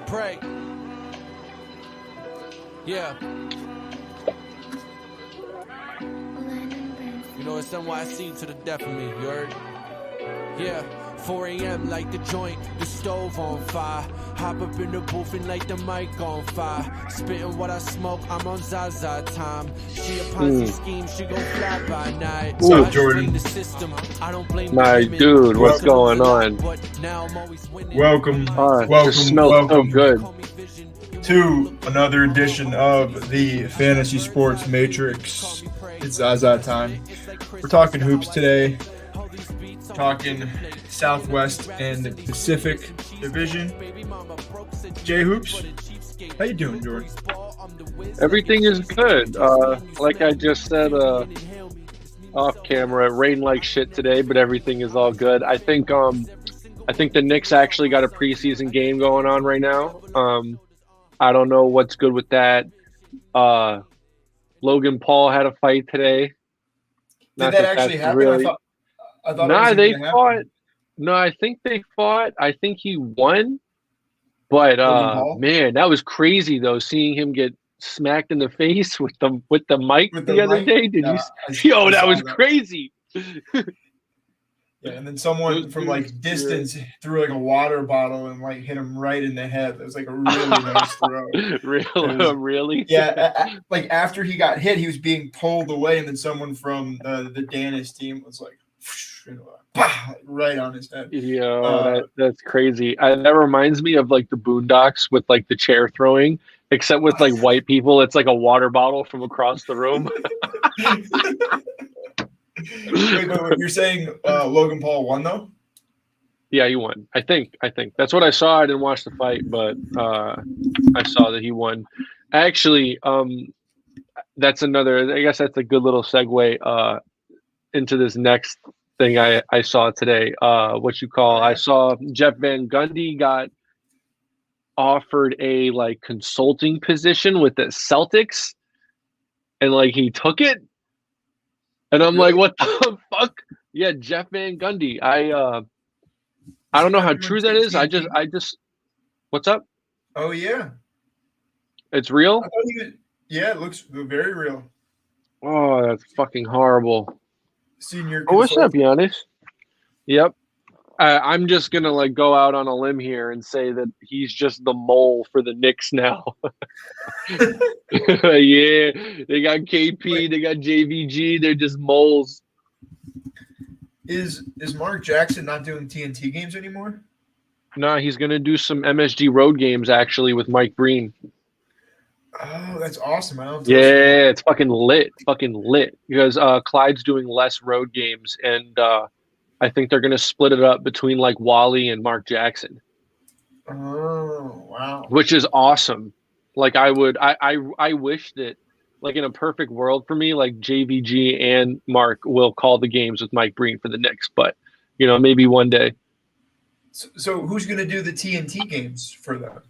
pray. Yeah. You know, it's NYC to the death of me, you heard? Yeah. 4 a.m. like the joint, the stove on fire. Hop up in the booth and light the mic on fire. Spitting what I smoke, I'm on Zaza time. She a Ponzi scheme, she gon' fly by night. What's up, Jordan? The system. I don't blame my dude, what's going on? Welcome, just smells so good. to another edition of the Fantasy Sports Matrix. It's Zaza time. We're talking hoops today. Talking Southwest and Pacific Division. J Hoops, how you doing, Jordan? Everything is good. Like I just said off camera, it rained like shit today, but everything is all good. I think the Knicks actually got a preseason game going on right now. I don't know what's good with that. Logan Paul had a fight today. Did that actually happen? Really... I thought no, they fought. No, I think they fought. I think he won. But man, that was crazy though, seeing him get smacked in the face with the mic the other day. Did you? Yo, that was crazy. Yeah, and then someone from like distance threw like a water bottle and like hit him right in the head. That was like a really nice throw. Really? Yeah, like after he got hit, he was being pulled away, and then someone from the Danish team was like, right on his head. Yeah, that's crazy. That reminds me of like the Boondocks with like the chair throwing, except with like white people. It's like a water bottle from across the room. Wait, you're saying Logan Paul won though? Yeah, he won. I think that's what I saw. I didn't watch the fight, but I saw that he won. Actually, that's another. I guess that's a good little segue into this next thing I saw today. I saw Jeff Van Gundy got offered a like consulting position with the Celtics, and like he took it. And I'm like, what the fuck? Yeah, Jeff Van Gundy. I don't know how true that is. I just what's up? Oh yeah. It's real? Yeah, it looks very real. Oh, that's fucking horrible. Senior what's up, Giannis? Yep. I'm just gonna like go out on a limb here and say that he's just the mole for the Knicks now. Yeah, they got KP, they got JVG, they're just moles. Is Mark Jackson not doing TNT games anymore? No, he's gonna do some MSG road games actually with Mike Breen. Oh, that's awesome! It's fucking lit, because Clyde's doing less road games, and I think they're gonna split it up between like Wally and Mark Jackson. Oh wow! Which is awesome. Like I wish that, like in a perfect world for me, like JVG and Mark will call the games with Mike Breen for the Knicks, but maybe one day. So who's gonna do the TNT games for them?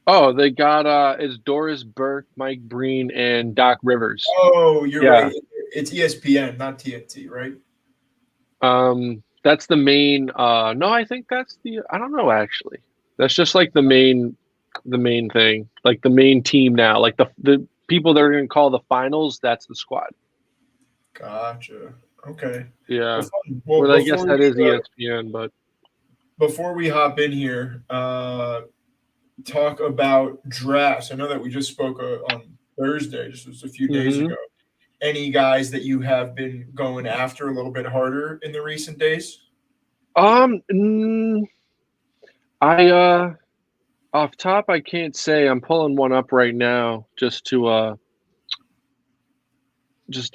Oh, they got it's Doris Burke, Mike Breen, and Doc Rivers. Oh, you're right. It's ESPN, not TNT, right? That's the main. No, I think that's I don't know actually. That's just like the main thing, like the main team now. Like the people that are going to call the finals. That's the squad. Gotcha. Okay. Yeah. Well, I guess that is ESPN, but before we hop in here, talk about drafts. I know that we just spoke on Thursday, just a few days ago. Any guys that you have been going after a little bit harder in the recent days? I off top I can't say. I'm pulling one up right now just to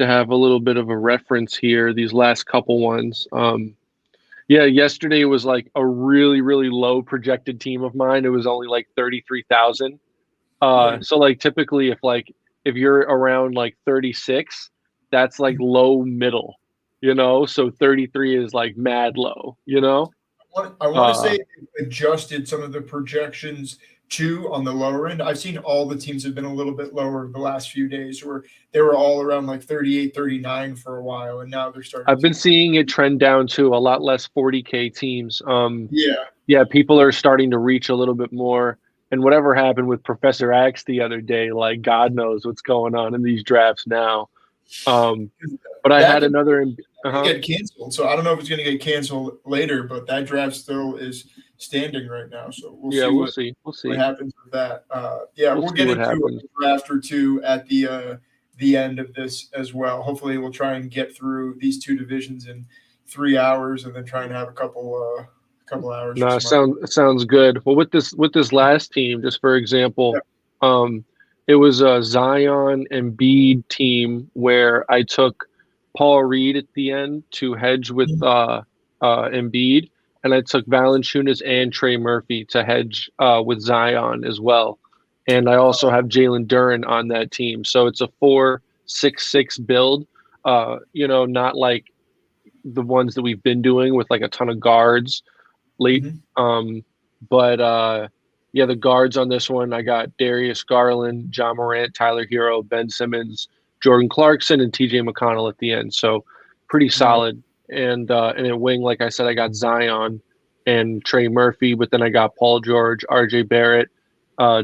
have a little bit of a reference here. These last couple ones. Yeah, yesterday was like a really, really low projected team of mine. It was only like 33,000. So like typically if you're around like 36, that's like low middle, so 33 is like mad low, I want to say it adjusted some of the projections too on the lower end. I've seen all the teams have been a little bit lower the last few days, where they were all around like 38, 39 for a while, and now they're starting. I've been seeing it trend down to a lot less 40K teams. Yeah, people are starting to reach a little bit more. And whatever happened with Professor X the other day, like God knows what's going on in these drafts now. But I had That could another. get canceled. So I don't know if it's going to get canceled later, but that draft still is standing right now. So we'll Yeah, see we'll what see. We'll see. happens with that. Yeah, We'll we'll see get what into happens. a draft or two at the end of this as well. Hopefully, we'll try and get through these two divisions in 3 hours, and then try and have a couple hours. No, for some sounds good. Well, with this last team, just for example, it was a Zion and Embiid team where I took Paul Reed at the end to hedge with Embiid, and I took Valanciunas and Trey Murphy to hedge with Zion as well. And I also have Jalen Duren on that team, so it's a 4-6-6 build. Not like the ones that we've been doing with like a ton of guards late. But yeah, the guards on this one, I got Darius Garland, John Morant, Tyler Hero, Ben Simmons, Jordan Clarkson, and TJ McConnell at the end. So pretty solid. And at wing, like I said, I got Zion and Trey Murphy, but then I got Paul George, RJ Barrett,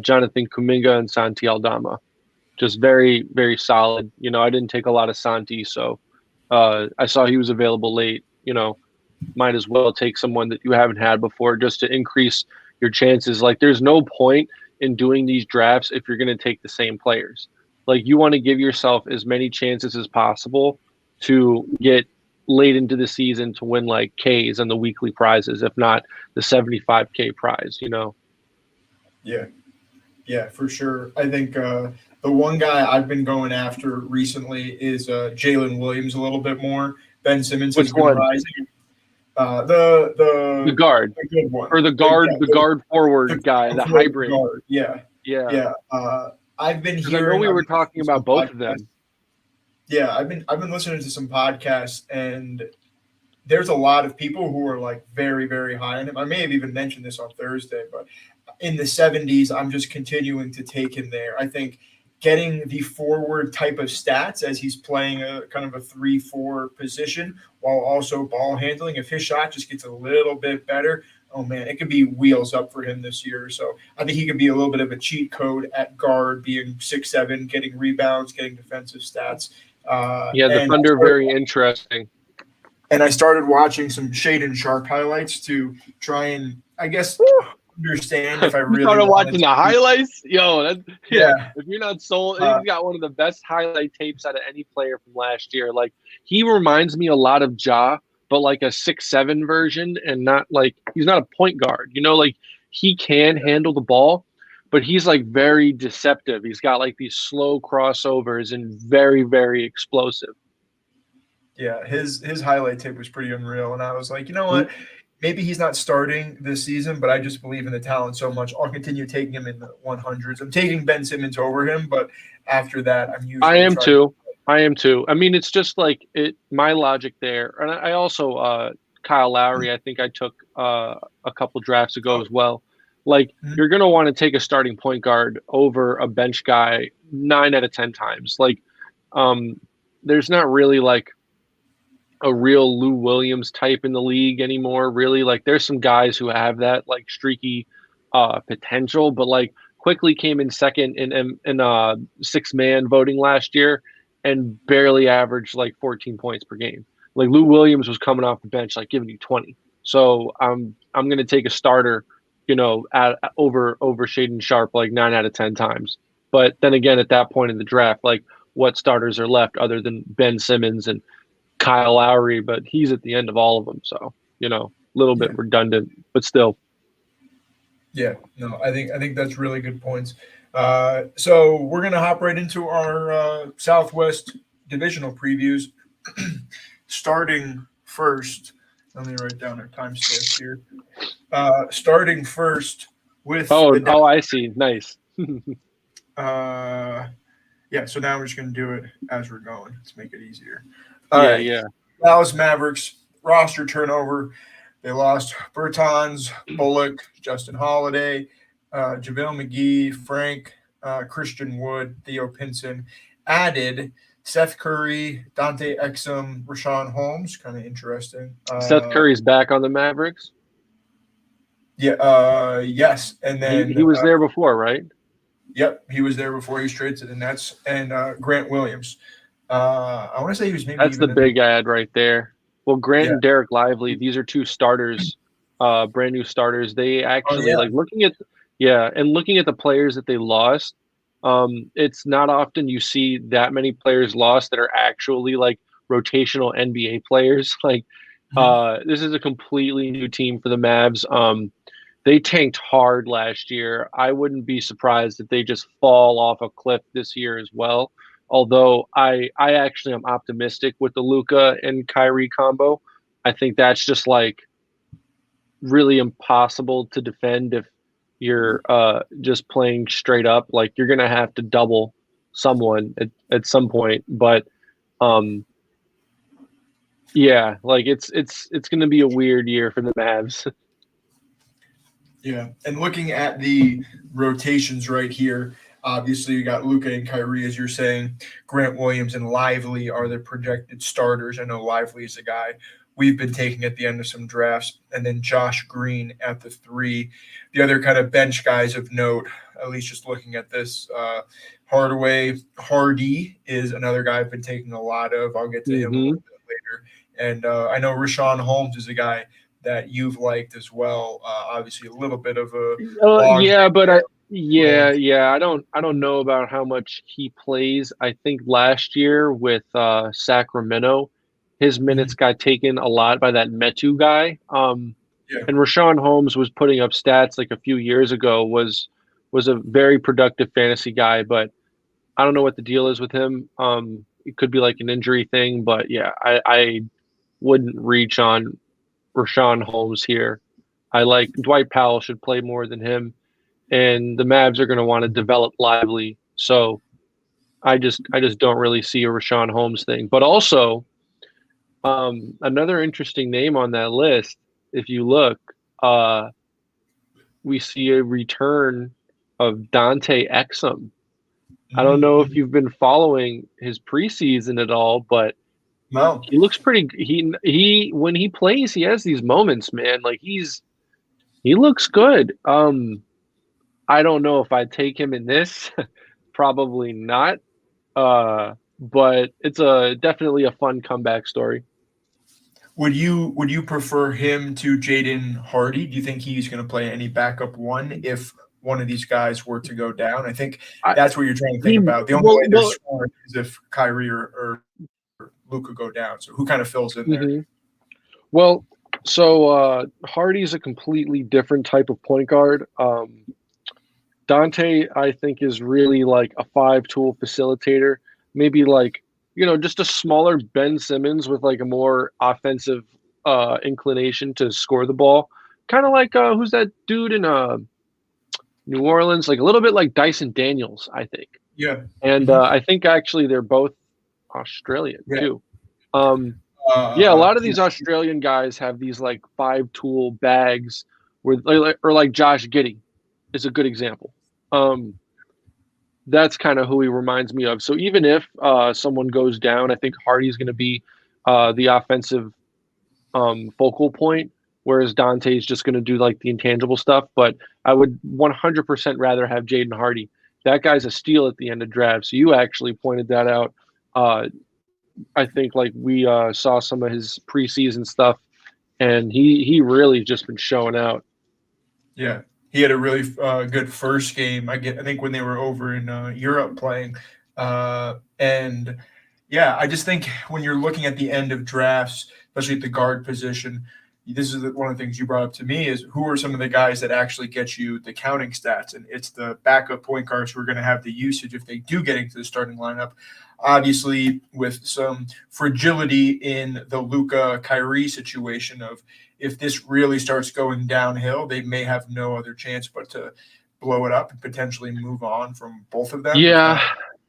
Jonathan Kuminga, and Santi Aldama. Just very, very solid. I didn't take a lot of Santi, so I saw he was available late. Might as well take someone that you haven't had before just to increase your chances. Like, there's no point in doing these drafts if you're going to take the same players. Like, you want to give yourself as many chances as possible to get late into the season to win like Ks and the weekly prizes, if not the 75K prize, Yeah, for sure. I think the one guy I've been going after recently is Jalen Williams a little bit more. Ben Simmons has been rising. The guard, the good one, or the guard forward guy, the hybrid guard. Yeah. I've been hearing. I know we were talking about both of them. Yeah, I've been listening to some podcasts, and there's a lot of people who are like very, very high on him. I may have even mentioned this on Thursday, but in the 70s, I'm just continuing to take him there. I think getting the forward type of stats as he's playing a kind of a 3-4 position while also ball handling. If his shot just gets a little bit better, oh man, it could be wheels up for him this year. So I think he could be a little bit of a cheat code at guard, being 6'7", getting rebounds, getting defensive stats. The Thunder very interesting. And I started watching some Shaedon Sharpe highlights to try and, I guess, understand if I really started watching the highlights. Yo, yeah. If you're not sold, he's got one of the best highlight tapes out of any player from last year. Like, he reminds me a lot of Ja, but like a 6'7" version, and not like he's not a point guard. Like, he can handle the ball, but he's like very deceptive. He's got like these slow crossovers and very, very explosive. Yeah, his highlight tape was pretty unreal, and I was like, you know what? Maybe he's not starting this season, but I just believe in the talent so much. I'll continue taking him in the 100s. I'm taking Ben Simmons over him, but after that, I'm usually. I am too. I mean, it's just like my logic there, and I also Kyle Lowry. I think I took a couple drafts ago as well. Like, you're gonna want to take a starting point guard over a bench guy 9 out of 10 times. Like, there's not really like a real Lou Williams type in the league anymore, really. Like, there's some guys who have that like streaky potential, but like quickly came in second in 6-man voting last year and barely averaged like 14 points per game. Like, Lou Williams was coming off the bench like giving you 20. So I'm gonna take a starter, over Shaedon Sharpe like 9 out of 10 times. But then again, at that point in the draft, like, what starters are left other than Ben Simmons and Kyle Lowry? But he's at the end of all of them, so a little bit redundant, but still. Yeah, no, I think that's really good points. So we're gonna hop right into our Southwest divisional previews. Starting first, let me write down our timestamps here. Starting first with I see, nice. Yeah, so now we're just gonna do it as we're going. Let's make it easier. Yeah. Dallas Mavericks roster turnover. They lost Bertans, Bullock, Justin Holiday, JaVale McGee, Frank, Christian Wood, Theo Pinson. Added Seth Curry, Dante Exum, Rashawn Holmes. Kind of interesting. Seth Curry's back on the Mavericks. Yeah. Yes. And He then was there before, right? yep, he was there before he was traded to the Nets. And Grant Williams. I want to say he was maybe That's the even in the big ad right there. Well, Grant yeah. and Derek Lively, these are two starters, brand new starters. They Oh actually yeah. like looking at the players that they lost. It's not often you see that many players lost that are actually like rotational NBA players. Like, Mhm. this is a completely new team for the Mavs. They tanked hard last year. I wouldn't be surprised if they just fall off a cliff this year as well. Although I actually am optimistic with the Luka and Kyrie combo. I think that's just like really impossible to defend if you're just playing straight up. Like you're gonna have to double someone at some point. But um yeah, like it's gonna be a weird year for the Mavs. Yeah, and looking at the rotations right here, obviously you got Luca and Kyrie, as you're saying. Grant Williams and Lively are the projected starters. I know Lively is a guy we've been taking at the end of some drafts, and then Josh Green at the 3. The other kind of bench guys of note, at least just looking at this, Hardy is another guy I've been taking a lot of. I'll get to him a Hmm. little bit later. And I know Rashawn Holmes is a guy that you've liked as well. Obviously, a little bit of a log Yeah, but playing. yeah. I don't know about how much he plays. I think last year with Sacramento, his minutes Mhm. got taken a lot by that Metu guy. Yeah, And Rashawn Holmes was putting up stats like a few years ago. Was a very productive fantasy guy, but I don't know what the deal is with him. It could be like an injury thing, but yeah, I wouldn't reach on Rashawn Holmes here. I like Dwight Powell should play more than him, and the Mavs are going to want to develop Lively. So I just don't really see a Rashawn Holmes thing. But also, another interesting name on that list, if you look, uh, we see a return of Dante Exum. I don't know if mm-hmm. you've been following his preseason at all, but No, he looks pretty. He when he plays, he has these moments, man. Like he looks good. I don't know if I'd take him in this. Probably not. But it's a definitely a fun comeback story. would you prefer him to Jaden Hardy? Do you think he's going to play any backup one if one of these guys were to go down? I think I that's what you're trying to think he about. The only well way they're well. scoring is if Kyrie or Luca go down. So who kind of fills in there? Mhm. Well, so Hardy's a completely different type of point guard. Dante, I think, is really like a five-tool facilitator. Maybe like just a smaller Ben Simmons with like a more offensive inclination to score the ball. Kind of like who's that dude in New Orleans? Like a little bit like Dyson Daniels, I think. Yeah. And Hmm. I think actually they're both Australian Yeah. too. Um, yeah, a lot of these Yes. Australian guys have these like five-tool bags, or like Josh Giddey is a good example. Um, that's kind of who he reminds me of. So even if someone goes down, I think Hardy's going to be the offensive focal point, whereas Dante's just going to do like the intangible stuff. But I would 100% rather have Jaden Hardy. That guy's a steal at the end of draft. So you actually pointed that out. Uh, I think like we saw some of his preseason stuff, and he really just been showing out. Yeah, he had a really good first game. I think when they were over in Europe playing, and yeah, I just think when you're looking at the end of drafts, especially at the guard position, this is one of the things you brought up to me is who are some of the guys that actually get you the counting stats, and it's the backup point guards who are going to have the usage if they do get into the starting lineup. Obviously, with some fragility in the Luca Kyrie situation of if this really starts going downhill, they may have no other chance but to blow it up and potentially move on from both of them, if Yeah,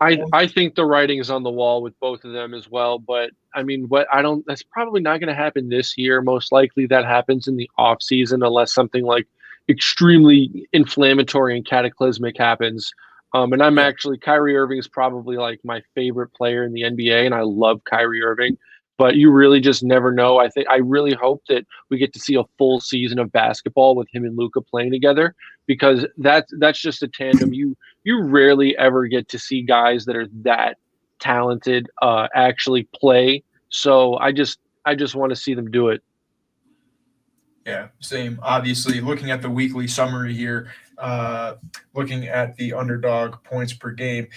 not one. I think the writing is on the wall with both of them as well. But I mean, what I don't that's probably not going to happen this year. Most likely that happens in the off season unless something like extremely inflammatory and cataclysmic happens. And I'm Yeah. actually Kyrie Irving is probably like my favorite player in the NBA, and I love Kyrie Irving. but you really just never know. I really hope that we get to see a full season of basketball with him and Luka playing together, because that's just a tandem you rarely ever get to see guys that are that talented actually play. So I just want to see them do it. Yeah, same. Obviously, looking at the weekly summary here, looking at the underdog points per game,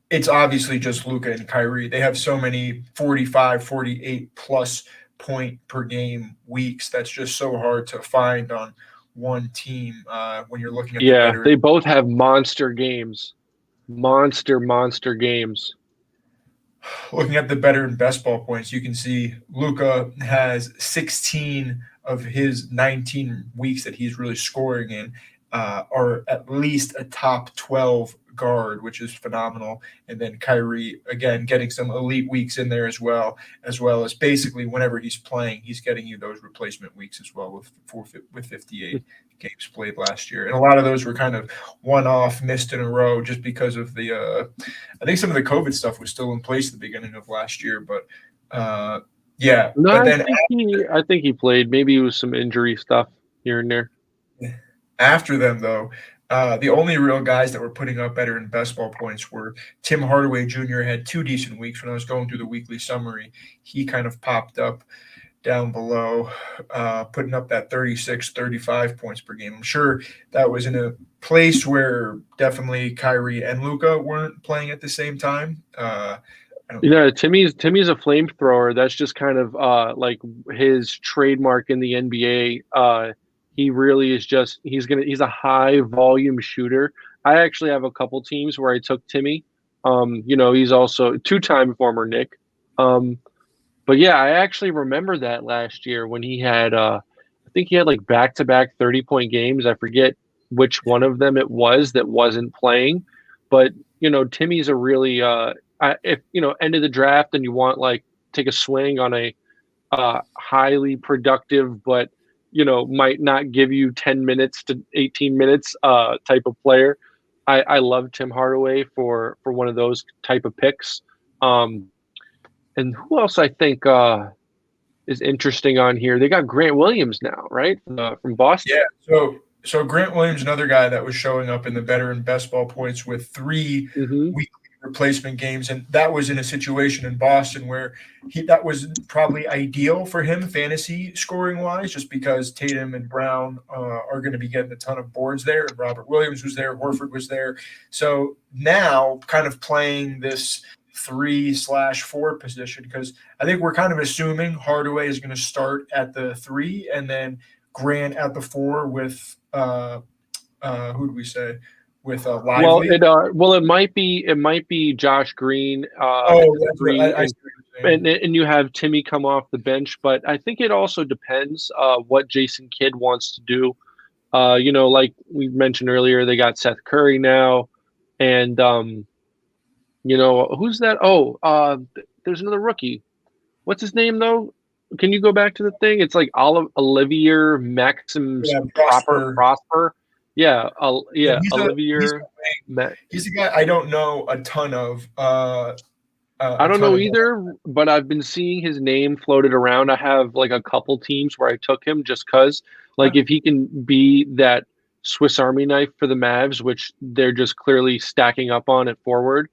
it's obviously just Luka and Kyrie. They have so many 45, 48 plus point per game weeks. That's just so hard to find on one team when you're looking at the Yeah, better. they both have monster games. Monster games. Looking at the better and best ball points, you can see Luka has 16 of his 19 weeks that he's really scoring in are at least a top 12 guard, which is phenomenal. And then Kyrie, again, getting some elite weeks in there as well as basically whenever he's playing, he's getting you those replacement weeks as well with 58 games played last year. And a lot of those were kind of one-off, missed in a row just because of the I think some of the COVID stuff was still in place at the beginning of last year, but yeah. No, But then I think he played. Maybe it was some injury stuff here and there. after them, though, the only real guys that were putting up better in best ball points were Tim Hardaway Jr. had 2 decent weeks. When I was going through the weekly summary, he kind of popped up down below, putting up that 36, 35 points per game. I'm sure that was in a place where definitely Kyrie and Luka weren't playing at the same time. Timmy's a flamethrower. That's just kind of like his trademark in the NBA. He really is just he's a high volume shooter. I actually have a couple teams where I took Timmy. He's also two-time former Knick. But yeah, I actually remember that last year when he had I think he had like back-to-back 30-point games. I forget which one of them it was that wasn't playing, but Timmy's a really if end of the draft and you want like take a swing on a highly productive but might not give you 10 minutes to 18 minutes type of player. I love Tim Hardaway for one of those type of picks. And who else I think is interesting on here? They got Grant Williams now, right? From Boston. Yeah. So Grant Williams, another guy that was showing up in the better and best ball points with 3 weekly replacement games, and that was in a situation in Boston where that was probably ideal for him fantasy scoring wise, just because Tatum and Brown are going to be getting a ton of boards there, and Robert Williams was there, Horford was there. So now kind of playing this 3/4 position, because I think we're kind of assuming Hardaway is going to start at the 3 and then Grant at the 4 with who do we say? With Lively. It might be Josh Green. That's right. And you have Timmy come off the bench, but I think it also depends what Jason Kidd wants to do. Like we mentioned earlier, they got Seth Curry now, and who's that? There's another rookie. What's his name though? Can you go back to the thing? It's like Olivier Maxim Prosper. Yeah, Olivier. He's a guy I don't know a ton of. I don't know either, but I've been seeing his name floated around. I have like a couple teams where I took him just because, like, if he can be that Swiss Army knife for the Mavs, which they're just clearly stacking up on at forward.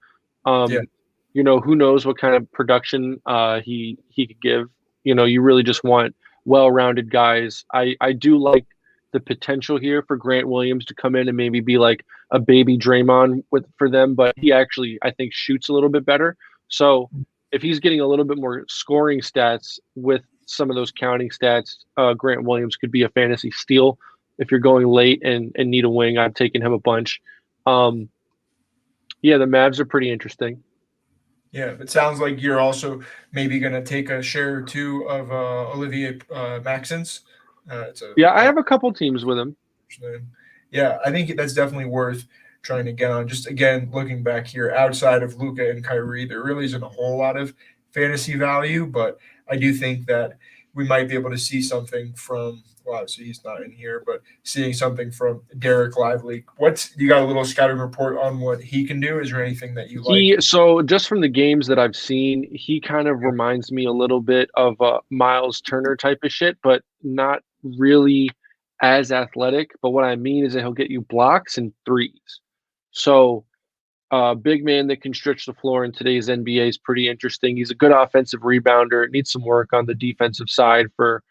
Who knows what kind of production he could give. You really just want well-rounded guys. I do like the potential here for Grant Williams to come in and maybe be like a baby Draymond for them, but he actually, I think, shoots a little bit better. So if he's getting a little bit more scoring stats with some of those counting stats, Grant Williams could be a fantasy steal. If you're going late and need a wing, I've taken him a bunch. The Mavs are pretty interesting. Yeah, it sounds like you're also maybe going to take a share or two of Olivier Maxence. I have a couple teams with him. Yeah, I think that's definitely worth trying to get on. Just again, looking back here, outside of Luka and Kyrie, there really isn't a whole lot of fantasy value, but I do think that we might be able to see something from. Well, obviously he's not in here, but seeing something from Derek Lively. You got a little scouting report on what he can do? Is there anything that you like? So just from the games that I've seen, he kind of reminds me a little bit of Miles Turner type of shit, but not really as athletic. But what I mean is that he'll get you blocks and threes. So big man that can stretch the floor in today's NBA is pretty interesting. He's a good offensive rebounder. Needs some work on the defensive side for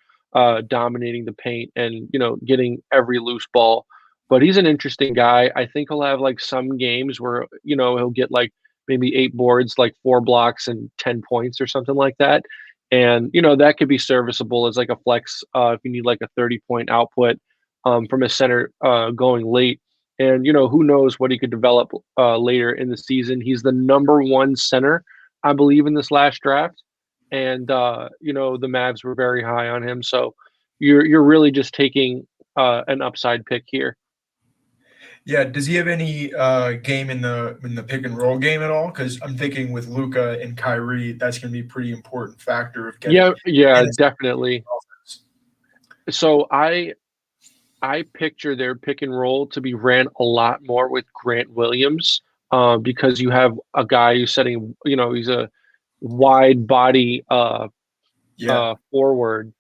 dominating the paint and getting every loose ball. But he's an interesting guy. I think he'll have like some games where he'll get like maybe 8 boards, like 4 blocks and 10 points or something like that. And that could be serviceable as like a flex if you need like a 30-point output from a center going late. And who knows what he could develop later in the season. He's the #1 center, I believe, in this last draft, and the Mavs were very high on him. So you're really just taking an upside pick here. Yeah, does he have any game in the pick and roll game at all? Because I'm thinking with Luka and Kyrie, that's going to be a pretty important factor of getting. Yeah, definitely. So I picture their pick and roll to be ran a lot more with Grant Williams because you have a guy who's setting, he's a wide body forward.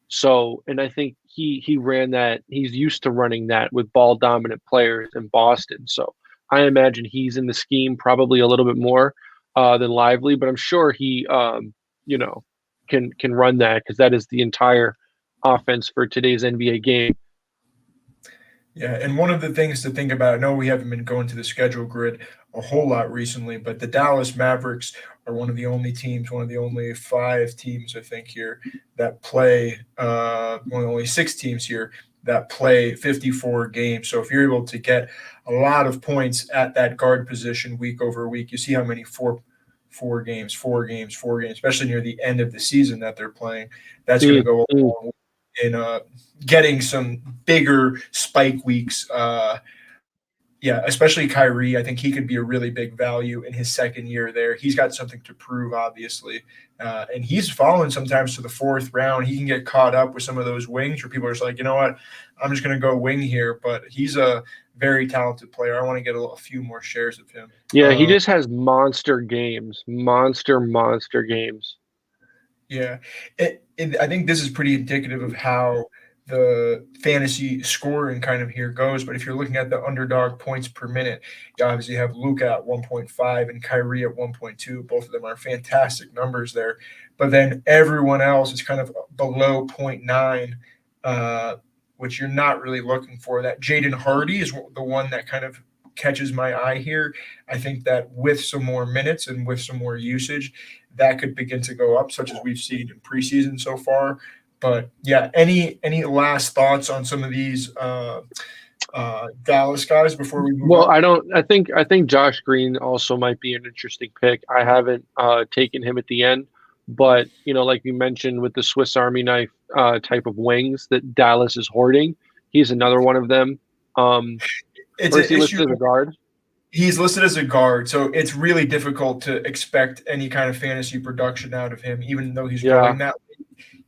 So, and I think he ran that. He's used to running that with ball dominant players in Boston. So I imagine he's in the scheme probably a little bit more than Lively, but I'm sure he, can run that because that is the entire offense for today's NBA game. Yeah, and one of the things to think about, I know we haven't been going to the schedule grid a whole lot recently, but the Dallas Mavericks are one of the only 5 teams, I think, here that play, one of the only 6 teams here that play 54 games. So if you're able to get a lot of points at that guard position week over week, you see how many four games, especially near the end of the season that they're playing. That's going to go a long way in getting some bigger spike weeks. Especially Kyrie. I think he could be a really big value in his second year there. He's got something to prove, obviously. And he's fallen sometimes to the 4th round. He can get caught up with some of those wings where people are just like, you know what, I'm just going to go wing here. But he's a very talented player. I want to get a few more shares of him. Yeah, he just has monster games. Monster games. Yeah. I think this is pretty indicative of how the fantasy scoring kind of here goes. But if you're looking at the underdog points per minute, you obviously have Luka at 1.5 and Kyrie at 1.2. Both of them are fantastic numbers there. But then everyone else is kind of below 0.9, which you're not really looking for. That Jaden Hardy is the one that kind of catches my eye here. I think that with some more minutes and with some more usage, that could begin to go up, such as we've seen in preseason so far. But yeah, any last thoughts on some of these Dallas guys before we move on? I think Josh Green also might be an interesting pick. I haven't taken him at the end, but like you mentioned with the Swiss Army knife type of wings that Dallas is hoarding, he's another one of them. It's is he listed as a guard? He's listed as a guard, so it's really difficult to expect any kind of fantasy production out of him, even though he's going that way.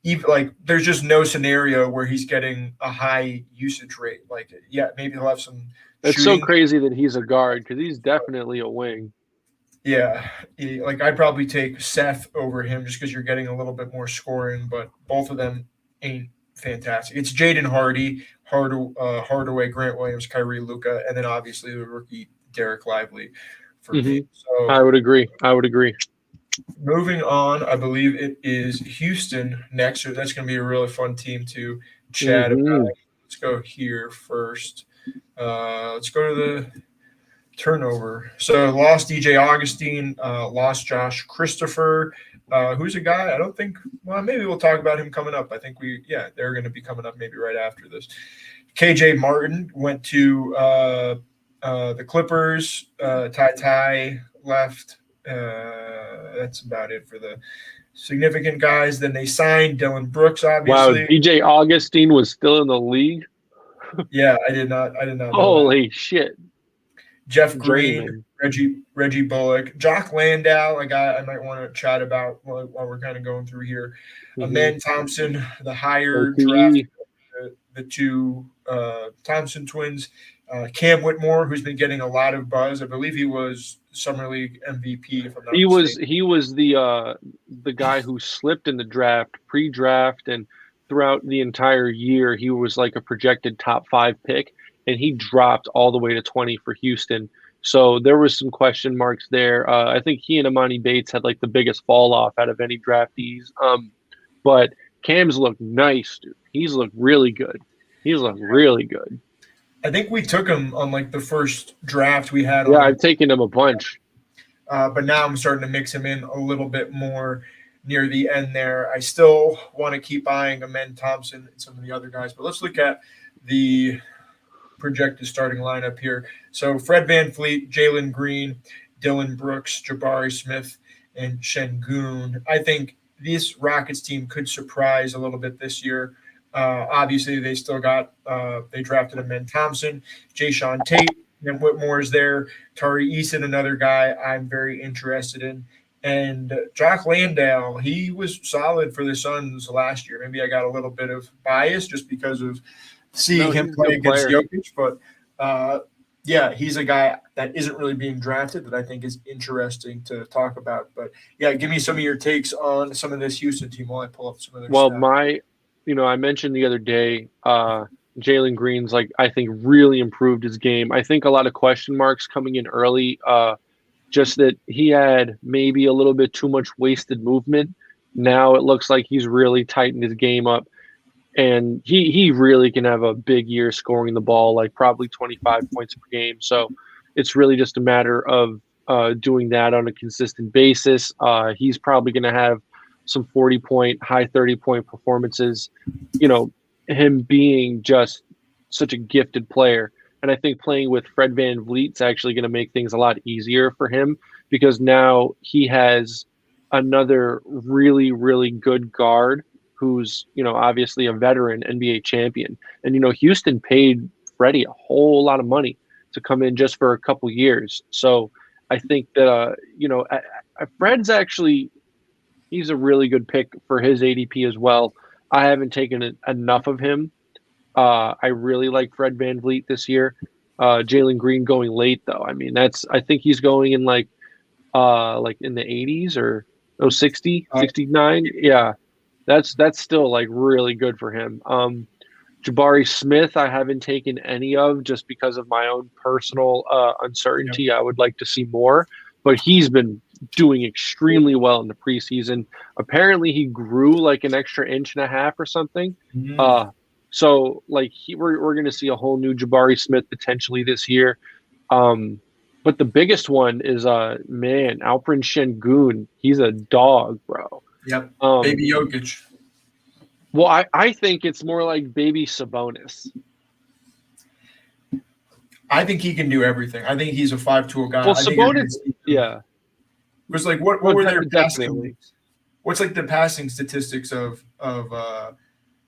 Even like there's just no scenario where he's getting a high usage rate. Like, yeah, maybe he'll have some. It's so crazy that he's a guard because he's definitely a wing. Yeah, like I'd probably take Seth over him just because you're getting a little bit more scoring, but both of them ain't fantastic. It's Jaden Hardy, Hardaway, Grant Williams, Kyrie, Luka, and then obviously the rookie Derek Lively for me. So I would agree. Moving on, I believe it is Houston next. So that's going to be a really fun team to chat about. Let's go here first. Let's go to the turnover. So lost DJ Augustine, lost Josh Christopher, who's a guy I don't think – well, maybe we'll talk about him coming up. I think they're going to be coming up maybe right after this. KJ Martin went to the Clippers. Ty left. That's about it for the significant guys. Then they signed Dylan Brooks, obviously. Wow, DJ Augustine was still in the league? Yeah, I did not know Holy shit. Jeff Green, Journeyman. Reggie Bullock, Jock Landau, a guy I might want to chat about while we're kind of going through here. Amen Thompson, the higher draft, OTE. the two Thompson twins. Cam Whitmore, who's been getting a lot of buzz. I believe he was Summer League MVP, if I'm not mistaken. He was the guy who slipped in the draft, pre-draft, and throughout the entire year he was like a projected top 5 pick, and he dropped all the way to 20 for Houston. So there was some question marks there. I think he and Amani Bates had like the biggest fall off out of any draftees. But Cam's looked nice, dude. He's looked really good. He's looked really good. I think we took him on like the first draft we had. Yeah, I've taken him a bunch. But now I'm starting to mix him in a little bit more near the end there. I still want to keep eyeing Amen Thompson and some of the other guys. But let's look at the projected starting lineup here. So Fred VanVleet, Jalen Green, Dylan Brooks, Jabari Smith, and Şengün. I think this Rockets team could surprise a little bit this year. Obviously, they still got they drafted Amen Thompson, Jayshawn Tate, and Whitmore is there. Tari Eason, another guy I'm very interested in. And Jock Landau, he was solid for the Suns last year. Maybe I got a little bit of bias just because of seeing him play against Jokic. But, yeah, he's a guy that isn't really being drafted that I think is interesting to talk about. But, yeah, give me some of your takes on some of this Houston team while I pull up some of their stuff. I mentioned the other day, Jalen Green's I think really improved his game. I think a lot of question marks coming in early, just that he had maybe a little bit too much wasted movement. Now it looks like he's really tightened his game up, and he really can have a big year scoring the ball, like probably 25 points per game. So it's really just a matter of doing that on a consistent basis. He's probably going to have some 40-point, high 30-point performances, him being just such a gifted player. And I think playing with Fred VanVleet's actually going to make things a lot easier for him, because now he has another really, really good guard who's, obviously a veteran NBA champion. And, Houston paid Freddie a whole lot of money to come in just for a couple years. So I think that, Fred's actually, he's a really good pick for his ADP as well. I haven't taken enough of him. I really like Fred VanVleet this year. Jalen Green going late though. I mean, I think he's going in like in the 80s or 60, 69. Yeah. That's still like really good for him. Jabari Smith, I haven't taken any of just because of my own personal uncertainty. Yeah. I would like to see more, but he's been doing extremely well in the preseason. Apparently he grew like an extra 1.5 inches or something. Mm-hmm. So like we're going to see a whole new Jabari Smith potentially this year. But the biggest one is Alperen Şengün. He's a dog, bro. Yep. Baby Jokic. Well, I think it's more like baby Sabonis. I think he can do everything. I think he's a 5-tool guy. Well, Sabonis, yeah. It was like what were their passing? What's like the passing statistics of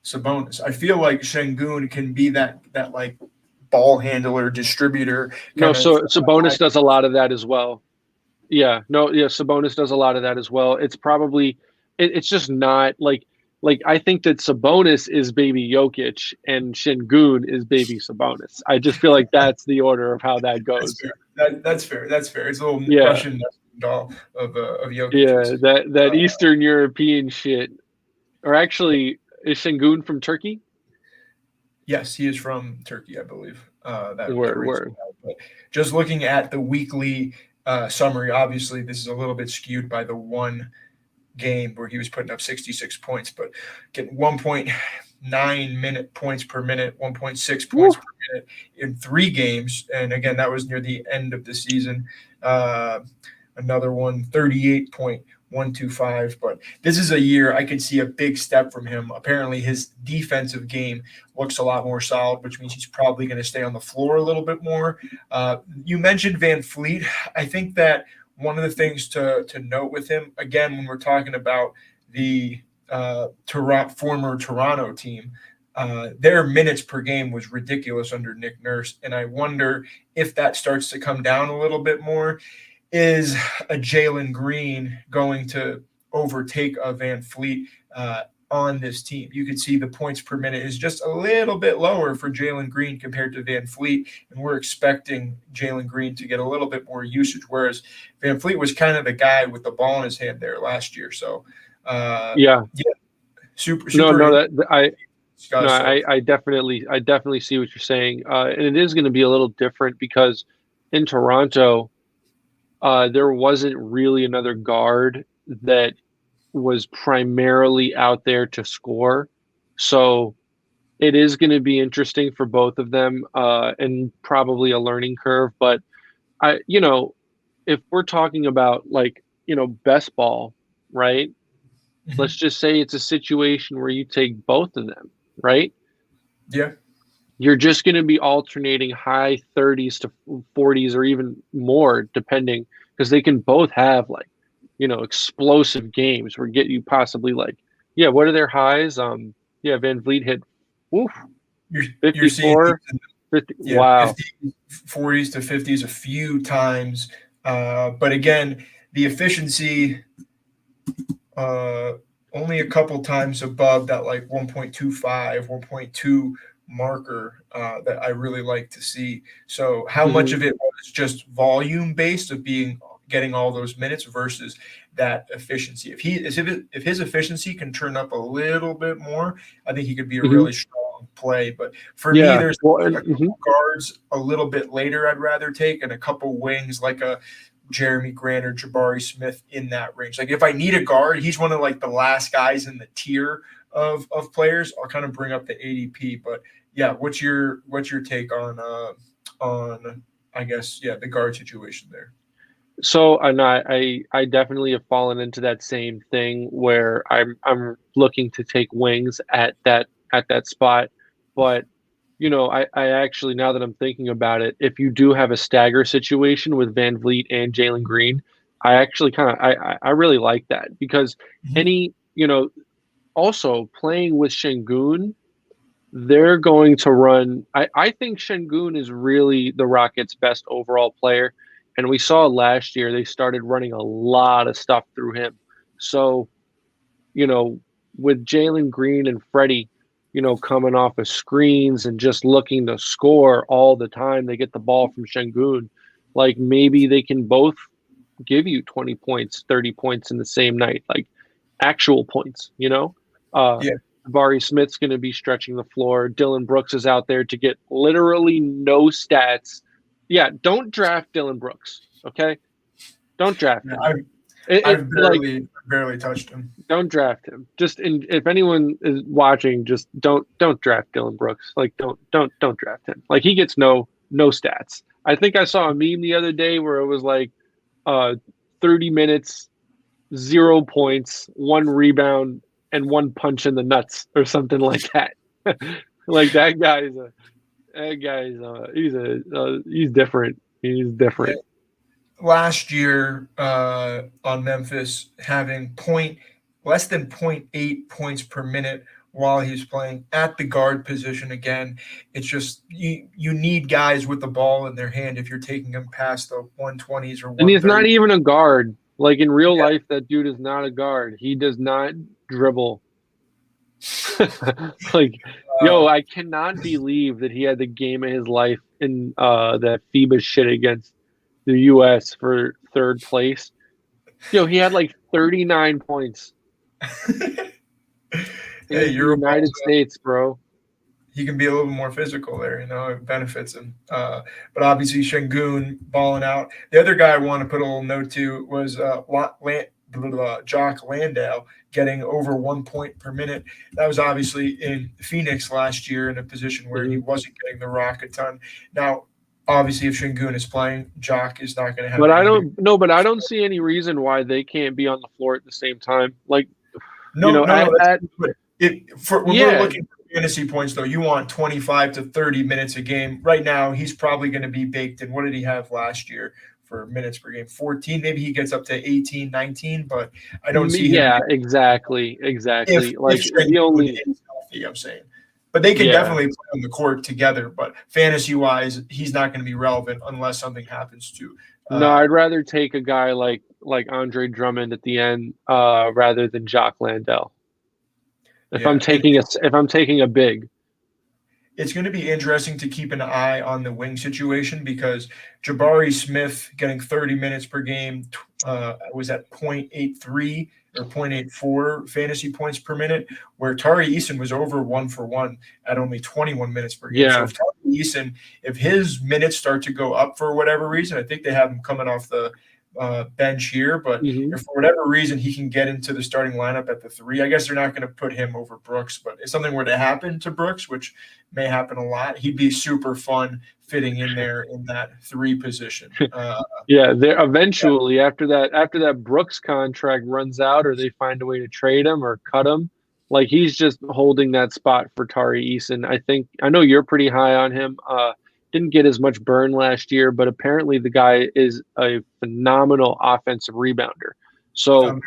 Sabonis? I feel like Şengün can be that like ball handler, distributor. No, so Sabonis does a lot of that as well. Yeah, Sabonis does a lot of that as well. It's probably it's just not like I think that Sabonis is baby Jokic and Şengün is baby Sabonis. I just feel like that's the order of how that goes. That's fair. It's a little Russian doll of Jokic. Yeah, that Eastern European shit. Or actually, is Şengün from Turkey? Yes, he is from Turkey, I believe. Word. But just looking at the weekly summary, obviously this is a little bit skewed by the one game where he was putting up 66 points, but getting 1.9 points per minute, 1.6 points per minute in 3 games. And again, that was near the end of the season. Another one, 38.125. But this is a year I could see a big step from him. Apparently his defensive game looks a lot more solid, which means he's probably going to stay on the floor a little bit more. You mentioned VanVleet. I think that one of the things to note with him, again, when we're talking about the former Toronto team, their minutes per game was ridiculous under Nick Nurse. And I wonder if that starts to come down a little bit more. Is a Jalen Green going to overtake a Van Fleet on this team? You can see the points per minute is just a little bit lower for Jalen Green compared to Van Fleet, and we're expecting Jalen Green to get a little bit more usage, whereas Van Fleet was kind of the guy with the ball in his hand there last year. So, super. I definitely see what you're saying, and it is going to be a little different because in Toronto, there wasn't really another guard that was primarily out there to score. So it is going to be interesting for both of them, and probably a learning curve. But if we're talking about best ball, right? Mm-hmm. Let's just say it's a situation where you take both of them, right? Yeah. You're just going to be alternating high 30s to 40s or even more, depending, because they can both have explosive games where get you possibly what are their highs? Van Vliet hit 54, 50, wow, 40s to 50s a few times. But again, the efficiency only a couple times above that 1.25, 1.2 marker that I really like to see. So how much of it was just volume based of getting all those minutes versus that efficiency? If his efficiency can turn up a little bit more, I think he could be a really strong play. But for me, there's a couple guards a little bit later I'd rather take, and a couple wings like a Jeremy Grant or Jabari Smith in that range. If I need a guard, he's one of the last guys in the tier of players. I'll kind of bring up the ADP, but yeah, what's your take on I guess the guard situation there? So I definitely have fallen into that same thing where I'm looking to take wings at that spot, but I actually, now that I'm thinking about it, if you do have a stagger situation with Van Vliet and Jalen Green, I actually I really like that because also playing with Şengün, they're going to run. I think Şengün is really the Rockets' best overall player. And we saw last year they started running a lot of stuff through him. So, with Jalen Green and Freddie, coming off of screens and just looking to score all the time, they get the ball from Şengün. Maybe they can both give you 20 points, 30 points in the same night, actual points, Jabari Smith's going to be stretching the floor. Dylan Brooks is out there to get literally no stats. Yeah, don't draft Dylan Brooks, okay? Don't draft him. I've barely touched him. Don't draft him. If anyone is watching, just don't draft Dylan Brooks. Don't draft him. He gets no stats. I think I saw a meme the other day where it was 30 minutes, 0 points, 1 rebound, and 1 punch in the nuts or something like that. That guy's he's different. He's different. Last year on Memphis, having less than 0.8 points per minute while he's playing at the guard position. Again, it's just you need guys with the ball in their hand if you're taking them past the 120s or 130s. And he's not even a guard. In real life, that dude is not a guard. He does not dribble. I cannot believe that he had the game of his life in that FIBA shit against the U.S. for 3rd place. He had 39 points. Hey, you're United States, bro. He can be a little more physical there, it benefits him. But obviously Şengün balling out. The other guy I want to put a little note to was Jock Landale getting over 1 point per minute. That was obviously in Phoenix last year in a position where he wasn't getting the rock a ton. Now, obviously, if Şengün is playing, Jock is not going to have. But I don't see any reason why they can't be on the floor at the same time. When we're looking for fantasy points, though, you want 25 to 30 minutes a game. Right now, he's probably going to be baked in. What did he have last year for minutes per game? 14. Maybe he gets up to 18, 19, but I don't see him. Yeah, exactly. If the only is healthy, I'm saying. but they can definitely play on the court together. But fantasy-wise, he's not going to be relevant unless something happens to. No, I'd rather take a guy like Andre Drummond at the end rather than Jock Landale. If I'm taking a big. It's going to be interesting to keep an eye on the wing situation because Jabari Smith getting 30 minutes per game was at 0.83 or 0.84 fantasy points per minute, where Tari Eason was over 1-for-1 at only 21 minutes per game. So if Tari Eason, if his minutes start to go up for whatever reason, I think they have him coming off the bench here, but if for whatever reason he can get into the starting lineup at the 3, I guess they're not going to put him over Brooks, but if something were to happen to Brooks, which may happen a lot, he'd be super fun fitting in there in that 3 position. There eventually after that Brooks contract runs out, or they find a way to trade him or cut him, like he's just holding that spot for Tari Eason. I know you're pretty high on him. Didn't get as much burn last year, but apparently the guy is a phenomenal offensive rebounder. So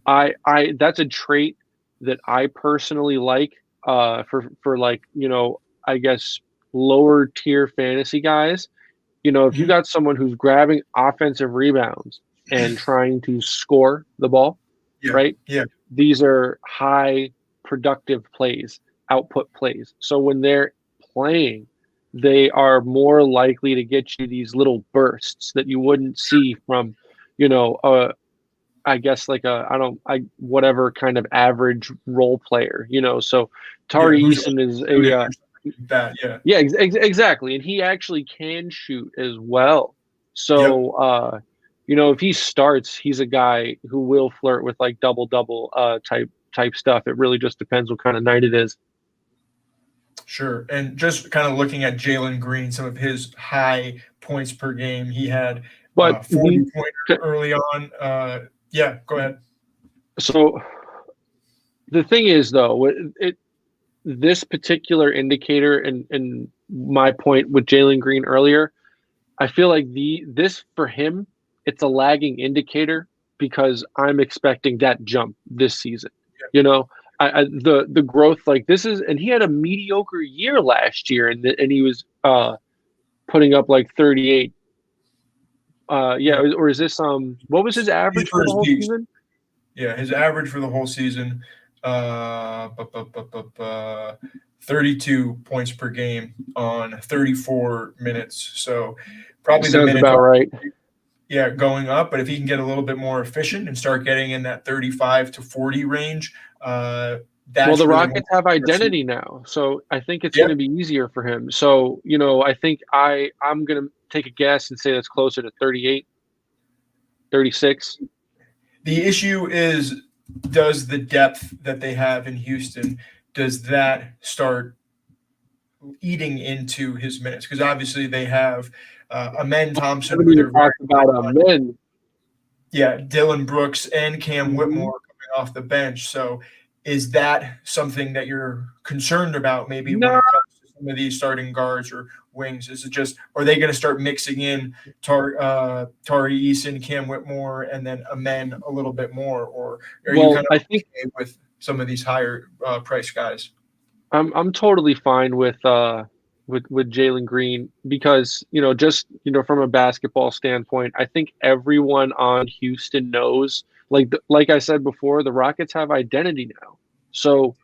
I that's a trait that I personally like for like, I guess lower tier fantasy guys. If you got someone who's grabbing offensive rebounds and trying to score the ball, right? Yeah. These are high productive plays, output plays. So when they're playing, they are more likely to get you these little bursts that you wouldn't see from, I guess like whatever kind of average role player, So Tari Eason is exactly, and he actually can shoot as well. So if he starts, he's a guy who will flirt with like double type stuff. It really just depends what kind of night it is. Sure. And just kind of looking at Jalen Green, some of his high points per game, he had 40 points early on. Go ahead. So the thing is, though, this particular indicator and my point with Jalen Green earlier, I feel like this for him, it's a lagging indicator because I'm expecting that jump this season. The growth like this is, and he had a mediocre year last year, and he was putting up like 38. Or is this what was his average for the whole season? Yeah, his average for the whole season, 32 points per game on 34 minutes. So probably sounds about right. Yeah, going up, but if he can get a little bit more efficient and start getting in that 35 to 40 range, the Rockets have identity now, so I think it's going to be easier for him. So, I think I'm going to take a guess and say that's closer to 38, 36. The issue is, does the depth that they have in Houston, does that start eating into his minutes? Because obviously they have Amen Thompson. Dylan Brooks and Cam Whitmore coming off the bench. So is that something that you're concerned about maybe when it comes to some of these starting guards or wings? Is it just, are they going to start mixing in Tari Eason, Cam Whitmore, and then Amen a little bit more? Or are you kind of okay with some of these higher price guys? I'm totally fine with Jalen Green because, from a basketball standpoint, I think everyone on Houston knows, like I said before, the Rockets have identity now. So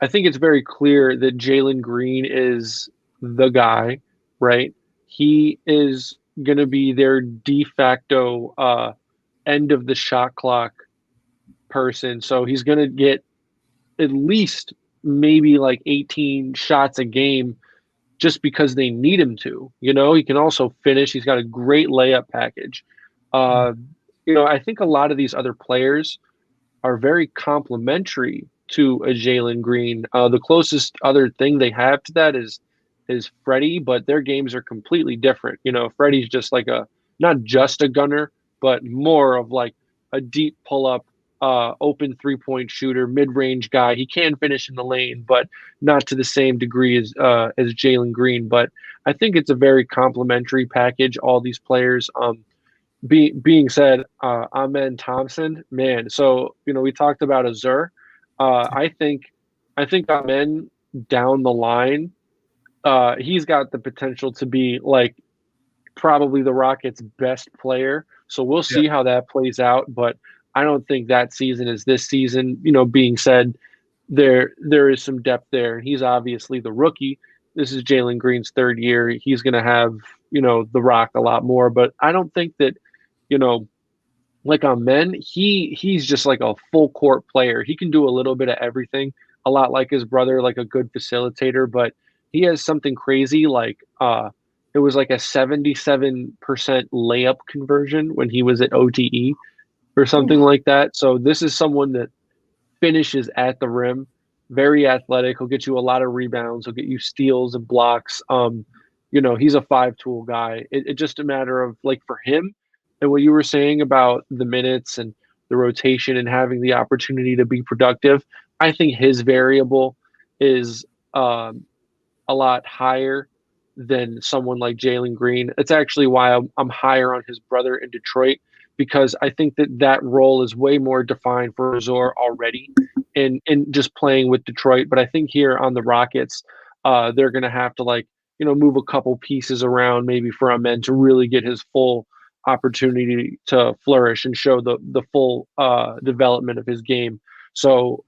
I think it's very clear that Jalen Green is the guy, right? He is going to be their de facto end of the shot clock person. So he's going to get at least maybe like 18 shots a game just because they need him to. He can also finish. He's got a great layup package. I think a lot of these other players are very complimentary to a Jalen Green. The closest other thing they have to that is Freddie, but their games are completely different. Freddie's just like not just a gunner, but more of like a deep pull-up, open three-point shooter, mid-range guy. He can finish in the lane, but not to the same degree as Jalen Green. But I think it's a very complimentary package, all these players. Being said, Amen Thompson, man. So we talked about Azur. I think Amen down the line, he's got the potential to be like probably the Rockets' best player. So we'll Yeah. see how that plays out. But I don't think that season is this season. Being said, there is some depth there. He's obviously the rookie. This is Jalen Green's third year. He's going to have, the rock a lot more. But I don't think that, like on men, he's just like a full court player. He can do a little bit of everything, a lot like his brother, like a good facilitator. But he has something crazy like it was like a 77% layup conversion when he was at OTE or something like that. So this is someone that finishes at the rim, very athletic. He'll get you a lot of rebounds. He'll get you steals and blocks. He's a 5-tool guy. It's just a matter of like for him and what you were saying about the minutes and the rotation and having the opportunity to be productive. I think his variable is a lot higher than someone like Jalen Green. It's actually why I'm higher on his brother in Detroit, because I think that role is way more defined for Azor already in just playing with Detroit. But I think here on the Rockets, they're going to have to move a couple pieces around maybe for Amen to really get his full opportunity to flourish and show the full development of his game. So,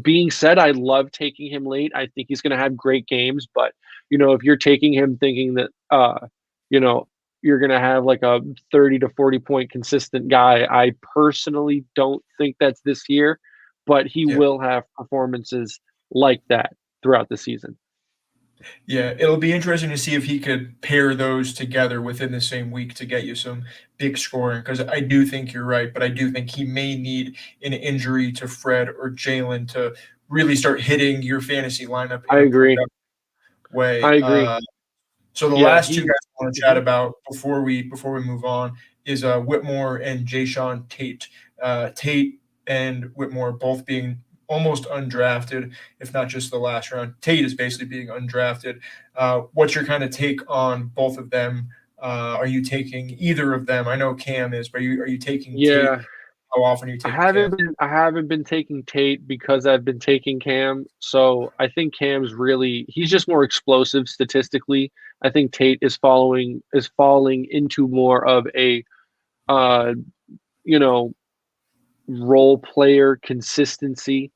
being said, I love taking him late. I think he's going to have great games, but if you're taking him thinking that, you're going to have like a 30 to 40 point consistent guy, I personally don't think that's this year, but he will have performances like that throughout the season. Yeah, it'll be interesting to see if he could pair those together within the same week to get you some big scoring, because I do think you're right, but I do think he may need an injury to Fred or Jalen to really start hitting your fantasy lineup in I agree. way. I agree. So the last two guys I want to chat about before we move on is Whitmore and Jayshawn Tate. Tate and Whitmore both being almost undrafted, if not just the last round. Tate is basically being undrafted. What's your kind of take on both of them? Are you taking either of them? I know Cam is, but are you taking Tate? How often are you taking Cam? I haven't been taking Tate because I've been taking Cam. So I think Cam's he's just more explosive statistically. I think Tate is falling into more of a role player consistency.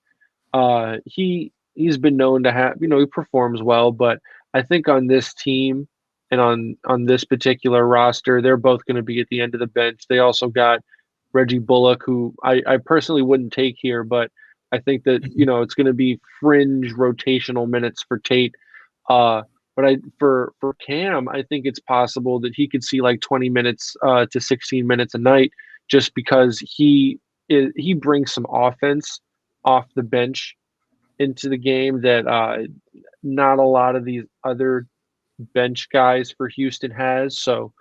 He's been known to have, he performs well, but I think on this team and on this particular roster, they're both going to be at the end of the bench. They also got Reggie Bullock, who I personally wouldn't take here, but I think that, it's going to be fringe rotational minutes for Tate. But for Cam, I think it's possible that he could see like 20 minutes to 16 minutes a night, just because he brings some offense off the bench into the game that not a lot of these other bench guys for Houston has. So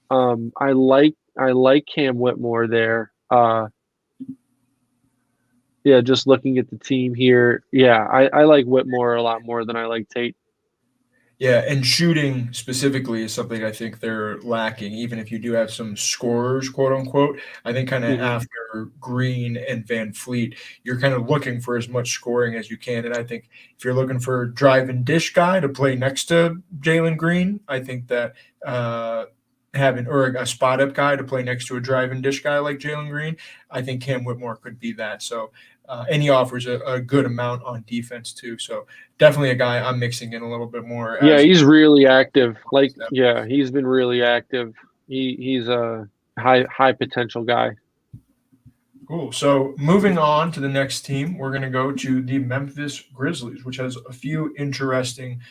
I like Cam Whitmore there. Just looking at the team here. Yeah, I like Whitmore a lot more than I like Tate. Yeah, and shooting specifically is something I think they're lacking, even if you do have some scorers, quote unquote. I think kind of after Green and Van Fleet, you're kind of looking for as much scoring as you can. And I think if you're looking for a drive and dish guy to play next to Jalen Green, I think that having or a spot up guy to play next to a drive and dish guy like Jalen Green, I think Cam Whitmore could be that. So and he offers a good amount on defense too. So definitely a guy I'm mixing in a little bit more. Yeah, he's really active. He's been really active. He's a high potential guy. Cool. So moving on to the next team, we're going to go to the Memphis Grizzlies, which has a few interesting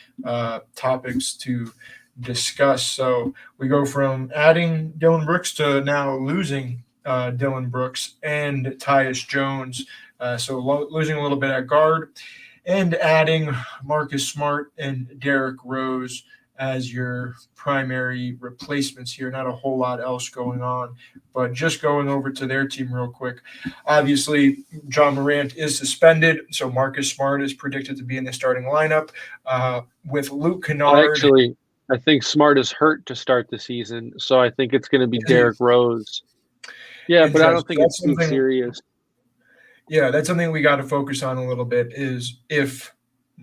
topics to discuss. So we go from adding Dillon Brooks to now losing Dillon Brooks and Tyus Jones. So losing a little bit at guard and adding Marcus Smart and Derrick Rose as your primary replacements here. Not a whole lot else going on, but just going over to their team real quick. Obviously, John Morant is suspended, so Marcus Smart is predicted to be in the starting lineup with Luke Kennard. Actually, I think Smart is hurt to start the season, so I think it's going to be Derrick Rose. Yeah, but I don't think it's too serious. Yeah, that's something we got to focus on a little bit is if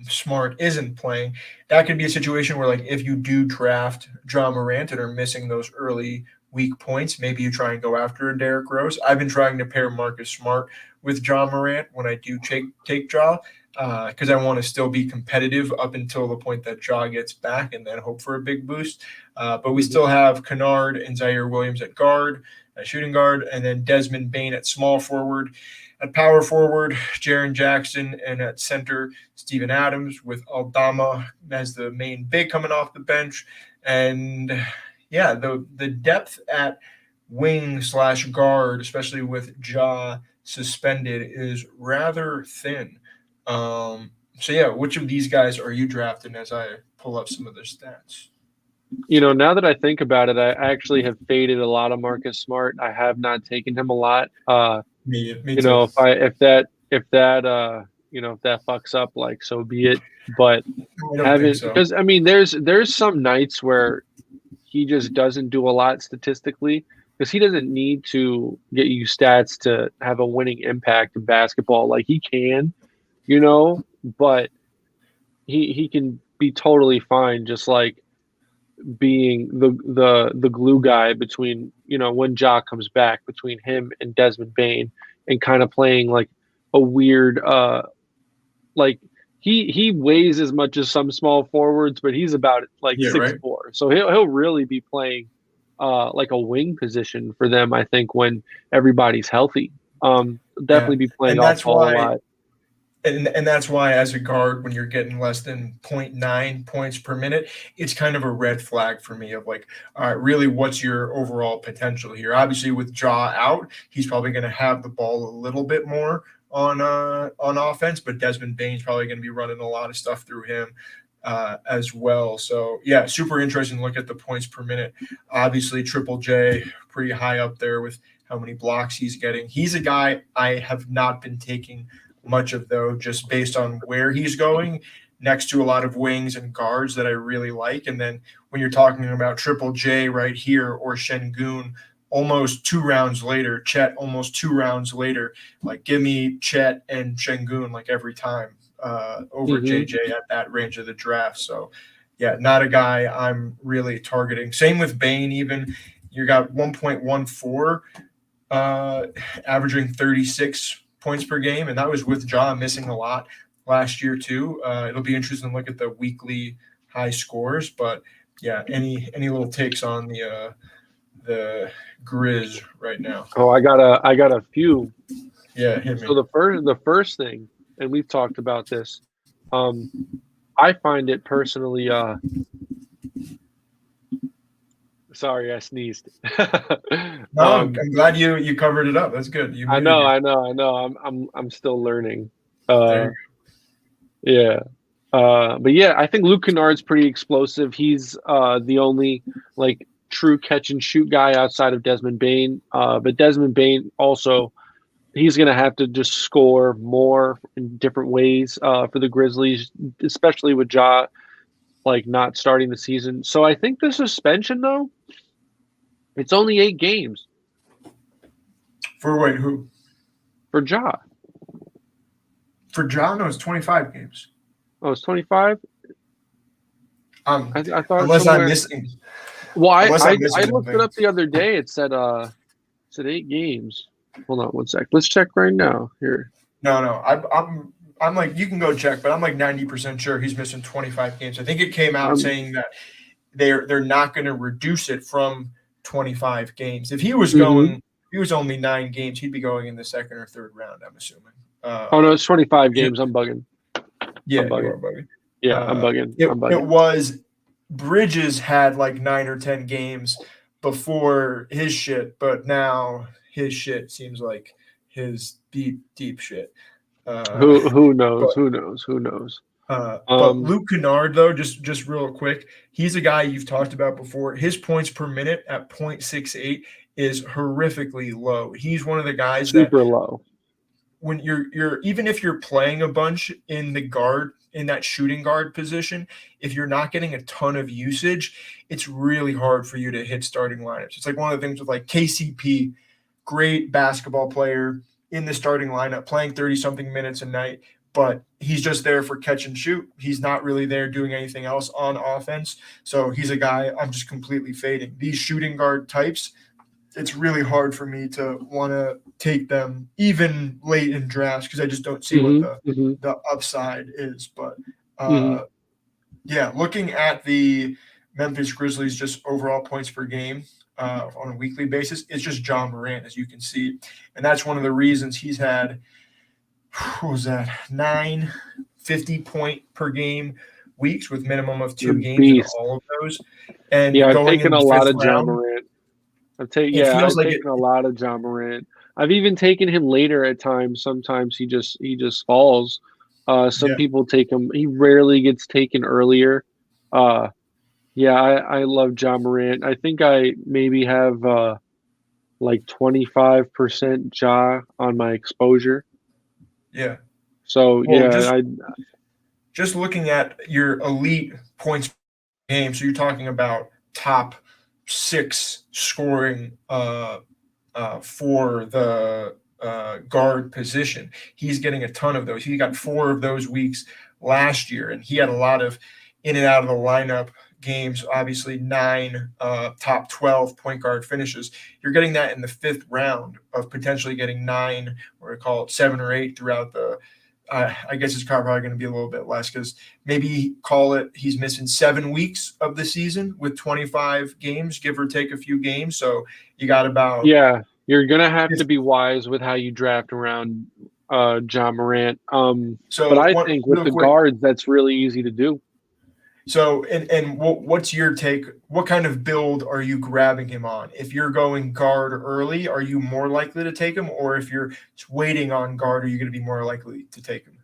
Smart isn't playing, that could be a situation where, like, if you do draft Ja Morant and are missing those early weak points, maybe you try and go after a Derrick Rose. I've been trying to pair Marcus Smart with Ja Morant when I do take Ja, because I want to still be competitive up until the point that Ja gets back and then hope for a big boost. But we still have Kennard and Zaire Williams at guard, at shooting guard, and then Desmond Bane at small forward. At power forward, Jaren Jackson, and at center, Steven Adams, with Aldama as the main big coming off the bench. And yeah, the depth at wing/guard, especially with Ja suspended, is rather thin. So yeah, which of these guys are you drafting as I pull up some of their stats? Now that I think about it, I actually have faded a lot of Marcus Smart. I have not taken him a lot. Me If too. if that fucks up, like, so be it. But I don't think so. because I mean, there's some nights where he just doesn't do a lot statistically, because he doesn't need to get you stats to have a winning impact in basketball. Like, he can, but he can be totally fine just like being the glue guy between, when Ja comes back, between him and Desmond Bane, and kind of playing like a weird like he weighs as much as some small forwards, but he's about like 6'4". So he'll really be playing like a wing position for them, I think, when everybody's healthy. Definitely be playing off ball a lot. And that's why, as a guard, when you're getting less than 0.9 points per minute, it's kind of a red flag for me of like, all right, really, what's your overall potential here? Obviously, with Ja out, he's probably going to have the ball a little bit more on offense, but Desmond Bane's probably going to be running a lot of stuff through him as well. So yeah, super interesting to look at the points per minute. Obviously, Triple J pretty high up there with how many blocks he's getting. He's a guy I have not been taking much of, though, just based on where he's going, next to a lot of wings and guards that I really like. And then when you're talking about Triple J right here, or Şengün almost 2 rounds later, Chet almost 2 rounds later, like, give me Chet and Şengün like every time over JJ at that range of the draft. So yeah, not a guy I'm really targeting. Same with Bane. Even you got 1.14 averaging 36 points per game, and that was with Ja missing a lot last year too. It'll be interesting to look at the weekly high scores, but yeah, any little takes on the Grizz right now? Oh, I got a few. Yeah, hit me. So the first thing, and we've talked about this, I find it personally sorry, I sneezed. No, I'm glad you covered it up. That's good. I know. I'm still learning. There yeah. But yeah, I think Luke Kennard's pretty explosive. He's the only like true catch and shoot guy outside of Desmond Bane. But Desmond Bane also, he's going to have to just score more in different ways for the Grizzlies, especially with Ja like not starting the season. So I think the suspension, though, it's only 8 games. For who? For Ja. For Ja, no, it's 25 games. Oh, it's 25? I thought unless I'm missing. Well, I looked it up the other day. It said 8 games. Hold on one sec. Let's check right now. Here. No. I'm like, you can go check, but I'm like 90% sure he's missing 25 games. I think it came out saying that they're not going to reduce it from 25 games. If he was going, he was only 9 games, he'd be going in the second or third round, I'm assuming. Oh no, it's 25 games. I'm bugging. Yeah, I'm bugging. You are bugging. Yeah, I'm bugging. It was Bridges had like 9 or 10 games before his shit, but now his shit seems like his deep shit. Who knows? Who knows? But Luke Kennard, though, just real quick, he's a guy you've talked about before. His points per minute at 0.68 is horrifically low. He's one of the guys super low. When you're even if you're playing a bunch in the guard, in that shooting guard position, if you're not getting a ton of usage, it's really hard for you to hit starting lineups. It's like one of the things with like KCP, great basketball player in the starting lineup, playing 30-something minutes a night, but he's just there for catch and shoot. He's not really there doing anything else on offense. So he's a guy I'm just completely fading. These shooting guard types, it's really hard for me to want to take them even late in drafts because I just don't see what the upside is. But yeah, looking at the Memphis Grizzlies just overall points per game on a weekly basis, it's just John Morant, as you can see. And that's one of the reasons he's had, what was that, 9 50-point per game weeks with minimum of 2 games in all of those. And yeah, I've going taken in a the lot fifth of John round, Morant. I've taken a lot of John Morant. I've even taken him later at times. Sometimes he just falls. Some people take him. He rarely gets taken earlier. Yeah, I love John Morant. I think I maybe have like 25% Ja on my exposure. Yeah. So well, just looking at your elite points per game. So you're talking about top 6 scoring for the guard position. He's getting a ton of those. He got 4 of those weeks last year, and he had a lot of in and out of the lineup games, obviously 9 top 12 point guard finishes. You're getting that in the 5th round of potentially getting 9 or call it 7 or 8 throughout the I guess it's probably going to be a little bit less because maybe call it he's missing 7 weeks of the season with 25 games, give or take a few games. So you got about you're gonna have to be wise with how you draft around John Morant. But I think with the guards, that's really easy to do. So, and what's your take? What kind of build are you grabbing him on? If you're going guard early, are you more likely to take him? Or if you're waiting on guard, are you going to be more likely to take him?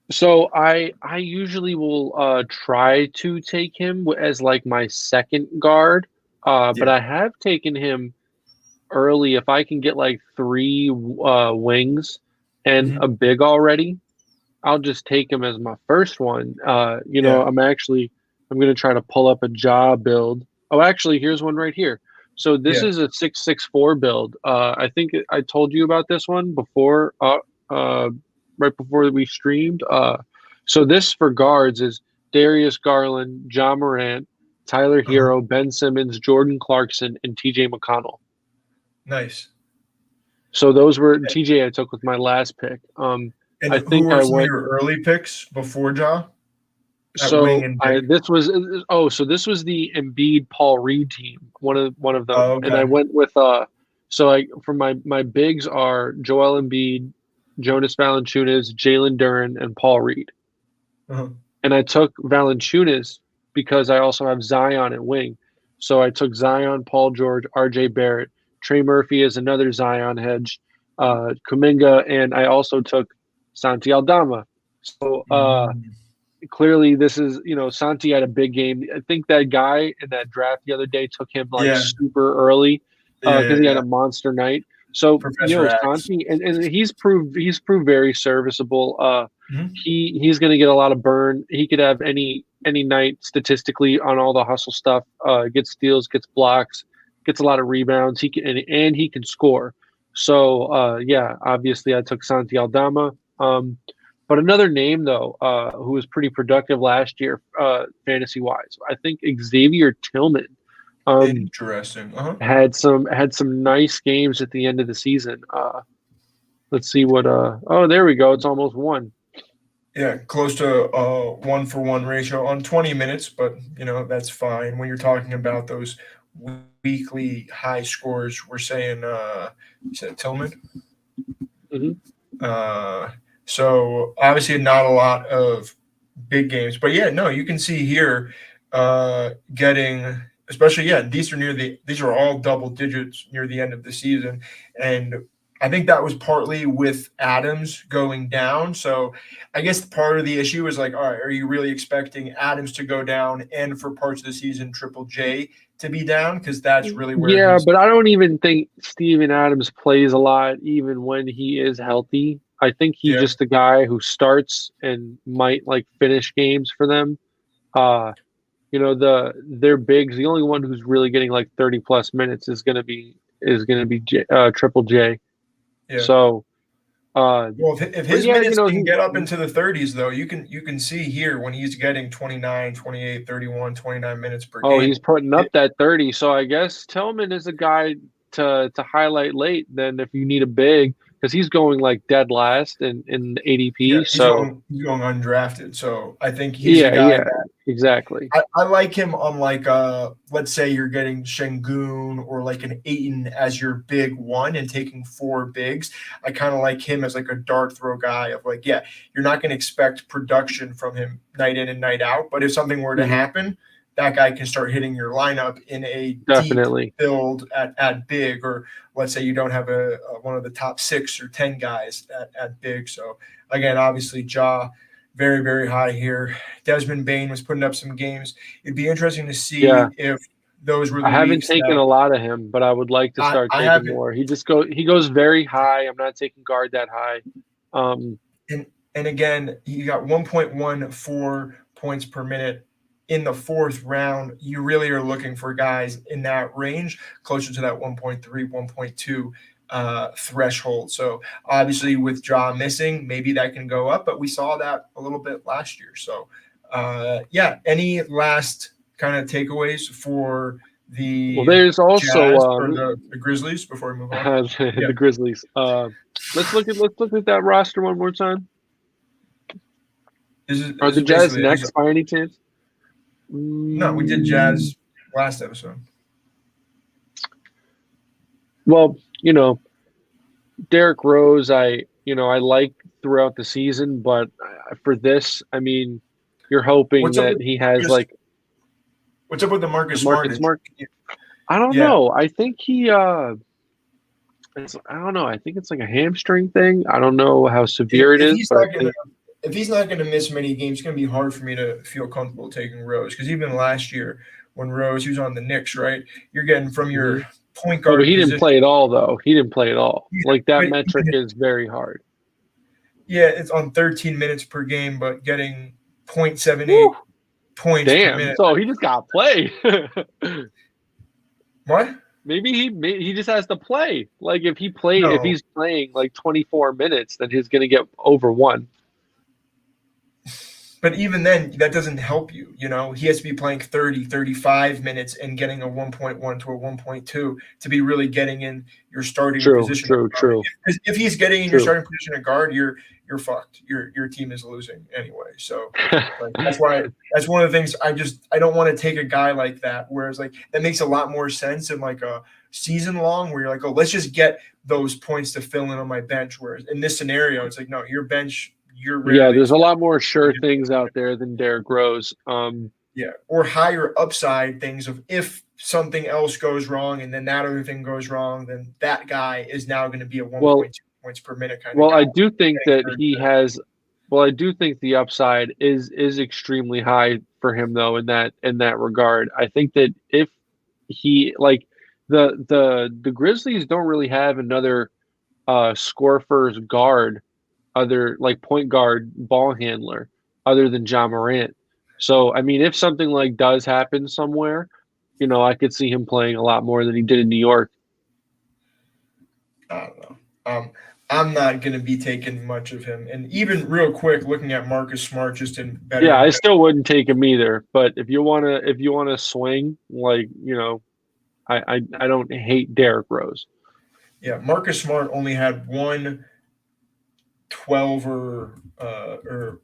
So I usually will try to take him as like my second guard. But I have taken him early if I can get like 3 wings and a big already. I'll just take him as my first one. I'm going to try to pull up a Ja build. Oh, actually, here's one right here. So this is a 664 build. I think I told you about this one before, right before we streamed. So this for guards is Darius Garland, Ja Morant, Tyler Hero, Ben Simmons, Jordan Clarkson, and TJ McConnell. Nice. So those were TJ I took with my last pick. And who were some of your early picks before Ja? So this was the Embiid Paul Reed team, one of them, and I went with for my bigs are Joel Embiid, Jonas Valanciunas, Jalen Duren, and Paul Reed, and I took Valanciunas because I also have Zion at wing, so I took Zion, Paul George, R.J. Barrett, Trey Murphy is another Zion hedge, Kuminga, and I also took Santi Aldama. So clearly this is, Santi had a big game. I think that guy in that draft the other day took him super early because he had a monster night. So Santi and he's proved very serviceable. He's going to get a lot of burn. He could have any night statistically on all the hustle stuff. Gets steals, gets blocks, gets a lot of rebounds. He can score. So obviously I took Santi Aldama. But another name, though, who was pretty productive last year, fantasy-wise, I think Xavier Tillman. Interesting. Had some nice games at the end of the season. Let's see what. There we go. It's almost 1. Yeah, close to 1-for-1 ratio on 20 minutes, but that's fine when you're talking about those weekly high scores. We're saying, you said Tillman. So obviously not a lot of big games, but you can see here getting, especially these are all double digits near the end of the season, and I think that was partly with Adams going down. So I guess part of the issue is like, all right, are you really expecting Adams to go down and for parts of the season Triple J to be down? Because that's really where but I don't even think Steven Adams plays a lot even when he is healthy. I think he's just a guy who starts and might finish games for them. Their bigs. The only one who's really getting 30 plus minutes is gonna be Triple J. Yeah. So, Well, if but his yeah, minutes can get up into the 30s, though, you can see here when he's getting 29, 28, 31, 29 minutes per oh, game. he's putting up that 30. So I guess Tillman is a guy to highlight late. Then if you need a big, because he's going like dead last in the Yeah, ADP. he's So going undrafted. So I think he's a yeah, guy yeah, that exactly. I like him on like let's say you're getting Şengün or like an Aiton as your big one and taking four bigs. I kind of like him as like a dart throw guy of like, yeah, you're not going to expect production from him night in and night out, but if something were to happen, that guy can start hitting your lineup in a Definitely. deep build at big, or let's say you don't have a one of the top 6 or 10 guys at big. So again, obviously Ja very, very high here. Desmond Bain was putting up some games. It'd be interesting to see Yeah. if those were I the haven't weeks taken that a lot of him, but I would like to start I taking haven't. more. He goes very high. I'm not taking guard that high. And again, you got 1.14 points per minute in the 4th round. You really are looking for guys in that range, closer to that 1.3, 1.2 threshold. So obviously with Ja missing, maybe that can go up, but we saw that a little bit last year. So yeah, any last kind of takeaways for the there's also Jazz or the Grizzlies before we move on? the Grizzlies. Let's look at that roster one more time. Are the Jazz next by any chance? No, we did Jazz last episode. Well, Derrick Rose, I like throughout the season, but for this, I mean, you're hoping that he has like. What's up with the Marcus Smart? I don't know. I think he. I don't know. I think it's like a hamstring thing. I don't know how severe it is, but if he's not going to miss many games, it's going to be hard for me to feel comfortable taking Rose, because even last year when Rose, he was on the Knicks, right? You're getting from your point guard. But he didn't play at all, though. He didn't play at all. Yeah, like that metric is very hard. Yeah, it's on 13 minutes per game, but getting 0.78 points per minute. So he just got play. What? Maybe he just has to play. Like if he's playing like 24 minutes, then he's going to get over 1. But even then, that doesn't help you. He has to be playing 30, 35 minutes and getting a 1.1 to a 1.2 to be really getting in your starting position. True. If he's getting in your starting position at guard, you're fucked. Your team is losing anyway. So that's one of the things I don't want to take a guy like that. Whereas like that makes a lot more sense in like a season long where you're like, oh, let's just get those points to fill in on my bench. Whereas in this scenario, it's like, no, your bench. There's a lot more sure things out there than Derrick Rose. Or higher upside things of if something else goes wrong and then that other thing goes wrong, then that guy is now going to be a 1.2 points per minute kind of guy. I do think that he has. Well, I do think the upside is extremely high for him though in that regard. I think that if he like the Grizzlies don't really have another score first guard. Other like point guard ball handler other than Ja Morant. So I mean if something like does happen somewhere, I could see him playing a lot more than he did in New York. I don't know. I'm not going to be taking much of him. And even real quick, looking at Marcus Smart just in better. Yeah, I still wouldn't take him either. But if you wanna swing, like I don't hate Derrick Rose. Yeah, Marcus Smart only had one 12 or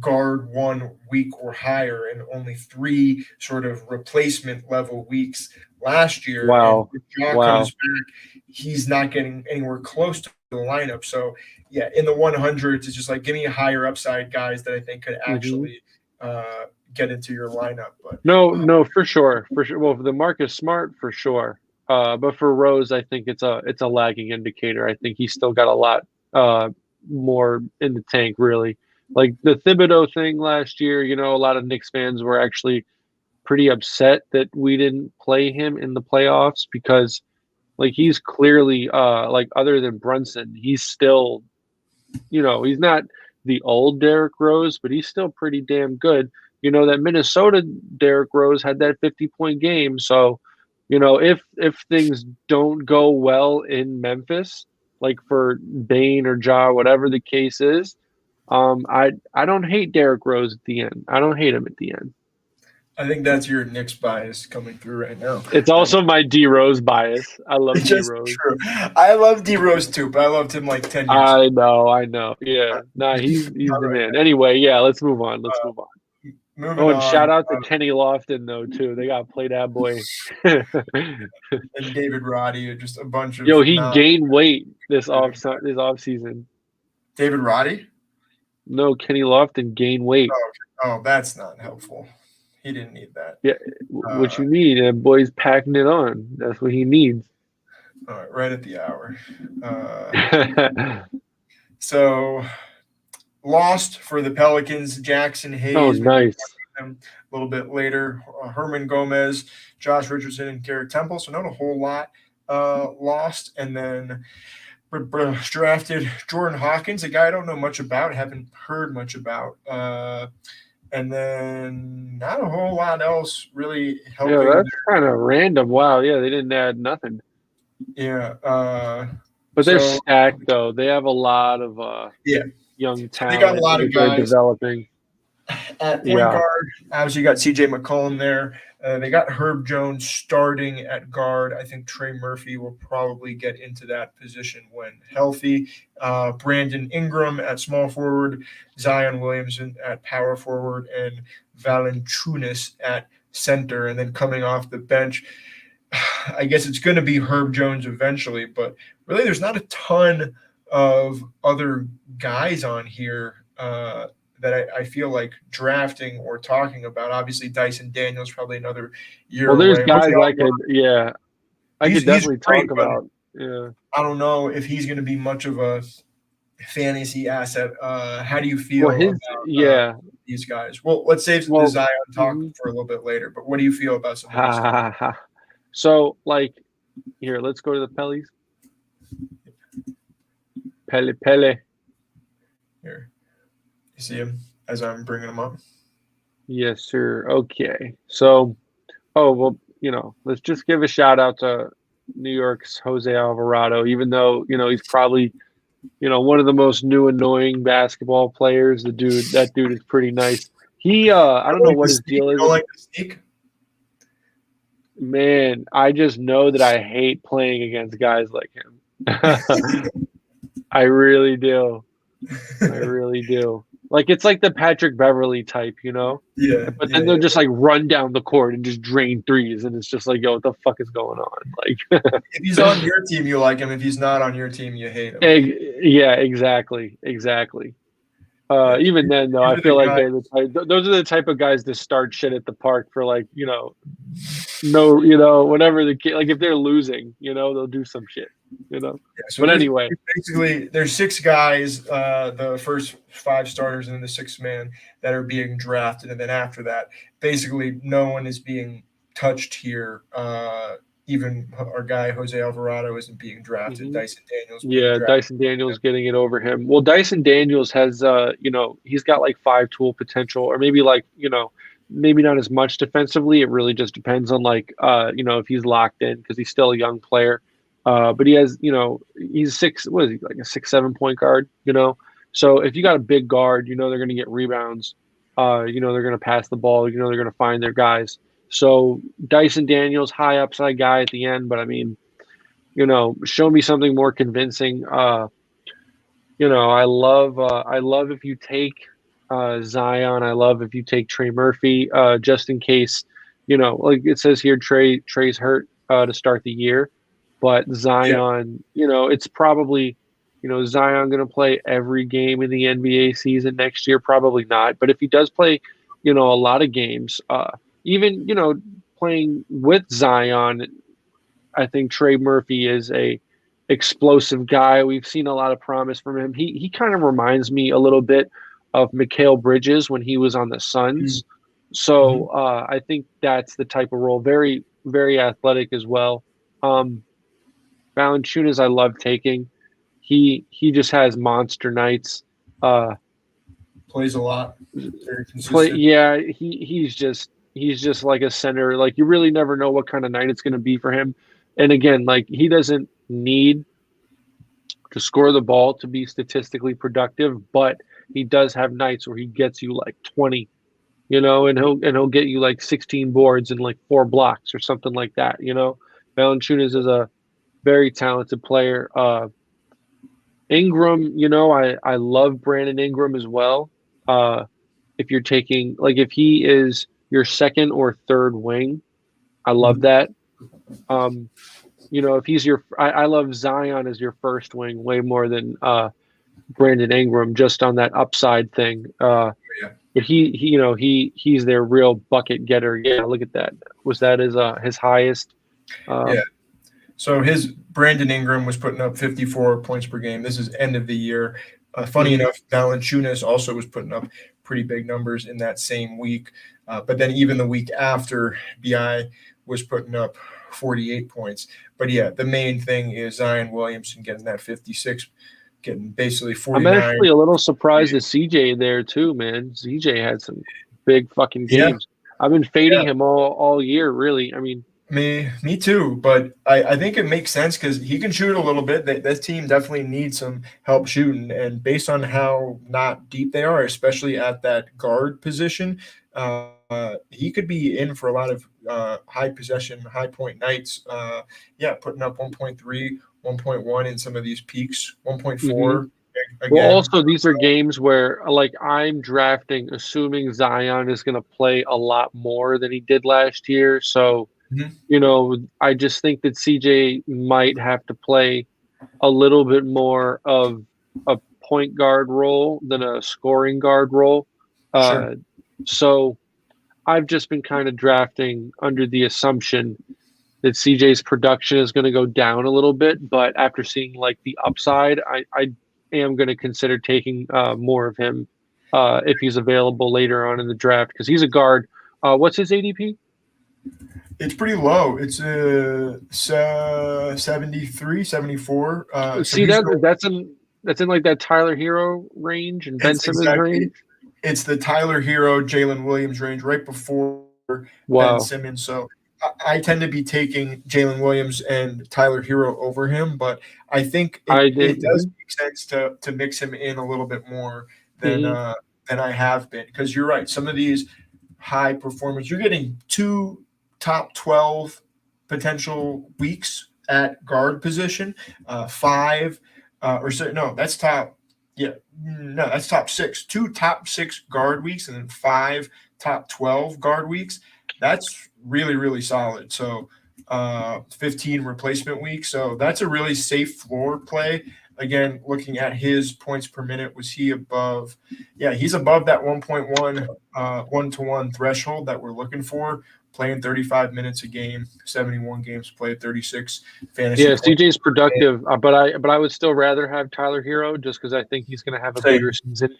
guard 1 week or higher and only 3 sort of replacement level weeks last year. Wow. And if Ja comes back, he's not getting anywhere close to the lineup. So yeah, in the 100s, it's just like give me higher upside guys that I think could actually get into your lineup. But no, for sure. Well, for the Marcus Smart, for sure. But for Rose, I think it's a lagging indicator. I think he's still got a lot more in the tank, really. Like the Thibodeau thing last year, a lot of Knicks fans were actually pretty upset that we didn't play him in the playoffs because like he's clearly like other than Brunson, he's still he's not the old Derrick Rose, but he's still pretty damn good. That Minnesota Derrick Rose had that 50-point game. So, if things don't go well in Memphis, like for Bane or Ja, whatever the case is. I don't hate Derrick Rose at the end. I don't hate him at the end. I think that's your Knicks bias coming through right now. It's also my D Rose bias. I love D Just Rose. true. I love D Rose too, but I loved him like 10 years ago. I know. Yeah. Nah, he's the All right. man. Anyway, yeah, let's move on. Let's move on. Moving Oh, and on. shout out to Kenny Lofton though too. They got to play that boy. And David Roddy, just a bunch of. Yo, he gained weight this off season. David Roddy? No, Kenny Lofton gained weight. Oh, that's not helpful. He didn't need that. Yeah, what you need, that boy's packing it on. That's what he needs. All right, right at the hour. So, lost for the Pelicans. Jackson Hayes. Oh, nice. A little bit later, Herman Gomez, Josh Richardson, and Garrett Temple. So not a whole lot lost. And then drafted Jordan Hawkins, a guy I don't know much about, haven't heard much about. And then not a whole lot else really helping. Yeah, that's kind of random. Wow, yeah, they didn't add nothing. Yeah. But they're stacked, though. They have a lot of young talent. They got a lot of guys developing. At point guard, obviously you got CJ McCollum there. They got Herb Jones starting at guard. I think Trey Murphy will probably get into that position when healthy. Brandon Ingram at small forward, Zion Williamson at power forward, and Valanciunas at center. And then coming off the bench, I guess it's going to be Herb Jones eventually, but really there's not a ton of other guys on here that I feel like drafting or talking about. Obviously, Dyson Daniels probably another year away. Well, there's guys I could definitely talk about. Yeah, I don't know if he's going to be much of a fantasy asset. How do you feel about these guys? Well, let's save the Zion talk for a little bit later, but what do you feel about some of these guys? So, here, let's go to the Pellies. Pele. Here. You see him as I'm bringing him up? Yes, sir. Okay. So, let's just give a shout out to New York's Jose Alvarado, even though, he's probably, one of the most new annoying basketball players. That dude is pretty nice. He, I don't know what his deal is. You don't like the sneak? Man, I just know that I hate playing against guys like him. I really do. It's like the Patrick Beverly type, Yeah. But then they'll just run down the court and just drain threes, and it's just yo, what the fuck is going on? If he's on your team, you like him. If he's not on your team, you hate him. Yeah, exactly. Even then, though, I feel like those are the type of guys that start shit at the park for whenever the kid, if they're losing, they'll do some shit, Yeah, so but anyway, basically, there's 6 guys, the first 5 starters and then the 6th man that are being drafted, and then after that, basically, no one is being touched here. Even our guy Jose Alvarado isn't being drafted. Dyson Daniels. Dyson Daniels getting it over him. Well, Dyson Daniels has, he's got 5-tool potential, or maybe maybe not as much defensively. It really just depends on if he's locked in, because he's still a young player. But he has, he's 6. What is he, a 6-7 point guard? So if you got a big guard, they're going to get rebounds. They're going to pass the ball. They're going to find their guys. So Dyson Daniels, high upside guy at the end, but I mean, show me something more convincing. I love if you take Zion. I love if you take Trey Murphy, just in case, it says here, Trey's hurt to start the year, but Zion, it's probably, Zion going to play every game in the NBA season next year? Probably not. But if he does play, a lot of games, even, playing with Zion, I think Trey Murphy is a explosive guy. We've seen a lot of promise from him. He kind of reminds me a little bit of Mikal Bridges when he was on the Suns. So I think that's the type of role. Very, very athletic as well. Valanciunas I love taking. He just has monster nights. Plays a lot. Very consistent. He's just like a center. You really never know what kind of night it's going to be for him. And again, he doesn't need to score the ball to be statistically productive, but he does have nights where he gets you like 20, and he'll get you like 16 boards and like 4 blocks or something like that. Valanciunas is a very talented player. Ingram, I love Brandon Ingram as well. If you're taking if he is your second or third wing, I love that. If he's I love Zion as your first wing way more than Brandon Ingram, just on that upside thing. Yeah. But he's their real bucket getter. Yeah, look at that. Was that his highest? Yeah. So his Brandon Ingram was putting up 54 points per game. This is end of the year. Funny enough, Valanciunas also was putting up pretty big numbers in that same week. But then even the week after, BI was putting up 48 points. But yeah, the main thing is Zion Williamson getting that 56, getting basically 49. I'm actually a little surprised at CJ there too, man. CJ had some big fucking games. Yeah. I've been fading him all year, really. I mean, me too, but I think it makes sense because he can shoot a little bit. This team definitely needs some help shooting, and based on how not deep they are, especially at that guard position, he could be in for a lot of high possession, high point nights. Putting up 1.3, 1.1 in some of these peaks, 1.4. Again. Well, also these are games where I'm drafting, assuming Zion is going to play a lot more than he did last year, so. I just think that CJ might have to play a little bit more of a point guard role than a scoring guard role. Sure. So I've just been kind of drafting under the assumption that CJ's production is going to go down a little bit. But after seeing the upside, I am going to consider taking more of him if he's available later on in the draft because he's a guard. What's his ADP? It's pretty low. It's 73, 74. See, that's in that Tyler Hero range and Ben Simmons range. It's the Tyler Hero, Jalen Williams range right before Ben Simmons. So I tend to be taking Jalen Williams and Tyler Hero over him, but I think it does make sense to mix him in a little bit more than I have been because you're right. Some of these high performers, you're getting 2 top 12 potential weeks at guard position, 5 that's top 6, 2 top 6 guard weeks and then 5 top 12 guard weeks. That's really, really solid. So 15 replacement weeks. So that's a really safe floor play. Again, looking at his points per minute, was he above? Yeah, he's above that 1.1 1-to-1 threshold that we're looking for. Playing 35 minutes a game, 71 games played, 36 fantasy. Yeah, CJ's productive, but I would still rather have Tyler Hero just because I think he's going to have a bigger season.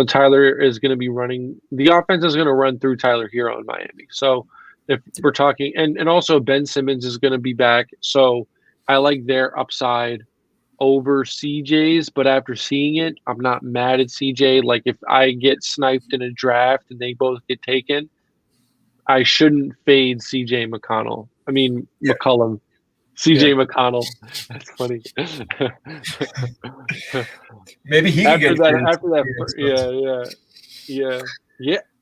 Tyler is going to be running. The offense is going to run through Tyler Hero in Miami. So if we're talking, and also Ben Simmons is going to be back. So I like their upside over CJ's, but after seeing it, I'm not mad at CJ. Like if I get sniped in a draft and they both get taken, I shouldn't fade CJ McConnell. I mean, McCollum. CJ McConnell. That's funny. Maybe he can get after that. Yeah.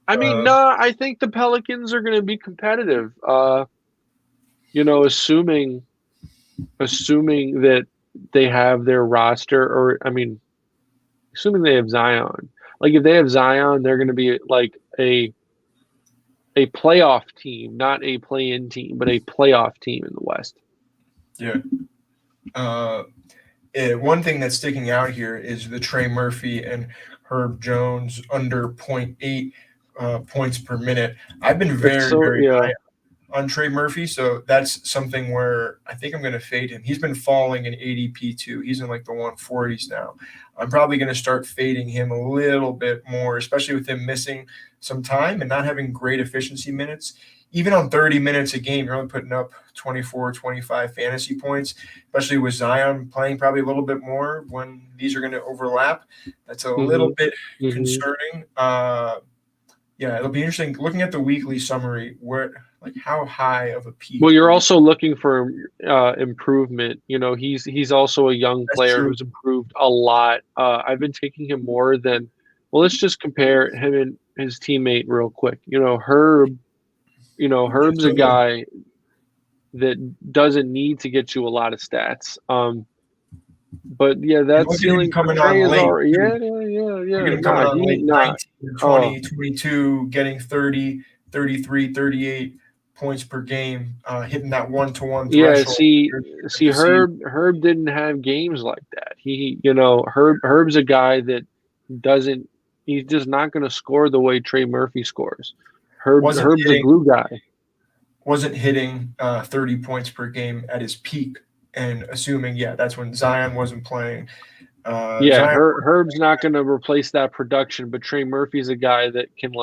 I mean, I think the Pelicans are going to be competitive. Assuming that they have their roster, or assuming they have Zion. Like if they have Zion, they're going to be like a playoff team, not a play-in team, but a playoff team in the West. Yeah. One thing that's sticking out here is the Trey Murphy and Herb Jones under 0.8 points per minute. I've been very high on Trey Murphy, so that's something where I think I'm going to fade him. He's been falling in ADP too. He's in like the 140s now. I'm probably going to start fading him a little bit more, especially with him missing some time and not having great efficiency minutes. Even on 30 minutes a game, you're only putting up 24, 25 fantasy points, especially with Zion playing probably a little bit more when these are going to overlap. That's a little bit concerning. It'll be interesting looking at the weekly summary. Like how high of a peak? Well, you're also looking for improvement. He's also a young That's player true. who's improved a lot. I've been taking him more than. Well, let's just compare him and his teammate real quick. Herb. Herb's a Absolutely. guy that doesn't need to get you a lot of stats. But yeah, And that look at him ceiling for coming Trey on is late, already. too. Yeah. Look at him coming on late, 19, Oh 20, 22, getting 30, 33, 38 points per game, hitting that one-to-one yeah. threshold See, this season. Herb didn't have games like that. Herb's a guy that doesn't. He's just not going to score the way Trey Murphy scores. Wasn't Herb's a hitting, glue guy. wasn't hitting 30 points per game at his peak, and assuming, that's when Zion wasn't playing. Yeah, Zion, Herb's not going to replace that production, but Trey Murphy's a guy that can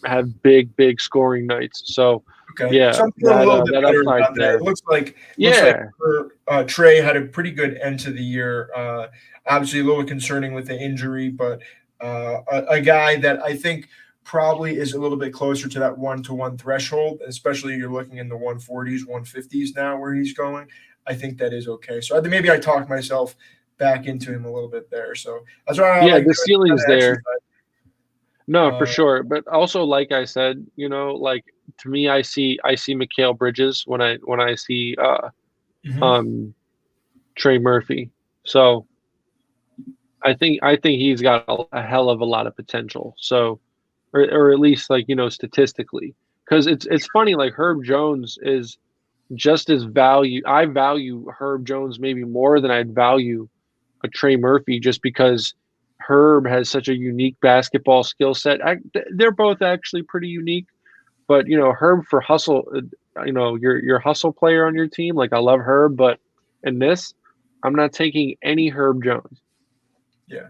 have big scoring nights. So okay, yeah, so I'm feeling a little bit that better upside's about that. there. It looks like Yeah, Trey had a pretty good end to the year. Obviously, a little concerning with the injury, but a guy that I think probably is a little bit closer to that one-to-one threshold, especially you're looking in the 140s, 150s now where he's going. I think that is okay. So maybe I talked myself back into him a little bit there. So that's why I like the doing ceiling's kind of there. exercise. No, for sure. But also, like I said, to me, I see Mikal Bridges when I see Mhm. Trey Murphy. So I think he's got a hell of a lot of potential. So, or at least statistically, because it's funny. Like Herb Jones is just as value. I value Herb Jones maybe more than I'd value a Trey Murphy, just because Herb has such a unique basketball skill set. They're both actually pretty unique, but Herb for hustle. Your hustle player on your team. Like I love Herb, but in this, I'm not taking any Herb Jones. Yeah.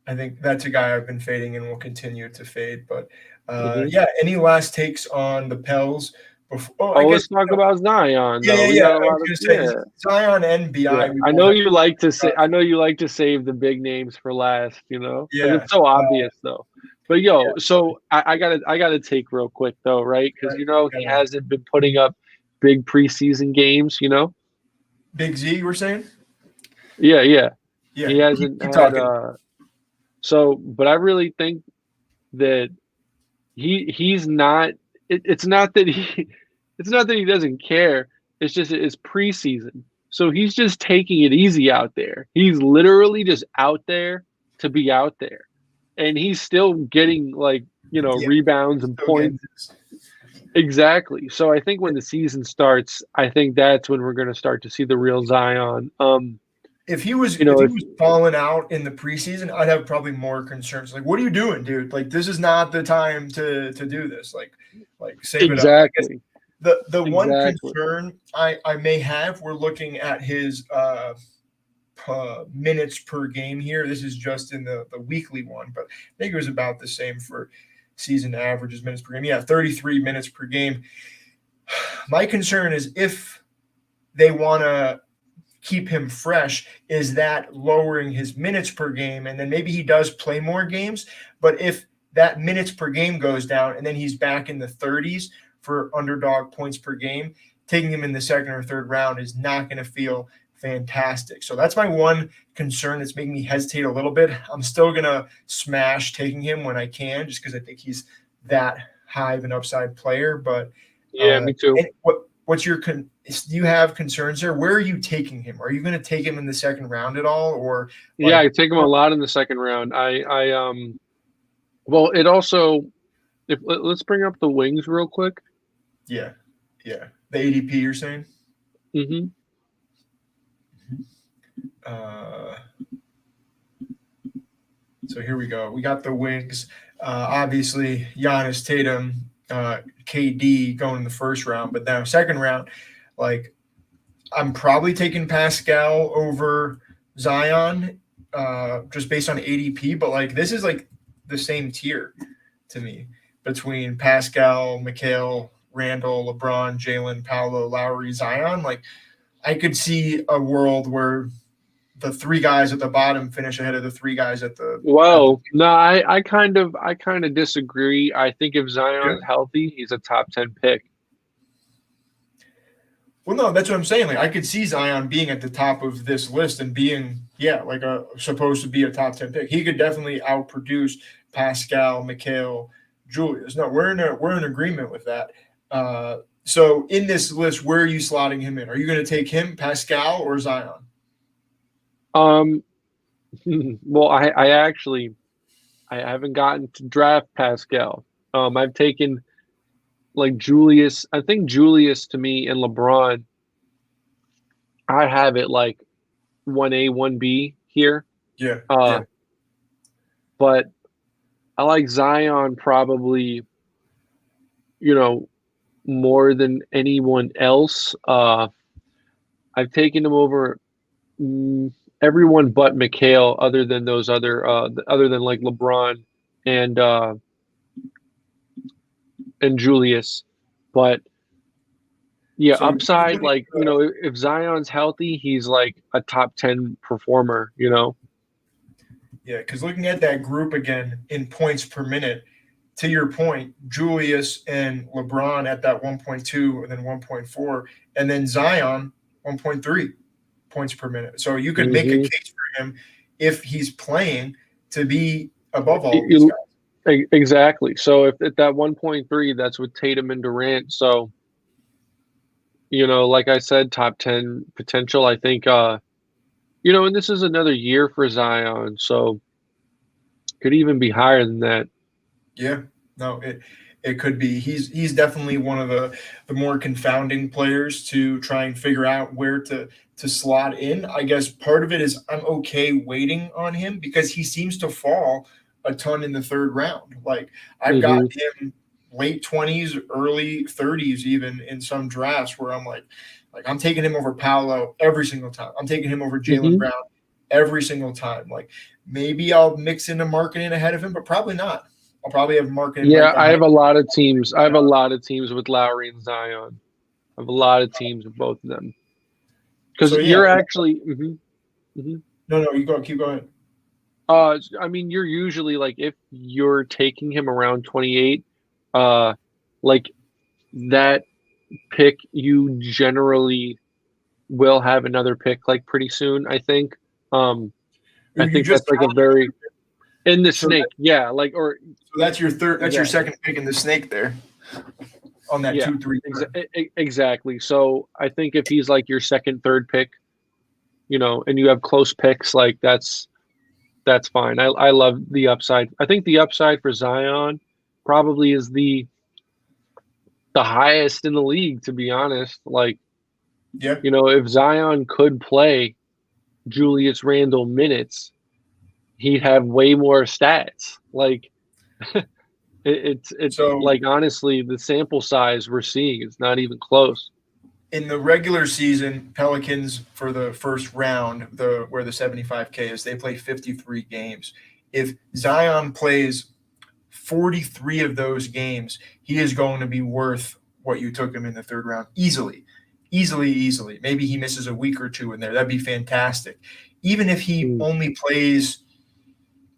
I think that's a guy I've been fading and will continue to fade. But Mm-hmm. any last takes on the Pels? Before, I Oh, guess let's talk about Zion though. We yeah. got a I was lot of going to say Zion and Bi. yeah. We I both know have you like to say. discussed. I know you like to save the big names for last. Because Yeah, it's so obvious though. But so I gotta take real quick though, right? Because he yeah. hasn't been putting up big preseason games. Big Z, you were saying? Yeah. Yeah, He hasn't keep had. talking. But I really think that he's not. It's not that he. It's not that he doesn't care. It's just it's preseason, so he's just taking it easy out there. He's literally just out there to be out there, and he's still getting Yeah, rebounds and still getting points. this. Exactly. So I think when the season starts, I think that's when we're going to start to see the real Zion. If he was If falling out in the preseason, I'd have probably more concerns. Like, what are you doing, dude? Like, this is not the time to do this. Like save it up. I guess exactly, the one exactly. concern I may have, we're looking at his minutes per game here. This is just in the weekly one, but I think it was about the same for season averages minutes per game. Yeah, 33 minutes per game. My concern is if they want to keep him fresh, is that lowering his minutes per game, and then maybe he does play more games. But if that minutes per game goes down and then he's back in the 30s for underdog points per game, taking him in the second or third round is not going to feel fantastic. So that's my one concern that's making me hesitate a little bit. I'm still going to smash taking him when I can, just because I think he's that high of an upside player. But Yeah, me too. what's your do you have concerns there? Where are you taking him? Are you going to take him in the second round at all, or Yeah, I take him a lot in the second round. Well, it also let's bring up the wings real quick. Yeah, the ADP you're saying. Mm-hmm. So here we go. We got the wings. Obviously, Giannis, Tatum, KD going in the first round, but now second round, like I'm probably taking Pascal over Zion, just based on ADP. But like this is like the same tier to me between Pascal, Mikal, Randall, LeBron, Jalen, Paolo, Lowry, Zion. Like I could see a world where the three guys at the bottom finish ahead of the three guys at the. No, I kind of disagree. I think if Zion's healthy, he's a top 10 pick. Well, no, that's what I'm saying. Like, I could see Zion being at the top of this list and being, like supposed to be a top 10 pick. He could definitely outproduce Pascal, Mikhail, Julius. No, we're in agreement with that. So in this list, where are you slotting him in? Are you going to take him, Pascal, or Zion? Well, I haven't gotten to draft Pascal. I've taken like Julius. I think Julius to me and LeBron, I have it like 1A, 1B here. Yeah. But I like Zion probably, more than anyone else. I've taken him over everyone but Mikhail, other than those other than like LeBron and Julius. But yeah, So upside, like, if Zion's healthy, he's like a top 10 performer, Yeah, because looking at that group again in points per minute, to your point, Julius and LeBron at that 1.2 and then 1.4, and then Zion 1.3 points per minute. So you could make a case for him if he's playing to be above all these guys. Exactly. So if at that 1.3, that's with Tatum and Durant. So, like I said, top 10 potential. I think, and this is another year for Zion, so could even be higher than that. Yeah, no, it could be. He's definitely one of the more confounding players to try and figure out where to slot in. I guess part of it is I'm okay waiting on him because he seems to fall a ton in the third round. Like I've got him late 20s, early 30s, even in some drafts where I'm like I'm taking him over Paolo every single time. I'm taking him over Jaylen Brown every single time. Like maybe I'll mix in a marketing ahead of him, but probably not. I'll probably have marketing. Yeah, I have a lot of teams. I have a lot of teams with Lowry and Zion. I have a lot of teams with both of them. Because you're actually No, you go. Keep going. I mean, you're usually like if you're taking him around 28, like that pick, you generally will have another pick like pretty soon. I think. I think that's like a very in the snake, yeah. Like or so that's your third. That's your second pick in the snake there. On that 2-3. Exactly. So I think if he's like your second, third pick, and you have close picks, like that's fine. I love the upside. I think the upside for Zion probably is the highest in the league, to be honest. Like, if Zion could play Julius Randle minutes, he'd have way more stats. Like, it's so, like, honestly, the sample size we're seeing is not even close. In the regular season, Pelicans for the first round, where the 75K is, they play 53 games. If Zion plays 43 of those games, he is going to be worth what you took him in the third round easily. Maybe he misses a week or two in there. That'd be fantastic. Even if he only plays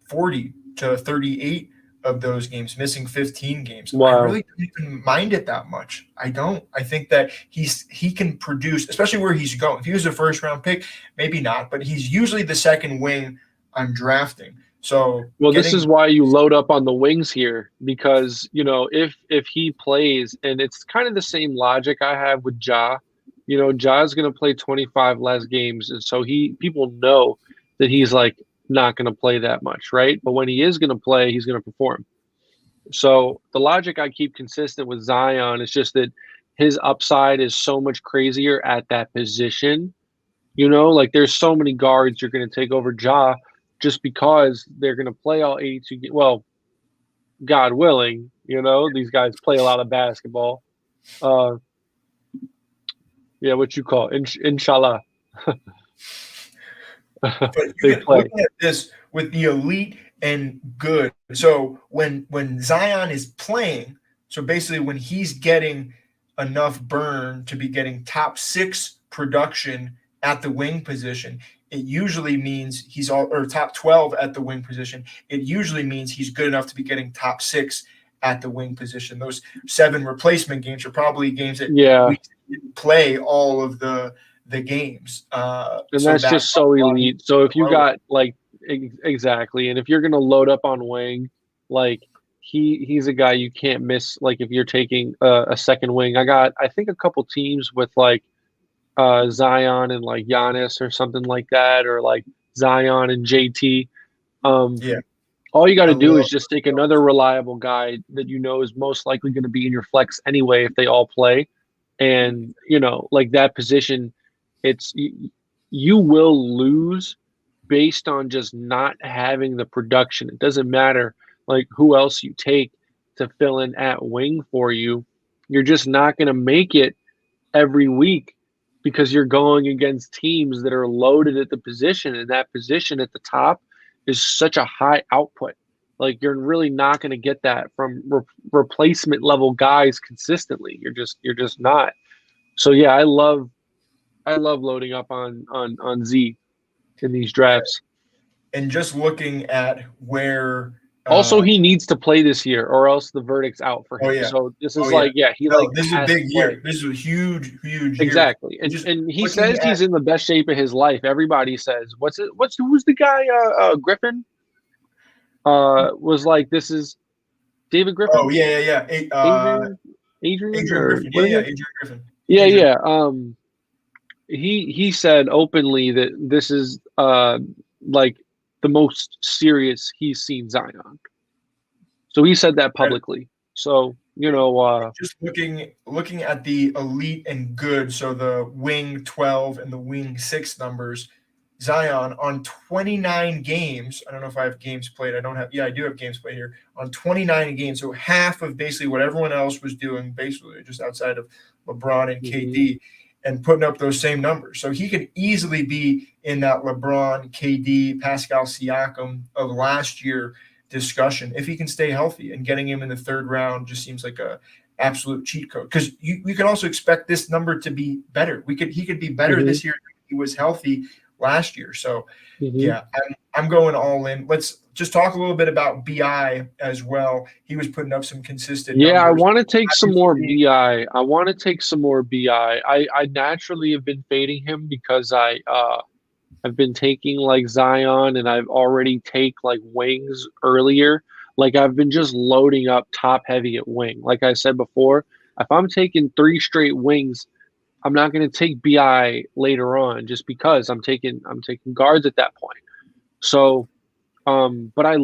40 to 38 of those games, missing 15 games. Wow. I really don't even mind it that much. I don't. I think that he can produce, especially where he's going. If he was a first round pick, maybe not, but he's usually the second wing I'm drafting. So this is why you load up on the wings here, because if he plays, and it's kind of the same logic I have with Ja. Ja's going to play 25 less games, and so people know that he's like not going to play that much, right? But when he is going to play, he's going to perform. So the logic I keep consistent with Zion is just that his upside is so much crazier at that position. Like there's so many guards you're going to take over Ja just because they're going to play all 82 games. Well, God willing, these guys play a lot of basketball. Yeah, what you call inshallah. But you can look at this with the elite and good. So when Zion is playing, so basically when he's getting enough burn to be getting top 6 production at the wing position, it usually means or top 12 at the wing position. It usually means he's good enough to be getting top 6 at the wing position. Those 7 replacement games are probably games that Yeah. we didn't play all of the games. And so that's just so elite. So if you load. got like exactly, and if you're gonna load up on wing, like he's a guy you can't miss. Like if you're taking a second wing, I think a couple teams with like Zion and like Giannis or something like that, or like Zion and JT. Yeah. All you got I to do love is just take another reliable guy that you know is most likely going to be in your flex anyway if they all play, and like that position, you will lose based on just not having the production. It doesn't matter like who else you take to fill in at wing for you. You're just not going to make it every week because you're going against teams that are loaded at the position, and that position at the top is such a high output. Like you're really not going to get that from replacement level guys consistently. You're just not. So yeah, I love loading up on Z in these drafts. And just looking at where also he needs to play this year or else the verdict's out for him. Yeah. So this is this is a big year. This is a huge exactly. year. And he says he's in the best shape of his life. Everybody says, who's the guy Griffin? Was like, this is David Griffin. Oh yeah. Adrian Griffin. Adrian Griffin. Yeah. He said openly that this is like the most serious he's seen Zion. So he said that publicly. So just looking at the elite and good, so the wing 12 and the wing 6 numbers, Zion on 29 games. I don't know if I have games played. I don't have. Yeah, I do have games played here on 29 games. So half of basically what everyone else was doing, basically just outside of LeBron and KD, and putting up those same numbers. So he could easily be in that LeBron, KD, Pascal Siakam of last year discussion if he can stay healthy. And getting him in the 3rd round just seems like a absolute cheat code, because we can also expect this number to be better. He could be better this year than he was healthy last year. So yeah, I'm going all in. Let's just talk a little bit about BI as well. He was putting up some consistent numbers. I want to take some more BI. I naturally have been fading him because I've been taking like Zion, and I've already take like wings earlier. Like I've been just loading up top heavy at wing. Like I said before, if I'm taking 3 straight wings, I'm not going to take BI later on just because I'm taking guards at that point. So, but I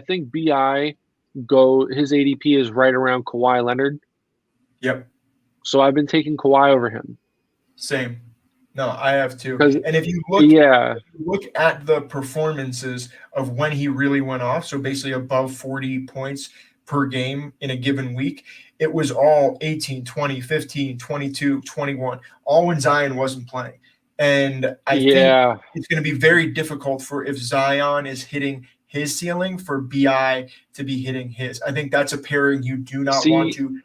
think BI his ADP is right around Kawhi Leonard. Yep. So I've been taking Kawhi over him. Same. No, I have too. And if you look at the performances of when he really went off, so basically above 40 points per game in a given week, it was all 18, 20, 15, 22, 21, all when Zion wasn't playing. And I think it's going to be very difficult if Zion is hitting his ceiling for BI to be hitting his. I think that's a pairing you do not want to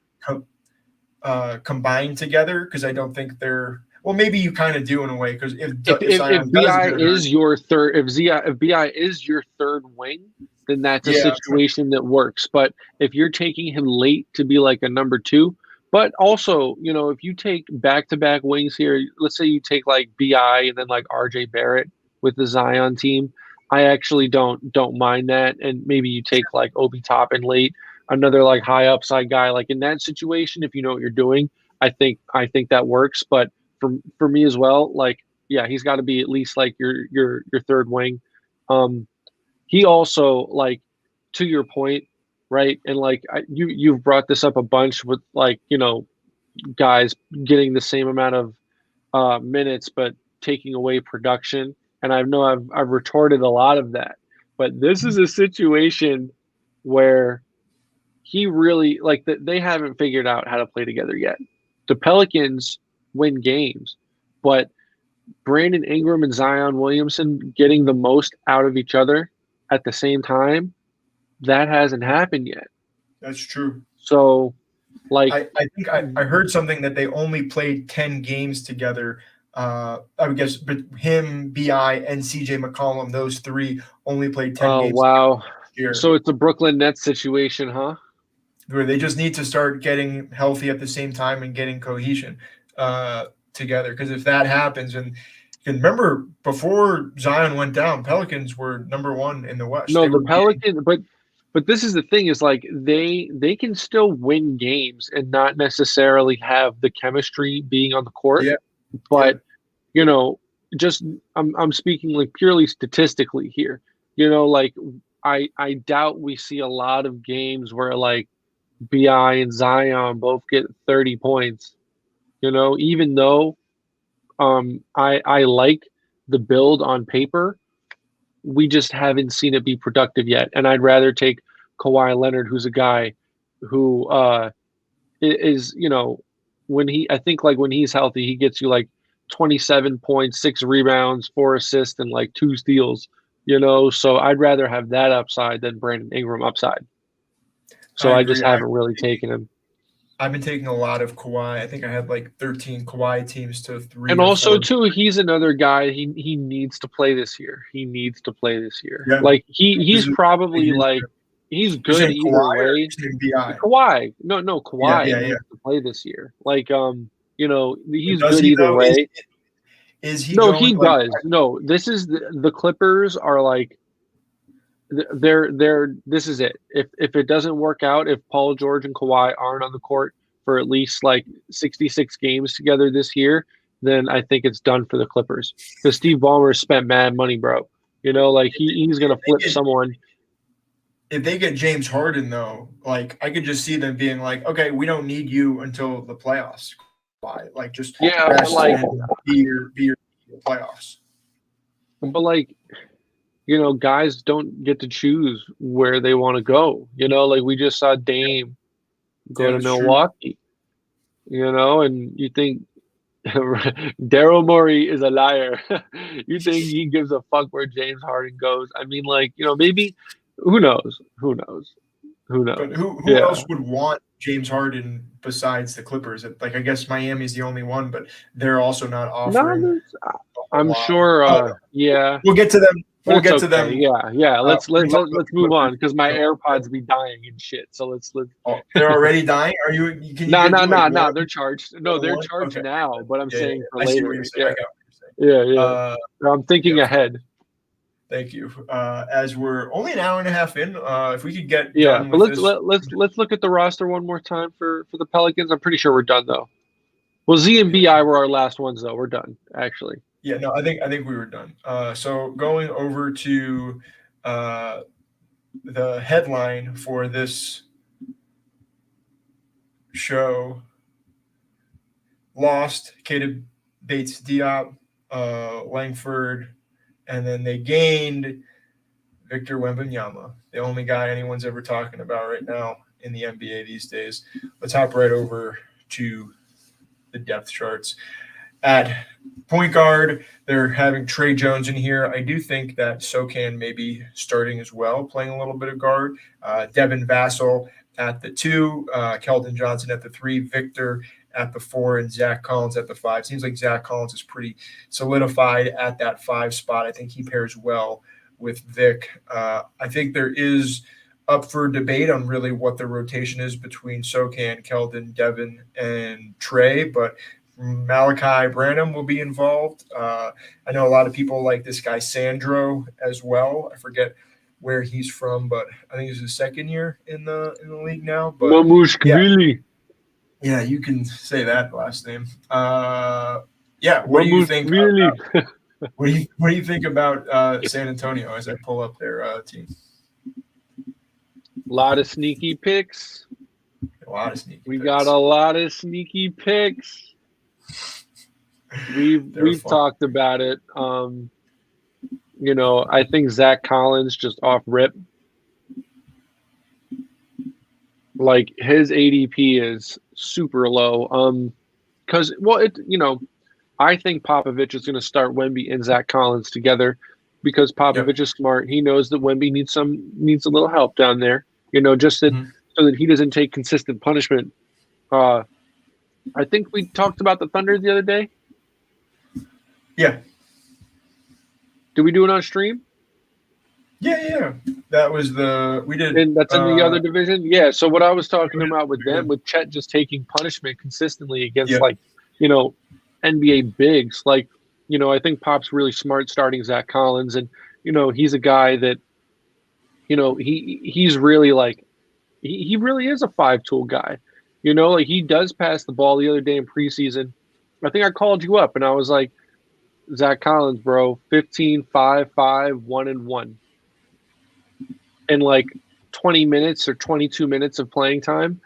combine together, because I don't think they're – well, maybe you kind of do in a way, because if BI is your third, if BI is your third wing, then that's a situation that works. But if you're taking him late to be like a number 2, but also, if you take back-to-back wings here, let's say you take like BI and then like RJ Barrett with the Zion team, I actually don't mind that. And maybe you take like Obi Toppin late, another like high upside guy. Like in that situation, if you know what you're doing, I think that works. But for me as well, like, yeah, he's got to be at least like your third wing. He also, like, to your point, right? And like you've brought this up a bunch with like, guys getting the same amount of minutes, but taking away production. And I know I've retorted a lot of that, but this is a situation where he really, like, they haven't figured out how to play together yet. The Pelicans win games, but Brandon Ingram and Zion Williamson getting the most out of each other at the same time, that hasn't happened yet. That's true. So, like, I think I heard something that they only played 10 games together. I would guess, but him, BI, and CJ McCollum, those 3 only played 10 games. Oh, wow. year. So it's a Brooklyn Nets situation, huh? Where they just need to start getting healthy at the same time and getting cohesion together. Because if that happens, and remember before Zion went down, Pelicans were number 1 in the West. No, the Pelicans, but this is the thing is like they can still win games and not necessarily have the chemistry being on the court. Yeah. But you know, just I'm speaking like purely statistically here. You know, like I doubt we see a lot of games where like BI and Zion both get 30 points. You know, even though I like the build on paper, we just haven't seen it be productive yet. And I'd rather take Kawhi Leonard, who's a guy who is, you know, I think like when he's healthy, he gets you like 27 points, 6 rebounds, 4 assists, and like 2 steals, you know. So I'd rather have that upside than Brandon Ingram upside. So I just haven't really taken him. I've been taking a lot of Kawhi. I think I had like 13 Kawhi teams to 3. And also, too, he's another guy. He needs to play this year. He needs to play this year. Yeah. Like he's probably like he's good either way. Kawhi, no, Kawhi needs to play this year. Like you know, he's good either way. Is he? No, he does. No, this is the Clippers are like they're this is it. If it doesn't work out, if Paul George and Kawhi aren't on the court for at least like 66 games together this year, then I think it's done for the Clippers. Because Steve Ballmer spent mad money, bro. You know, like he's gonna flip someone. If they get James Harden, though, like I could just see them being like, okay, we don't need you until the playoffs. Like just like be your playoffs. But like, you know, guys don't get to choose where they want to go. You know, like we just saw Dame go to Milwaukee. True. You know, and you think Daryl Morey is a liar. You think he gives a fuck where James Harden goes? I mean, like, you know, maybe who knows? But who else would want James Harden besides the Clippers? Like, I guess Miami's the only one, but they're also not offering. I'm sure. Yeah, we'll get to them. We'll get to them. Yeah. Let's move on because my AirPods be dying and shit. So let's. Oh, they're already dying. Are you? No. They're charged. No, they're charged now. But I'm saying for later. Yeah. I'm thinking ahead. Thank you. As we're only an hour and a half in, if we could get but let's look at the roster one more time for the Pelicans. I'm pretty sure we're done though. Well, Z and BI were our last ones though. We're done actually. Yeah, no, I think we were done. So going over to the headline for this show: lost Keita Bates-Diop, Langford. And then they gained Victor Wembanyama, the only guy anyone's ever talking about right now in the NBA these days. Let's hop right over to the depth charts. At point guard, they're having Trey Jones in here. I do think that Sokan may be starting as well, playing a little bit of guard. Devin Vassell at the 2, Keldon Johnson at the 3, Victor at the 4, and Zach Collins at the 5. Seems like Zach Collins is pretty solidified at that 5 spot. I think he pairs well with Vic. I think there is up for debate on really what the rotation is between Sokan, Keldon, Devin, and Trey, but Malachi Branham will be involved. I know a lot of people like this guy Sandro as well. I forget where he's from, but I think it's his second year in the league now. But yeah, you can say that last name. What do you think? What do you think about San Antonio as I pull up their team? A lot of sneaky picks. We got a lot of sneaky picks. We've talked about it. You know, I think Zach Collins just off rip. Like his ADP is super low. Because I think Popovich is going to start Wemby and Zach Collins together because Popovich is smart. He knows that Wemby needs a little help down there. You know, just so that he doesn't take consistent punishment. I think we talked about the Thunder the other day. Yeah. Did we do it on stream? Yeah. That was we did. And that's in the other division. Yeah. So what I was talking about with them, with Chet just taking punishment consistently against NBA bigs, I think Pop's really smart starting Zach Collins, and he's a guy that he's really he really is a 5-tool guy. He does pass the ball. The other day in preseason, I think I called you up and I was like, Zach Collins, bro, 15, 5, 5, 1 and 1. In 20 minutes or 22 minutes of playing time.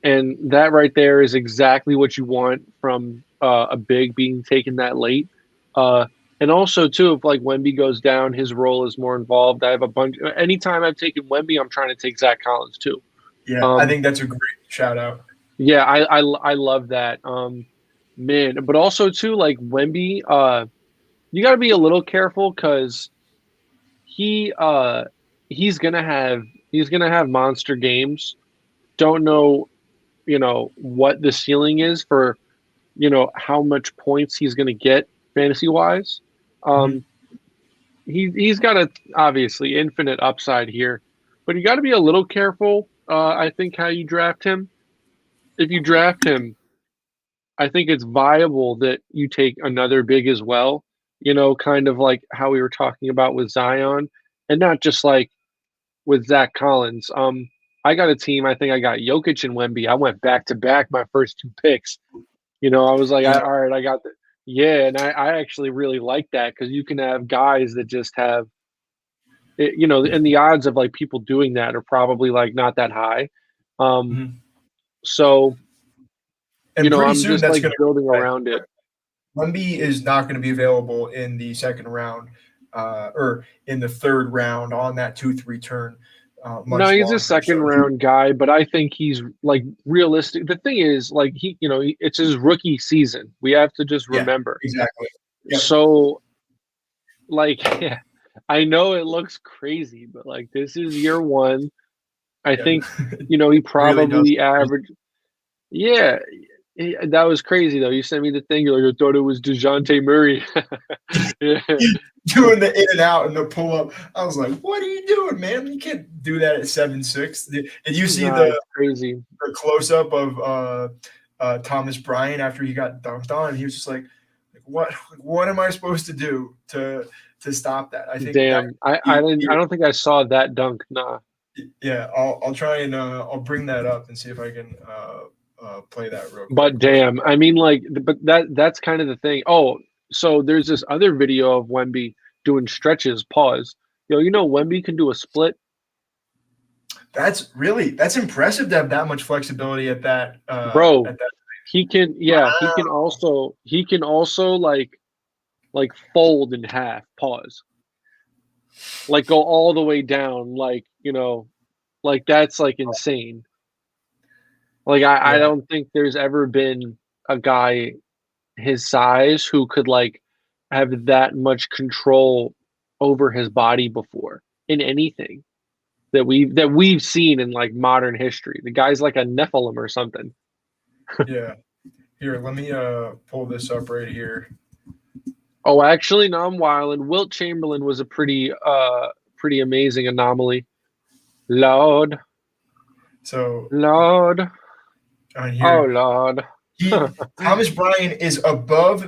And that right there is exactly what you want from a big being taken that late. And also, too, if Wemby goes down, his role is more involved. I have a bunch. Anytime I've taken Wemby, I'm trying to take Zach Collins, too. Yeah, I think that's a great shout out. Yeah, I love that. Man, but also, too, Wemby, you got to be a little careful because he's gonna have monster games. Don't know, what the ceiling is for, how much points he's gonna get fantasy wise. He's got a obviously infinite upside here, but you got to be a little careful. I think how you draft him. If you draft him, I think it's viable that you take another big as well. Kind of like how we were talking about with Zion, and not just with Zach Collins. I got a team. I think I got Jokic and Wemby. I went back to back my first 2 picks. I was like, all right, I got the and I actually really like that because you can have guys that just have, and the odds of people doing that are probably not that high. So, and I'm soon just that's building around it. Wemby is not going to be available in the second round or in the third round on that 2-3 turn. No, he's a second round guy, but I think he's realistic. The thing is, it's his rookie season. We have to just remember. Exactly. Yep. So, I know it looks crazy, but this is year 1. I think, he probably really averaged. Yeah. That was crazy, though. You sent me the thing. You're I thought it was DeJounte Murray. Yeah. Doing the in and out and the pull up. I was like, what are you doing, man? You can't do that at 7'6". Did you see the close up of Thomas Bryant after he got dunked on? And he was just like, what am I supposed to do to stop that? I think I don't think I saw that dunk. Nah. Yeah, I'll try and I'll bring that up and see if I can play that real quick. But damn, I mean, but that's kind of the thing. Oh, so there's this other video of Wemby doing stretches. Pause. Wemby can do a split. That's impressive to have that much flexibility at that. Bro, at that he can. Yeah, wow. He can also fold in half. Pause. Go all the way down. That's insane. I don't think there's ever been a guy his size who could have that much control over his body before in anything that we've seen in modern history. The guy's like a Nephilim or something. Yeah. Here, let me pull this up right here. Oh, actually, no, I'm wilding. Wilt Chamberlain was a pretty amazing anomaly. Lord. Oh Lord. Thomas Bryant is above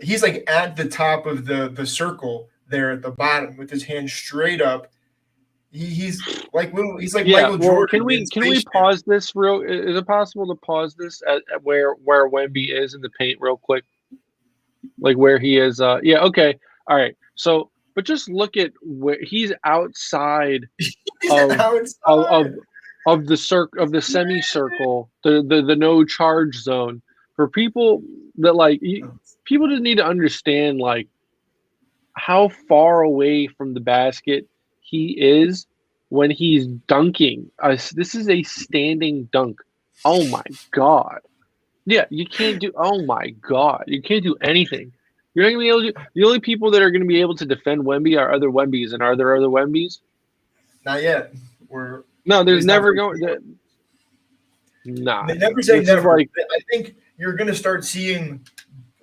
he's at the top of the circle there at the bottom with his hand straight up. He's Michael Jordan. Can we pause this real? Is it possible to pause this at where Wemby is in the paint real quick? Where he is. Yeah. Okay. All right. So, but just look at where he's outside of the semicircle, the no charge zone. For people that people just need to understand how far away from the basket he is when he's dunking. This is a standing dunk. Oh my God. Yeah, you can't do. Oh my God, you can't do anything. You're not gonna be able to. The only people that are going to be able to defend Wemby are other Wembys, and are there other Wembys? Not yet. There's never going. Nah. Never say never. I think you're going to start seeing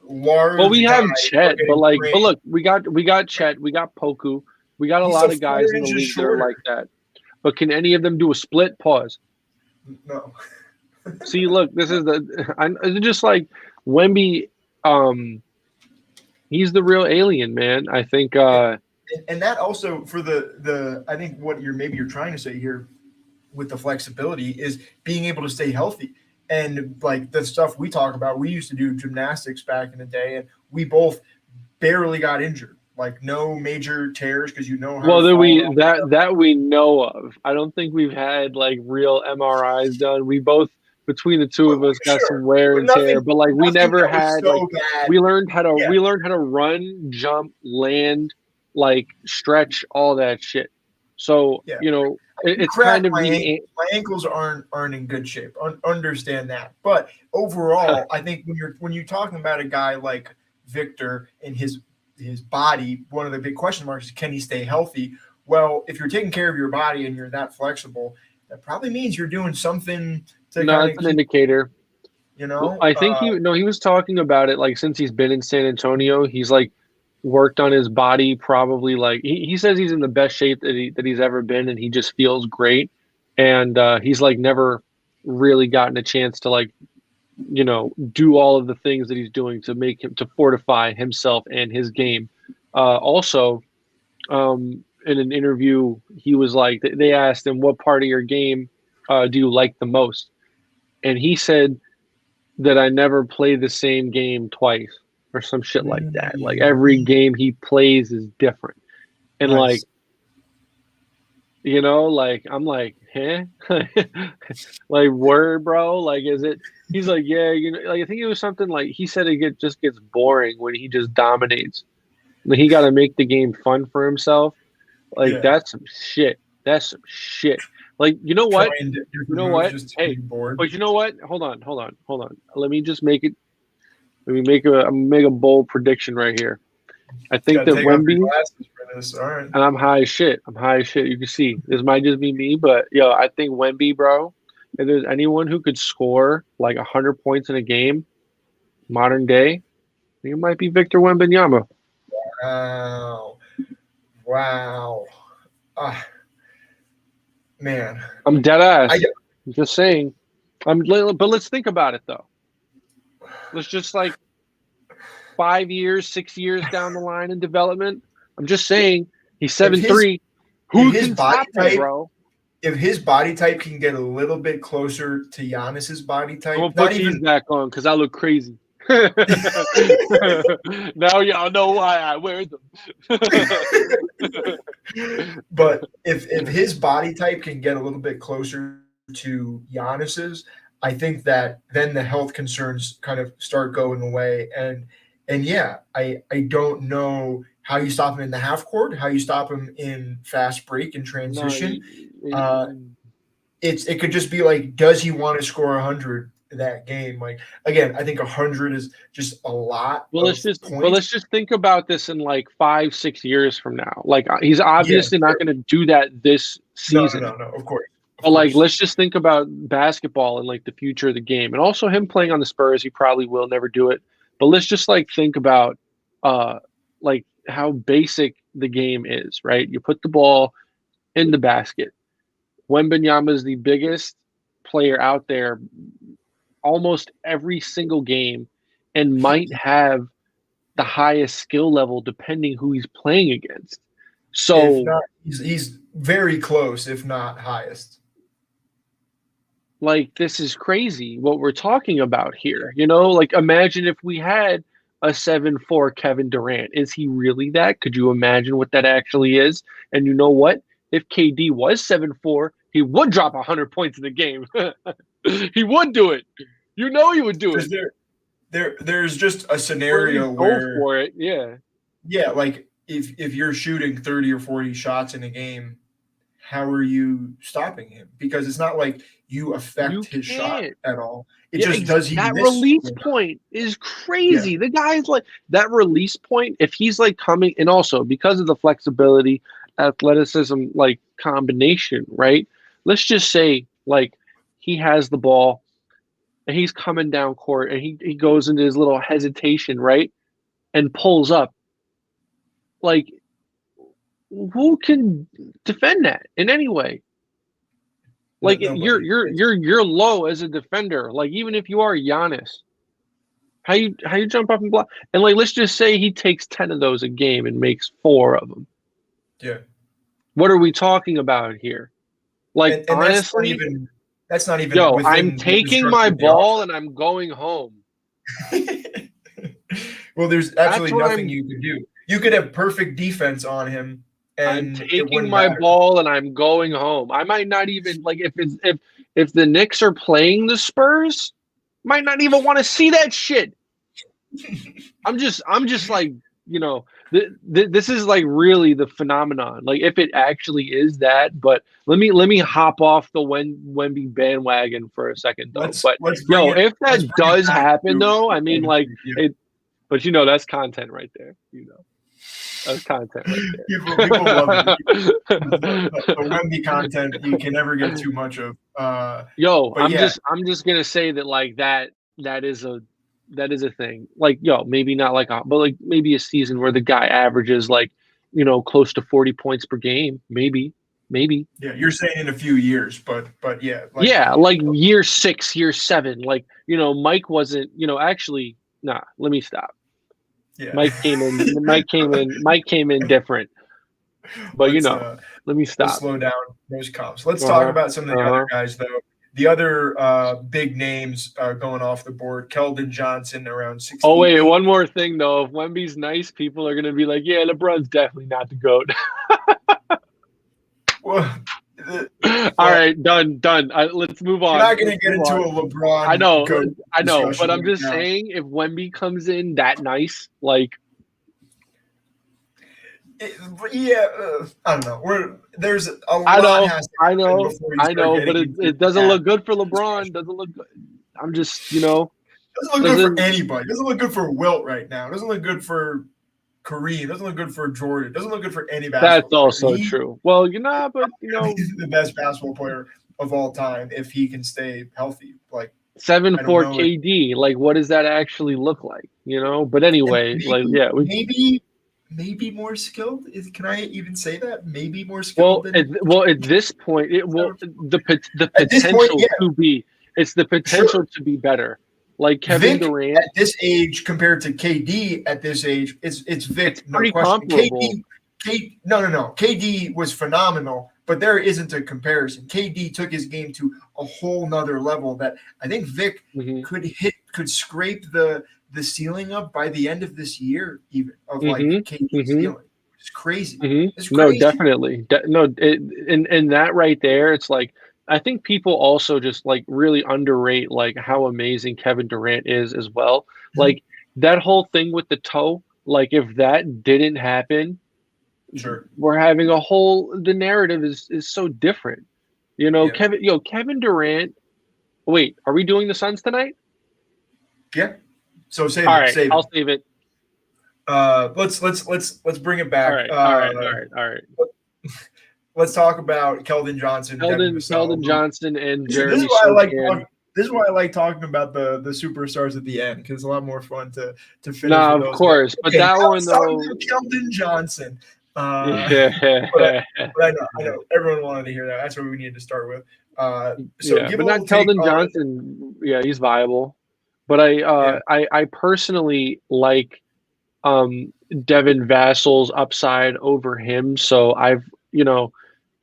large. Well, we have Chet, but look, we got Chet, we got Poku. We got a He's lot a of guys 4 in the inches league that are shorter. like that. But can any of them do a split? Pause. No. See, look, this is it's just like Wemby. He's the real alien, man. I think. And that also for the I think what you're trying to say here with the flexibility is being able to stay healthy. And like the stuff we talk about, we used to do gymnastics back in the day, and we both barely got injured. Like no major tears because you know how Well, to fall. that we know of. I don't think we've had like real MRIs done. We both between the two of us got some Sure, wear but and tear, but like we nothing never that was had so like bad. we learned how to Yeah. run, jump, land, like stretch, all that shit. So Yeah. it's Crack kind of my ankles aren't in good shape. Understand that, but overall, I think when you're talking about a guy like Victor and his body, one of the big question marks is can he stay healthy? Well, if you're taking care of your body and you're that flexible, that probably means you're doing something to no, kind it's of an keep. indicator. Well, I think he was talking about it like since he's been in San Antonio, he's like worked on his body probably like he says he's in the best shape that he's ever been and he just feels great. And he's like never really gotten a chance to like, do all of the things that he's doing to make him to fortify himself and his game. Also, in an interview, he was like they asked him what part of your game do you like the most? And he said that I never play the same game twice or some shit like that. Like every game he plays is different. And nice. like I'm like, huh? Like word, bro? Like is it he's like, yeah, like I think it was something like he said it just gets boring when he just dominates. Like, he gotta make the game fun for himself. Like that's some shit. That's some shit. Like, you know what? Trying different You know moves what? just to Hey, be bored. but you know what? Hold on. Let me just make it. Let me make a bold prediction right here. I think that Take off your Wemby, glasses for this. All right. and I'm high as shit. You can see this might just be me, but yo, I think Wemby, bro. If there's anyone who could score like 100 points in a game, modern day, I think it might be Victor Wembanyama. Wow. Man. I'm dead ass. I'm just saying. But let's think about it though. Let's just like 5 years, 6 years down the line in development. I'm just saying he's 7'3". Who can stop him, bro? If his body type can get a little bit closer to Giannis's body type, I'm gonna put these back on because I look crazy. Now y'all know why I wear them. But if his body type can get a little bit closer to Giannis's, I think that then the health concerns kind of start going away. And yeah, I don't know how you stop him in the half court, how you stop him in fast break and transition. It could just be like, does he want to score 100 that game? Like again, I think 100 is just a lot. Well, let's just think about this in like 5-6 years from now. Like he's obviously not going to do that this season. No, of course. But like, let's just think about basketball and like the future of the game, and also him playing on the Spurs. He probably will never do it. But let's just like think about like how basic the game is, right? You put the ball in the basket. Wembanyama is the biggest player out there almost every single game and might have the highest skill level depending who he's playing against. So he's very close, if not highest. Like, this is crazy what we're talking about here. Like imagine if we had a 7'4" Kevin Durant. Is he really that? Could you imagine what that actually is? And you know what? If KD was 7'4", he would drop 100 points in the game. He would do it. He would do it. There's just a scenario where go for it. Yeah, like if you're shooting 30 or 40 shots in a game, how are you stopping him? Because it's not like you affect his shot at all. It just does. That release point is crazy. The guy's like that release point. If he's like coming, and also because of the flexibility, athleticism, like combination, right? Let's just say like he has the ball and he's coming down court and he goes into his little hesitation, right? And pulls up. Like who can defend that in any way? Like you're low as a defender. Like even if you are Giannis, how you jump up and block? And like let's just say he takes 10 of those a game and makes 4 of them. Yeah. What are we talking about here? Like and honestly, that's not even. Yo, within I'm the taking my ball and I'm going home. Well, there's absolutely nothing you could do. You could have perfect defense on him. And I'm taking my ball and I'm going home. I might not even like if the Knicks are playing the Spurs, might not even want to see that shit. I'm just like, you know, this is like really the phenomenon. Like if it actually is that, but let me hop off the Wemby bandwagon for a second though. If that does happen though, I mean like it, but you know that's content right there, you know. That's content right there. People love it. The Wemby content you can never get too much of. I'm just gonna say that like that is a thing. Like maybe not like but like maybe a season where the guy averages like close to 40 points per game. Maybe. Yeah, you're saying in a few years, but yeah. Like year 6, year 7. Like Mike wasn't. Actually, nah. Let me stop. Yeah. Mike came in different. But let me stop. Let's slow down those comps. Let's talk about some of the other guys though. The other big names going off the board: Keldon Johnson around 60. Oh wait, one more thing though. If Wemby's nice, people are gonna be like, "Yeah, LeBron's definitely not the GOAT." Well, all right, done. Let's move on. We're not going to get into a LeBron. I know, but I'm just saying, if Wemby comes in that nice, like, I don't know. There's a lot. I know, but it doesn't look good for LeBron. Doesn't look good. I'm just, Doesn't look good for anybody. Doesn't look good for Wilt right now. Doesn't look good for Kareem. Doesn't look good for Jordan. Doesn't look good for any basketball. That's also true. Well, he's the best basketball player of all time if he can stay healthy. Like 7'4" KD. Like, what does that actually look like? But anyway, maybe more skilled. Can I even say that? Maybe more skilled. At this point, the potential to be. It's the potential to be better. Like Kevin Durant at this age compared to KD at this age, it's Vic. It's pretty comparable. KD was phenomenal, but there isn't a comparison. KD took his game to a whole nother level that I think Vic could scrape the ceiling up by the end of this year, even of like KD's ceiling. It's crazy. It's crazy. No, definitely. And that right there, it's like. I think people also just like really underrate like how amazing Kevin Durant is as well. Like that whole thing with the toe, like if that didn't happen, we're having the narrative is so different. Kevin Durant. Wait, are we doing the Suns tonight? Yeah. So save All it. Right, I'll save it. Let's bring it back. All right. Let's talk about Keldon Johnson. Keldon Johnson and Jeremy. This is why I like talking about the superstars at the end because it's a lot more fun to finish. No, of course, guys. But that one though, Keldon Johnson. But I know everyone wanted to hear that. That's what we needed to start with. But not Keldon Johnson. Yeah, he's viable. But I personally like Devin Vassal's upside over him. So I've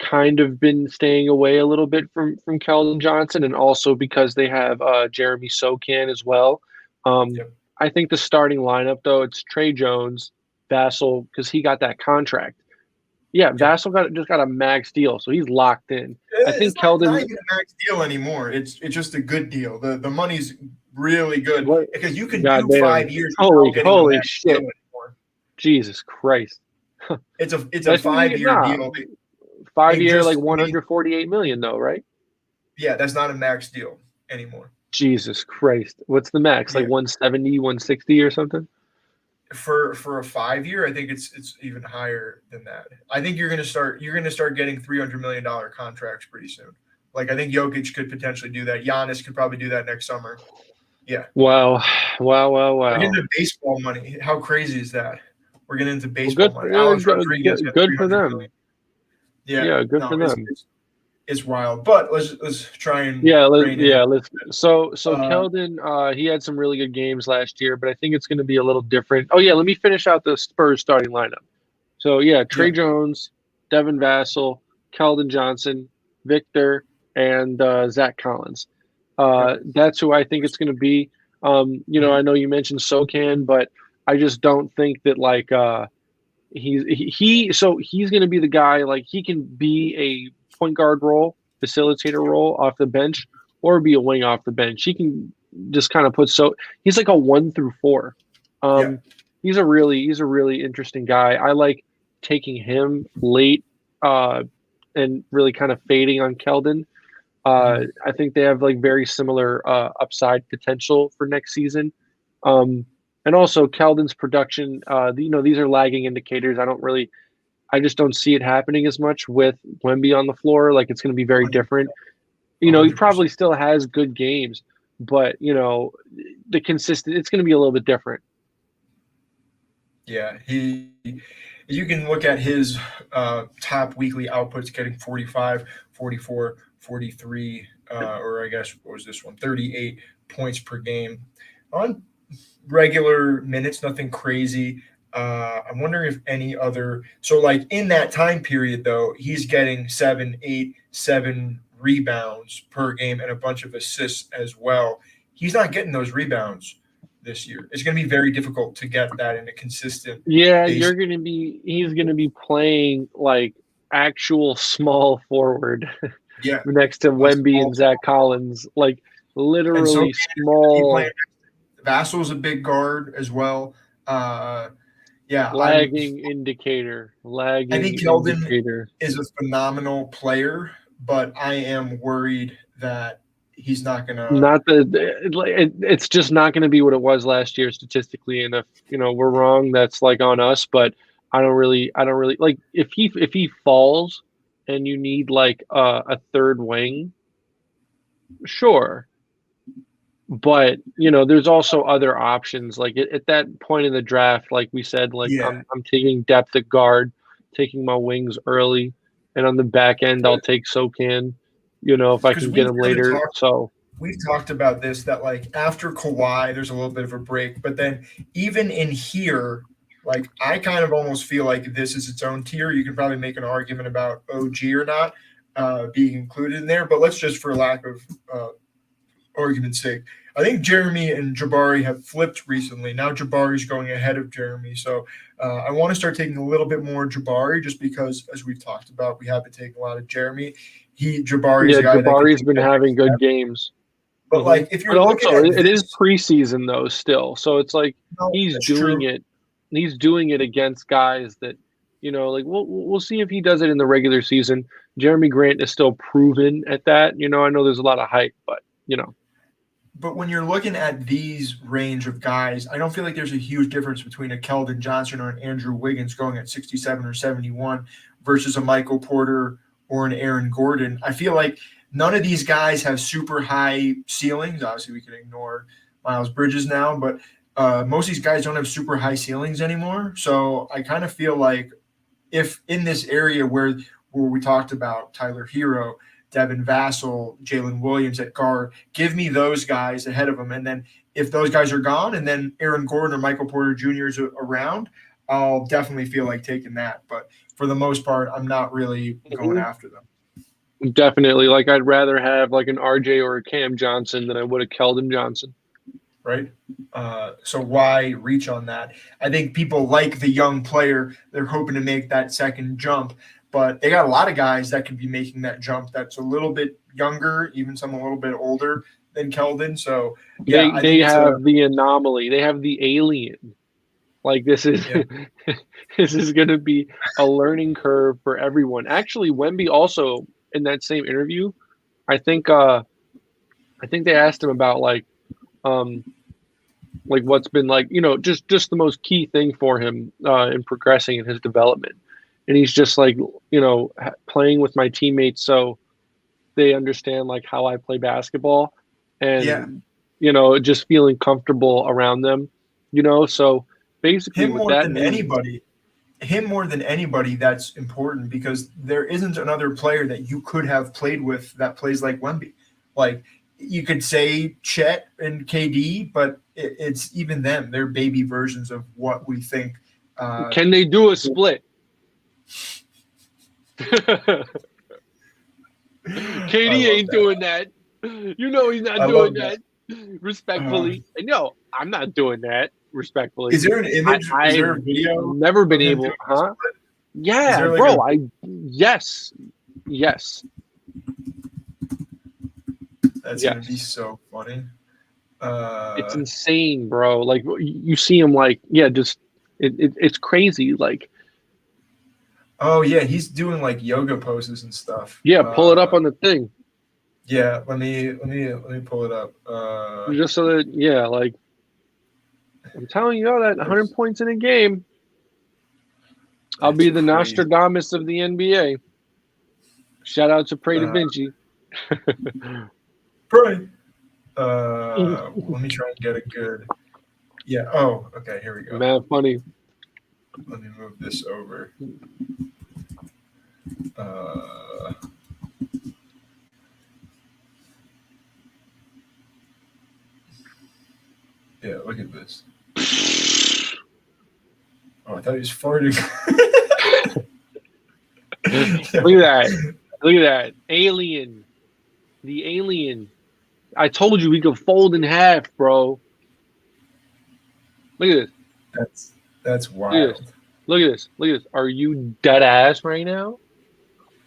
kind of been staying away a little bit from Keldon Johnson, and also because they have Jeremy Socan as well. I think the starting lineup though, it's Trey Jones, Vassal, because he got that contract. Yeah, Vassal just got a max deal, so he's locked in. I think Keldon not even a max deal anymore. It's just a good deal. The money's really good because you can do 5 years. Holy shit! Jesus Christ! It's a 5-year deal. 5 year, like $148 million, though, right? Yeah, that's not a max deal anymore. Jesus Christ! What's the max? Like 170, 160, or something? For a 5 year, I think it's even higher than that. I think you're gonna start getting $300 million contracts pretty soon. Like I think Jokic could potentially do that. Giannis could probably do that next summer. Yeah. Wow. We're getting the baseball money. How crazy is that? we're getting into Well, baseball money. Alex Rodriguez got good for 300 them. million. Yeah, Good for them. It's wild. But let's try and let's. So Keldon, he had some really good games last year, but I think it's going to be a little different. Oh yeah, let me finish out the Spurs starting lineup. So Trey Jones, Devin Vassell, Keldon Johnson, Victor, and Zach Collins. That's who I think it's going to be. I know you mentioned SoCan, but I just don't think that he's going to be the guy. Like, he can be a point guard role, facilitator role off the bench, or be a wing off the bench. He can just kind of he's like a 1 through 4. He's a really interesting guy. I like taking him late and really kind of fading on Keldon. I think they have like very similar upside potential for next season. And also Keldon's production, these are lagging indicators. I just don't see it happening as much with Wemby on the floor. Like, it's going to be very different. He probably still has good games, but it's going to be a little bit different. Yeah, you can look at his top weekly outputs, getting 45, 44, 43, or I guess, what was this one? 38 points per game on regular minutes, nothing crazy. I'm wondering if any other – so, like, in that time period, though, he's getting 7 rebounds per game and a bunch of assists as well. He's not getting those rebounds this year. It's going to be very difficult to get that in a consistent – he's going to be playing, like, actual small forward next to Wemby and Zach Collins, like, literally small. Vassell's a big guard as well. Lagging indicator. I think Keldon is a phenomenal player, but I am worried that he's not going to. It's just not going to be what it was last year statistically. And if we're wrong, that's like on us. But I don't really like if he falls and you need like a third wing. Sure. But there's also other options. Like at that point in the draft, like we said, I'm taking depth at guard, taking my wings early, and on the back end, I'll take SoCan. If I can get him later. We've talked about this, that like after Kawhi, there's a little bit of a break, but then even in here, like I kind of almost feel like this is its own tier. You can probably make an argument about OG or not being included in there, but let's just, for lack of argument's sake, I think Jeremy and Jabari have flipped recently. Now Jabari's going ahead of Jeremy. So I want to start taking a little bit more Jabari, just because, as we've talked about, we have been taking a lot of Jeremy. Jabari's been having good games. But like, if you're it is preseason though still. So it's like he's doing it. He's doing it against guys that, like we'll see if he does it in the regular season. Jeremy Grant is still proven at that. I know there's a lot of hype, but But when you're looking at these range of guys, I don't feel like there's a huge difference between a Keldon Johnson or an Andrew Wiggins going at 67 or 71 versus a Michael Porter or an Aaron Gordon. I feel like none of these guys have super high ceilings. Obviously, we can ignore Miles Bridges now, but most of these guys don't have super high ceilings anymore. So I kind of feel like if in this area where we talked about Tyler Hero, Devin Vassell, Jalen Williams at guard, give me those guys ahead of them. And then if those guys are gone and then Aaron Gordon or Michael Porter Jr. is around, I'll definitely feel like taking that. But for the most part, I'm not really going after them. Definitely. Like, I'd rather have like an RJ or a Cam Johnson than I would a Keldon Johnson. Right. So why reach on that? I think people like the young player. They're hoping to make that second jump. But they got a lot of guys that could be making that jump that's a little bit younger, even some a little bit older than Keldon. So they have the anomaly. They have the alien. Like, this is this is going to be a learning curve for everyone. Actually, Wemby also, in that same interview, I think they asked him about like what's been like, just the most key thing for him in progressing in his development. And he's just like, playing with my teammates so they understand like how I play basketball and, just feeling comfortable around them, so basically him what more that than means. anybody. Him more than anybody, that's important because there isn't another player that you could have played with that plays like Wemby. Like you could say Chet and KD, but it's even them. They're baby versions of what we think. Can they do a split? KD ain't doing that. You know he's not doing that. Respectfully. And no, I'm not doing that. Respectfully. Is there an image? Is there a video? Never been able, huh? Yeah, like bro. Yes. That's gonna be so funny. It's insane, bro. Like you see him, like just it's crazy. Like, oh yeah, he's doing like yoga poses and stuff. Yeah, pull it up on the thing. Yeah, let me pull it up. Just so that like I'm telling you, that 100 points in a game. I'll be the Nostradamus of the NBA. Shout out to Pray Da Vinci. Pray. Let me try and get a good. Yeah. Oh, okay. Here we go. Man, funny. Let me move this over. Yeah, look at this. Oh, I thought he was farting. Look at that. Alien. The alien. I told you we could fold in half, bro. Look at this. That's wild. Look at this. Are you dead ass right now?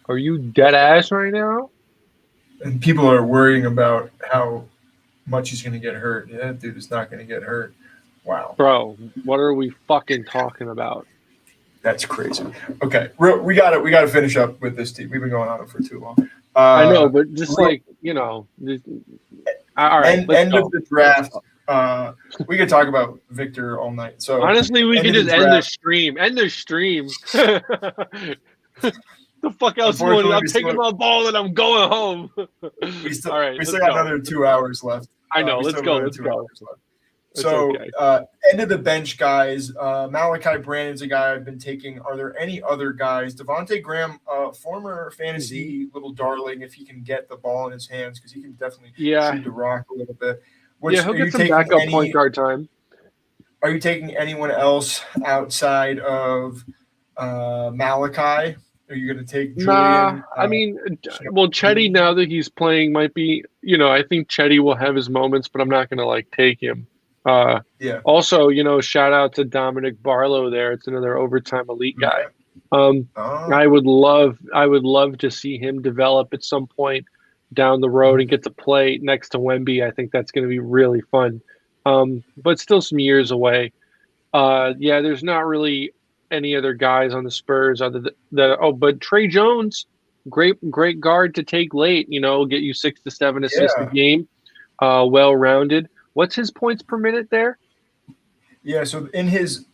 And people are worrying about how much he's going to get hurt. Yeah, that dude is not going to get hurt. Wow. Bro, what are we fucking talking about? That's crazy. Okay, we got to finish up with this team. We've been going on it for too long. I know, but just all right. End of the draft. We could talk about Victor all night. So honestly, we could just end the stream. The fuck else you want? I'm taking my ball and I'm going home. We still got another 2 hours left. I know. Let's go. So, end of the bench guys. Malachi Brandon's a guy I've been taking. Are there any other guys? Devontae Graham, former fantasy little darling, if he can get the ball in his hands, because he can definitely shoot the rock a little bit. He'll get some backup point guard time. Are you taking anyone else outside of Malachi? Are you going to take Julian? Nah, I mean, Chetty, now that he's playing, might be, I think Chetty will have his moments, but I'm not going to, take him. Also, shout out to Dominic Barlow there. It's another overtime elite guy. I would love to see him develop at some point down the road and get to play next to Wemby. I think that's going to be really fun. But still some years away. There's not really any other guys on the Spurs other than but Trey Jones, great guard to take late, get you 6 to 7 assists a game. Well-rounded. What's his points per minute there? Yeah, so in his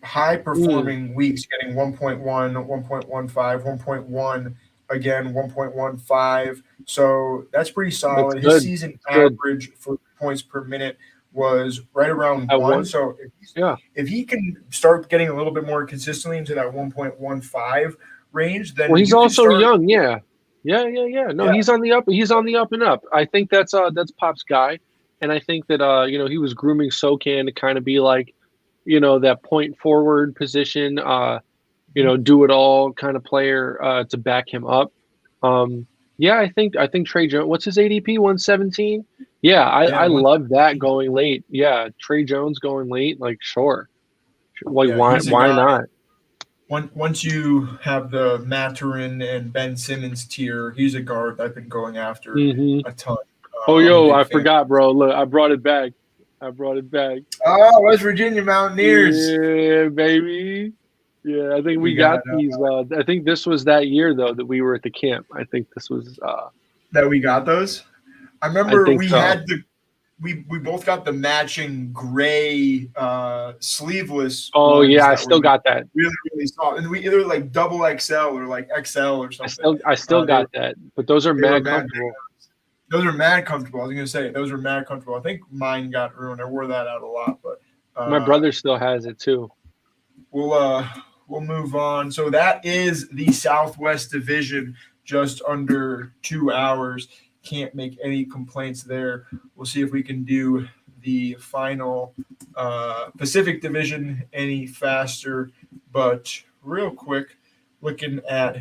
high performing weeks, getting 1.1, 1.15, 1.1, again 1.15. So that's pretty solid. His season average for points per minute was right around 1. So if he can start getting a little bit more consistently into that 1.15 range, then he's also young. Yeah. No, he's on the up. He's on the up and up. I think that's Pop's guy, and I think that he was grooming SoCan to kind of be like, that point forward position, do it all kind of player to back him up. I think Trey Jones. What's his ADP? 117. I love that going late. Yeah, Trey Jones going late. Sure. Why not? Once you have the Maturin and Ben Simmons tier, he's a guard I've been going after a ton. I forgot, bro. Look, I brought it back. Oh, West Virginia Mountaineers. Yeah, baby. Yeah, I think we got these. I think this was that year, though, that we were at the camp. I think this was that we got those. I remember we both got the matching gray sleeveless. Oh yeah, I still got that. Really, really soft, and we either double XL or XL or something. I still got that, but those are mad comfortable. Those are mad comfortable. I was gonna say those are mad comfortable. I think mine got ruined. I wore that out a lot, but My brother still has it too. We'll move on. So that is the Southwest Division, just under 2 hours. Can't make any complaints there. We'll see if we can do the final Pacific Division any faster. But real quick, looking at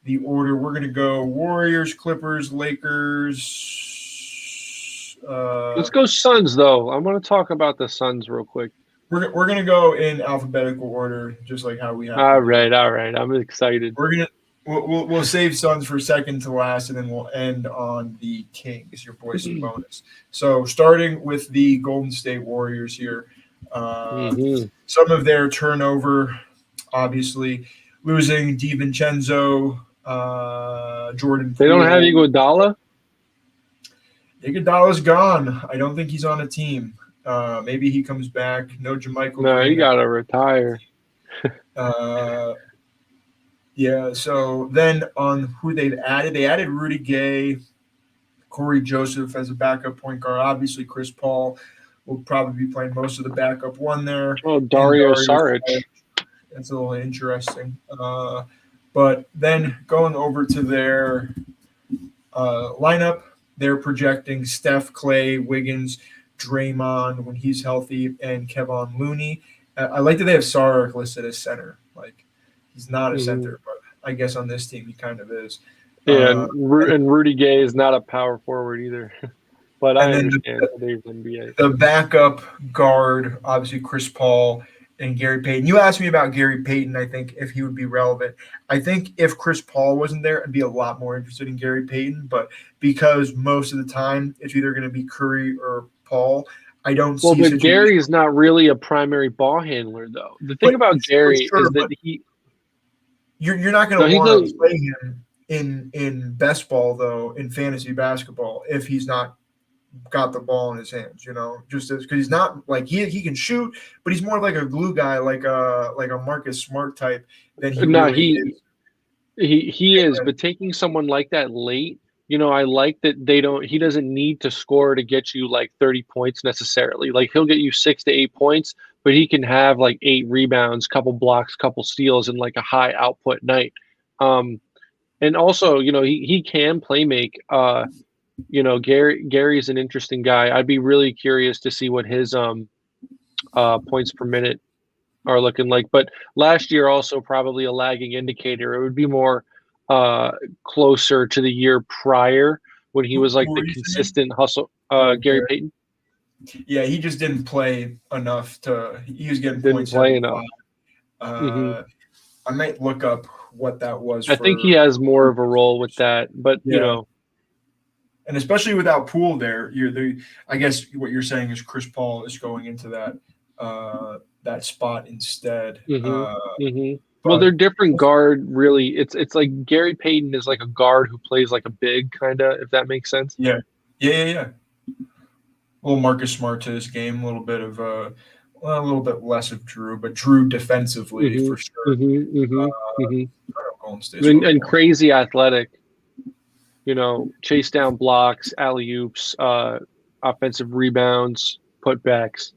the order, we're going to go Warriors, Clippers, Lakers. Let's go Suns, though. I want to talk about the Suns real quick. We're going to go in alphabetical order, just like how we have. All right. I'm excited. We'll save Suns for second to last, and then we'll end on the Kings, your boys and bonus. So starting with the Golden State Warriors here, some of their turnover, obviously losing DiVincenzo, Jordan. They don't have Iguodala? Iguodala's gone. I don't think he's on a team. Maybe he comes back. No JaMychal. No, he got to retire. Yeah, so then on who they added Rudy Gay, Corey Joseph as a backup point guard. Obviously, Chris Paul will probably be playing most of the backup one there. Oh, Dario Saric. That's a little interesting. But then going over to their lineup, they're projecting Steph, Clay, Wiggins, Draymond when he's healthy, and Kevon Looney. I like that they have Saric listed as center. Like, he's not a center, but I guess on this team he kind of is. Yeah, and Rudy Gay is not a power forward either. But I understand today's NBA. The backup guard, obviously Chris Paul and Gary Payton. You asked me about Gary Payton, I think, if he would be relevant. I think if Chris Paul wasn't there, I'd be a lot more interested in Gary Payton. But because most of the time it's either going to be Curry or Paul, I don't see. Well, but Gary is not really a primary ball handler, though. The thing about Gary is that you're not going to want to play him in best ball, though, in fantasy basketball, if he's not got the ball in his hands, just because he's not like he can shoot, but he's more like a glue guy, like a Marcus Smart type than he is. He is, but taking someone like that late, I like that he doesn't need to score to get you like 30 points necessarily. Like, he'll get you 6 to 8 points, but he can have like 8 rebounds, couple blocks, couple steals, and like a high output night. And also, he can play make. Gary's an interesting guy. I'd be really curious to see what his points per minute are looking like. But last year also probably a lagging indicator. It would be more closer to the year prior when he was like the consistent hustle. Gary Payton. Yeah, he just didn't play enough he was getting didn't points. Play enough. I might look up what that was. I think he has more of a role with that, but and especially without Poole there, I guess what you're saying is Chris Paul is going into that spot instead. Well, they're different guard, really. It's like Gary Payton is like a guard who plays like a big, kind of, if that makes sense. Yeah. A little Marcus Smart to his game, a little bit of a little bit less of Drew, but Drew defensively for sure. And crazy athletic. Chase down blocks, alley-oops, offensive rebounds, putbacks.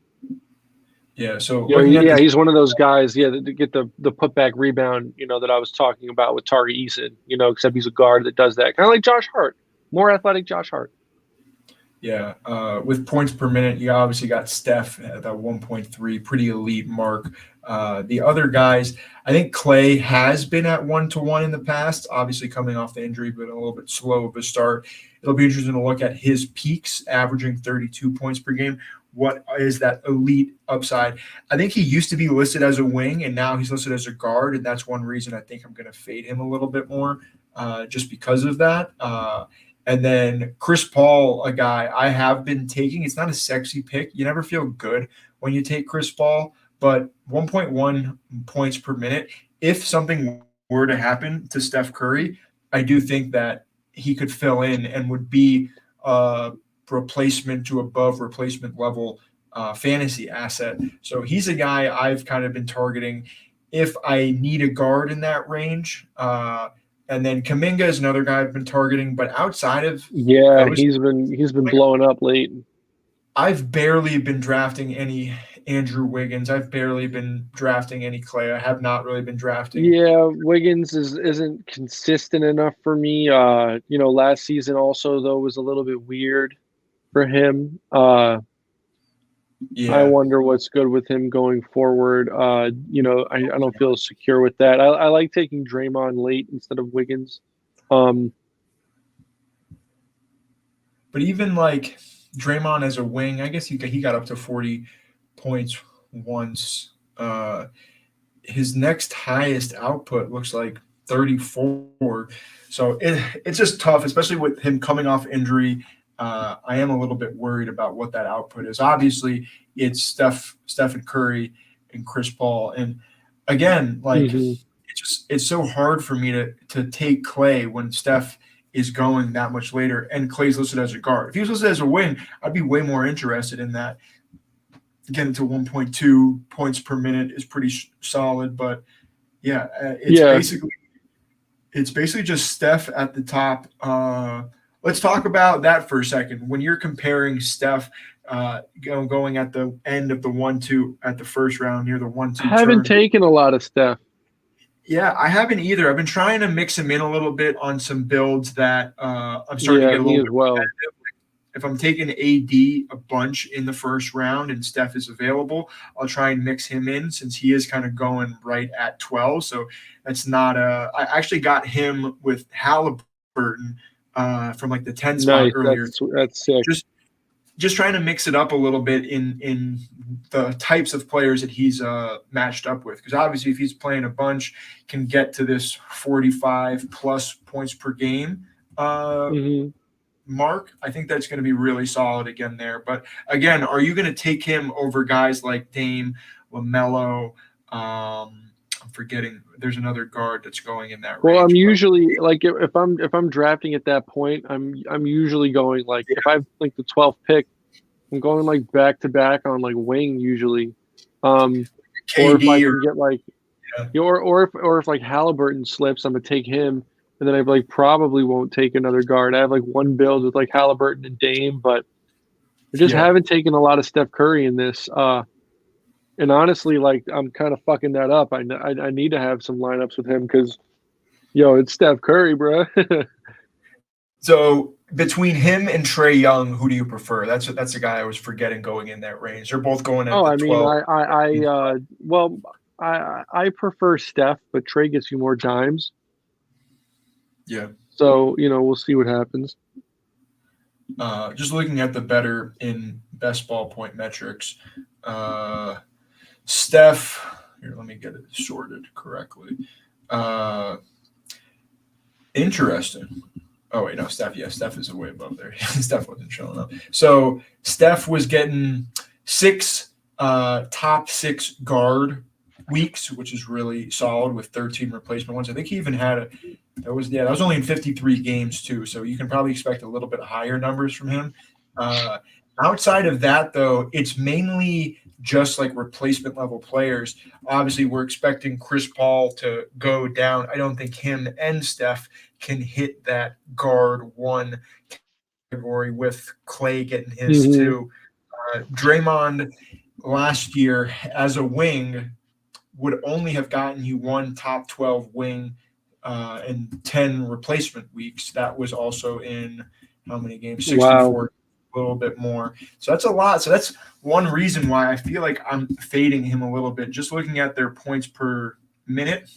Yeah, so he's one of those guys, to get the putback rebound, that I was talking about with Tari Eason, except he's a guard that does that. Kind of like Josh Hart, more athletic Josh Hart. Yeah, with points per minute, you obviously got Steph at that 1.3, pretty elite mark. The other guys, I think Clay has been at 1-to-1 in the past, obviously coming off the injury, but a little bit slow of a start. It'll be interesting to look at his peaks, averaging 32 points per game. What is that elite upside? I think he used to be listed as a wing, and now he's listed as a guard, and that's one reason I think I'm going to fade him a little bit more just because of that. And then Chris Paul, a guy I have been taking. It's not a sexy pick. You never feel good when you take Chris Paul, but 1.1 points per minute. If something were to happen to Steph Curry, I do think that he could fill in and would be a replacement to above replacement level fantasy asset. So he's a guy I've kind of been targeting if I need a guard in that range. And then Kuminga is another guy I've been targeting, but outside of he's been blowing up late. I've barely been drafting any Andrew Wiggins. I've barely been drafting any Clay. I have not really been drafting. Yeah, Wiggins isn't consistent enough for me. Last season also though was a little bit weird for him. I wonder what's good with him going forward. I don't feel secure with that. I like taking Draymond late instead of Wiggins. But even like Draymond as a wing, I guess he got up to 40 points once. His next highest output looks like 34. So it's just tough, especially with him coming off injury. I am a little bit worried about what that output is. Obviously, it's Stephen Curry and Chris Paul. And again, like it's so hard for me to take Clay when Steph is going that much later and Clay's listed as a guard. If he was listed as a wing, I'd be way more interested in that. Getting to 1.2 points per minute is pretty solid, but it's basically just Steph at the top. Let's talk about that for a second. When you're comparing Steph going at the end of the 1-2 at the first round near the 1-2 I haven't taken a lot of Steph. Yeah, I haven't either. I've been trying to mix him in a little bit on some builds that I'm starting to get a little bit competitive. If I'm taking AD a bunch in the first round and Steph is available, I'll try and mix him in since he is kind of going right at 12. So that's not I actually got him with Halliburton from like the 10 spot earlier. That's sick. Just trying to mix it up a little bit in the types of players that he's matched up with. Because obviously if he's playing a bunch, can get to this 45 plus points per game mark. I think that's going to be really solid again there. But again, are you going to take him over guys like Dame, LaMelo? I'm forgetting. There's another guard that's going in that range. Well, I'm usually like if I'm drafting at that point, I'm usually going like if I have like the 12th pick, I'm going like back to back on like wing usually. Or if I can get like or if like Halliburton slips, I'm gonna take him. And then I like probably won't take another guard. I have like one build with like Halliburton and Dame, but I just haven't taken a lot of Steph Curry in this. And honestly, like I'm kind of fucking that up. I need to have some lineups with him because, it's Steph Curry, bro. So between him and Trae Young, who do you prefer? That's the guy I was forgetting going in that range. They're both going at the 12. I prefer Steph, but Trae gets you more dimes. Yeah. So, we'll see what happens. Just looking at the better in best ball point metrics, Steph, here, let me get it sorted correctly. Interesting. Oh, wait, no, Steph. Yeah, Steph is way above there. Steph wasn't showing up. So Steph was getting top 6 guard weeks, which is really solid with 13 replacement ones. I think he even had that was only in 53 games too. So you can probably expect a little bit higher numbers from him. Outside of that, though, it's mainly just like replacement level players. Obviously, we're expecting Chris Paul to go down. I don't think him and Steph can hit that guard 1 category with Clay getting his 2. Draymond last year as a wing would only have gotten you 1 top 12 wing and 10 replacement weeks. That was also in how many games? 64, a little bit more. So that's a lot. So that's one reason why I feel like I'm fading him a little bit. Just looking at their points per minute,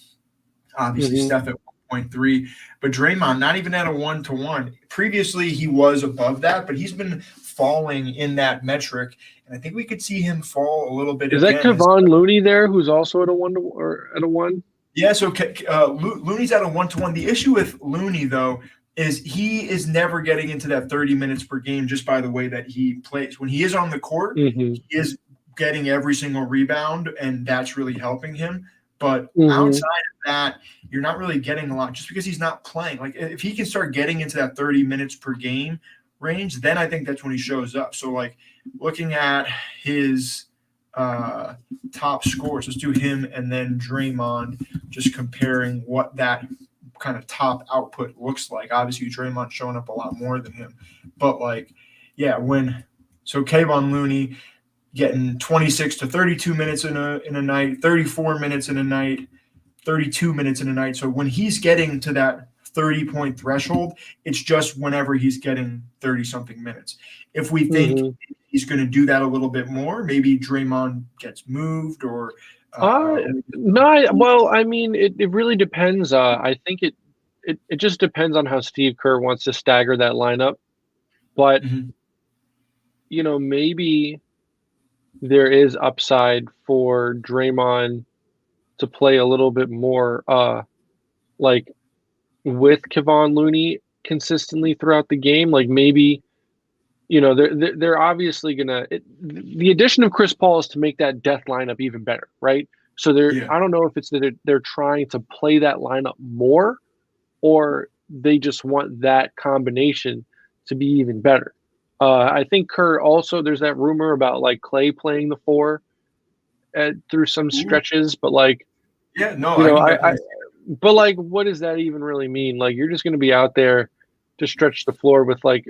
obviously Steph at 1.3, but Draymond not even at a 1-to-1. Previously he was above that, but he's been falling in that metric, and I think we could see him fall a little bit. Is that Kevon Looney there, who's also at a 1? Yeah, so Looney's at a 1-to-1. The issue with Looney, though, is he is never getting into that 30 minutes per game just by the way that he plays. When he is on the court, he is getting every single rebound, and that's really helping him. But outside of that, you're not really getting a lot just because he's not playing. Like if he can start getting into that 30 minutes per game range, then I think that's when he shows up. So like looking at his top scores, let's do him and then Draymond, just comparing what that kind of top output looks like. Obviously Draymond's showing up a lot more than him, but like, yeah, so Kevon Looney, getting 26 to 32 minutes in a night, 34 minutes in a night, 32 minutes in a night. So when he's getting to that 30-point threshold, it's just whenever he's getting 30-something minutes. If we think he's going to do that a little bit more, maybe Draymond gets moved or no, well, I mean, it really depends. I think it just depends on how Steve Kerr wants to stagger that lineup. But, maybe there is upside for Draymond to play a little bit more like with Kevon Looney consistently throughout the game. Like maybe, they're obviously the addition of Chris Paul is to make that death lineup even better, right? So I don't know if it's that they're trying to play that lineup more, or they just want that combination to be even better. I think Kerr also, there's that rumor about like Clay playing the 4 through some stretches, but like, but like, what does that even really mean? Like, you're just going to be out there to stretch the floor with like,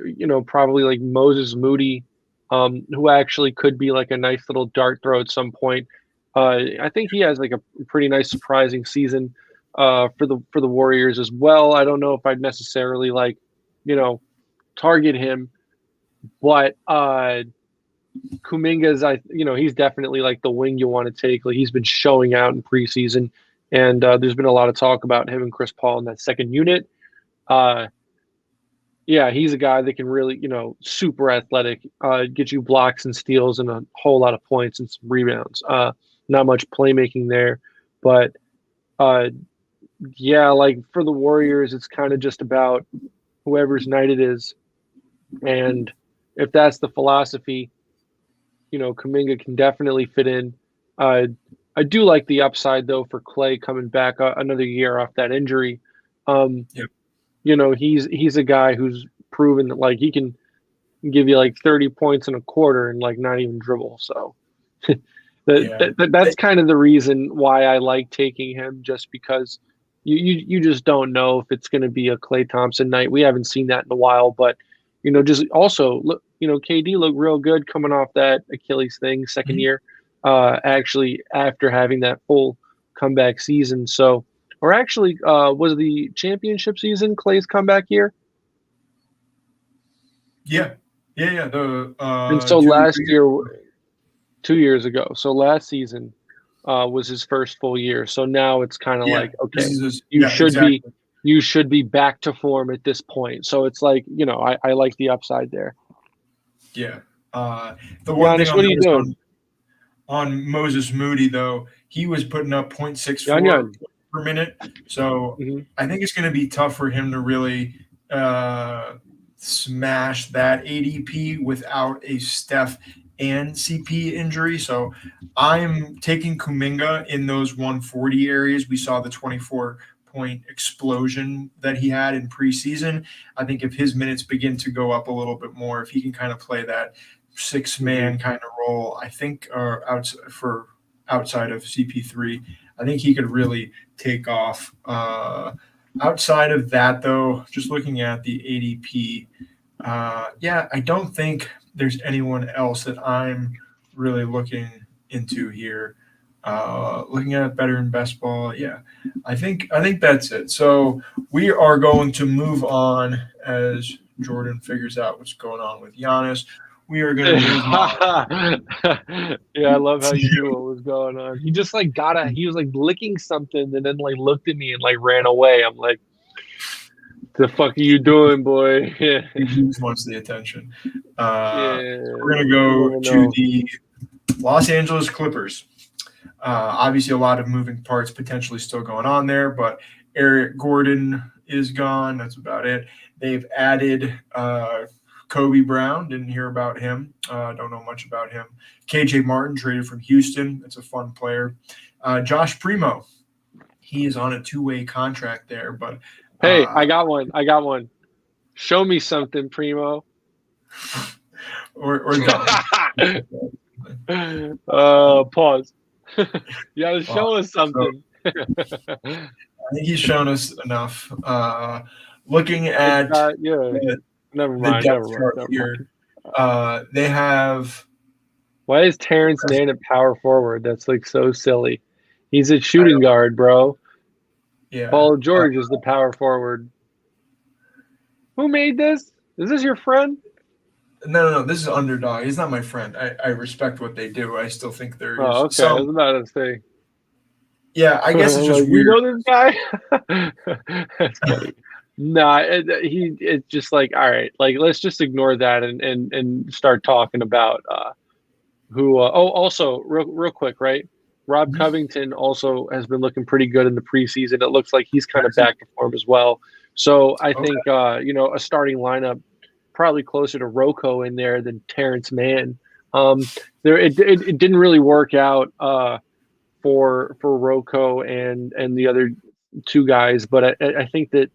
probably like Moses Moody, who actually could be like a nice little dart throw at some point. I think he has like a pretty nice surprising season for the Warriors as well. I don't know if I'd necessarily like, target him, but Kuminga's he's definitely like the wing you want to take. Like he's been showing out in preseason, and there's been a lot of talk about him and Chris Paul in that second unit. Yeah, he's a guy that can really, super athletic, get you blocks and steals and a whole lot of points and some rebounds. Not much playmaking there, but yeah, like for the Warriors, it's kind of just about whoever's night it is. And if that's the philosophy, Kuminga can definitely fit in. I do like the upside though for Clay coming back another year off that injury. He's a guy who's proven that like he can give you like 30 points in a quarter and like not even dribble. So that's kind of the reason why I like taking him, just because you just don't know if it's going to be a Klay Thompson night. We haven't seen that in a while, but just also look, KD looked real good coming off that Achilles thing second year, actually after having that full comeback season. So, or actually, was the championship season Klay's comeback year? Yeah. And so last year, 2 years ago. So last season was his first full year. So now it's kind of like, okay, you should be back to form at this point. So it's like, I like the upside there. Yeah. The one Giannis, thing what are you doing? On Moses Moody, though, he was putting up 0.64 per minute. So I think it's going to be tough for him to really smash that ADP without a Steph and CP injury. So I'm taking Kuminga in those 140 areas. We saw the 24-point explosion that he had in preseason. I think if his minutes begin to go up a little bit more, if he can kind of play that 6-man kind of role, I think outside of CP3, I think he could really take off. Outside of that, though, just looking at the ADP, I don't think there's anyone else that I'm really looking into here. Looking at better in best ball, I think that's it. So we are going to move on as Jordan figures out what's going on with Giannis. We are going to move on. Yeah, I love how you knew what was going on. He just like he was like licking something and then like looked at me and like ran away. I'm like, the fuck are you doing, boy? He just wants the attention. We're going to go to the Los Angeles Clippers. Obviously, a lot of moving parts potentially still going on there, but Eric Gordon is gone. That's about it. They've added Kobe Brown. Didn't hear about him. Don't know much about him. KJ Martin traded from Houston. That's a fun player. Josh Primo. He is on a 2-way contract there, but hey, I got one. Show me something, Primo. or pause. You gotta show us something. I think he's shown us enough. Looking at never mind. Here, they have Why is Terrence Mann at power forward? That's like so silly. He's a shooting guard, bro. Yeah. Paul George is the power forward. Who made this? Is this your friend? No. This is Underdog. He's not my friend. I respect what they do. I still think there is Oh, okay. I was about to say. Yeah, I guess it's just like, weird. You know this guy? That's funny. Nah, it's just like, all right, like let's just ignore that and start talking about who. Also, real quick, right? Rob Covington also has been looking pretty good in the preseason. It looks like he's kind of back to form as well. So I think a starting lineup probably closer to Rocco in there than Terrence Mann. It didn't really work out for Rocco and the other two guys, but I think that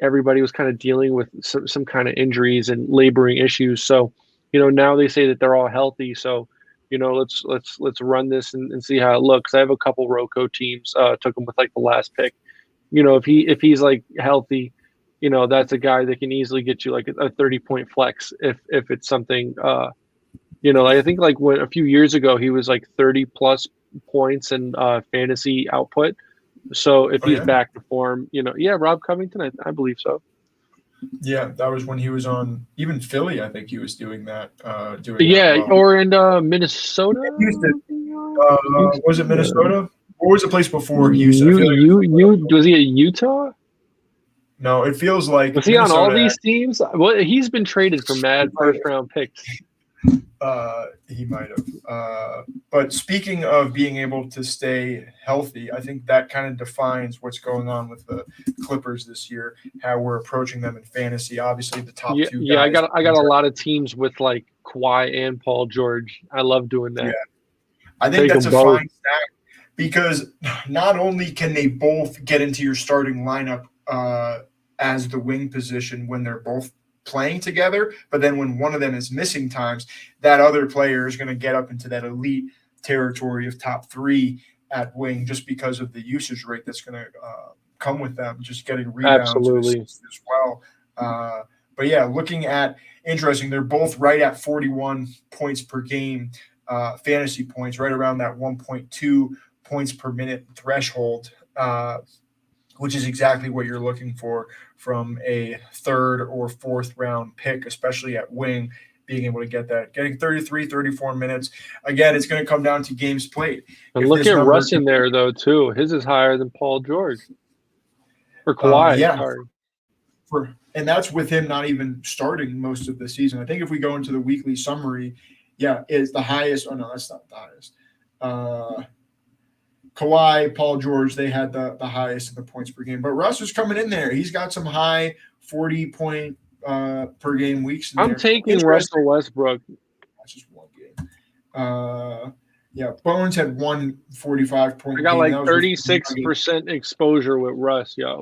everybody was kind of dealing with some kind of injuries and laboring issues. So, now they say that they're all healthy. So, let's run this and see how it looks. I have a couple Rocco teams. Took him with like the last pick. If he's like healthy, that's a guy that can easily get you like a 30-point flex if it's something. I think like when a few years ago he was like 30 plus points and fantasy output. So if he's back to form, Rob Covington, I believe so. Yeah, that was when he was on even Philly. I think he was doing that. Or in Minnesota. Houston. Was it Minnesota? Or was the place before Houston? Was he at Utah? No, it feels like was he Minnesota on all these teams? Well, he's been traded for mad first round picks. He might have. But speaking of being able to stay healthy, I think that kind of defines what's going on with the Clippers this year, how we're approaching them in fantasy. Obviously, the top two guys. Yeah, I got a lot of teams with like Kawhi and Paul George. I love doing that. Yeah. I think that's a fine stack because not only can they both get into your starting lineup as the wing position when they're both playing together, but then when one of them is missing times, that other player is going to get up into that elite territory of top three at wing just because of the usage rate that's going to come with them, just getting rebounds as well. But yeah, looking at interesting, they're both right at 41 points per game, fantasy points, right around that 1.2 points per minute threshold, which is exactly what you're looking for from a third or fourth round pick, especially at wing, being able to get that, getting 33, 34 minutes. Again, it's going to come down to games played. And look at Russ in there, though, too. His is higher than Paul George. For Kawhi, sorry. And that's with him not even starting most of the season. I think if we go into the weekly summary, is the highest. Oh, no, that's not the highest. Kawhi, Paul George, they had the highest in the points per game. But Russ is coming in there. He's got some high 40-point per game weeks. I'm taking Russell Westbrook. That's just one game. Bones had 145-point. I got like 36% exposure with Russ, yo.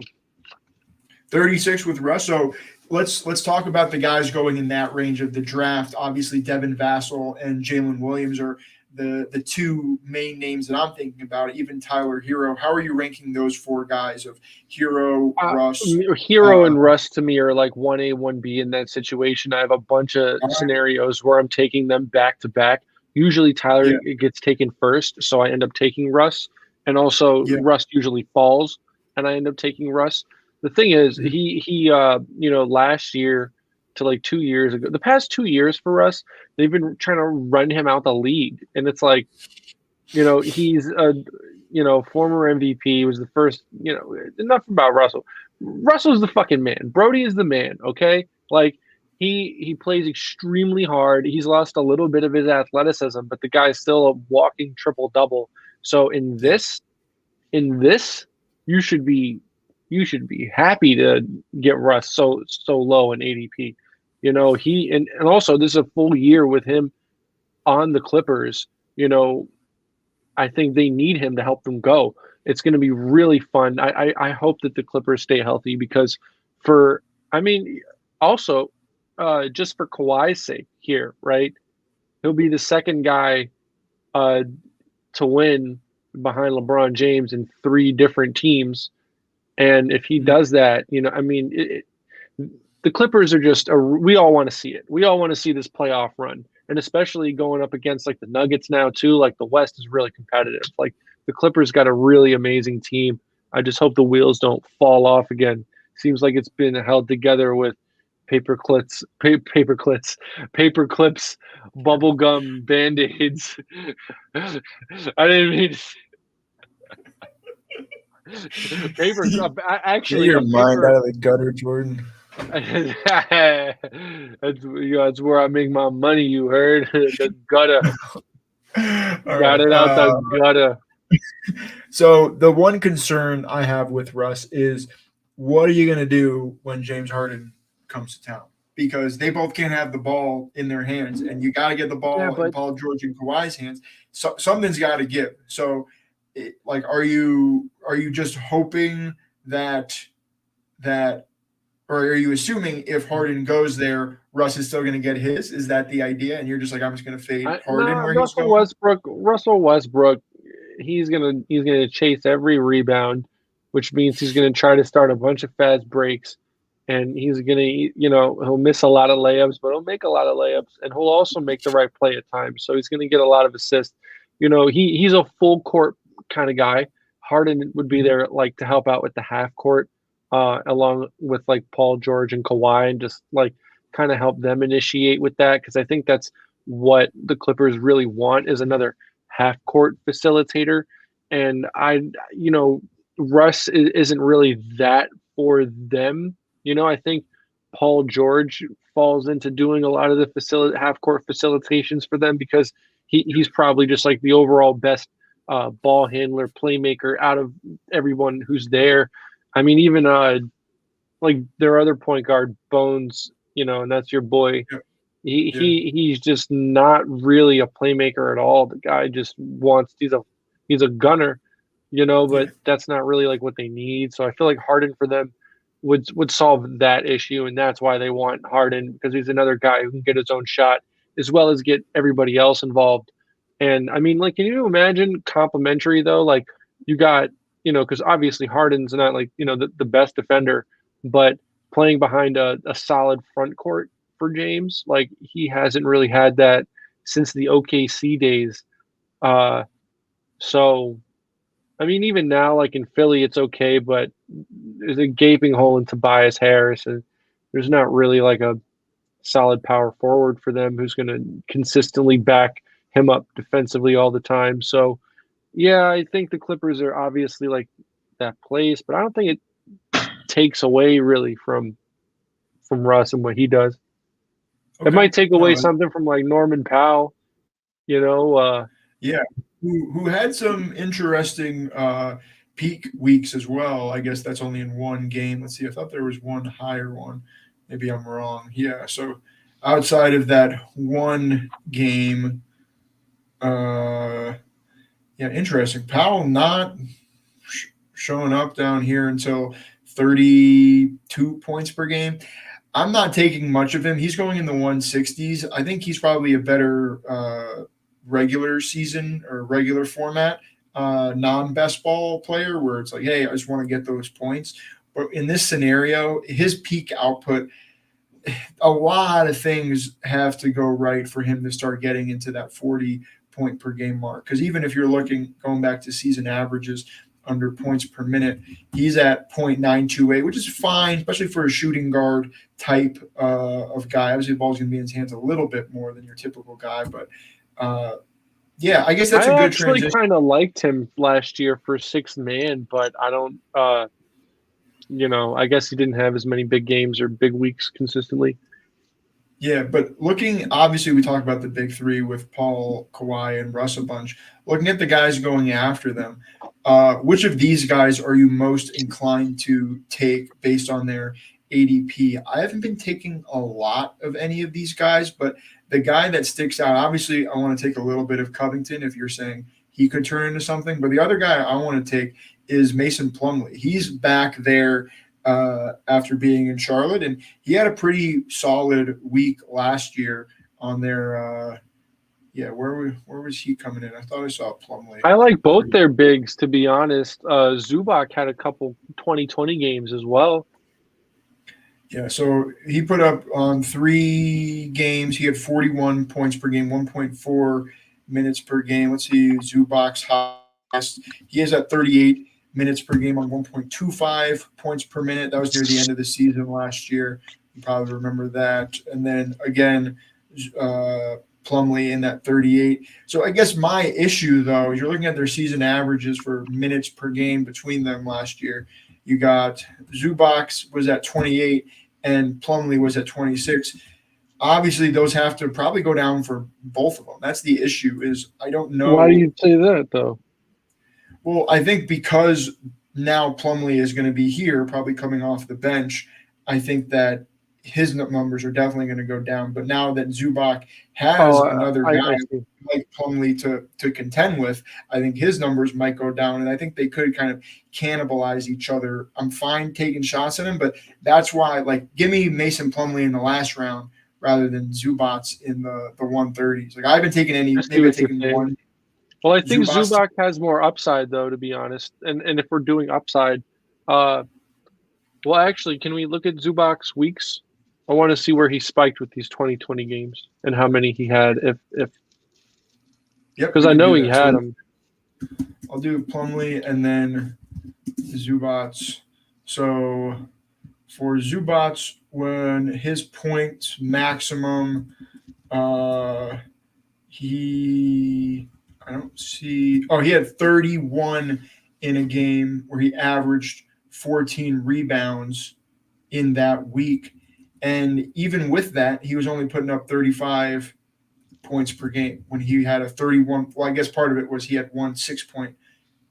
36 with Russ. So let's talk about the guys going in that range of the draft. Obviously, Devin Vassell and Jalen Williams are the two main names that I'm thinking about, even Tyler Hero. How are you ranking those four guys of Hero, Russ? Hero and Russ to me are like 1A, 1B in that situation. I have a bunch of scenarios where I'm taking them back to back. Usually Tyler gets taken first, so I end up taking Russ. And also Russ usually falls, and I end up taking Russ. The thing is, he last year to like 2 years ago, the past 2 years for us, they've been trying to run him out the league. And it's like, he's a, former MVP, was the first, enough about Russell. Russell's the fucking man. Brody is the man. Okay. Like he plays extremely hard. He's lost a little bit of his athleticism, but the guy's still a walking triple double. So in this, you should be happy to get Russ so low in ADP. He and also this is a full year with him on the Clippers. I think they need him to help them go. It's going to be really fun. I hope that the Clippers stay healthy because also just for Kawhi's sake here, right? He'll be the second guy to win behind LeBron James in 3 different teams. And if he does that, the Clippers are just we all want to see it. We all want to see this playoff run. and especially going up against like the Nuggets now too. Like the West is really competitive. Like the Clippers got a really amazing team. I just hope the wheels don't fall off again. Seems like it's been held together with paper clips, bubble gum, band-aids. I didn't mean paper. Get Actually, your a mind paper. out of the gutter, Jordan. That's where I make my money. You heard the gutter. All Got right. it out the gutter. So the one concern I have with Russ is, what are you going to do when James Harden comes to town? Because they both can't have the ball in their hands, and you got to get the ball in Paul George and Kawhi's hands. So something's got to give. So, are you just hoping that, or are you assuming if Harden goes there, Russ is still going to get his? Is that the idea? And you're just like, I'm just going to fade Harden where he's going? Russell Westbrook, he's gonna chase every rebound, which means he's gonna try to start a bunch of fast breaks, and he's gonna, he'll miss a lot of layups, but he'll make a lot of layups, and he'll also make the right play at times. So he's gonna get a lot of assists. He's a full court kind of guy. Harden would be there like to help out with the half court, along with like Paul George and Kawhi, and just like kind of help them initiate with that, because I think that's what the Clippers really want, is another half court facilitator. And Russ isn't really that for them. I think Paul George falls into doing a lot of the half court facilitations for them, because he's probably just like the overall best ball handler, playmaker out of everyone who's there. I mean, even like their other point guard, Bones, and that's your boy. He's just not really a playmaker at all. The guy just he's a gunner, but that's not really like what they need. So I feel like Harden for them would solve that issue, and that's why they want Harden, because he's another guy who can get his own shot as well as get everybody else involved. And I mean, like, can you imagine complimentary though? Like you got, because obviously Harden's not like, the best defender, but playing behind a solid front court for James, like he hasn't really had that since the OKC days. So, I mean, even now, like in Philly, it's okay, but there's a gaping hole in Tobias Harris, and there's not really like a solid power forward for them who's going to consistently back him up defensively all the time. So, yeah, I think the Clippers are obviously like that place, but I don't think it takes away really from Russ and what he does. Okay. It might take away something from like Norman Powell, Yeah, who had some interesting peak weeks as well. I guess that's only in one game. Let's see. I thought there was one higher one. Maybe I'm wrong. Yeah. So outside of that one game, interesting. Powell not showing up down here until 32 points per game. I'm not taking much of him. He's going in the 160s. I think he's probably a better regular season or regular format non-best ball player, where it's like, hey, I just want to get those points. But in this scenario, his peak output, a lot of things have to go right for him to start getting into that 40 point per game mark. Because even if you're going back to season averages under points per minute, he's at 0.928, which is fine, especially for a shooting guard type of guy. Obviously, the ball's going to be in his hands a little bit more than your typical guy, but yeah, I guess that's a good transition. I actually kind of liked him last year for sixth man, but I don't, I guess he didn't have as many big games or big weeks consistently. Yeah, but obviously we talked about the big three with Paul, Kawhi, and Russ a bunch. Looking at the guys going after them, which of these guys are you most inclined to take based on their ADP? I haven't been taking a lot of any of these guys, but the guy that sticks out, obviously I want to take a little bit of Covington if you're saying he could turn into something. But the other guy I want to take is Mason Plumlee. He's back there after being in Charlotte, and he had a pretty solid week last year on their where was he coming in? I thought I saw Plumlee. I like both their bigs, to be honest. Zubac had a couple 2020 games as well. Yeah, so he put up on 3 games. He had 41 points per game, 1.4 minutes per game. Let's see, Zubac's highest. He is at 38 minutes per game on 1.25 points per minute. That was near the end of the season last year. You probably remember that. And then again, Plumlee in that 38. So I guess my issue, though, is you're looking at their season averages for minutes per game between them last year. You got Zubac was at 28 and Plumlee was at 26. Obviously, those have to probably go down for both of them. That's the issue. Is I don't know. Why do you say that though? Well, I think because now Plumlee is going to be here, probably coming off the bench. I think that his numbers are definitely going to go down. But now that Zubac has another guy like Plumlee to contend with, I think his numbers might go down, and I think they could kind of cannibalize each other. I'm fine taking shots at him, but that's why, like, give me Mason Plumlee in the last round rather than Zubac in the 130s. Like, I haven't taken any. Maybe I've taken one. Well, I think Zubac has more upside, though, to be honest. And if we're doing upside, well, actually, can we look at Zubac's weeks? I want to see where he spiked with these 2020 games and how many he had. If because I know he had them. I'll do Plumlee and then Zubac. So for Zubac, when his points maximum, he had 31 in a game where he averaged 14 rebounds in that week. And even with that, he was only putting up 35 points per game when he had a 31. Well, I guess part of it was he had 1 6-point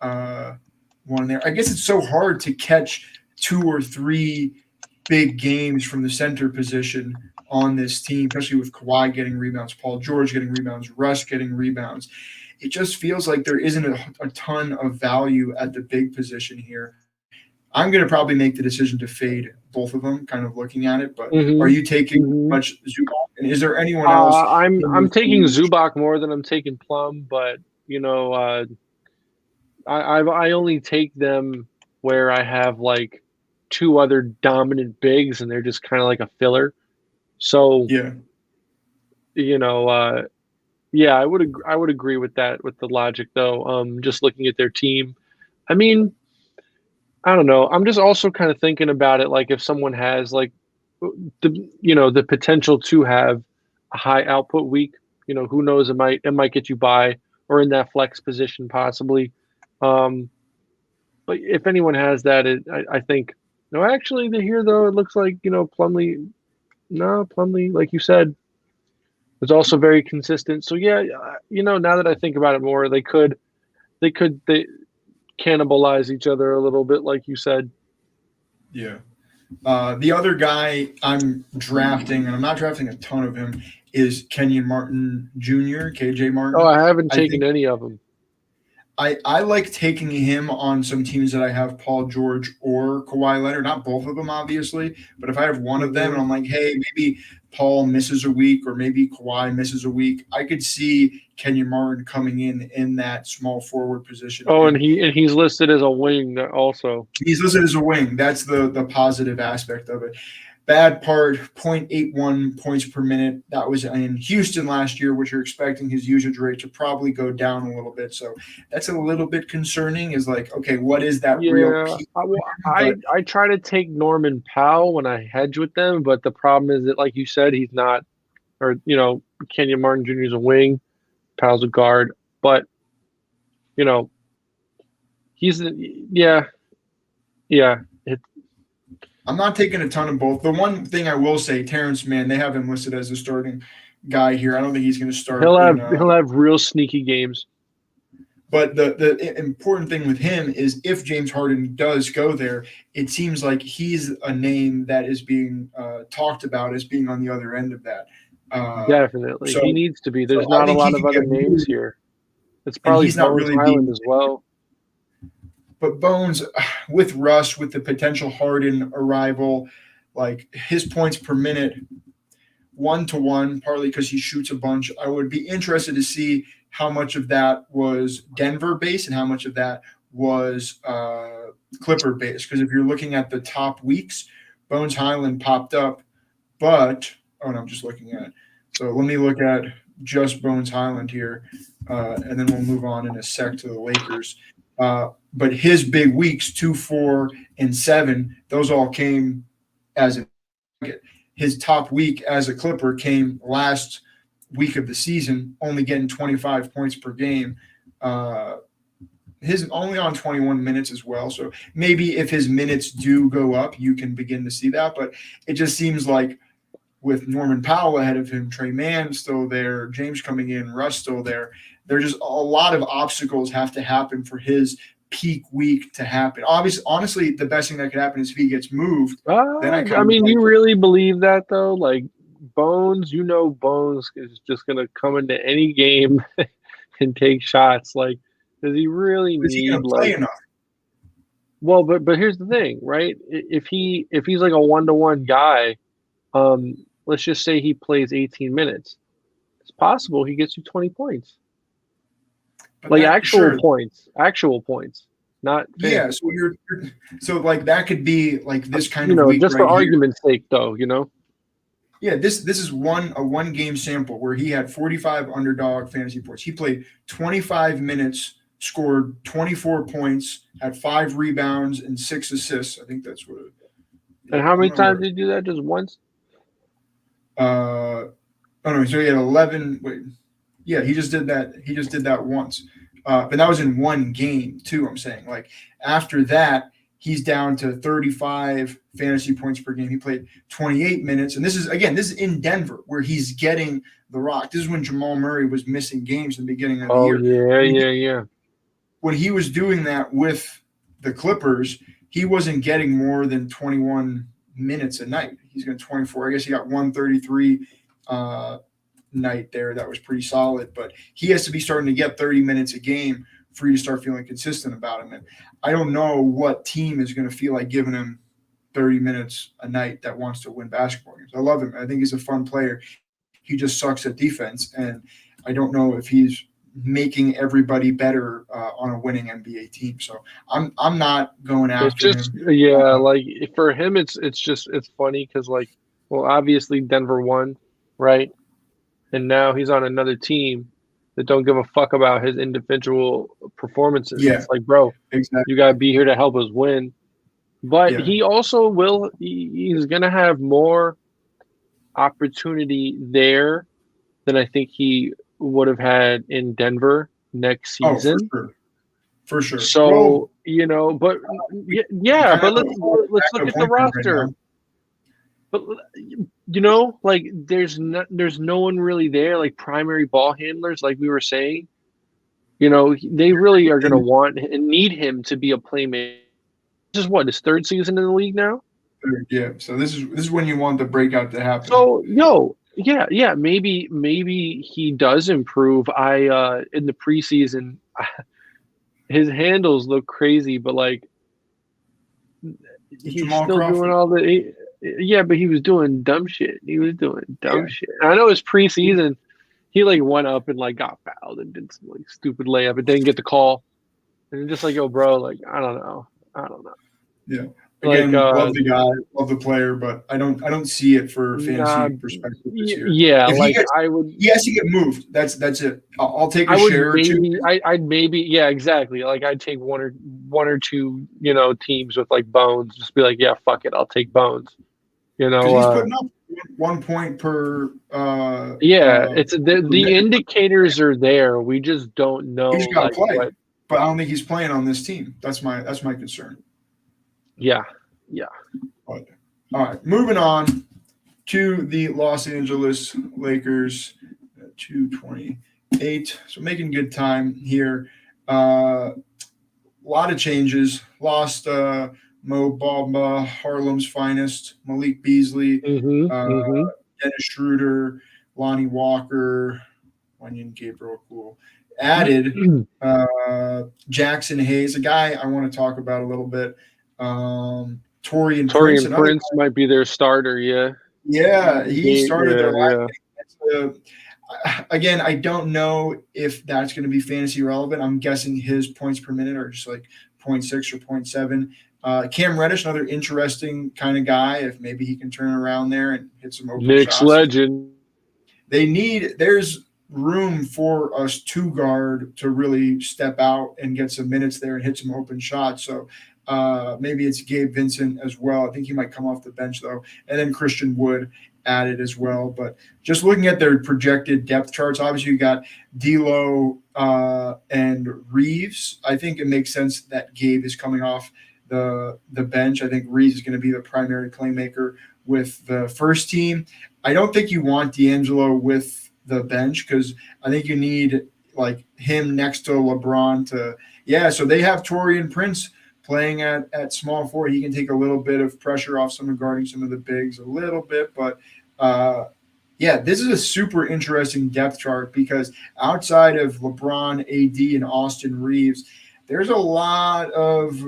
one there. I guess it's so hard to catch 2 or 3 big games from the center position on this team, especially with Kawhi getting rebounds, Paul George getting rebounds, Russ getting rebounds. It just feels like there isn't a ton of value at the big position here. I'm going to probably make the decision to fade both of them, kind of looking at it. But are you taking much Zubac? And is there anyone else? I'm taking Zubac more than I'm taking Plum, but I only take them where I have like 2 other dominant bigs, and they're just kind of like a filler. So yeah, I would agree with that, with the logic though. Just looking at their team, I mean, I don't know. I'm just also kind of thinking about it, like if someone has like the potential to have a high output week, who knows, it might get you by or in that flex position possibly. But if anyone has that, I think no. Actually, here though, it looks like Plumlee. No, Plumlee, like you said, was also very consistent. So yeah, now that I think about it more, they could cannibalize each other a little bit, like you said. Yeah. The other guy I'm drafting, and I'm not drafting a ton of him, is Kenyon Martin Jr., KJ Martin. Oh, I haven't taken any of them. I like taking him on some teams that I have Paul George or Kawhi Leonard. Not both of them, obviously, but if I have one of them and I'm like, hey, maybe Paul misses a week or maybe Kawhi misses a week, I could see Kenyon Martin coming in that small forward position. Oh, and he's listed as a wing also. He's listed as a wing. That's the positive aspect of it. Bad part, 0.81 points per minute. That was in Houston last year, which you're expecting his usage rate to probably go down a little bit. So that's a little bit concerning, is like, okay, what is that real peak? I try to take Norman Powell when I hedge with them, but the problem is that, like you said, he's not, or, Kenyon Martin Jr. is a wing, Powell's a guard, but, he's, I'm not taking a ton of both. The one thing I will say, Terrence Mann, they have him listed as the starting guy here. I don't think he's going to start. He'll have real sneaky games. But the important thing with him is if James Harden does go there, it seems like he's a name that is being talked about as being on the other end of that. Definitely. So, he needs to be. There's not a lot of other names here. It's probably he's not really Highland as well. But Bones, with Russ, with the potential Harden arrival, like his points per minute, 1-to-1, partly because he shoots a bunch. I would be interested to see how much of that was Denver-based and how much of that was Clipper-based. Because if you're looking at the top weeks, Bones Highland popped up, but no, I'm just looking at it. So let me look at just Bones Highland here, and then we'll move on in a sec to the Lakers. But his big weeks, 2, 4, and 7, those all came as a his top week as a Clipper came last week of the season, only getting 25 points per game. His only on 21 minutes as well. So maybe if his minutes do go up, you can begin to see that. But it just seems like with Norman Powell ahead of him, Trey Mann still there, James coming in, Russ still there, there's just a lot of obstacles have to happen for his peak week to happen. Obviously, honestly, the best thing that could happen is if he gets moved. Then you really believe that though? Like Bones, Bones is just gonna come into any game and take shots. Like, does he really need play enough? Well, but here's the thing, right? If he's like a 1-to-1 guy, let's just say he plays 18 minutes. It's possible he gets you 20 points. But like actual points, not fantasy. Yeah. So so like that could be like this kind of week, just right for argument's sake, though, Yeah, this is a 1 game sample where he had 45 underdog fantasy points. He played 25 minutes, scored 24 points, had 5 rebounds and 6 assists. I think that's what. And how many times did he do that? Just once? So he had 11. Wait, yeah, he just did that. He just did that once, but that was in 1 game too. I'm saying like after that, he's down to 35 fantasy points per game. He played 28 minutes, and this is in Denver where he's getting the rock. This is when Jamal Murray was missing games in the beginning of the year. Yeah. When he was doing that with the Clippers, he wasn't getting more than 21 minutes a night. He's getting 24. I guess he got 133 night there. That was pretty solid, but he has to be starting to get 30 minutes a game for you to start feeling consistent about him. And I don't know what team is going to feel like giving him 30 minutes a night that wants to win basketball games. I love him. I think he's a fun player. He just sucks at defense, and I don't know if he's making everybody better on a winning NBA team. So I'm not going after him. Yeah, like for him, it's funny because obviously Denver won, right? And now he's on another team that don't give a fuck about his individual performances. Yeah, it's like, bro, exactly. You got to be here to help us win. But he also he's going to have more opportunity there than I think he would have had in Denver next season. Oh, for sure. So, but but let's look at the roster. Right, but there's no one really there, like primary ball handlers, like we were saying. They really are going to want and need him to be a playmaker. This is his 3rd season in the league now. Yeah. So this is when you want the breakout to happen. So maybe he does improve. In the preseason, his handles look crazy, but he's Jamal still Crawford. doing all the. Yeah, but he was doing dumb shit. Shit. I know it's preseason. He went up and got fouled and did some stupid layup and didn't get the call. And just yo, bro, I don't know. Yeah. Again, love the guy, love the player, but I don't see it for fantasy perspective this year. Yeah, he has to get moved. That's it. I'll take a share or two. I'd maybe, yeah, exactly. I'd take one or two, teams with Bones. Just be yeah, fuck it, I'll take Bones. He's putting up 1 point per. It's the indicators are there. We just don't know. He's got to play, but I don't think he's playing on this team. That's my concern. Yeah. All right, moving on to the Los Angeles Lakers, 228. So making good time here. A lot of changes. Lost Mo Bamba, Harlem's finest, Malik Beasley, Dennis Schroeder, Lonnie Walker, Wenyen Gabriel Cool. Added Jackson Hayes, a guy I want to talk about a little bit. Torian Prince might be their starter. Yeah, he started their last game. Again, I don't know if that's going to be fantasy relevant. I'm guessing his points per minute are just 0.6 or 0.7. Cam Reddish, another interesting kind of guy. If maybe he can turn around there and hit some open Knicks shots. legend. There's room for us two guard to really step out and get some minutes there and hit some open shots. So maybe it's Gabe Vincent as well. I think he might come off the bench though. And then Christian Wood added as well. But just looking at their projected depth charts, obviously you got D'Lo and Reeves. I think it makes sense that Gabe is coming off the bench. I think Reeves is going to be the primary playmaker with the first team. I don't think you want D'Angelo with the bench because I think you need like him next to LeBron so they have Taurean Prince playing at small forward. He can take a little bit of pressure off some of guarding some of the bigs a little bit, but this is a super interesting depth chart because outside of LeBron, AD, and Austin Reeves, there's a lot of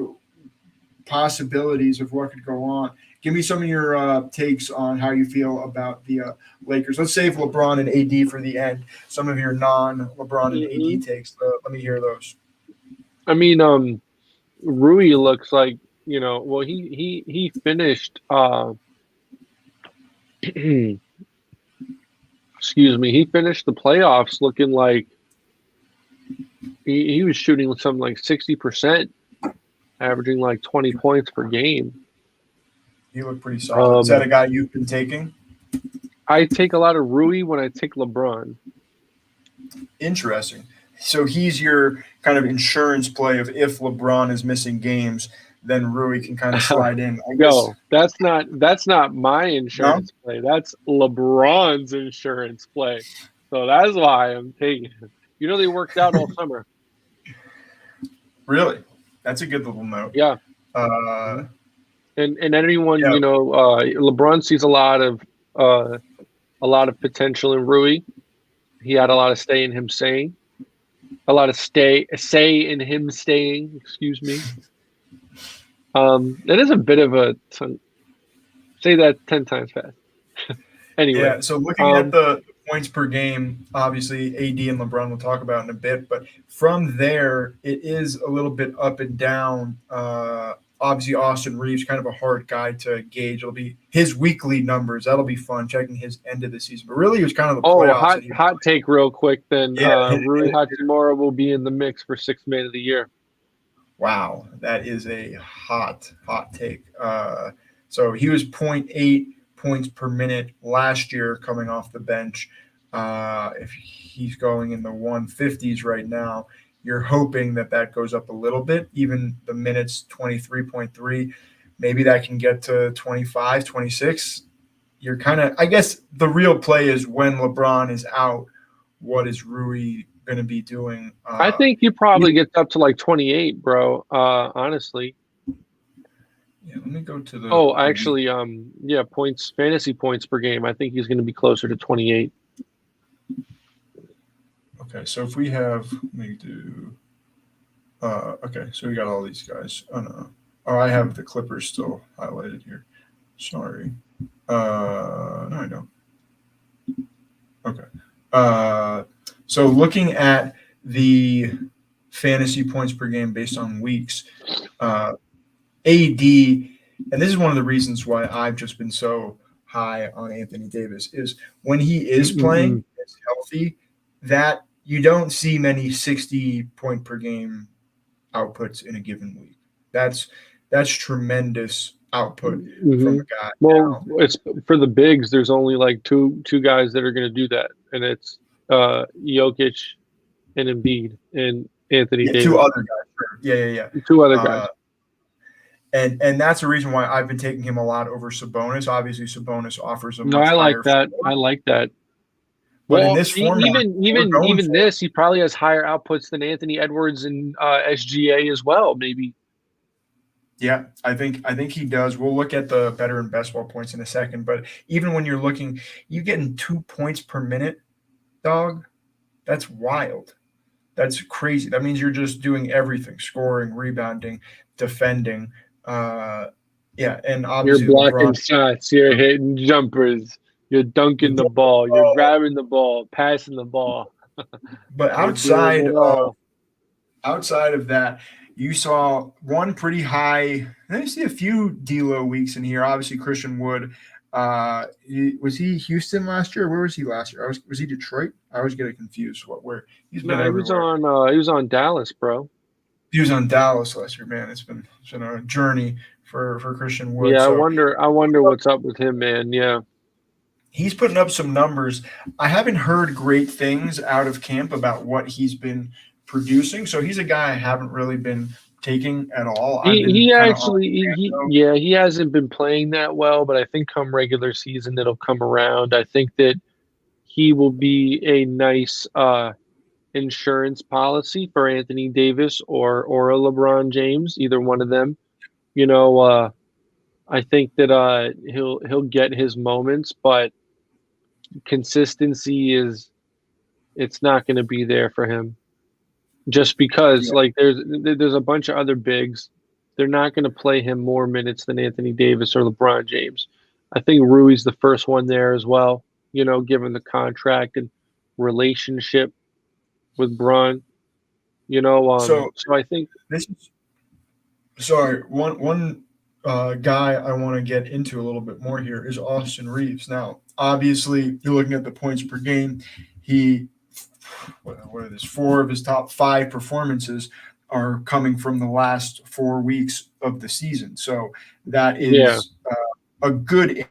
possibilities of what could go on. Give me some of your takes on how you feel about the Lakers. Let's save LeBron and AD for the end. Some of your non-LeBron and AD takes. Let me hear those. I mean, Rui looks like, he finished excuse me, he finished the playoffs looking like he was shooting something like 60%, averaging like 20 points per game. He looked pretty solid. Is that a guy you've been taking? I take a lot of Rui when I take LeBron. Interesting. So he's your kind of insurance play of if LeBron is missing games, then Rui can kind of slide in. No, that's not my insurance play. That's LeBron's insurance play. So that's why I'm taking him. They worked out all summer. Really? That's a good little note. Yeah. And anyone, LeBron sees a lot of potential in Rui. He had a lot of say in him staying. Excuse me. It is a bit of a say that 10 times fast. Anyway. Yeah, so looking at the points per game, obviously AD and LeBron we'll talk about in a bit, but from there it is a little bit up and down. Obviously, Austin Reeves, kind of a hard guy to gauge. It'll be his weekly numbers. That'll be fun, checking his end of the season. But really, it was kind of the playoffs. Hot take real quick then. Rui Hachimura will be in the mix for Sixth Man of the Year. Wow, that is a hot take. So he was 0.8 points per minute last year coming off the bench. If he's going in the 150s right now, you're hoping that goes up a little bit. Even the minutes, 23.3, maybe that can get to 25, 26. You're kind of – I guess the real play is when LeBron is out, what is Rui going to be doing? I think he probably gets up to like 28, bro, honestly. Yeah, let me go to the – points, fantasy points per game. I think he's going to be closer to 28. Okay, so if we have, let me do, okay, so we got all these guys. Oh, no. Oh, I have the Clippers still highlighted here. Sorry. No, I don't. Okay. So looking at the fantasy points per game based on weeks, AD, and this is one of the reasons why I've just been so high on Anthony Davis, is when he is playing, it's healthy, that you don't see many 60-point per game outputs in a given week. That's tremendous output from a guy. Well, it's for the bigs. There's only like two guys that are going to do that, and it's Jokic and Embiid and Anthony Davis. Two other guys. Yeah. Two other guys. And that's the reason why I've been taking him a lot over Sabonis. Obviously, Sabonis offers a much I like higher that. floor. I like that. But well, in this format, even this, he probably has higher outputs than Anthony Edwards and SGA as well, maybe. Yeah, I think he does. We'll look at the better and best ball points in a second. But even when you're looking, you getting 2 points per minute, dog. That's wild. That's crazy. That means you're just doing everything: scoring, rebounding, defending. And obviously you're blocking shots, you're hitting jumpers. You're dunking the ball. You're grabbing the ball, passing the ball. But outside of that, You saw one pretty high. I see a few D'Lo weeks in here. Obviously, Christian Wood. Was he Houston last year? Or where was he last year? Was he Detroit? I always get it confused. Where he's been No, everywhere. he was on Dallas, bro. He was on Dallas last year. Man, it's been a journey for Christian Wood. Yeah, So I wonder what's up with him, man. Yeah. he's putting up some numbers. I haven't heard great things out of camp about what he's been producing. So he's a guy I haven't really been taking at all. He actually he hasn't been playing that well, but I think come regular season it'll come around. I think that he will be a nice insurance policy for Anthony Davis or a LeBron James, either one of them. You know, I think that he'll get his moments, but consistency it's not going to be there for him. Just because like there's a bunch of other bigs, they're not going to play him more minutes than Anthony Davis or LeBron James. I think Rui's the first one there as well, you know, given the contract and relationship with Bron. You know, so I think this is sorry, one guy I want to get into a little bit more here is Austin Reeves. Now, obviously, you're looking at the points per game. What are this? 4 of his top 5 performances are coming from the last 4 weeks of the season. So that is a good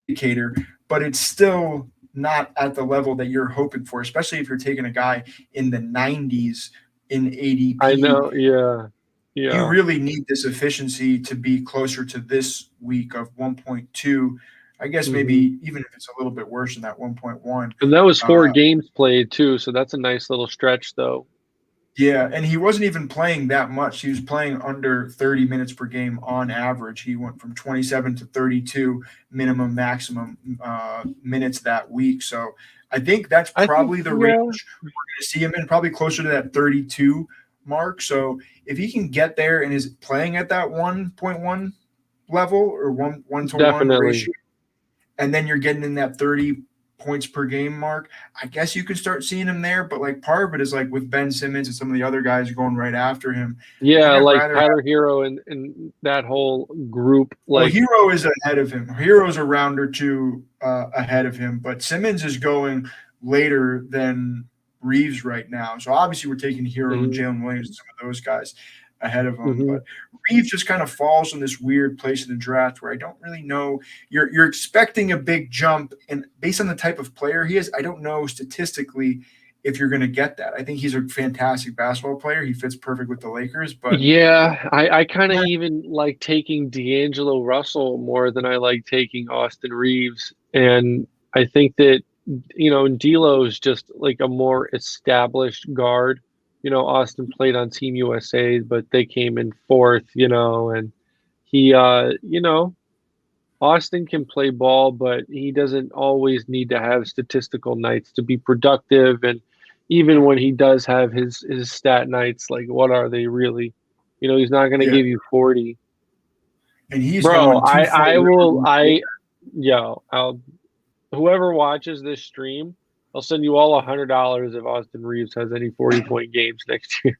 indicator, but it's still not at the level that you're hoping for, especially if you're taking a guy in the 90s in ADP. I know, yeah. You really need this efficiency to be closer to this week of 1.2. I guess maybe even if it's a little bit worse than that 1.1. And that was 4 games played too, so that's a nice little stretch though. Yeah, and he wasn't even playing that much. He was playing under 30 minutes per game on average. He went from 27 to 32 minimum, maximum minutes that week. So I think that's probably the range we're going to see him in, probably closer to that 32 mark. So if he can get there and is playing at that 1.1 level or 1-to-1 ratio, and then you're getting in that 30 points per game mark, I guess you could start seeing him there. But like part of it is like with Ben Simmons and some of the other guys going right after him. Yeah, like Tyler Hero and that whole group. Like Hero is ahead of him. Hero's a round or two ahead of him, but Simmons is going later than Reeves right now. So obviously we're taking Hero and Jalen Williams and some of those guys ahead of him. But Reeves just kind of falls in this weird place in the draft where I don't really know. You're expecting a big jump, and based on the type of player he is, I don't know statistically if you're going to get that. I think he's a fantastic basketball player. He fits perfect with the Lakers. But yeah, I kind of even like taking D'Angelo Russell more than I like taking Austin Reeves. And I think that, you know, D'Lo is just like a more established guard. You know, Austin played on Team USA, but they came in 4th, you know, and he, you know, Austin can play ball, but he doesn't always need to have statistical nights to be productive. And even when he does have his stat nights, like what are they really? You know, he's not going to give you 40. And he's bro, whoever watches this stream, I'll send you all $100 if Austin Reeves has any 40-point games next year.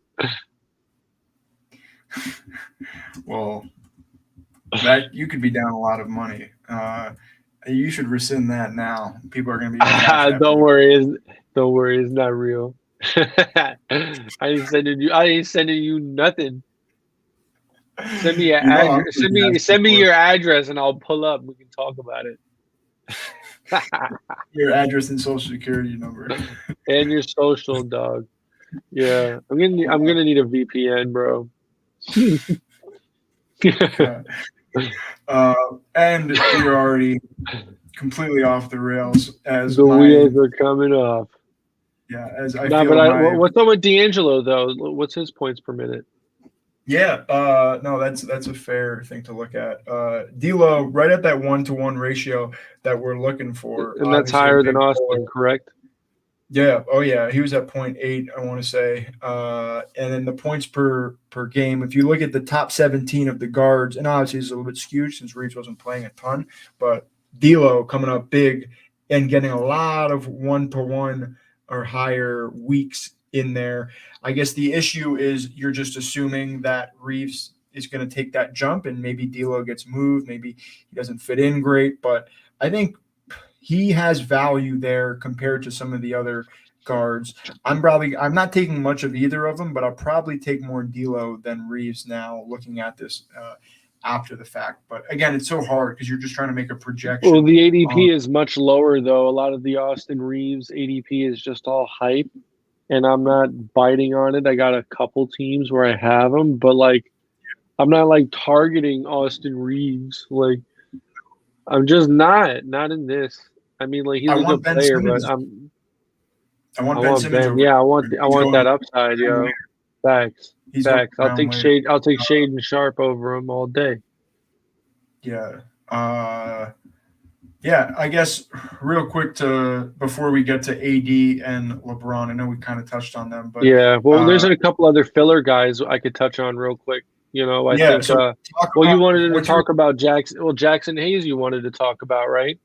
Well, that you could be down a lot of money. You should rescind that now. People are going to be. Don't worry, it's not real. I ain't sending you nothing. Send me your address. Send me your address, and I'll pull up. We can talk about it. Your address and social security number. And your social, dog. Yeah. I'm gonna need a VPN, bro. And you're already completely off the rails as the wheels are coming off. Yeah, as I no, feel. But what's up with D'Angelo though? What's his points per minute? Yeah, no, that's a fair thing to look at. D'Lo right at that 1-to-1 ratio that we're looking for, and that's higher than Austin, correct? Yeah. Oh, yeah. He was at 0.8, I want to say. And then the points per game, if you look at the top 17 of the guards, and obviously it's a little bit skewed since Reeves wasn't playing a ton, but D'Lo coming up big and getting a lot of 1-to-1 or higher weeks in there. I guess the issue is you're just assuming that Reeves is going to take that jump, and maybe D'Lo gets moved. Maybe he doesn't fit in great, but I think he has value there compared to some of the other guards. I'm not taking much of either of them, but I'll probably take more D'Lo than Reeves now looking at this after the fact. But again, it's so hard because you're just trying to make a projection. Well, the ADP is much lower, though. A lot of the Austin Reeves ADP is just all hype, and I'm not biting on it. I got a couple teams where I have him, but like, I'm not like targeting Austin Reeves. Like, I'm just not in this. I mean, like, he's a good player, but I want Ben Simmons. Yeah, I want that upside, yo. Facts. I'll take Shade and Sharp over him all day. Yeah. Yeah, I guess real quick before we get to AD and LeBron, I know we kind of touched on them, but yeah, well, there's a couple other filler guys I could touch on real quick. You know, I think. You wanted to talk about Jackson. Well, Jackson Hayes, you wanted to talk about, right?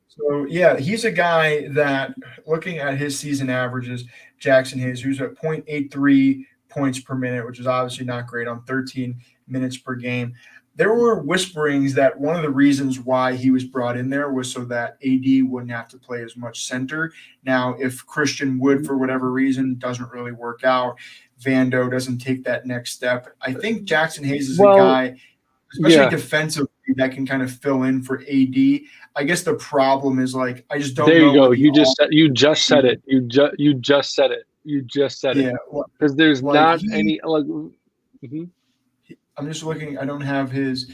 So yeah, he's a guy that, looking at his season averages, Jackson Hayes, who's at 0.83 points per minute, which is obviously not great on 13 minutes per game. There were whisperings that one of the reasons why he was brought in there was so that AD wouldn't have to play as much center. Now, if Christian Wood, for whatever reason, doesn't really work out, Vando doesn't take that next step, I think Jackson Hayes is a guy, especially defensively, that can kind of fill in for AD. I guess the problem is, like, I just don't know. There you go. You just said it. You just said it. Yeah, because there's not any like. Mm-hmm. I'm just looking. I don't have his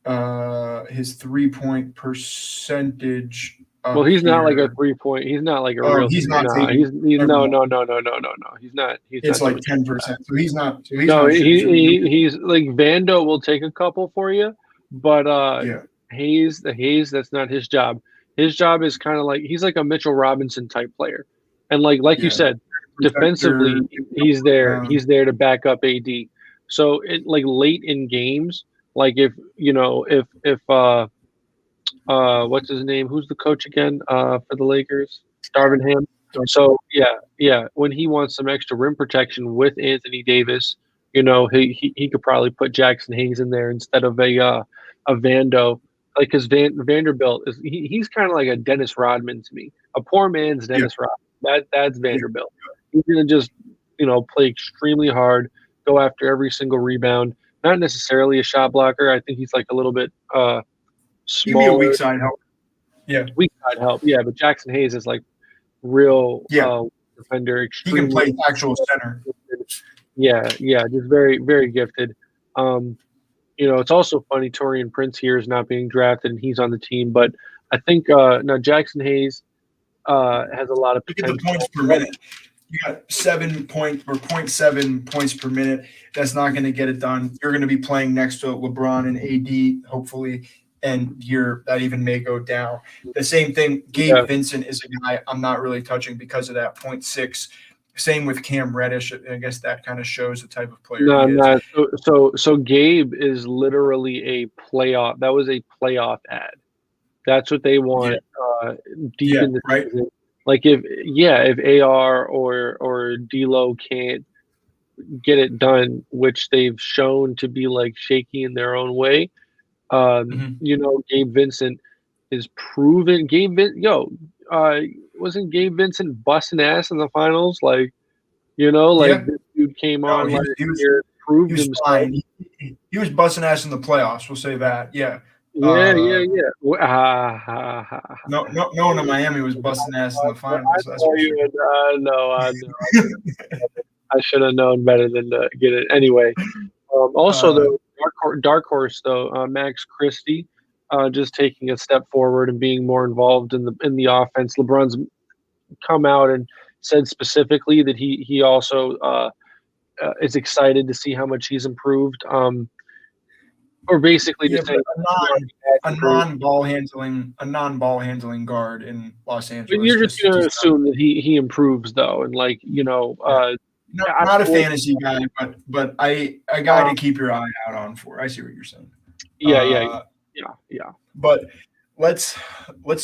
3-point percentage. Well, he's not like a 3-point. He's not like a real. He's not. No. He's no. He's not. It's like 10%. So he's not. He's like Vando will take a couple for you, but Hayes, that's not his job. His job is kind of like, he's like a Mitchell Robinson type player, and like you said, defensively he's there. He's there to back up AD. So it, like, late in games, like if what's his name? Who's the coach again for the Lakers? Darvin Ham. So yeah. When he wants some extra rim protection with Anthony Davis, you know, he could probably put Jackson Hayes in there instead of a Vando. Like, because Vanderbilt is he's kind of like a Dennis Rodman to me, a poor man's Dennis Rodman. That's Vanderbilt. He's gonna just, you know, play extremely hard, go after every single rebound. Not necessarily a shot blocker. I think he's like a little bit smaller. Give me a weak side help. Yeah, weak side help. Yeah, but Jackson Hayes is like real defender. He can play actual center. Yeah, just very, very gifted. You know, it's also funny Taurean Prince here is not being drafted and he's on the team, but I think now Jackson Hayes has a lot of potential. Look at the points per minute. You got 0.7 points per minute. That's not going to get it done. You're going to be playing next to LeBron and AD, hopefully, and that even may go down. The same thing, Gabe Vincent is a guy I'm not really touching because of that 0.6. Same with Cam Reddish. I guess that kind of shows the type of player he is. So Gabe is literally a playoff. That was a playoff ad. That's what they want deep in the season. Like if AR or D'Lo can't get it done, which they've shown to be like shaky in their own way, you know, Gabe Vincent is proven. Wasn't Gabe Vincent busting ass in the finals? Like, you know, like this dude came on last year, proved himself. He was busting ass in the playoffs. We'll say that. Yeah. Yeah. No one in Miami was busting ass in the finals. I know. I should have known better than to get it. Anyway, also the dark horse though, Max Christie, just taking a step forward and being more involved in the offense. LeBron's come out and said specifically that he also is excited to see how much he's improved. Or basically just a non-ball handling guard in Los Angeles. But you're just going to assume that he improves though, and like, you know, not a fantasy guy, but a guy to keep your eye out on for. I see what you're saying. Yeah. But let's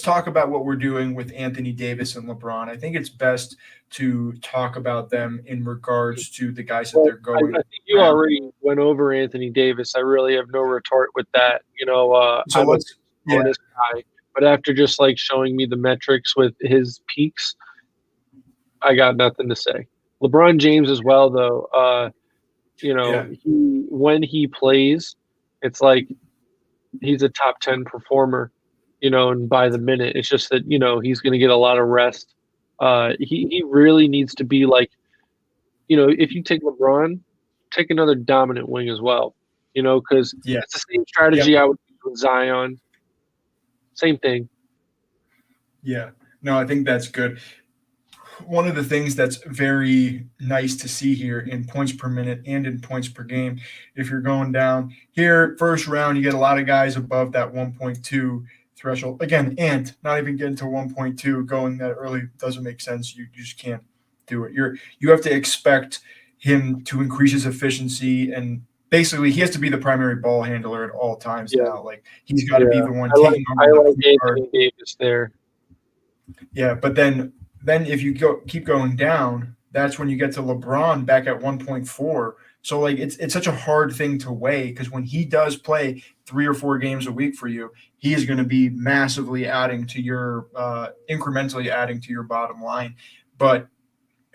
talk about what we're doing with Anthony Davis and LeBron. I think it's best to talk about them in regards to the guys that they're I going. think you already went over Anthony Davis. I really have no retort with that. So I'm a let's yeah bonus guy, but after just like showing me the metrics with his peaks, I got nothing to say. LeBron James as well, though. yeah When he plays, it's like he's a top 10 performer, and by the minute, it's just that, he's going to get a lot of rest. He really needs to be like, if you take LeBron, take another dominant wing as well, because yeah it's the same yep strategy I would use with Zion. Same thing. yeah. No, I think that's good. One of the things that's very nice to see here in points per minute and in points per game, if you're going down here, first round, you get a lot of guys above that 1.2 threshold. Again, not even getting to 1.2 going that early doesn't make sense. You just can't do it. You have to expect him to increase his efficiency, and basically he has to be the primary ball handler at all times now. Like he's got to be the one taking I over like the guard. Anthony Davis there. Yeah, but then if you keep going down, that's when you get to LeBron back at 1.4. So like it's such a hard thing to weigh, because when he does play 3 or 4 games a week for you, he is going to be massively adding to your incrementally adding to your bottom line. But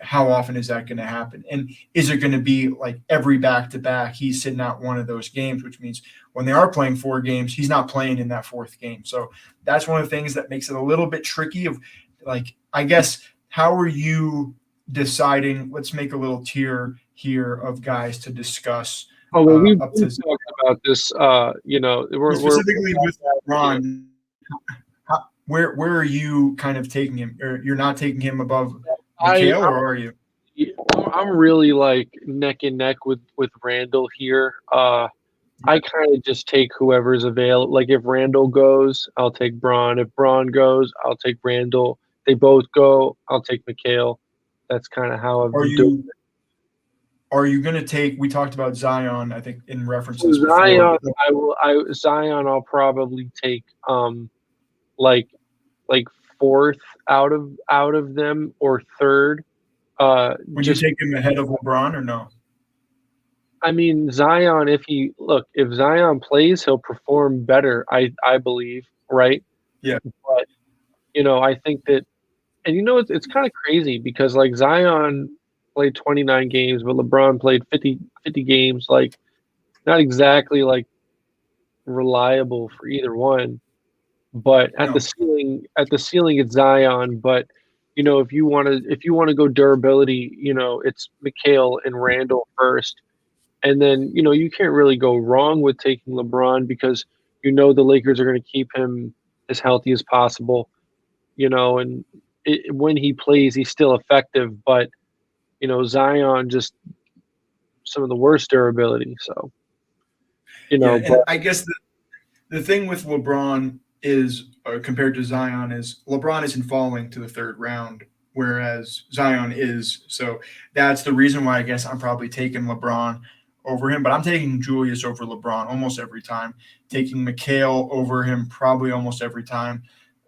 how often is that going to happen? And is it going to be like every back-to-back he's sitting out one of those games, which means when they are playing 4 games, he's not playing in that 4th game. So that's one of the things that makes it a little bit tricky of, like, I guess, how are you deciding? Let's make a little tier here of guys to discuss. Oh, well, we've up to talked about this. We're specifically with Ron. Where are you kind of taking him? Or you're not taking him above Mikhail, or are you? I'm really like neck and neck with Randall here. I kind of just take whoever's available. Like if Randall goes, I'll take Braun. If Braun goes, I'll take Randall. If they both go, I'll take Mikhail. That's kind of how I've been doing it. Are you going to take? We talked about Zion, I think, in reference to this Zion, before. Zion, I'll probably take like 4th out of them, or 3rd. Would you take him ahead of LeBron or no? I mean, Zion, if Zion plays, he'll perform better, I believe, right? Yeah. But, I think that, and it's kind of crazy because like Zion played 29 games, but LeBron played 50 games, like not exactly like reliable for either one. But at the ceiling, it's Zion. But if you want to go durability, it's Mikhail and Randall first, and then you can't really go wrong with taking LeBron because the Lakers are going to keep him as healthy as possible, and when he plays, he's still effective. But Zion just some of the worst durability. So and I guess the thing with LeBron is compared to Zion is LeBron isn't falling to the 3rd round, whereas Zion is. So that's the reason why I guess I'm probably taking LeBron over him, but I'm taking Julius over LeBron almost every time, taking Mikhail over him probably almost every time.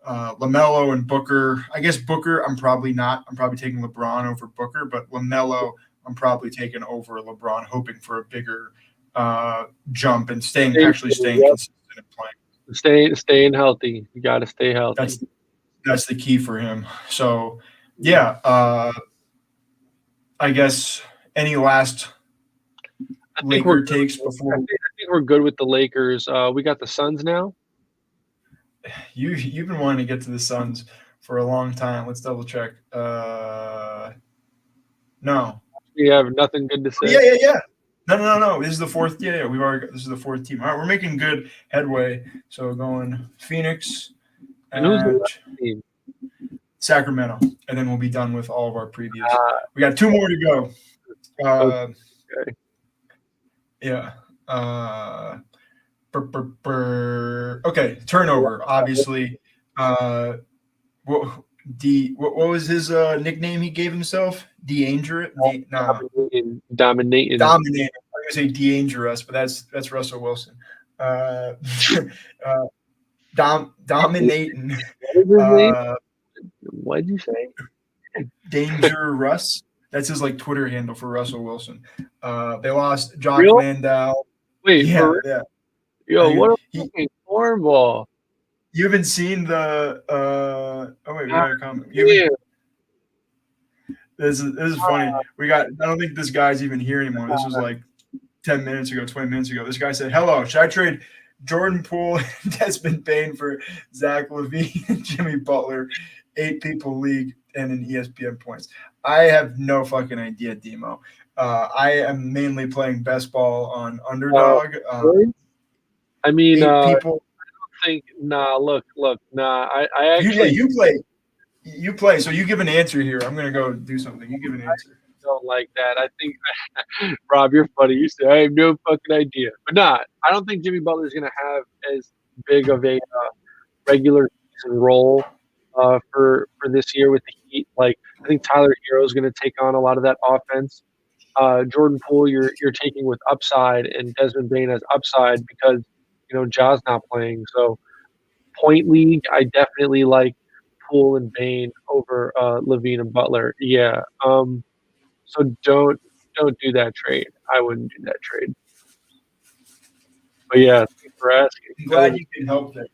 LaMelo and Booker, I guess Booker I'm probably not. I'm probably taking LeBron over Booker, but LaMelo I'm probably taking over LeBron, hoping for a bigger jump and staying consistent and playing. Staying healthy. You got to stay healthy. That's the key for him. So, yeah, I guess any last Laker takes before? I think we're good with the Lakers. We got the Suns now. You've been wanting to get to the Suns for a long time. Let's double check. No. We have nothing good to say. Yeah. No. This is the 4th. Yeah. This is the 4th team. All right, we're making good headway. So going Phoenix and who's the team? Sacramento, and then we'll be done with all of our previews. We got 2 more to go. Okay. Yeah. Okay. Turnover. Obviously. What was his nickname he gave himself? Dangerous. Dominating. I'm gonna say dangerous, but that's Russell Wilson. dominating. What is his name? What'd you say? Danger Russ. That's his like Twitter handle for Russell Wilson. They lost Jock Real? Landau. Wait, Yeah, yeah. yo, what a He, fucking cornball. you haven't seen the oh wait, we got a comment. Yeah. This is funny. I don't think this guy's even here anymore. This was like 10 minutes ago, 20 minutes ago. This guy said, "Hello, should I trade Jordan Poole and Desmond Bain for Zach LaVine and Jimmy Butler, 8 people league and an ESPN points?" I have no fucking idea, Demo. I am mainly playing best ball on Underdog. I mean, 8 people. Look, I actually You play. So you give an answer here. I'm gonna go do something. You give an answer. don't like that. I think, Rob, you're funny. You say I have no fucking idea, but I don't think Jimmy Butler is going to have as big of a regular season role for this year with the Heat. Like, I think Tyler Hero is going to take on a lot of that offense. Jordan Poole, you're taking with upside, and Desmond Bain has upside because Ja's not playing. So point league, I definitely like Poole and Bain over LaVine and Butler. Yeah. So don't do that trade. I wouldn't do that trade. But yeah, thanks for asking. I'm glad you can help that.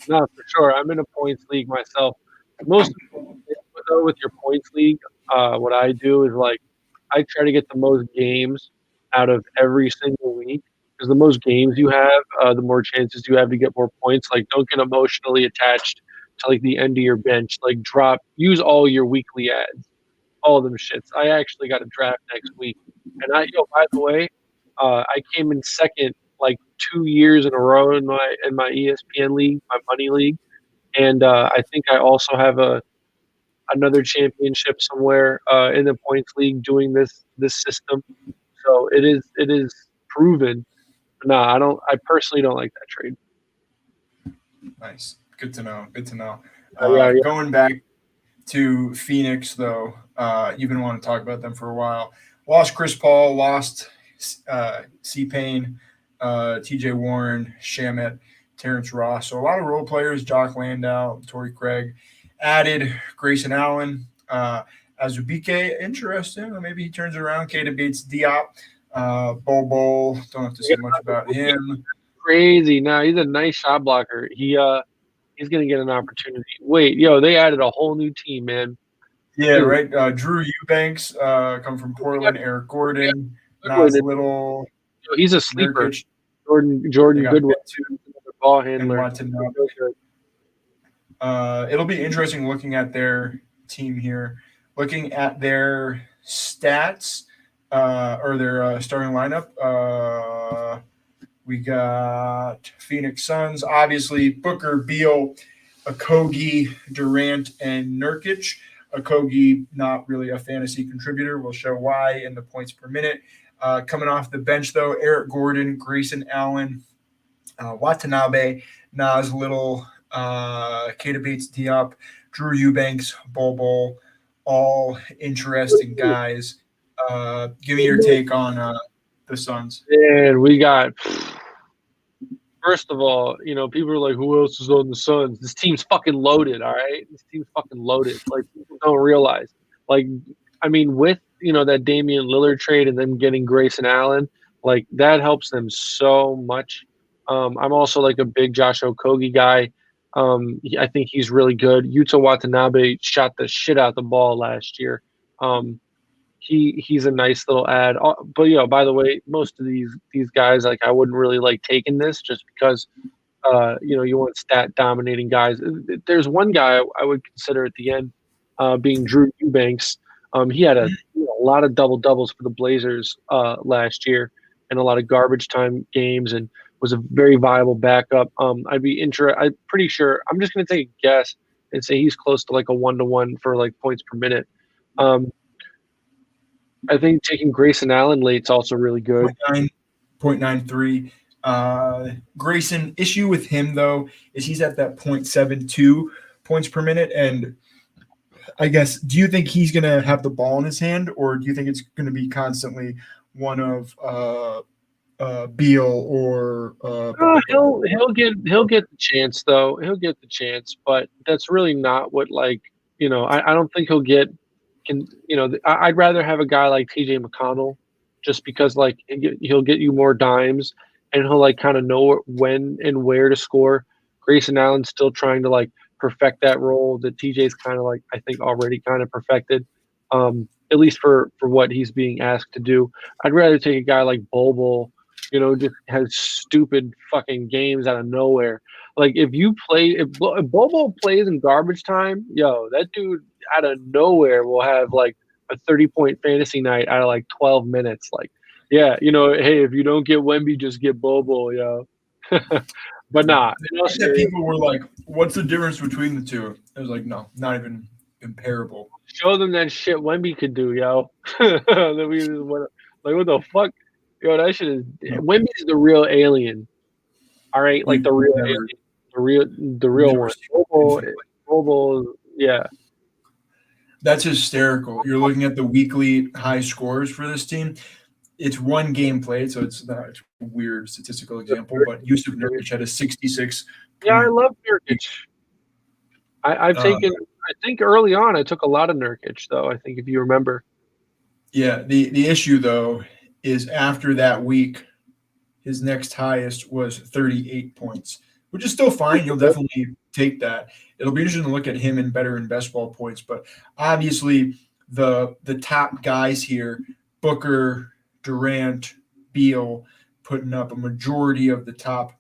No, for sure. I'm in a points league myself. Most with your points league, what I do is like I try to get the most games out of every single week. Because the most games you have, the more chances you have to get more points. Like, don't get emotionally attached to like the end of your bench. Like, use all your weekly ads, all of them shits. I actually got a draft next week, and by the way, I came in second like 2 years in a row in my ESPN league, my money league, and I think I also have another championship somewhere in the points league doing this system. So it is proven. No, I don't. I personally don't like that trade. Nice. Good to know. Yeah. Going back to Phoenix, though, you've been wanting to talk about them for a while. Lost Chris Paul, lost C-Payne, TJ Warren, Shamet, Terrence Ross. So a lot of role players, Jock Landau, Torrey Craig. Added Grayson Allen, Azubike, interesting. Maybe he turns it around. Keita Bates-Diop. Bol, don't have to say much about him. Crazy. No, he's a nice shot blocker. He's gonna get an opportunity. Wait, they added a whole new team, man. Yeah, right. Drew Eubanks come from Portland. Eric Gordon, Nas Little. He's a sleeper. Nurkic. Jordan Goodwin, ball handler. It'll be interesting looking at their team here, looking at their stats. Or their starting lineup. We got Phoenix Suns, obviously Booker, Beal, Okogie, Durant, and Nurkic. Okogie, not really a fantasy contributor. We'll show why in the points per minute. Coming off the bench, though, Eric Gordon, Grayson Allen, Watanabe, Nas Little, Keita Bates-Diop, Drew Eubanks, Bol, all interesting guys. Give me your take on the Suns. And we got, first of all, people are like, who else is on the Suns? This team's fucking loaded, all right? This team's fucking loaded. Like, people don't realize. Like, I mean, with, that Damian Lillard trade and then getting Grayson Allen, like, that helps them so much. I'm also, like, a big Josh Okogie guy. I think he's really good. Yuta Watanabe shot the shit out the ball last year. He's a nice little ad. But by the way, most of these guys, like, I wouldn't really like taking this just because you want stat dominating guys. There's one guy I would consider at the end being Drew Eubanks. He had a lot of double doubles for the Blazers last year and a lot of garbage time games and was a very viable backup. I'm pretty sure I'm just going to take a guess and say he's close to like a 1-to-1 for like points per minute. I think taking Grayson Allen late's also really good. 0.93. Grayson, issue with him, though, is he's at that 0.72 points per minute. And I guess, do you think he's going to have the ball in his hand, or do you think it's going to be constantly one of Beal or he'll get the chance though. He'll get the chance, but that's really not what I don't think he'll get. I'd rather have a guy like T.J. McConnell, just because he'll get you more dimes, and he'll kind of know when and where to score. Grayson Allen's still trying to perfect that role that TJ's kind of I think already kind of perfected, at least for what he's being asked to do. I'd rather take a guy like Bobo, just has stupid fucking games out of nowhere. If Bobo plays in garbage time, that dude out of nowhere will have a 30-point fantasy night out of 12 minutes. Hey, if you don't get Wemby, just get Bobo, yo. But nah. People were like, what's the difference between the two? I was like, no, not even comparable. Show them that shit Wemby could do, yo. What the fuck? Yo, that shit is Wemby is the real alien. All right, the real alien. The real one. Bobo, yeah. That's hysterical. You're looking at the weekly high scores for this team. It's one game played, so it's not a weird statistical example, but Yusuf Nurkic had a 66. Yeah, I love Nurkic. I've taken – I think early on I took a lot of Nurkic, though, I think, if you remember. Yeah, the issue, though, is after that week, his next highest was 38 points, which is still fine. You'll definitely take that. It'll be interesting to look at him in better and best ball points, but obviously the top guys here, Booker, Durant, Beal, putting up a majority of the top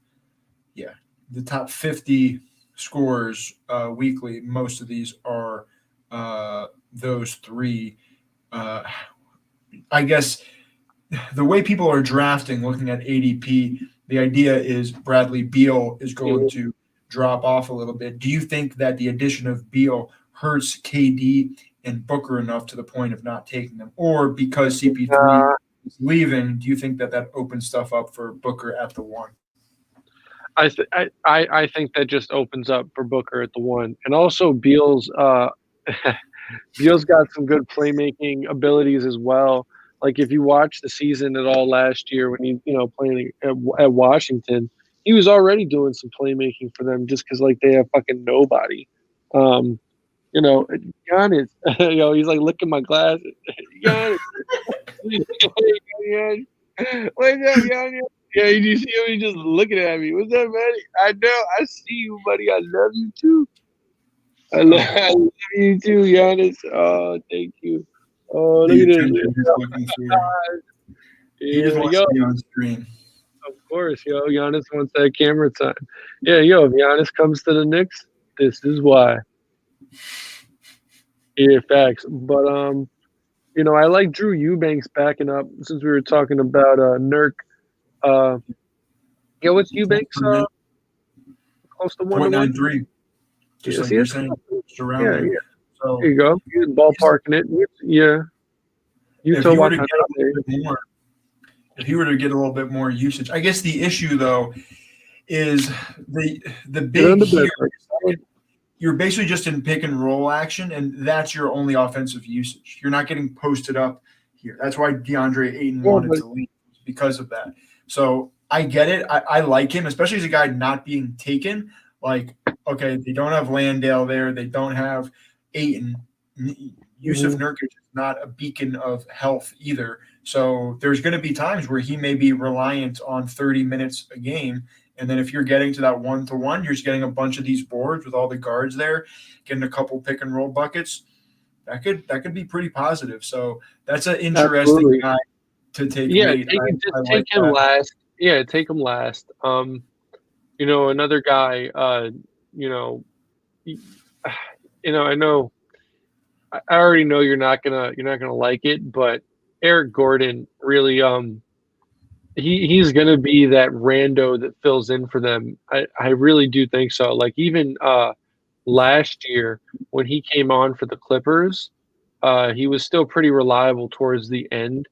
50 scores weekly. Most of these are those three. I guess the way people are drafting, looking at ADP, the idea is Bradley Beal is going to drop off a little bit. Do you think that the addition of Beal hurts KD and Booker enough to the point of not taking them? Or because CP3 is leaving, do you think that opens stuff up for Booker at the 1? I think that just opens up for Booker at the 1. And also Beal's Beal's got some good playmaking abilities as well. If you watch the season at all last year when he, playing at Washington, he was already doing some playmaking for them just because they have fucking nobody. Giannis, he's licking my glasses. Giannis. What's up, Giannis? Yeah, you see him? He's just looking at me. What's up, man? I know. I see you, buddy. I love you too. I love you too, Giannis. Oh, thank you. Oh, look at this. He just wants to be on screen. Of course, Giannis wants that camera time. Yeah, if Giannis comes to the Knicks, this is why. Yeah, facts. But I like Drew Eubanks backing up since we were talking about Nurk. What's Eubanks? Close to 1.93. Just like you're saying, around yeah. So there you go. He's ballparking it. Yeah. If he were to get a little bit more usage, I guess the issue though is the big here, you're basically just in pick and roll action, and that's your only offensive usage. You're not getting posted up here. That's why DeAndre Ayton wanted to leave, because of that. So I get it. I like him, especially as a guy not being taken. Okay, they don't have Landale there. They don't have Ayton. Yusuf Nurkic is not a beacon of health either. So there's going to be times where he may be reliant on 30 minutes a game. And then if you're getting to that 1-to-1, you're just getting a bunch of these boards with all the guards there, getting a couple pick and roll buckets. That could be pretty positive. So that's an interesting guy to take. Yeah, take him last. Yeah, take him last. Another guy. I know. I already know you're not gonna like it, but Eric Gordon really he's gonna be that rando that fills in for them. I really do think so. Even last year when he came on for the Clippers, he was still pretty reliable towards the end.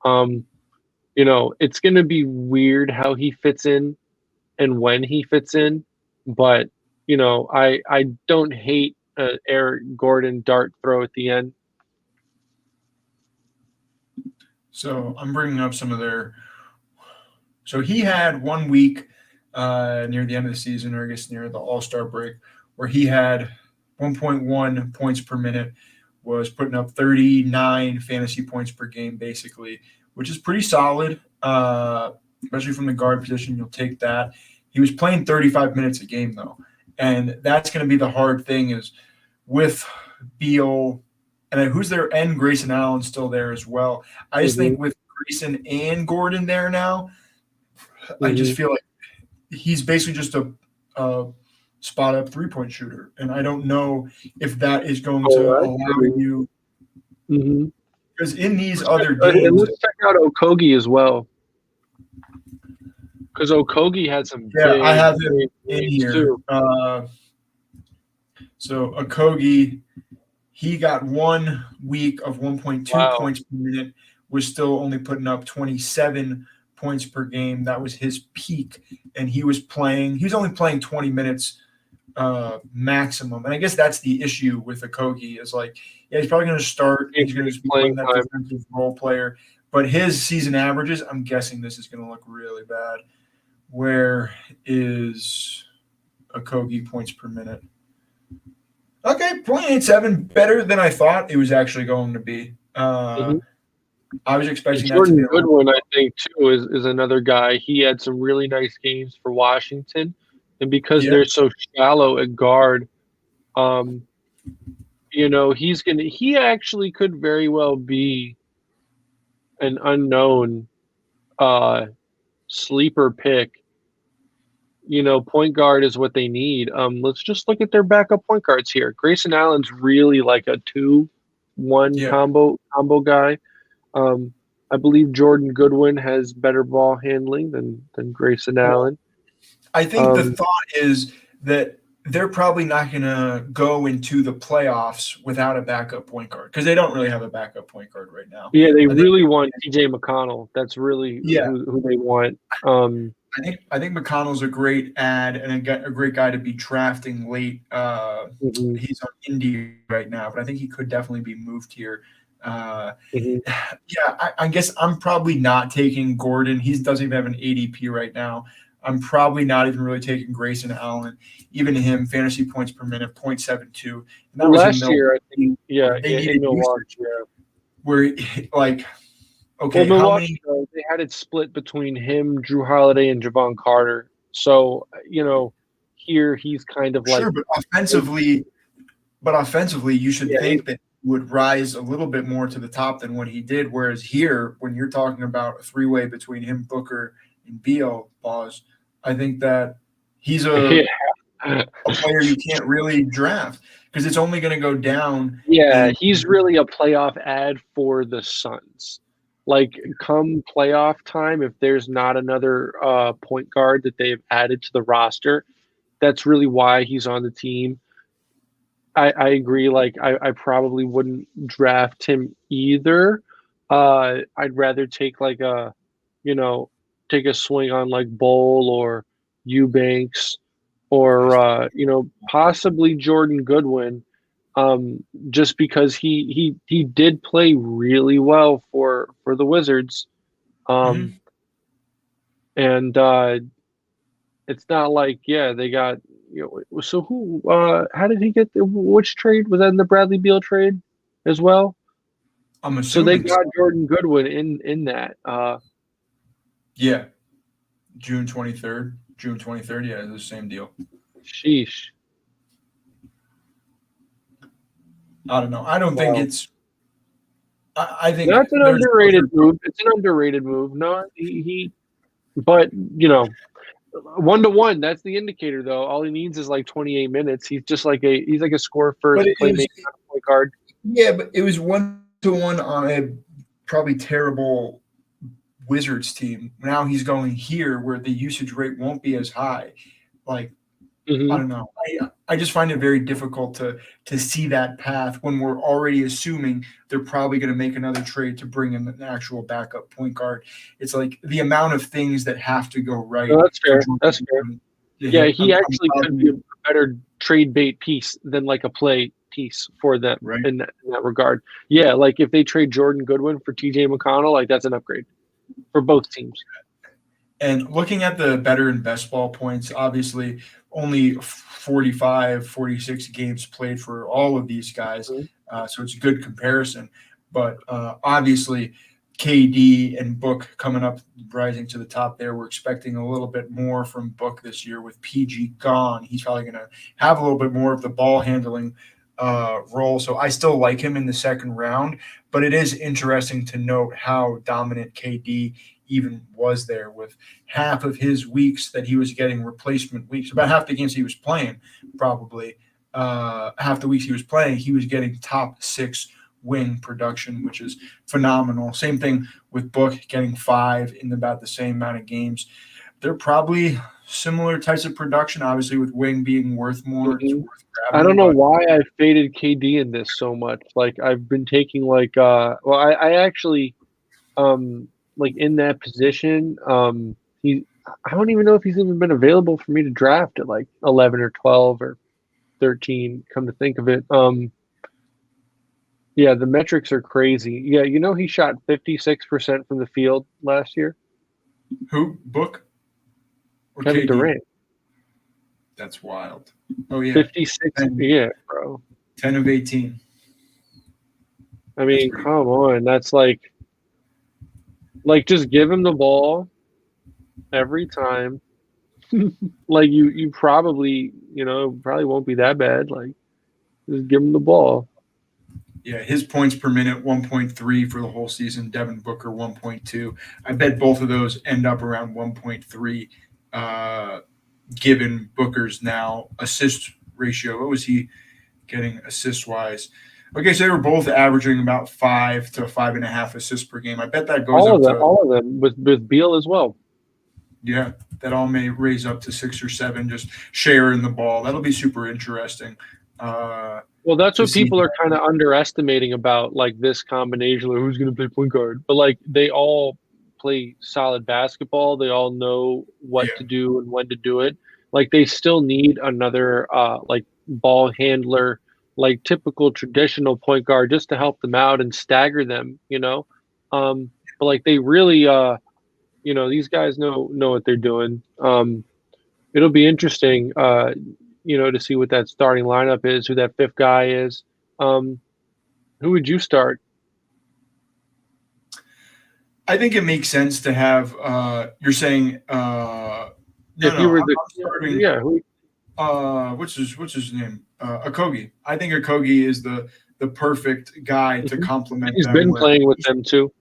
It's gonna be weird how he fits in and when he fits in, but I don't hate Eric Gordon dart throw at the end. So I'm bringing up some of their So he had 1 week near the end of the season, or I guess near the All-Star break, where he had 1.1 points per minute, was putting up 39 fantasy points per game, basically, which is pretty solid, especially from the guard position. You'll take that. He was playing 35 minutes a game, though, and that's going to be the hard thing is with Beal and who's there, and Grayson Allen still there as well. I just think with Grayson and Gordon there now, I just feel like he's basically just a spot up 3-point shooter, and I don't know if that is going to allow you. Because in these other games, and let's check out Okogie as well, because Okogie had some. Yeah, I have him in here. Too. So Okogie, he got 1 week of 1.2 points per minute, was still only putting up 27 points per game. That was his peak, and he was only playing 20 minutes maximum. And I guess that's the issue with Okogie is like, yeah, he's probably going to start. He's going to be playing that defensive role player, but his season averages, I'm guessing this is going to look really bad. Where is Okogie points per minute? Okay, 0.87, better than I thought it was actually going to be. I was expecting Jordan that to be Goodwin, I think, too, is another guy. He had some really nice games for Washington, and because they're so shallow at guard, he actually could very well be an unknown sleeper pick. Point guard is what they need. Let's just look at their backup point guards here. Grayson Allen's really like a 2-1 combo guy. I believe Jordan Goodwin has better ball handling than Grayson Allen. I think the thought is that they're probably not going to go into the playoffs without a backup point guard because they don't really have a backup point guard right now. Yeah, they really want TJ McConnell. That's really who they want. I think McConnell's a great ad and a great guy to be drafting late. He's on Indy right now, but I think he could definitely be moved here. I guess I'm probably not taking Gordon. He doesn't even have an ADP right now. I'm probably not even really taking Grayson Allen. Even him, fantasy points per minute, 0.72. And that was last year, I think. Yeah, in Milwaukee. Where like. Okay, well, Milwaukee, they had it split between him, Drew Holiday, and Javon Carter. So, here he's kind of like but offensively, you should think that he would rise a little bit more to the top than what he did. Whereas here, when you're talking about a 3-way between him, Booker, and Beal, I think that he's a player you can't really draft because it's only going to go down. Yeah, he's really a playoff ad for the Suns. Like, come playoff time, if there's not another point guard that they've added to the roster, that's really why he's on the team. I agree. Like, I probably wouldn't draft him either. I'd rather take take a swing on like Bowl or Eubanks or possibly Jordan Goodwin. Just because he did play really well for the Wizards, and it's not like they got So who? How did he get? Which trade was that in the Bradley Beal trade as well? I'm assuming. So they got Jordan Goodwin in that. Yeah, June 23rd. Yeah, the same deal. Sheesh. I don't know. I don't think it's. I think that's an underrated move. It's an underrated move. No, but 1-to-1. That's the indicator, though. All he needs is like 28 minutes. He's just like a score first playmaker point guard. Yeah, but it was 1-to-1 on a probably terrible Wizards team. Now he's going here where the usage rate won't be as high. Like. I don't know. I just find it very difficult to see that path when we're already assuming they're probably going to make another trade to bring in an actual backup point guard. It's like the amount of things that have to go right. No, that's fair. That's fair. Yeah, he actually could be a better trade bait piece than like a play piece for them in that regard. Yeah, like if they trade Jordan Goodwin for TJ McConnell, like that's an upgrade for both teams. And looking at the better and best ball points, obviously only 45, 46 games played for all of these guys. So it's a good comparison. But obviously, KD and Book coming up, rising to the top there. We're expecting a little bit more from Book this year with PG gone. He's probably going to have a little bit more of the ball handling role. So I still like him in the second round. But it is interesting to note how dominant KD even was there, with half of his weeks that he was getting replacement weeks, about half the games he was playing, probably half the weeks he was playing, he was getting top 6 wing production, which is phenomenal. Same thing with Book, getting 5 in about the same amount of games. They're probably similar types of production, obviously with wing being worth more. It's worth grabbing, I don't know why I faded KD in this so much. Like I've been taking like I actually like in that position, I don't even know if he's even been available for me to draft at like 11 or 12 or 13, come to think of it. Yeah, the metrics are crazy. Yeah, he shot 56% from the field last year. Who? Book? Or Kevin KD? Durant. That's wild. Oh, yeah. 56. 10, yeah, bro. 10 of 18. I mean, come on. That's like just give him the ball every time. Like you probably, probably won't be that bad. Like just give him the ball. Yeah, his points per minute, 1.3 for the whole season. Devin Booker, 1.2. I bet both of those end up around 1.3, given Booker's now assist ratio. What was he getting assist-wise? Okay, so they were both averaging about 5 to 5.5 assists per game. I bet that goes all up to all of them with Beal as well. Yeah, that all may raise up to 6 or 7, just sharing the ball. That'll be super interesting. Well, that's what people are kind of underestimating about like this combination. Like, who's going to play point guard? But like they all play solid basketball. They all know what to do and when to do it. Like they still need another like ball handler, like typical traditional point guard, just to help them out and stagger them. But like they really, these guys know what they're doing. It'll be interesting. To see what that starting lineup is, who that fifth guy is. Who would you start? I think it makes sense to have. You're saying if you were what's his name? Okogie. I think Okogie is the perfect guy to complement. He's been playing with them too.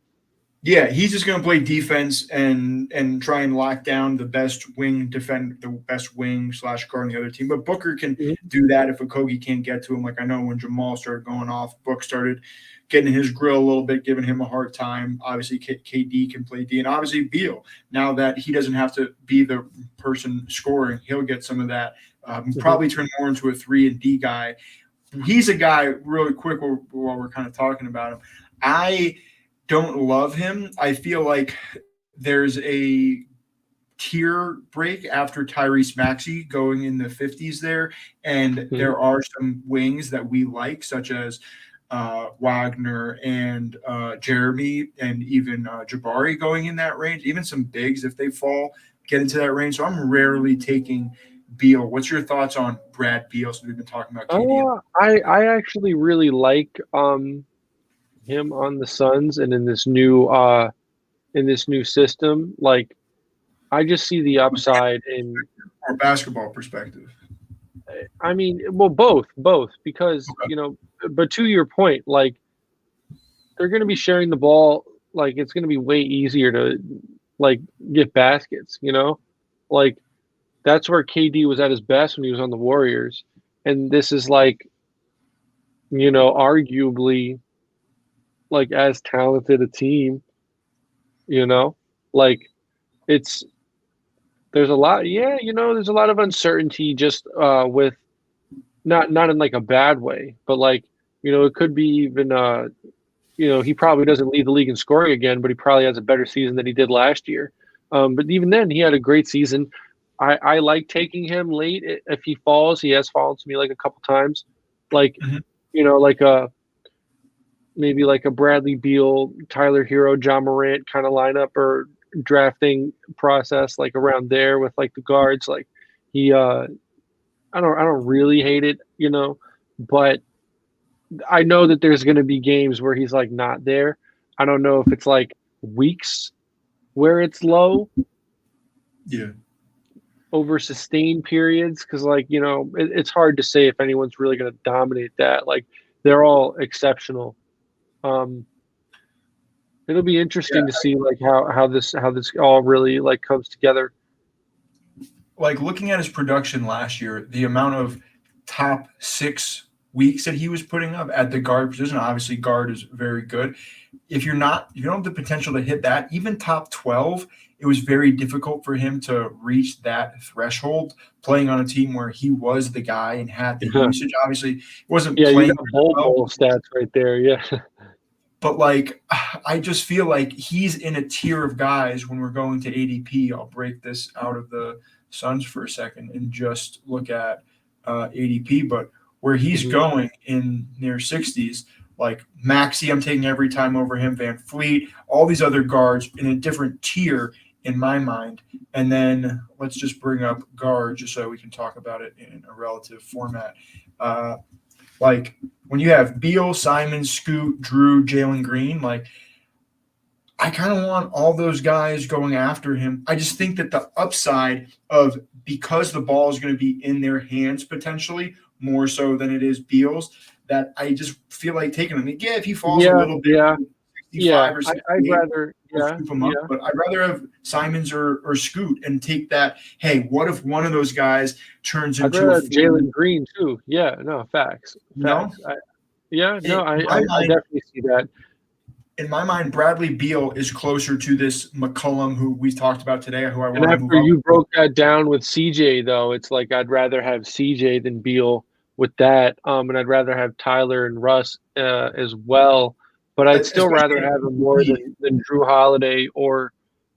Yeah, he's just going to play defense and try and lock down the best wing / guard on the other team. But Booker can do that if Okogie can't get to him. Like I know when Jamal started going off, Book started getting his grill a little bit, giving him a hard time. Obviously, KD can play D, and obviously Beal. Now that he doesn't have to be the person scoring, he'll get some of that. Probably turn more into a 3 and D guy. He's a guy really quick while we're kind of talking about him. I don't love him. I feel like there's a tier break after Tyrese Maxey going in the 50s there, and there are some wings that we like, such as Wagner and Jeremy and even Jabari going in that range. Even some bigs, if they get into that range. So I'm rarely taking Beal. What's your thoughts on Brad Beal? So we've been talking about KD. I actually really like him on the Suns and in this new system. Like I just see the upside in from a basketball perspective. I mean, well, both because but to your point, like they're going to be sharing the ball. Like it's going to be way easier to like get baskets. Like that's where KD was at his best when he was on the Warriors, and this is like arguably like as talented a team, like there's a lot. Yeah. There's a lot of uncertainty just with not in like a bad way, but like, it could be even, he probably doesn't lead the league in scoring again, but he probably has a better season than he did last year. But even then he had a great season. I like taking him late. If he falls, he has fallen to me like a couple times, like, like maybe like a Bradley Beal, Tyler Hero, John Morant kind of lineup, or drafting process, like around there with like the guards. Like he, I don't really hate it, but I know that there's going to be games where he's like not there. I don't know if it's like weeks where it's low. Yeah. Over sustained periods, because it's hard to say if anyone's really going to dominate that. Like they're all exceptional. It'll be interesting to see like how this all really like comes together. Like looking at his production last year, the amount of top 6 weeks that he was putting up at the guard position, obviously guard is very good. If you don't have the potential to hit that, even top 12, it was very difficult for him to reach that threshold playing on a team where he was the guy and had the usage. Obviously, it wasn't playing. You got bowl stats right there. Yeah. But like, I just feel like he's in a tier of guys when we're going to ADP. I'll break this out of the Suns for a second and just look at ADP. But where he's going in near 60s, like Maxey, I'm taking every time over him. Van Fleet, all these other guards in a different tier in my mind. And then let's just bring up guard just so we can talk about it in a relative format. Like when you have Beal, Simon, Scoot, Drew, Jalen Green, like I kind of want all those guys going after him. I just think that the upside of because the ball is going to be in their hands potentially more so than it is Beal's, that I just feel like taking him. Yeah, if he falls a little bit, 65 or 68, I'd rather scoop him up, but I'd rather have Simons or Scoot and take that. Hey, what if one of those guys turns into Jalen Green too? Yeah, no, facts. No, I definitely see that. In my mind, Bradley Beal is closer to this McCollum who we talked about today. Who I want to move up. After you broke that down with CJ, though, it's like I'd rather have CJ than Beal with that, and I'd rather have Tyler and Russ as well. But I'd still rather have him more than Drew Holiday or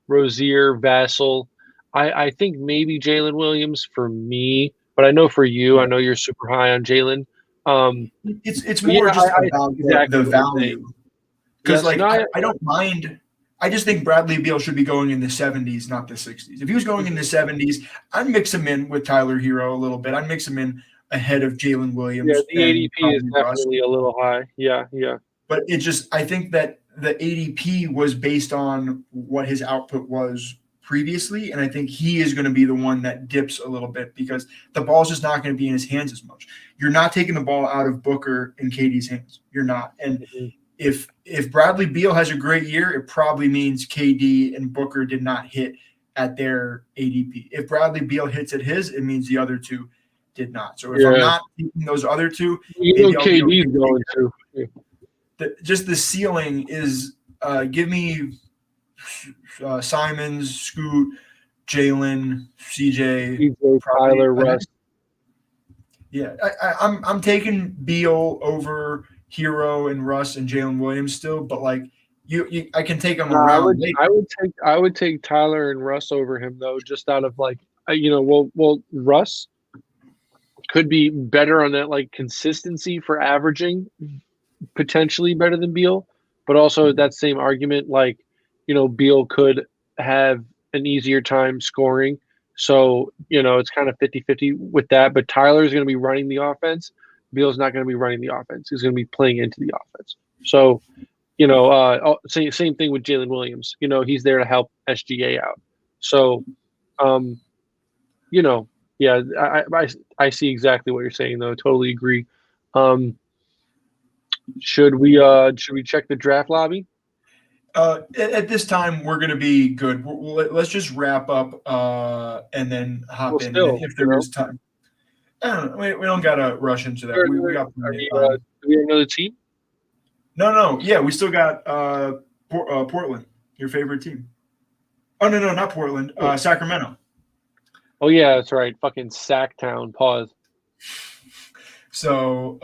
Rozier, Vassell. I think maybe Jalen Williams for me, but I know for you, I know you're super high on Jalen. It's more just about the value. Because I don't mind. I just think Bradley Beal should be going in the 70s, not the 60s. If he was going in the 70s, I'd mix him in with Tyler Hero a little bit. I'd mix him in ahead of Jalen Williams. Yeah, the ADP is definitely a little high. Yeah. But I think that the ADP was based on what his output was previously, and I think he is going to be the one that dips a little bit because the ball's just not going to be in his hands as much. You're not taking the ball out of Booker and KD's hands. You're not. And if Bradley Beal has a great year, it probably means KD and Booker did not hit at their ADP. If Bradley Beal hits at his, it means the other two did not. So if I'm not taking those other two, KD's going to. Just the ceiling is give me Simons, Scoot, Jalen, CJ, Tyler, Russ. Yeah, I'm taking Beal over Hero and Russ and Jalen Williams still, but like I can take them around. I would take Tyler and Russ over him though, just out of like Russ could be better on that like consistency for averaging, potentially better than Beal, but also that same argument like Beal could have an easier time scoring. So, it's kind of 50-50 with that. But Tyler's going to be running the offense. Beal's not going to be running the offense. He's going to be playing into the offense. So, same thing with Jalen Williams. He's there to help SGA out. So, I see exactly what you're saying, though. I totally agree. Should we check the draft lobby? At this time, we're going to be good. Let's just wrap up and then hop in if there is time. I don't know. We don't got to rush into that. We got plenty of time. Do we have another team? No. Yeah, we still got Portland, your favorite team. Oh, no, not Portland. Sacramento. Oh, yeah, that's right. Fucking Sacktown. Pause. So,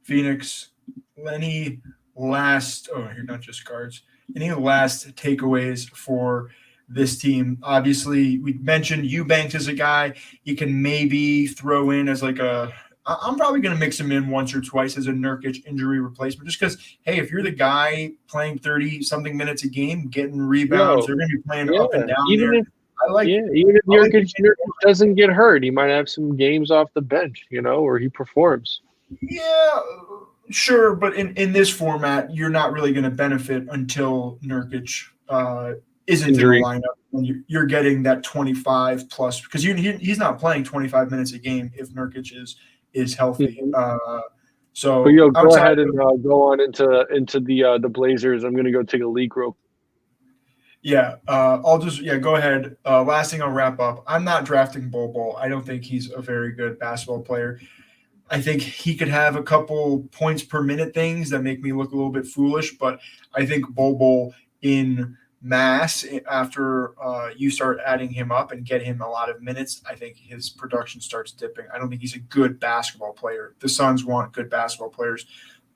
Phoenix, Lenny. You're not just guards. Any last takeaways for this team? Obviously, we mentioned Eubanks as a guy you can maybe throw in as like a I'm probably going to mix him in once or twice as a Nurkic injury replacement, just because, hey, if you're the guy playing 30-something minutes a game, getting rebounds, they're going to be playing up and down even there. if Nurkic doesn't get hurt, he might have some games off the bench, where he performs. Yeah, sure, but in this format, you're not really going to benefit until Nurkic isn't Injury. in the lineup. And you're getting that 25 plus, because he's not playing 25 minutes a game if Nurkic is healthy. So go ahead and go on into the Blazers. I'm going to go take a leak real. Yeah, I'll just go ahead. Last thing I'll wrap up. I'm not drafting Bol. I don't think he's a very good basketball player. I think he could have a couple points per minute things that make me look a little bit foolish, but I think Bol in mass, after you start adding him up and get him a lot of minutes, I think his production starts dipping. I don't think he's a good basketball player. The Suns want good basketball players.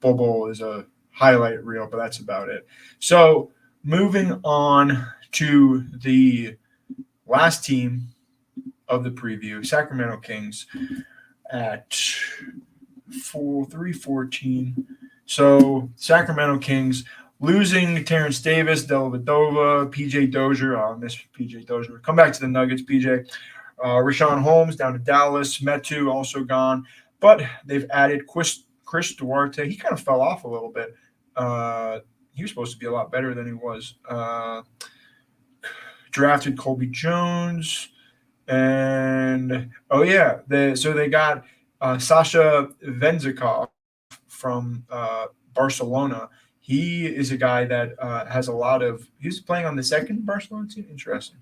Bol is a highlight reel, but that's about it. So moving on to the last team of the preview, Sacramento Kings at 3-14. So Sacramento Kings losing Terrence Davis, Dellavedova, PJ Dozier. Oh, I miss PJ Dozier. Come back to the Nuggets, PJ. Rashawn Holmes down to Dallas. Metu also gone. But they've added Chris Duarte. He kind of fell off a little bit. He was supposed to be a lot better than he was. Drafted Colby Jones. And, they got Sasha Venzikov from Barcelona. He is a guy that has a lot of – he's playing on the second Barcelona team. Interesting.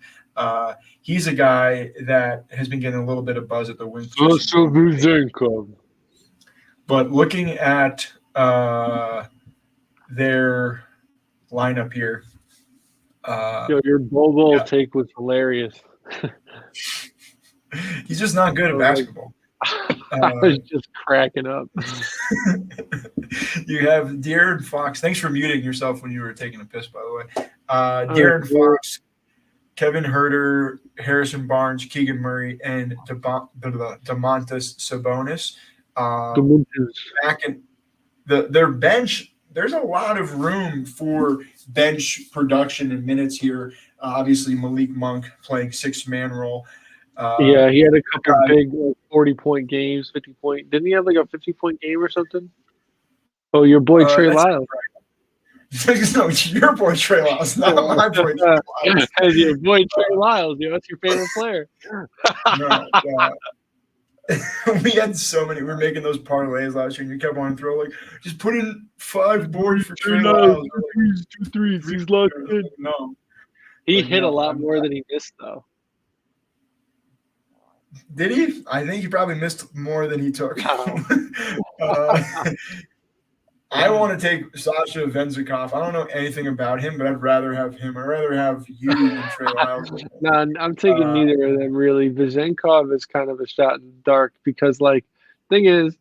He's a guy that has been getting a little bit of buzz at the wing. Sasha Venzikov. But looking at their lineup here. Your Bobo take was hilarious. He's just not good at basketball. I was just cracking up. You have De'Aaron Fox. Thanks for muting yourself when you were taking a piss, by the way. De'Aaron Fox, Kevin Huerter, Harrison Barnes, Keegan Murray, and Domantas Sabonis. Back in their bench, there's a lot of room for bench production and minutes here. Obviously, Malik Monk playing 6-man role. He had a couple big 40-point games, 50-point. Didn't he have like a 50-point game or something? Oh, your boy Trey Lyles. Right. No, your boy Trey Lyles, not my boy Trey Lyles. Hey, your boy Trey Lyles, that's your favorite player. We had so many. We were making those parlays last year, and you kept on throwing just put in 5 boards for Trey Lyles. 2 threes. He's locked in. No, he hit a lot more than he missed, though. Did he? I think he probably missed more than he took. I want to take Sasha Venzikov. I don't know anything about him, but I'd rather have him. I'd rather have you than Trey Lyles. No, I'm taking neither of them, really. Vezenkov is kind of a shot in the dark because, thing is,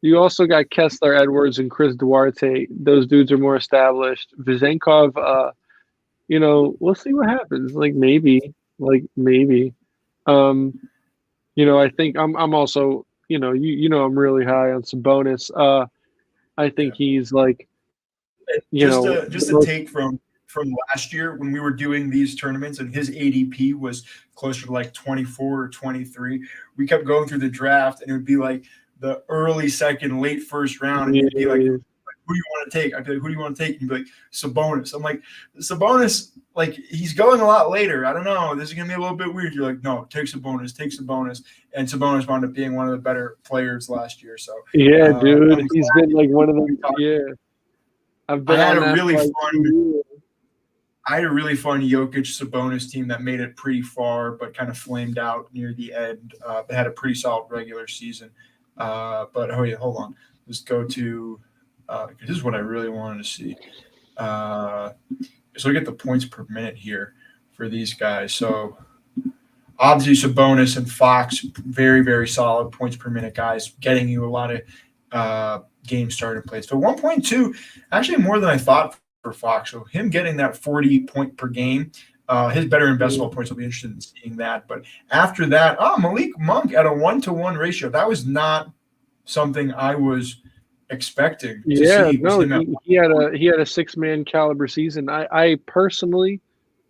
you also got Kessler Edwards and Chris Duarte. Those dudes are more established. Vezenkov, we'll see what happens. Maybe. I think I'm also, I'm really high on Sabonis. I think he's just a take from last year when we were doing these tournaments and his ADP was closer to 24 or 23. We kept going through the draft and it would be the early second, late first round, and you'd be like, who do you want to take? I'd be like, who do you want to take? And you'd be like, Sabonis. I'm like, Sabonis, he's going a lot later. I don't know. This is going to be a little bit weird. You're like, no, take Sabonis. And Sabonis wound up being one of the better players last year. So dude, he's been one of them. Yeah. I had a really fun Jokic Sabonis team that made it pretty far, but kind of flamed out near the end. They had a pretty solid regular season. Hold on. Let's go to this is what I really wanted to see. So look at the points per minute here for these guys. So obviously Sabonis and Fox, very, very solid points per minute guys, getting you a lot of game starting plays. So 1.2, actually more than I thought for Fox. So him getting that 40 point per game, his better in basketball points, will be interested in seeing that. But after that, Malik Monk at a 1-to-1 ratio. That was not something I was expecting to Yeah, see. Was no, him at he had a 6-man caliber season. I personally,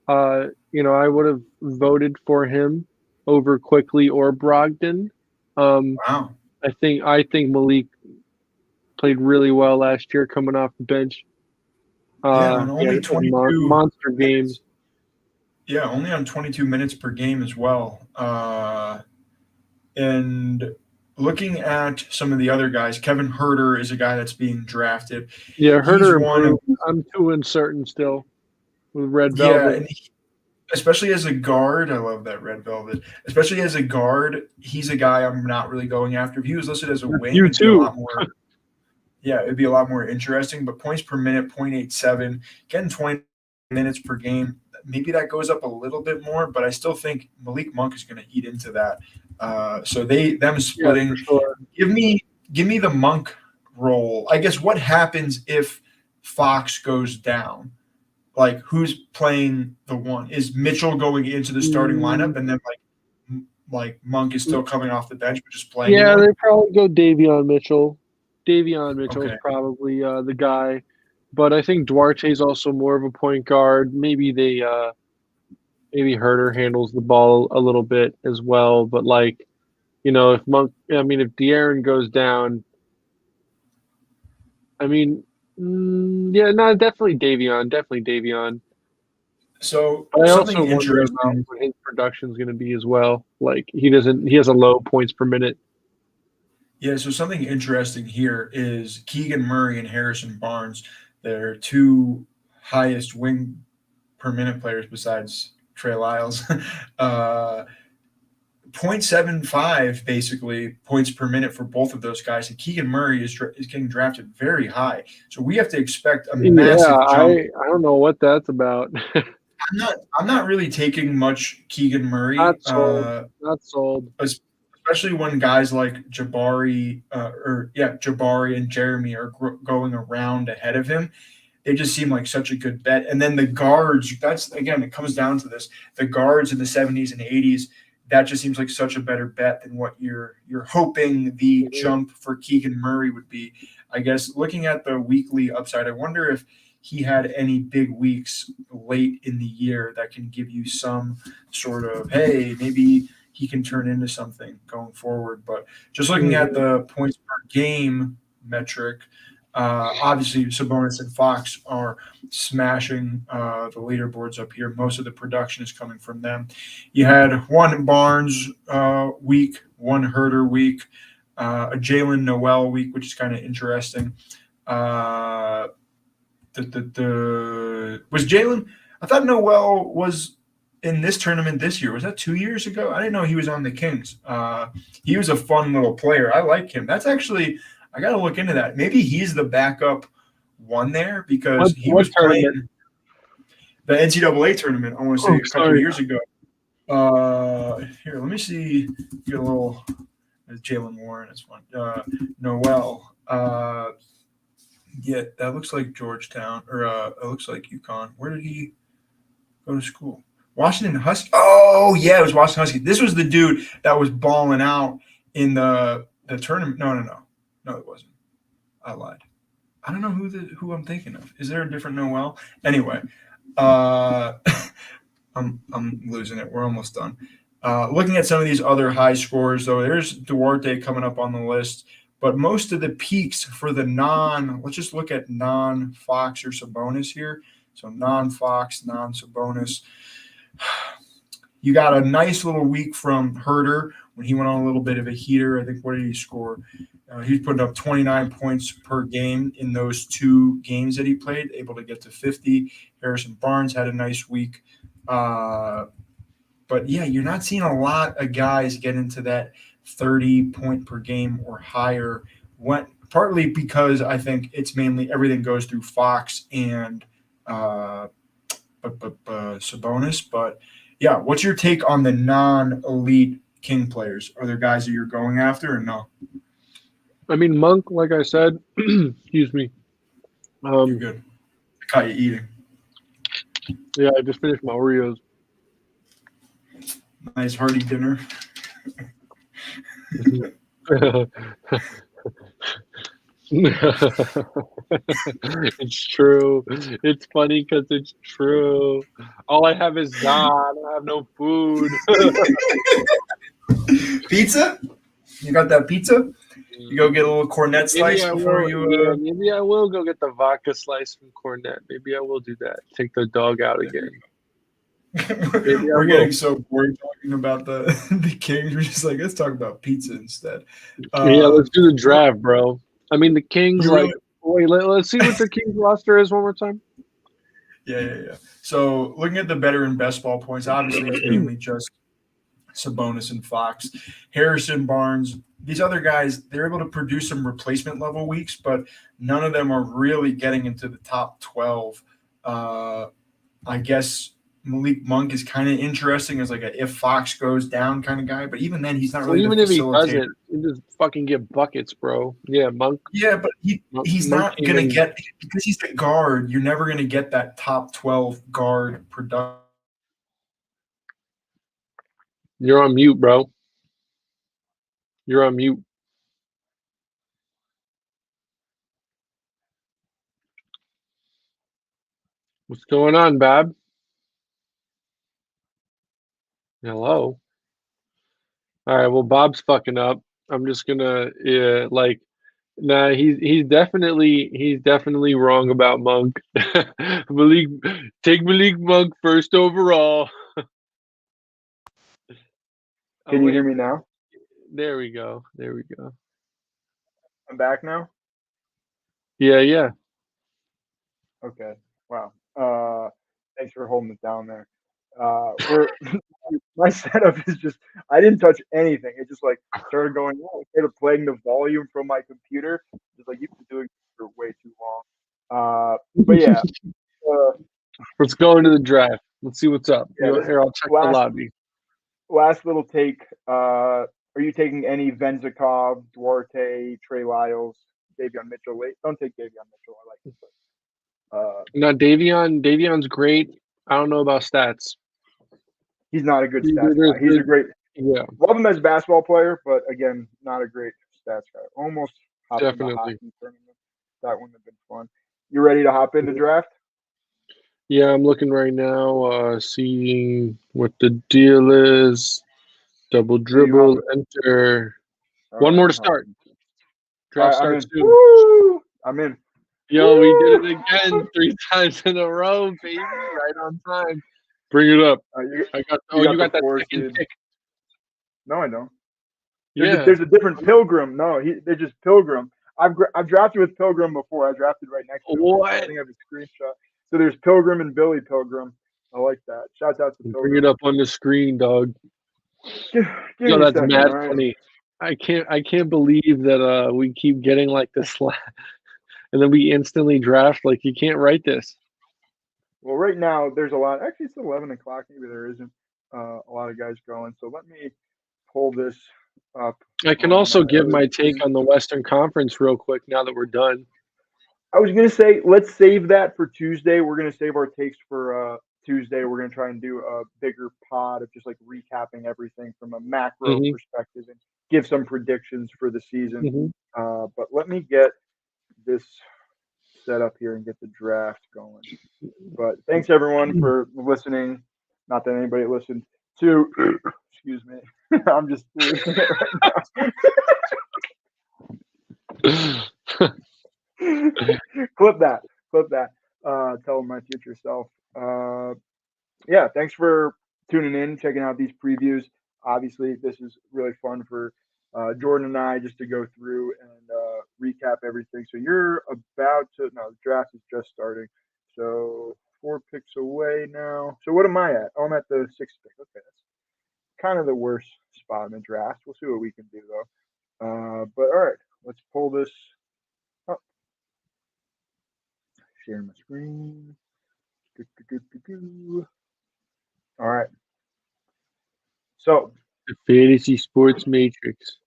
I would have voted for him over Quickly or Brogdon. wow. I think Malik played really well last year coming off the bench. Yeah, on He only had 22 monster games. minutes. Yeah, only on 22 minutes per game as well. And looking at some of the other guys, Kevin Herter is a guy that's being drafted. Yeah, He's Herter one of improved. I'm too uncertain still with Red yeah, Velvet. and especially as a guard, I love that red velvet. Especially as a guard, he's a guy I'm not really going after. If he was listed as a wing, You it'd be a too. lot more. Yeah, it'd be a lot more interesting. But points per minute, 0.87, getting 20 minutes per game. Maybe that goes up a little bit more, but I still think Malik Monk is going to eat into that. So them Yeah, splitting. for sure. Give me the Monk role. I guess what happens if Fox goes down? Like who's playing the one? Is Mitchell going into the starting lineup, and then like Monk is still coming off the bench but just playing Yeah, more? they probably go Davion Mitchell. Davion Mitchell is Okay. probably the guy, but I think Duarte's also more of a point guard. Maybe maybe Herter handles the ball a little bit as well. But if if De'Aaron goes down, yeah, no, definitely Davion. So But I something also wonder about interesting. what his production is going to be as well. Like he has a low points per minute. Yeah, so something interesting here is Keegan Murray and Harrison Barnes. They're two highest wing per minute players besides Trey Lyles. 0.75 basically points per minute for both of those guys, and Keegan Murray is getting drafted very high. So we have to expect a Yeah, massive jump. I don't know what that's about. I'm not really taking much Keegan Murray, Not sold. Not sold. especially when guys like Jabari and Jeremy are going around ahead of him. They just seem like such a good bet. And then the guards, that's again, it comes down to this. The guards in the 70s and 80s, that just seems like such a better bet than what you're hoping the Mhm. jump for Keegan Murray would be. I guess looking at the weekly upside, I wonder if he had any big weeks late in the year that can give you some sort of, hey, maybe he can turn into something going forward. But just looking at the points per game metric, obviously, Sabonis and Fox are smashing the leaderboards up here. Most of the production is coming from them. You had one Barnes week, one Herter week, a Jalen Noel week, which is kind of interesting. Was Jalen? I thought Noel was in this tournament this year. Was that 2 years ago? I didn't know he was on the Kings. He was a fun little player. I like him. That's actually – I got to look into that. Maybe he's the backup one there because he was playing the NCAA tournament, I want to say, a couple of years ago. Here, let me see. Get a little Jalen Warren. It's fun. Noel. Yeah, that looks like Georgetown, or it looks like UConn. Where did he go to school? Washington Husky. Oh, yeah, it was Washington Husky. This was the dude that was balling out in the tournament. No, it wasn't. I lied. I don't know who I'm thinking of. Is there a different Noel? Anyway, I'm losing it. We're almost done. Looking at some of these other high scores, though, there's Duarte coming up on the list. But most of the peaks for the let's just look at non-Fox or Sabonis here. So non-Fox, non-Sabonis. You got a nice little week from Herter when he went on a little bit of a heater. I think, what did he score? He's putting up 29 points per game in those 2 games that he played, able to get to 50. Harrison Barnes had a nice week. But, yeah, you're not seeing a lot of guys get into that 30 point per game or higher, partly because I think it's mainly everything goes through Fox and Sabonis. But, yeah, what's your take on the non-elite King players? Are there guys that you're going after or no? I mean, Monk, like I said, excuse me. You're good. I caught you eating. Yeah, I just finished my Oreos. Nice hearty dinner. It's true. It's funny because it's true. All I have is God. I have no food. Pizza? You got that pizza? You go get a little cornet slice before you. Yeah, maybe I will go get the vodka slice from Cornet. Maybe I will do that. Take the dog out again. Maybe I We're will. getting so bored talking about the Kings. We're just like, let's talk about pizza instead. Yeah, let's do the draft, bro. I mean, the Kings. we really- Wait, let's see what the Kings roster is one more time. Yeah. So looking at the better and best ball points, obviously it's mainly just Sabonis and Fox, Harrison Barnes. These other guys, they're able to produce some replacement level weeks, but none of them are really getting into the top 12. I guess Malik Monk is kind of interesting as like a if Fox goes down kind of guy, but even then he's not really Even the if he facilitator. doesn't, he just fucking get buckets, bro. Yeah, Monk. Yeah, but he's Monk not going to get – because he's the guard, you're never going to get that top 12 guard production. You're on mute, bro. You're on mute. What's going on, Bab? Hello. All right. Well, Bob's fucking up. I'm just gonna nah. He's definitely wrong about Monk. Take Malik Monk first overall. Can you hear me now? There we go. I'm back now? Yeah. Okay. Wow. Thanks for holding it down there. My setup is just I didn't touch anything. It just like started going instead of playing the volume from my computer. Just like you've been doing this for way too long. But yeah. Let's go into the draft. Let's see what's up. Yeah, Here, I'll check the lobby. Last little take. Are you taking any Venzikov, Duarte, Trey Lyles, Davion Mitchell late? Don't take Davion Mitchell. I like it. No, Davion's great. I don't know about stats. He's not a good stats guy. He's a great love him as a basketball player, but again, not a great stats guy. Almost hopped in the hockey tournament. That wouldn't have been fun. You ready to hop into draft? Yeah, I'm looking right now, seeing what the deal is. Double dribble, enter. One more to start. Draft starts soon. Woo! I'm in. Yo, we did it again 3 times in a row, baby. Right on time. Bring it up. You got that second pick. No, I don't. There's a different Pilgrim. No, they're just Pilgrim. I've drafted with Pilgrim before. I drafted right next to him. What? I think I have a screenshot. So there's Pilgrim and Billy Pilgrim. I like that. Shouts out to Pilgrim. Bring it up on the screen, dog. Yo, that's mad funny. I can't believe that we keep getting like this and then we instantly draft. Like, you can't write this. Well, right now there's a lot. Actually, it's 11 o'clock. Maybe there isn't a lot of guys going. So let me pull this up. I can also give my take on the Western Conference real quick now that we're done. I was going to say, let's save that for Tuesday. We're going to save our takes for Tuesday. We're going to try and do a bigger pod of just like recapping everything from a macro perspective and give some predictions for the season. But let me get this set up here and get the draft going. But thanks everyone for listening. Not that anybody listened to. Excuse me. I'm just losing it right now. Clip that. Tell my future self. Yeah, thanks for tuning in, checking out these previews. Obviously, this is really fun for Jordan and I just to go through and recap everything. So you're about to – no, the draft is just starting. So 4 picks away now. So what am I at? Oh, I'm at the 6th pick. Okay, that's kind of the worst spot in the draft. We'll see what we can do, though. But all right, let's pull this up. Share my screen. All right. So the Fantasy Sports Matrix.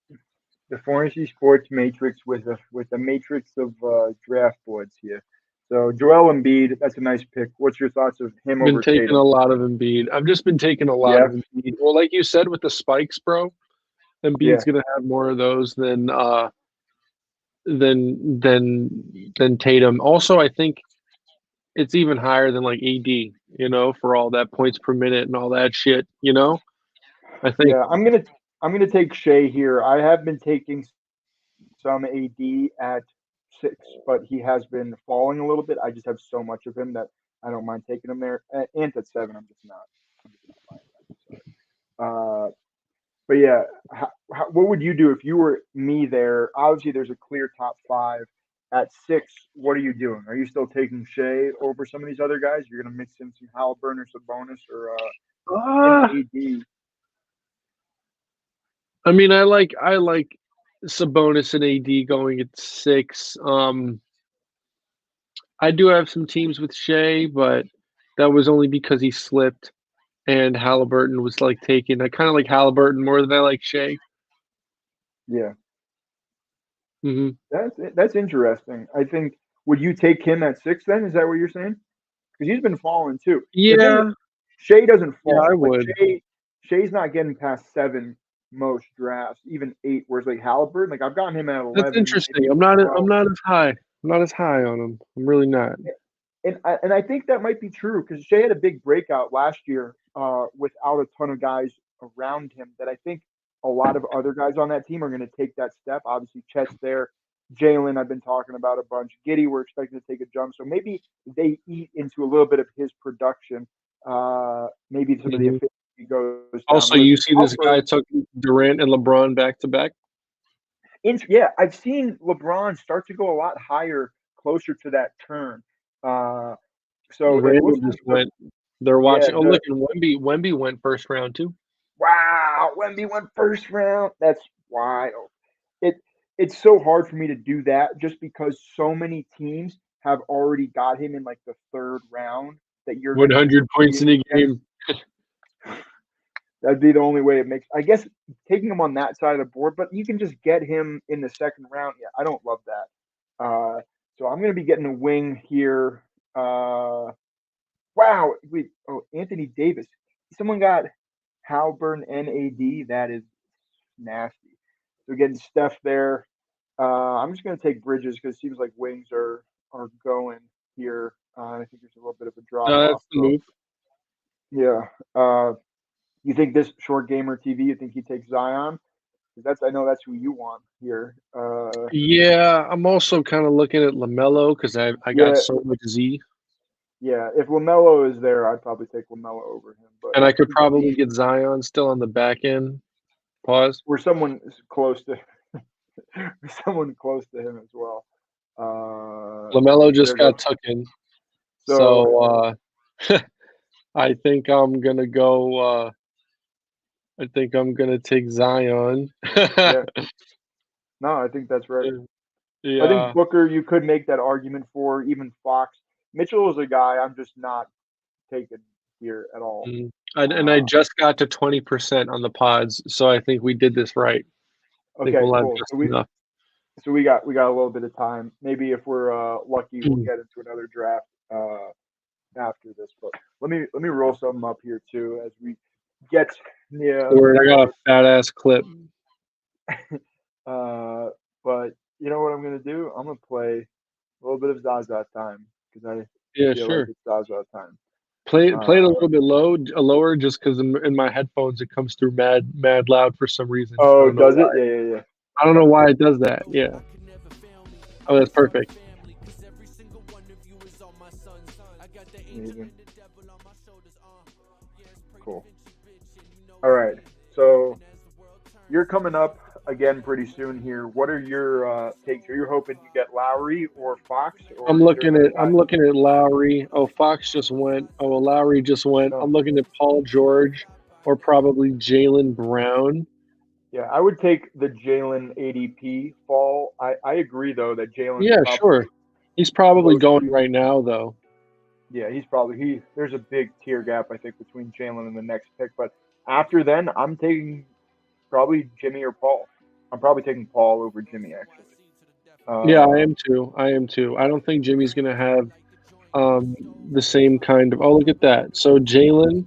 The Fantasy Sports Matrix with a matrix of draft boards here. So Joel Embiid, that's a nice pick. What's your thoughts of him over Tatum? Been taking a lot of Embiid. I've just been taking a lot of Embiid. Well, like you said with the spikes, bro, Embiid's gonna have more of those than than Tatum. Also, I think it's even higher than like AD, for all that points per minute and all that shit, I think. Yeah, I'm gonna take Shea here. I have been taking some AD at 6, but he has been falling a little bit. I just have so much of him that I don't mind taking him there. And at 7, I'm just not. Buying that. But yeah, what would you do if you were me there? Obviously, there's a clear top 5. At 6, what are you doing? Are you still taking Shea over some of these other guys? You're gonna mix in some Halliburton or Sabonis or even Uh, AD. I mean, I like Sabonis and AD going at 6. I do have some teams with Shea, but that was only because he slipped and Halliburton was like taken. I kind of like Halliburton more than I like Shea. Yeah. Hmm. That's interesting. I think would you take him at 6 then? Is that what you're saying? Because he's been falling too. The thing is, Yeah, Shea doesn't yeah, I fall. Like would. Shea's not getting past 7 most drafts, even 8. Whereas like Halliburton, like I've gotten him at That's 11, maybe interesting. even I'm 12. not as high. I'm not as high on him. I'm really not. And I think that might be true because Shea had a big breakout last year without a ton of guys around him. That I think a lot of other guys on that team are going to take that step. Obviously, Chet's there. Jalen, I've been talking about a bunch. Giddy, we're expecting to take a jump. So maybe they eat into a little bit of his production. Maybe some of the Hmm. efficiency goes down. Also, Whereas you see this guy Alfred, took Durant and LeBron back to back. yeah, I've seen LeBron start to go a lot higher, closer to that turn. Uh, so it Randall looks just like went. They're yeah, watching. Oh, look, and Wemby went first round too. wow, Wemby went first round. That's wild. It it's so hard for me to do that just because so many teams have already got him in like the 3rd round that you're going to be 100 points in competing a against. game. That'd be the only way it makes. I guess taking him on that side of the board, but you can just get him in the 2nd round. Yeah, I don't love that. So I'm going to be getting a wing here. Wow, wait, oh Anthony Davis. Someone got Halburn NAD. That is nasty. So getting Steph there. I'm just going to take Bridges because it seems like wings are going here. I think there's a little bit of a drop No, off. that's the So move. yeah, you think this short gamer TV? You think he takes Zion? Because I know that's who you want here. Yeah, I'm also kind of looking at LaMelo because I got Yeah, so much Z, yeah. If Lamelo is there, I'd probably take Lamelo over him. But and I could he's a probably beast. get Zion still on the back end. Pause. We're someone close to someone close to him as well. LaMelo So just there goes. got taken, So so I think I'm gonna go. I think I'm gonna take Zion. yeah, no, I think that's right. I think Yeah. Booker, you could make that argument for even Fox. Mitchell is a guy I'm just not taking here at all. Mm. And I Uh, just got to 20% on the pods, so I think we did this right. I think okay, we'll have cool. just enough. So we got a little bit of time. Maybe if we're lucky, we'll Mm. get into another draft after this. But let me roll something up here too as we get near Word, the I got a part. fat ass clip. But you know what I'm gonna do? I'm gonna play a little bit of Zaza time because I Yeah, feel like sure. it's Zaza time. Play it a Uh, little bit lower, just because in my headphones it comes through mad loud for some reason. I oh, don't know does it? why. Yeah, yeah, yeah. I don't know why it does that. Yeah. Oh, that's perfect. Amazing. Cool. All right. So you're coming up again pretty soon here. What are your takes? Are you hoping you get Lowry or Fox, or is there another I'm guy? looking at Lowry. Oh, Fox just went. Oh, well, Lowry just went. No. I'm looking at Paul George or probably Jalen Brown. Yeah, I would take the Jalen ADP fall. I agree though that Jalen's Yeah, probably sure. He's probably most. going right now though. Yeah, he's probably he. There's a big tier gap I think between Jalen and the next pick, but after then, I'm taking probably Jimmy or Paul. I'm probably taking Paul over Jimmy actually. Yeah, I Uh, am too. I am too. I don't think Jimmy's gonna have um the same kind of. Oh, look at that. So Jalen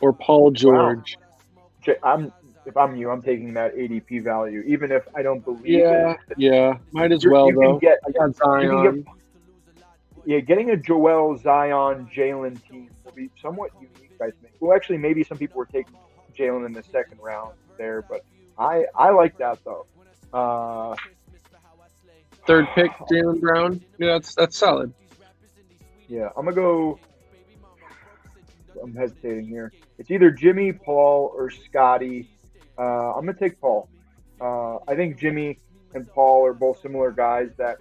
or Paul wow, George. I'm if I'm you, I'm taking that ADP value, even if I don't believe Yeah, it. yeah. Might as You well can though. get I got you can get Zion. getting a Joel, Zion, Jalen team will be somewhat unique, I think. Well, actually, maybe some people were taking Jalen in the second round there, but I like that though. Third pick, Jalen Brown. Yeah, that's solid. Yeah, I'm gonna go. I'm hesitating here. It's either Jimmy, Paul, or Scotty. I'm gonna take Paul. I think Jimmy and Paul are both similar guys that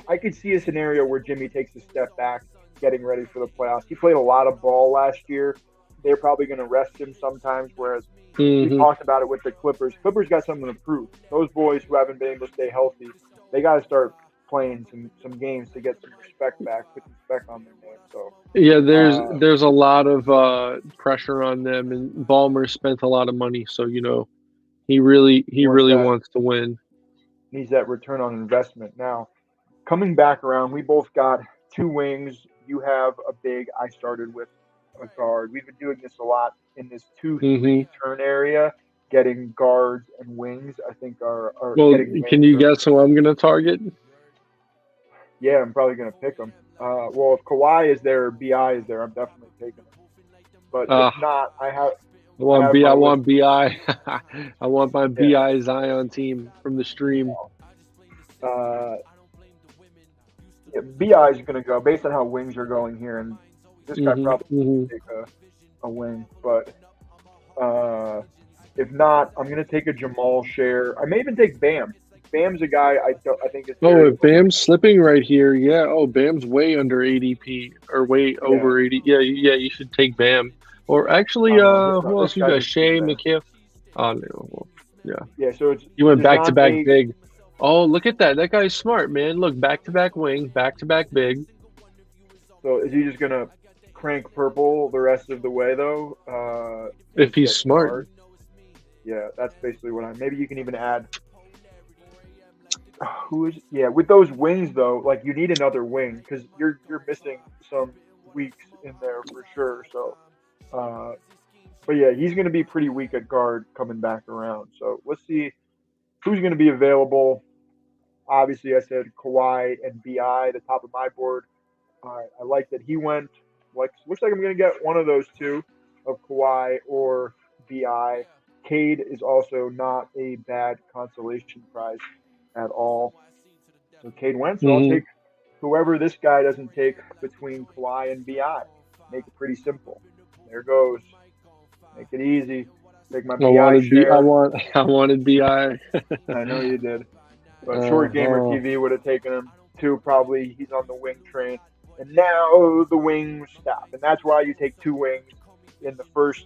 I could see a scenario where Jimmy takes a step back, getting ready for the playoffs. He played a lot of ball last year. They're probably going to rest him sometimes, whereas we Mm-hmm. talked about it with the Clippers. Clippers got something to prove. Those boys who haven't been able to stay healthy, they got to start playing some games to get some respect back, put some respect on their name. So Yeah, there's a lot of pressure on them, and Ballmer spent a lot of money, so he really wants to win. needs that return on investment. Now, coming back around, we both got two wings. You have a big. I started with a guard. We've been doing this a lot in this 2-3 Mm-hmm. turn area. Getting guards and wings, I think, are Well, getting can wings. you guess who I'm gonna target? Yeah, I'm probably going to pick them. Well, if Kawhi is there or Bi is there, I'm definitely taking them. But Uh, if not, I have I my want list. Bi. I want my Yeah. Bi Zion team from the stream. Yeah, Bi is going to go based on how wings are going here, and this guy probably Mm-hmm. take a wing. But if not, I'm going to take a Jamal share. I may even take Bam. Bam's a guy I think is Oh, very if Bam's slipping right here, yeah. Oh, Bam's way under ADP or way over 80. Yeah, you should take Bam. Or actually, no, who this else you guy's got? a cheap Shea, bet. McHale. Oh no, well, yeah. Yeah, so it's You went back to back DeJounte. big. Oh, look at that. That guy's smart, man. Look, back to back wing, back to back big. So is he just gonna crank purple the rest of the way though? If Just he's get smart. guard? Yeah, that's basically what I'm. Maybe you can even add. Who is? Yeah, with those wings though, like you need another wing because you're missing some weeks in there for sure. So, but yeah, he's gonna be pretty weak at guard coming back around. So let's see who's gonna be available. Obviously, I said Kawhi and Bi, the top of my board. I like that he went. Looks like I'm going to get one of those two, of Kawhi or Bi. Cade is also not a bad consolation prize at all. So Cade went. So I'll Mm-hmm. take whoever this guy doesn't take between Kawhi and Bi. Make it pretty simple. There goes. Make it easy. Take my Bi share. I wanted Bi. I know you did. But Short Gamer TV would have taken him too. Probably he's on the wing train. And now the wings stop. And that's why you take two wings in the first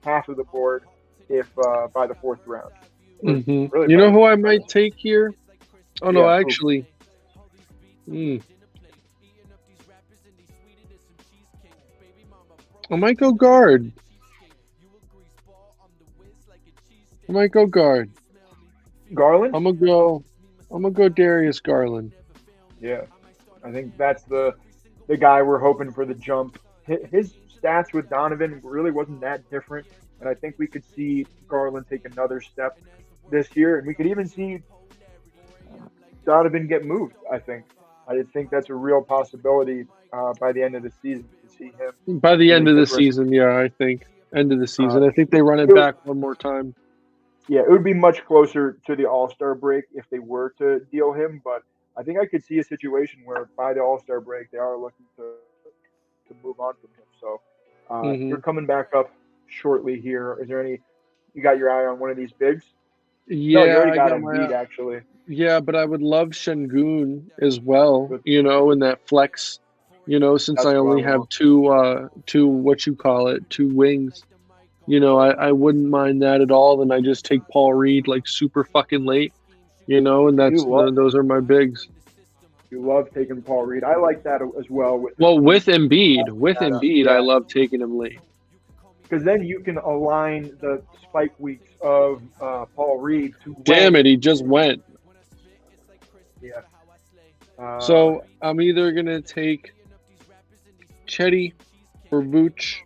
half of the board if by the fourth round. Mm-hmm. Really You know who I might take here? Oh, no, Yeah, who? actually. I might go guard. Garland? I'm gonna go Darius Garland. Yeah. I think that's the guy we're hoping for the jump. His stats with Donovan really wasn't that different. And I think we could see Garland take another step this year. And we could even see Donovan get moved, I think. I think that's a real possibility by the end of the season to see him. By the end of the season, yeah, I think. End of the season. I think they run it back one more time. Yeah, it would be much closer to the All-Star break if they were to deal him, but I think I could see a situation where by the All-Star break they are looking to move on from him. So you're coming back up shortly here. Is there any? You got your eye on one of these bigs? Yeah, no, you already got Embiid actually. Yeah, but I would love Şengün as well. In that flex. Since that's I only have two what you call it, two wings. I wouldn't mind that at all. Then I just take Paul Reed like super fucking late. And those are my bigs. You love taking Paul Reed. I like that as well. With Embiid, I love taking him late. Because then you can align the spike weeks of Paul Reed to. Damn it, he just went. Yeah. So I'm either gonna take Chetty or Vooch.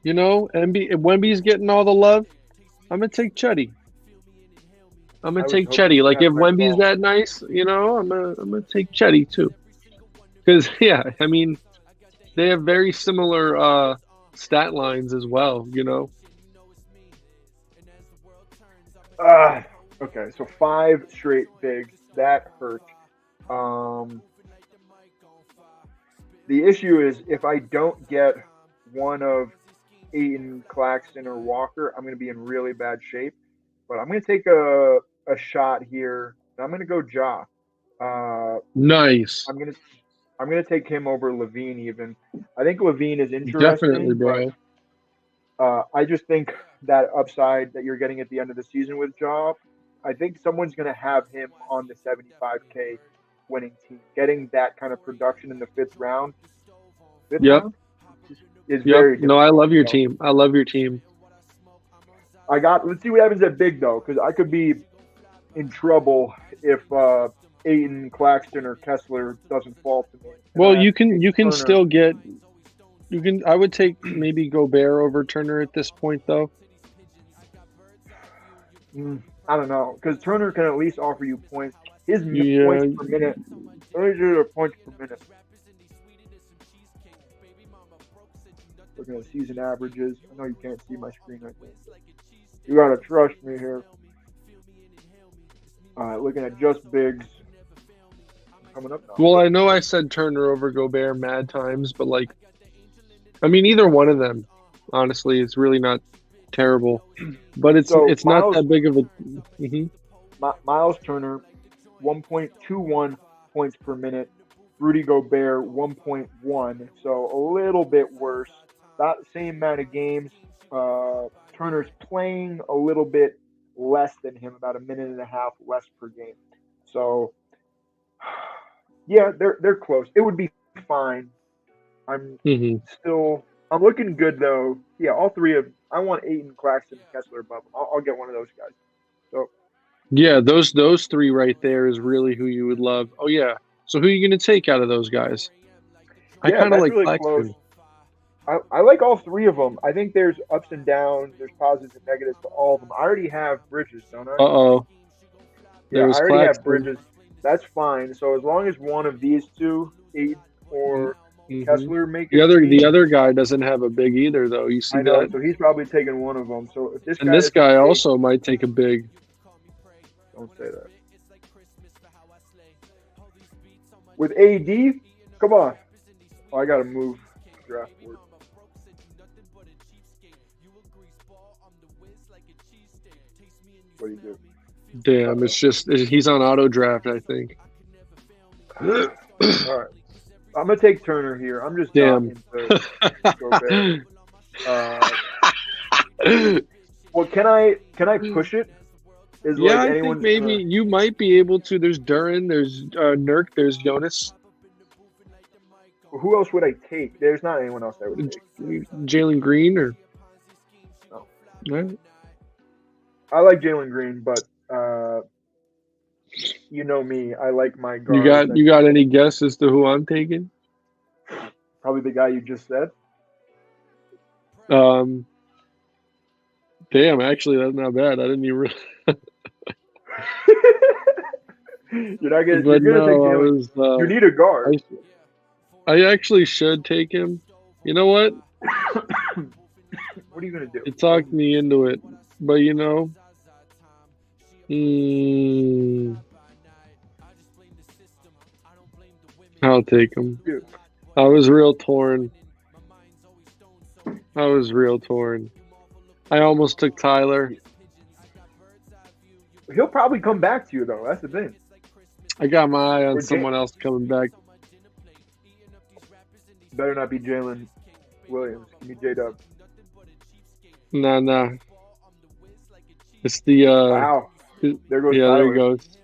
You know, Wemby's getting all the love. I'm gonna take Chetty. I'm I gonna was take hoping Chetty. for Like that if red Wemby's ball. that nice, you know, I'm gonna take Chetty too. Because yeah, I mean, they have very similar stat lines as well. You know. Okay, so 5 straight bigs. That hurt. Um, the issue is if I don't get one of Aiton, Claxton, or Walker, I'm going to be in really bad shape. But I'm going to take a shot here. I'm going to go Ja. Nice. I'm going to take him over Levine even. I think Levine is Definitely, interesting, but bro. I just think that upside that you're getting at the end of the season with Ja, I think someone's going to have him on the 75K winning team. Getting that kind of production in the fifth Yep. round is Yep. very No, I difficult. love your So team. I love your team. let's see what happens at big though, because I could be in trouble if Aiton, Claxton, or Kessler doesn't fall to me. And Well, I have to take you can Turner. still get you can. I would take maybe Gobert over Turner at this point, though. I don't know, because Turner can at least offer you points. His Yeah. points per minute. Let me do the points per minute. Looking at season averages. I know you can't see my screen right now. You gotta trust me here. Looking at just bigs. Coming up now. Well, I know I said Turner over Gobert mad times, but like, I mean, either one of them, honestly, is really not terrible. But So it's not Miles that big of a. Mhm. Miles Turner, 1.21 points per minute. Rudy Gobert, 1.1. So a little bit worse. About the same amount of games. Turner's playing a little bit less than him, about a minute and a half less per game. So yeah, they're close. It would be fine. I'm Mhm. I'm looking good though. Yeah, all three of I want Aiton, Claxton, Kessler above. I'll get one of those guys. So Yeah, those three right there is really who you would love. Oh yeah. So who are you gonna take out of those guys? I yeah, kind of that's like really close. Claxton. I like all three of them. I think there's ups and downs, there's positives and negatives to all of them. I already have Bridges, don't I? Uh-oh. Yeah, I There's already have Claxton. Bridges. That's fine. So as long as one of these two, Aiton or Mm-hmm. Kessler, make a The team, other guy doesn't have a big either though. You see I know. that? So he's probably taking one of them. So if this And guy this doesn't guy take, also might take a big. don't say that. With AD, come on. Oh, I gotta move draft board. What do you do? Damn, it's just he's on auto draft, I think. All right. I'm gonna take Turner here. I'm just not Damn. into Gobert. Well, can I push it? Is Yeah, like I think anyone's maybe gonna you might be able to. There's Duran, there's Nurk, there's Jonas, who else would I take? There's not anyone else I would take. Jalen Green, or No. right? I like Jalen Green, but you know me. I like my You guards. got any guess as to who I'm taking? Probably the guy you just said. Damn, actually, that's not bad. I didn't even. You're But gonna take no, I Jalen. was. You need a guard. I actually should take him. You know what? What are you gonna do? It talked me into it, but you know, I'll take him. Dude. I was real torn. I almost took Tyler. He'll probably come back to you though. That's the thing. I got my eye on Or someone else coming back. Better not be Jalen Williams. Give me J-Dub. Nah. It's the Wow. There goes yeah, Tyler. there he goes.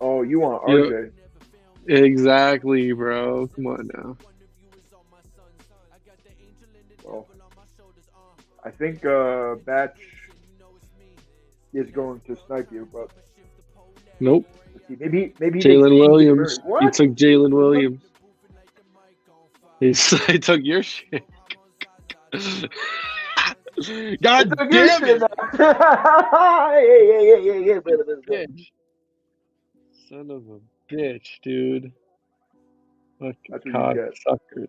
Oh, you want RJ? Exactly, bro. Come on now. Well, I think Batch is going to snipe you, but Nope. let's see. Maybe Jalen Williams. What? He took Jalen Williams. He took your shit. God It's a good damn shit, it! hey. Bitch. Son of a bitch, dude. Fucking That's what you cock get. suckers.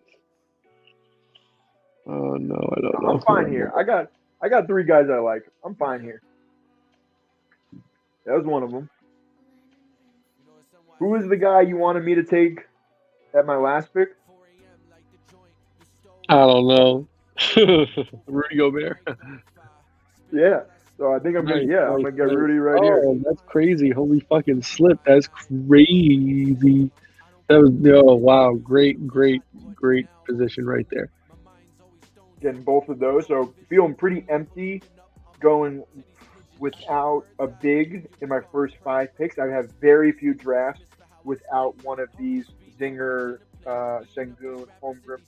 Oh no, I don't know. I'm fine here. I got 3 guys I like. I'm fine here. That was one of them. Who is the guy you wanted me to take at my last pick? I don't know. Rudy Gobert. Yeah. So I think I'm Nice, gonna get nice. Rudy right here. Oh, that's crazy. Holy fucking slip. That's crazy. That was, oh, wow. Great position right there. Getting both of those. So feeling pretty empty going without a big in my first 5 picks. I have very few drafts without one of these Zinger, Sengun, Holmgren,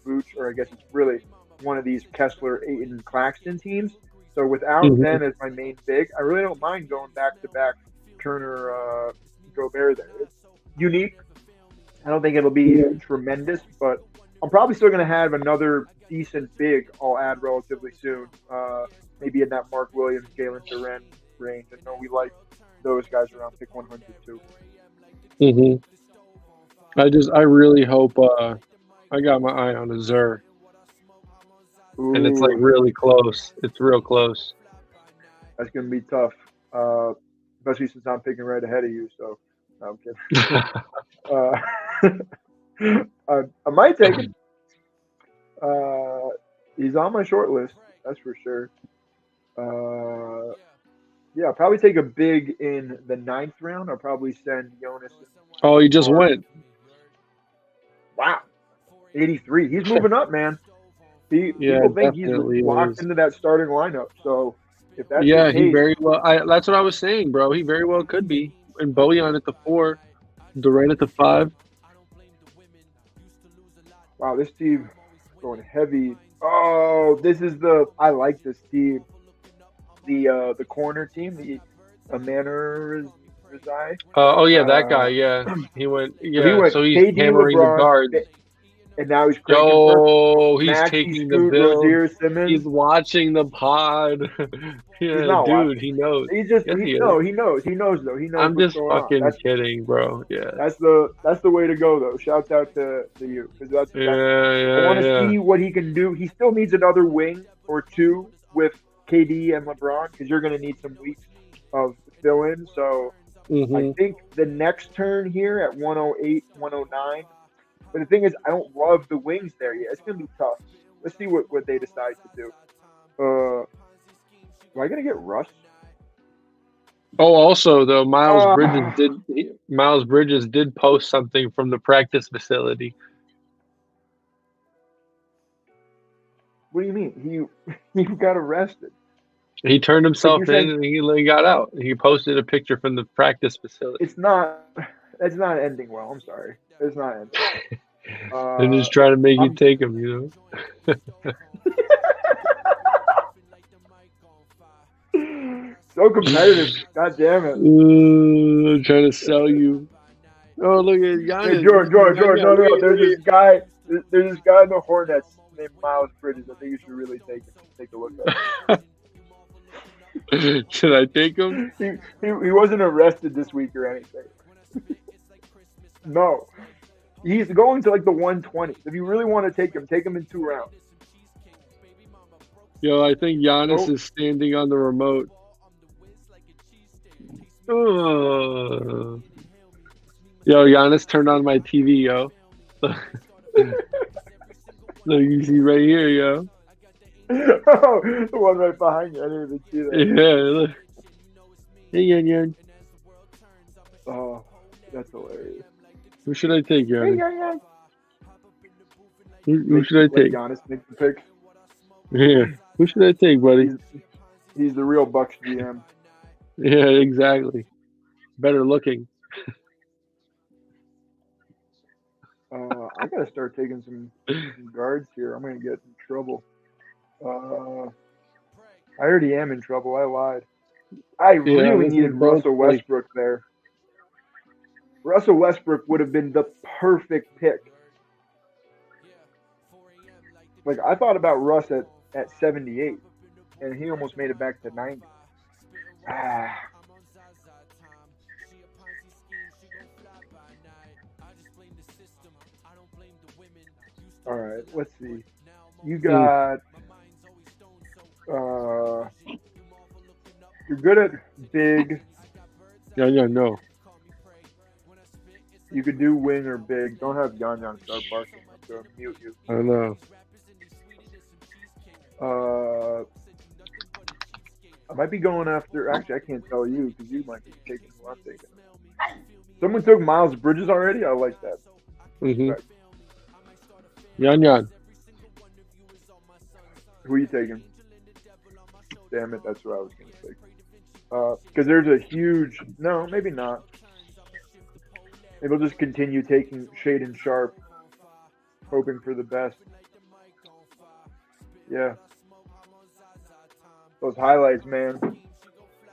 Vooch, or I guess it's really one of these Kessler, Ayton, Claxton teams. So without them as my main big, I really don't mind going back to back Turner, Gobert there. It's unique. I don't think it'll be tremendous, but I'm probably still going to have another decent big I'll add relatively soon. Maybe in that Mark Williams, Jalen Duren range. I know we like those guys around pick 100 too. I really hope I got my eye on a Zer. And it's like really close. It's real close. That's going to be tough, especially since I'm picking right ahead of you. So, no, I'm kidding. I might take him. He's on my short list, that's for sure. Yeah, I'll probably take a big in the 9th round. I'll probably send Jonas. Oh, he just went. Wow, 83. He's moving up, man. People think he's locked into that starting lineup. So if that's the case, he very well. That's what I was saying, bro. He very well could be. And Bojan at the 4, Durant at the 5. Wow, this team going heavy. Oh, I like this team. The corner team, the Manor Rizai. That guy. Yeah, he went. Yeah, so he's KD, hammering LeBron, the guards. And now he's he's Maxey, taking Scoot, the bill. Rozier, Simmons. He's watching the pod. Yeah, dude, he knows. He's just he knows though. He knows I'm what's just going fucking on. kidding, bro. Yeah. That's the way to go though. Shouts out to you because I want to see what he can do. He still needs another wing or two with KD and LeBron because you're going to need some weeks of fill in. So I think the next turn here at 108, 109. But the thing is, I don't love the wings there yet. It's going to be tough. Let's see what they decide to do. Am I going to get Russ? Oh, also though, Miles Bridges did post something from the practice facility. What do you mean? He got arrested. He turned himself in and he got out. He posted a picture from the practice facility. It's not ending well. I'm sorry. It's not ending. They're just trying to make you take him, you know. So competitive. God damn it. I'm trying to sell you. Oh, look at Giannis. Hey, George. No. There's this guy in the Hornets named Miles Bridges. I think you should really take a look at him. Should I take him? He wasn't arrested this week or anything. No. He's going to like the 120s. If you really want to take him in 2 rounds. Yo, I think Giannis is standing on the remote. Yo, Giannis turned on my TV, yo. Look, you see right here, yo. Oh, the one right behind you. I didn't even see that. Yeah, look. Hey, Yan. Oh, that's hilarious. Who should I take, Yan? Hey, Who should I take? Giannis make the picks. Yeah. Who should I take, buddy? He's the real Bucks GM. Yeah, exactly. Better looking. I gotta start taking some guards here. I'm gonna get in trouble. I already am in trouble. I lied. I really needed Russell Westbrook there. Russell Westbrook would have been the perfect pick. Like I thought about Russ at 78, and he almost made it back to 90. Ah. All right, let's see. You got you're good at big. Yeah, no. You could do wing or big. Don't have Yan start barking. I'm gonna mute you. I don't know. I might be going after. Actually, I can't tell you because you might be taking who I'm taking. Someone took Miles Bridges already. I like that. Mm-hmm. Yan. Who are you taking? Damn it, that's what I was going to take. Because there's a huge. No, maybe not. Maybe we'll just continue taking Shaden Sharp, hoping for the best. Yeah. Those highlights, man.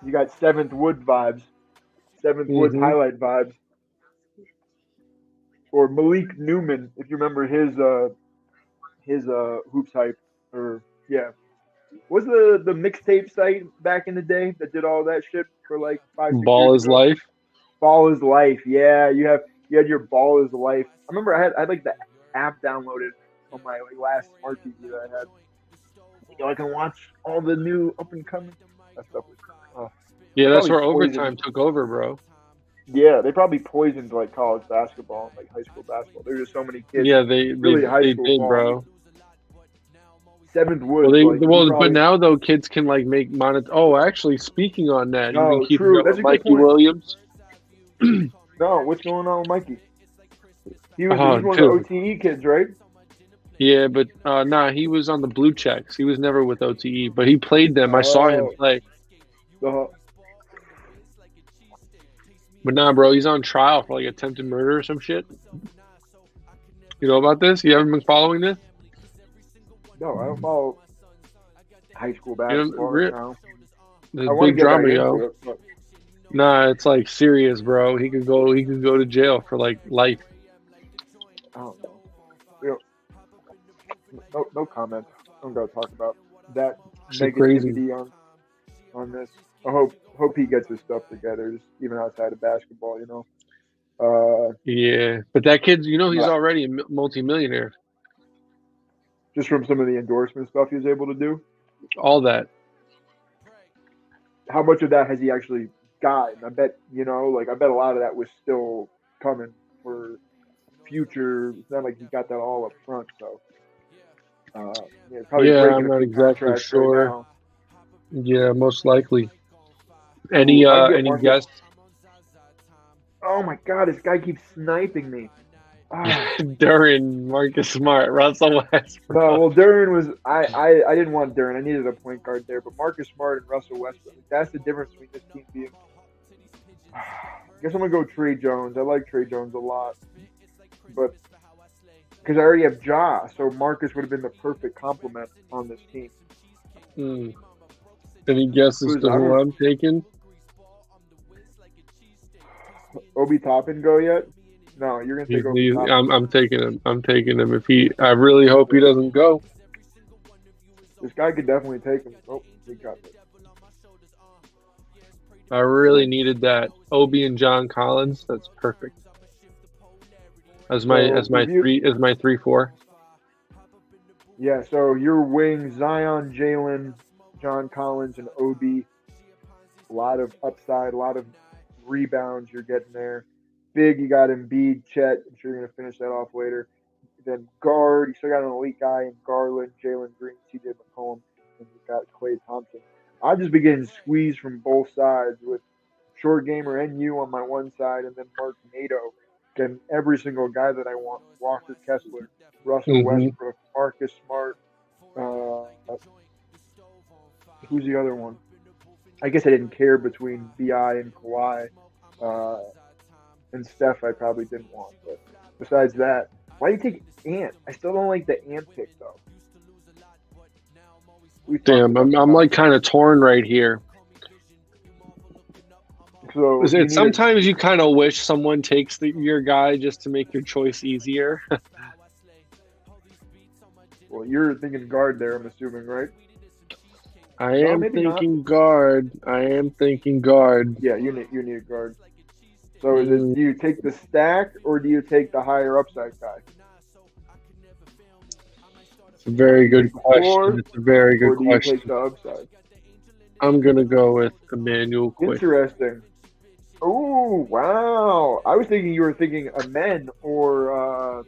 You got 7th Wood vibes. 7th Wood highlight vibes. Or Malik Newman, if you remember his hoops hype. Or yeah. Was the mixtape site back in the day that did all that shit for like 5 6 Ball years is ago? life. Ball is life. Yeah, you had your Ball is life. I remember I had like the app downloaded on my like last smart TV that I had. I can watch all the new up and coming. That stuff was. Yeah, that's where probably overtime took over, bro. Yeah, they probably poisoned like college basketball, like high school basketball. There's just so many kids. Yeah, they did, ball. bro. 7th Wood. But now though, kids can like make money. Oh, actually, speaking on that, No, you've been keeping true. up That's with a good Mikey point. Williams. No, what's going on with Mikey? He was one of the OTE kids, right? Yeah, but he was on the Blue Checks. He was never with OTE, but he played them. I saw him play. But nah, bro, he's on trial for like attempted murder or some shit. You know about this? You haven't been following this? No, I don't follow high school basketball right now. There's big drama, yo. Nah, it's like serious, bro. He could go to jail for like life. I don't know. No comment. I'm gonna talk about that negativity on this. I hope he gets his stuff together, just even outside of basketball, you know. Yeah, but that kid's, he's already a multimillionaire. Just from some of the endorsement stuff he was able to do. All that. How much of that has he actually gotten? I bet I bet a lot of that was still coming for future. It's not like he got that all up front, so. Probably I'm not exactly sure. Right, yeah, most likely. Any guess? Oh my God, this guy keeps sniping me. Duran, Marcus Smart, Russell Westbrook. No, well, Duran was I didn't want Duran. I needed a point guard there, but Marcus Smart and Russell Westbrook. That's the difference between this team being. I guess I'm gonna go Trey Jones. I like Trey Jones a lot, but because I already have Ja, so Marcus would have been the perfect complement on this team. Any guesses to who I'm taking? Obi Toppin go yet? No, you're gonna take Obi Toppin. I'm taking him. I'm taking him. I really hope he doesn't go. This guy could definitely take him. Oh, he got it. I really needed that. Obi and John Collins. That's perfect. As my 3-4. Yeah, so your wing, Zion, Jalen, John Collins, and Obi. A lot of upside, a lot of rebounds you're getting there. Big, you got Embiid, Chet. I'm sure you're going to finish that off later. Then guard, you still got an elite guy in Garland, Jalen Green, CJ McCollum, and you got Klay Thompson. I've just been getting squeezed from both sides with Short Gamer NU on my one side and then Mark Nato. Getting every single guy that I want. Walker Kessler, Russell Westbrook, Marcus Smart. Who's the other one? I guess I didn't care between BI and Kawhi. And Steph I probably didn't want. But besides that, why do you take Ant? I still don't like the Ant pick, though. Damn, I'm like kind of torn right here. So sometimes you kind of wish someone takes your guy just to make your choice easier. Well, you're thinking guard there, I'm assuming, right? I am thinking guard. Yeah, you need a guard. So is it, do you take the stack or do you take the higher upside guy? It's a very good question. It's a very good question. Or do you take the upside? I'm going to go with Emmanuel Quick. Interesting. Oh, wow. I was thinking you were thinking Amen or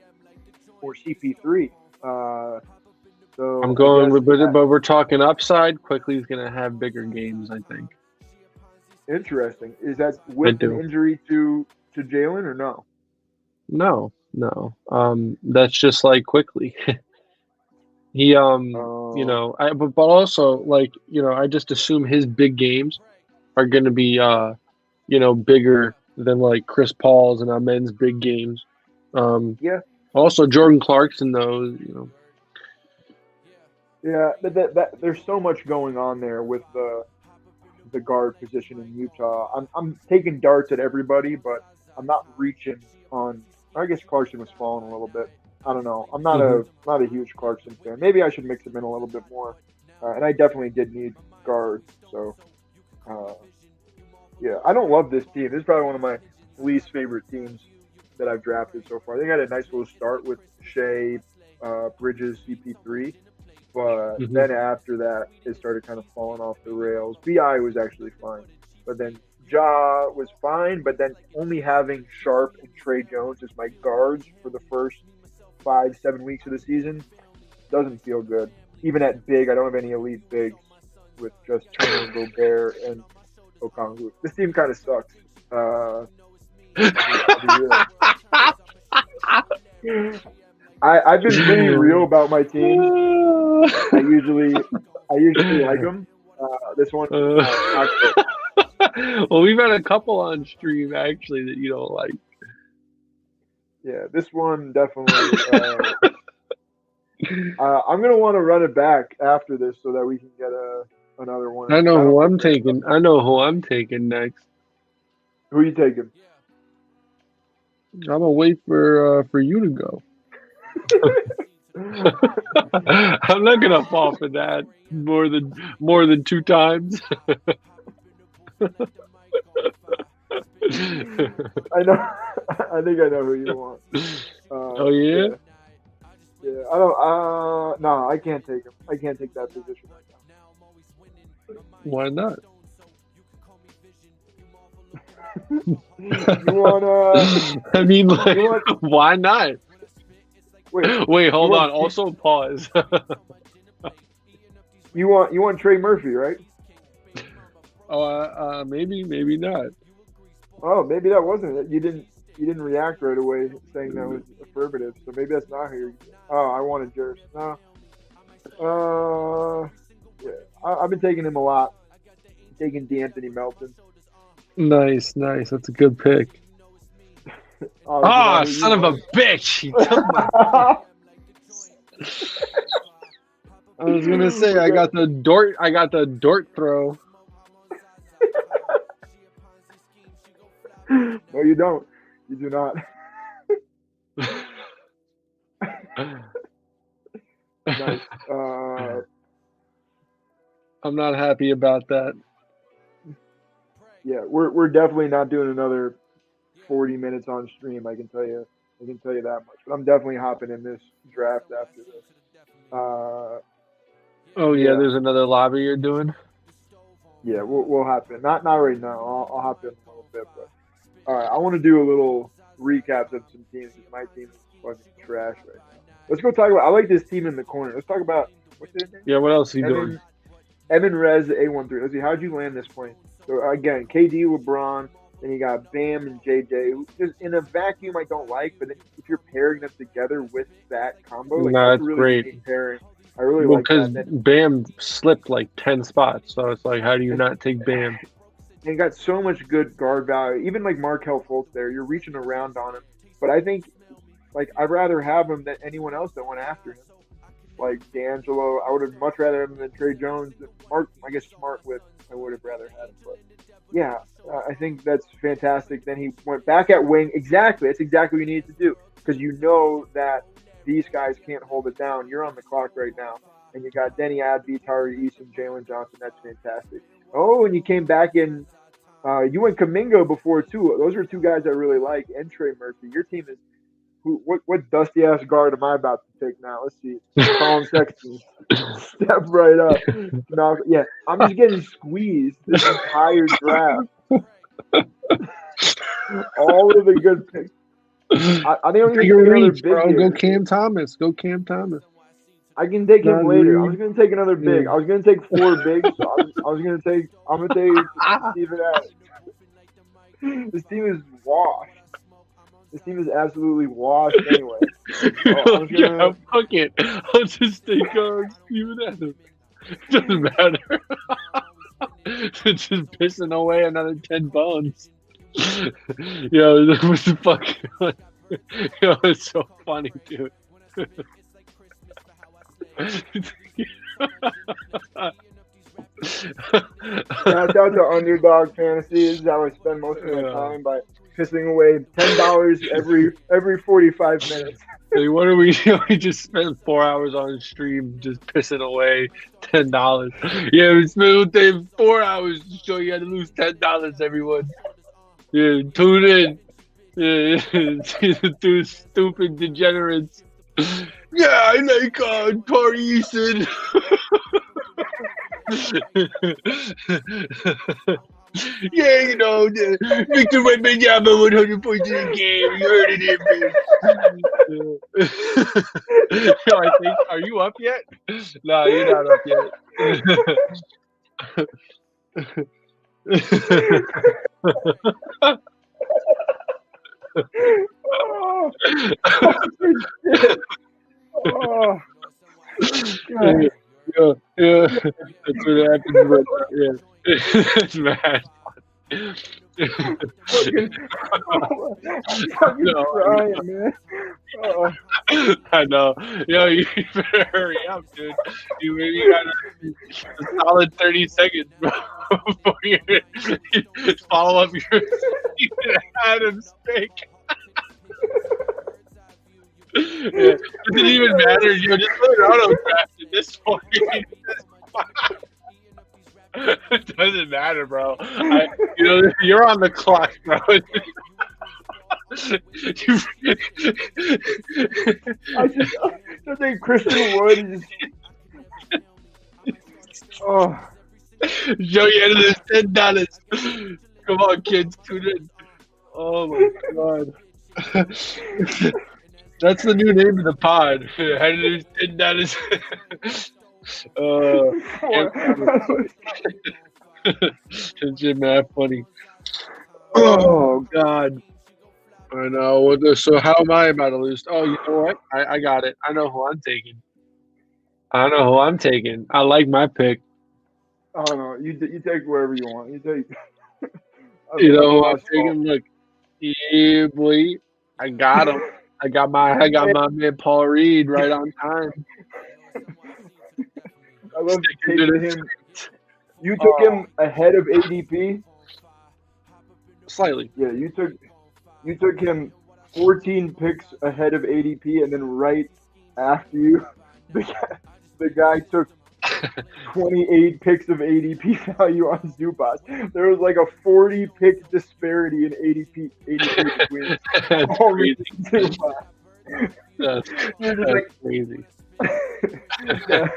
CP3. So I'm going with it, but we're talking upside. Quickly's going to have bigger games, I think. Interesting. Is that with an injury to Jalen or no? No. That's just like Quickly. He you know, but also like, you know, I just assume his big games are going to be you know, bigger than like Chris Paul's and Amen's big games. Yeah. Also Jordan Clarkson though, you know. Yeah, that there's so much going on there with the guard position in Utah. I'm taking darts at everybody, but I'm not reaching on. I guess Clarkson was falling a little bit. I don't know. I'm not a huge Clarkson fan. Maybe I should mix him in a little bit more. And I definitely did need guards. So, yeah, I don't love this team. This is probably one of my least favorite teams that I've drafted so far. They had a nice little start with Shea, Bridges, CP3. But then after that, it started kind of falling off the rails. BI was actually fine. But then Ja was fine. But then only having Sharp and Trey Jones as my guards for the first 5-7 weeks of the season doesn't feel good. Even at big, I don't have any elite bigs with just Turner, Gobert, and Okongwu. This team kind of sucks. I've been pretty real about my team. I usually like them. This one, well, we've had a couple on stream actually that you don't like. Yeah, this one definitely. I'm gonna want to run it back after this so that we can get another one. I know who I'm taking. I know who I'm taking next. Who are you taking? I'm gonna wait for you to go. I'm not gonna fall for that more than 2 times. I know. I think I know who you want. Oh yeah. Yeah. I don't. No, I can't take him. I can't take that position right now. Why not? You want? I mean, like, why not? Wait, hold on. Also, pause. You want Trey Murphy, right? Maybe not. Oh, maybe that wasn't it. You didn't react right away saying that was affirmative. So maybe that's not who. Oh, I wanted Jers. No. Yeah, I've been taking him a lot. Taking D'Anthony Melton. Nice. That's a good pick. Son of a bitch! He took my. I was gonna say I got the Dort throw. No, you don't. You do not. Nice. I'm not happy about that. Yeah, we're definitely not doing another 40 minutes on stream. I can tell you that much. But I'm definitely hopping in this draft after this. Oh yeah, there's another lobby you're doing. Yeah, we'll hop in. Not right now. I'll hop in a little bit, but all right. I want to do a little recap of some teams. My team is fucking trash right now. Let's go talk about. I like this team in the corner. Let's talk about what's his name? Yeah, what else are you doing? Evan Rez, A13. Let's see. How'd you land this point? So again, KD, LeBron. Then you got Bam and JJ. Just in a vacuum, I don't like. But then if you're pairing them together with that combo, like, that's really great. Pairing. I really like that. Because Bam slipped like 10 spots, so it's like, how do you not take Bam? And got so much good guard value. Even like Markelle Fultz there, you're reaching around on him. But I think, like, I'd rather have him than anyone else that went after him. Like D'Angelo, I would have much rather have him than Trey Jones. Mark, I guess Smart with, I would have rather had him. But yeah, I think that's fantastic. Then he went back at wing. Exactly. That's exactly what you needed to do. Because you know that these guys can't hold it down, you're on the clock right now. And you got Denny Adby, Tari Eason, Jalen Johnson. That's fantastic. Oh, and you came back in. You went Kamingo before too. Those are two guys I really like. And Trey Murphy. Your team is what dusty ass guard am I about to pick now? Let's see. Colin Sexton. Step right up. No, yeah, I'm just getting squeezed this entire draft. All of the good picks. I think I'm going to take another big. Go Cam Thomas. Go Cam Thomas. I can take him later. I was going to take another big. I was going to take 4 bigs. So I'm going to take Steven Adams. This team is washed. This team is absolutely washed anyway. Yeah, fuck it. I'll just take Steven Adams. It doesn't matter. It's just pissing away another 10 bones. Yo, what the fuck? Yo, it's so funny, dude. Shout out to Underdog Fantasy. This is how I spend most of my time, by pissing away $10 every 45 minutes. Hey, what are we doing? We just spent 4 hours on stream just pissing away $10. Yeah, we spent 4 hours to show you how to lose $10, everyone. Yeah, tune in. Yeah, two stupid degenerates. Yeah, I like Tari Eason. Yeah, you know, Victor Wembanyama 100 points in a game. You heard it here, man. Yo, I think, are you up yet? No, you're not up yet. Yeah, that's what happens. But, yeah, it's mad. I'm fucking crying, man. I know. Yo, you better hurry up, dude. You maybe got a solid 30 seconds before you follow up your Steven Adams pick. Yeah, it doesn't even matter. You just put it auto draft at this point. It doesn't matter, bro. You're on the clock, bro. I think Christian Wood is. Oh, Joey ended his $10. Come on, kids, tune in. Oh my god. That's the new name of the pod. How to lose $10. It's just mad funny. Oh God. I know. So how am I about to lose? Oh, you know what? I got it. I know who I'm taking. I like my pick. I don't know. You take wherever you want. You take. You know who I'm taking? Look, yeah, boy, I got him. I got my man Paul Reed right on time. I love taking him. You took him ahead of ADP. Slightly. Yeah, you took him 14 picks ahead of ADP, and then right after you, the guy took 28 picks of ADP value on Zubac. There was like a 40 pick disparity in ADP between Paul Reed and Zubac. That's crazy. Yeah.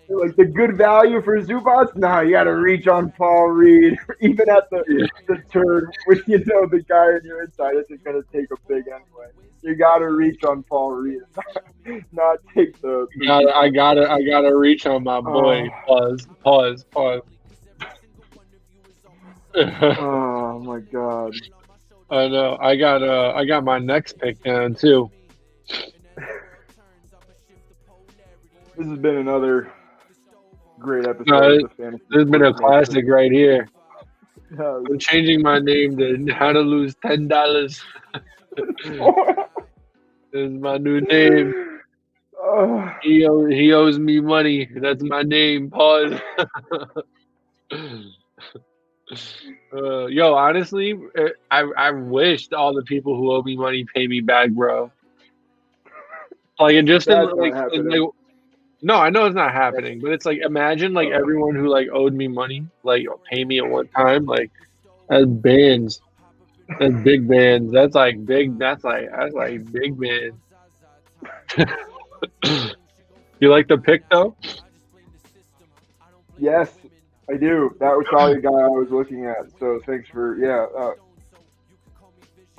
Like the good value for Zubac, nah, you got to reach on Paul Reed, even at the turn when you know the guy on your inside isn't going to take a big anyway. You got to reach on Paul Reed, not take the. I gotta reach on my boy. Pause. Oh my God. I know. I got my next pick down too. This has been another great episode of the Fantasy. This has been a classic right here. Yeah. I'm changing my name to How to Lose $10. This is my new name. He owes me money. That's my name. Pause. Yo, honestly, I wished all the people who owe me money pay me back, bro. Like it just That's not like happening. no, I know it's not happening, but it's like imagine like everyone who like owed me money, like pay me at one time, like as bands. That's big bands. That's like big. That's like big bands. You like the pick though? Yes, I do. That was probably the guy I was looking at. So thanks for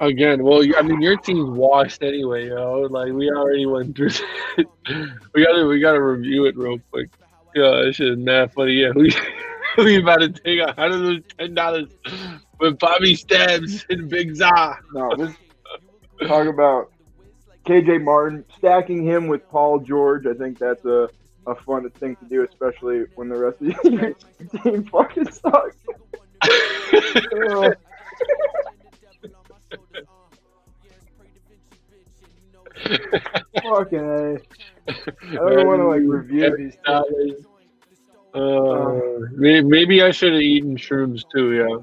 Again, well, I mean, your team's washed anyway, yo. Like we already went through. We gotta review it real quick. Yeah, this shit is mad funny. Yeah, we about to take $110 with Bobby Stabs and Big Za. no. This talk about KJ Martin stacking him with Paul George. I think that's a fun thing to do, especially when the rest of your team fucking sucks. Fucking A. I don't want to like review these things. Maybe I should have eaten shrooms too. Yeah.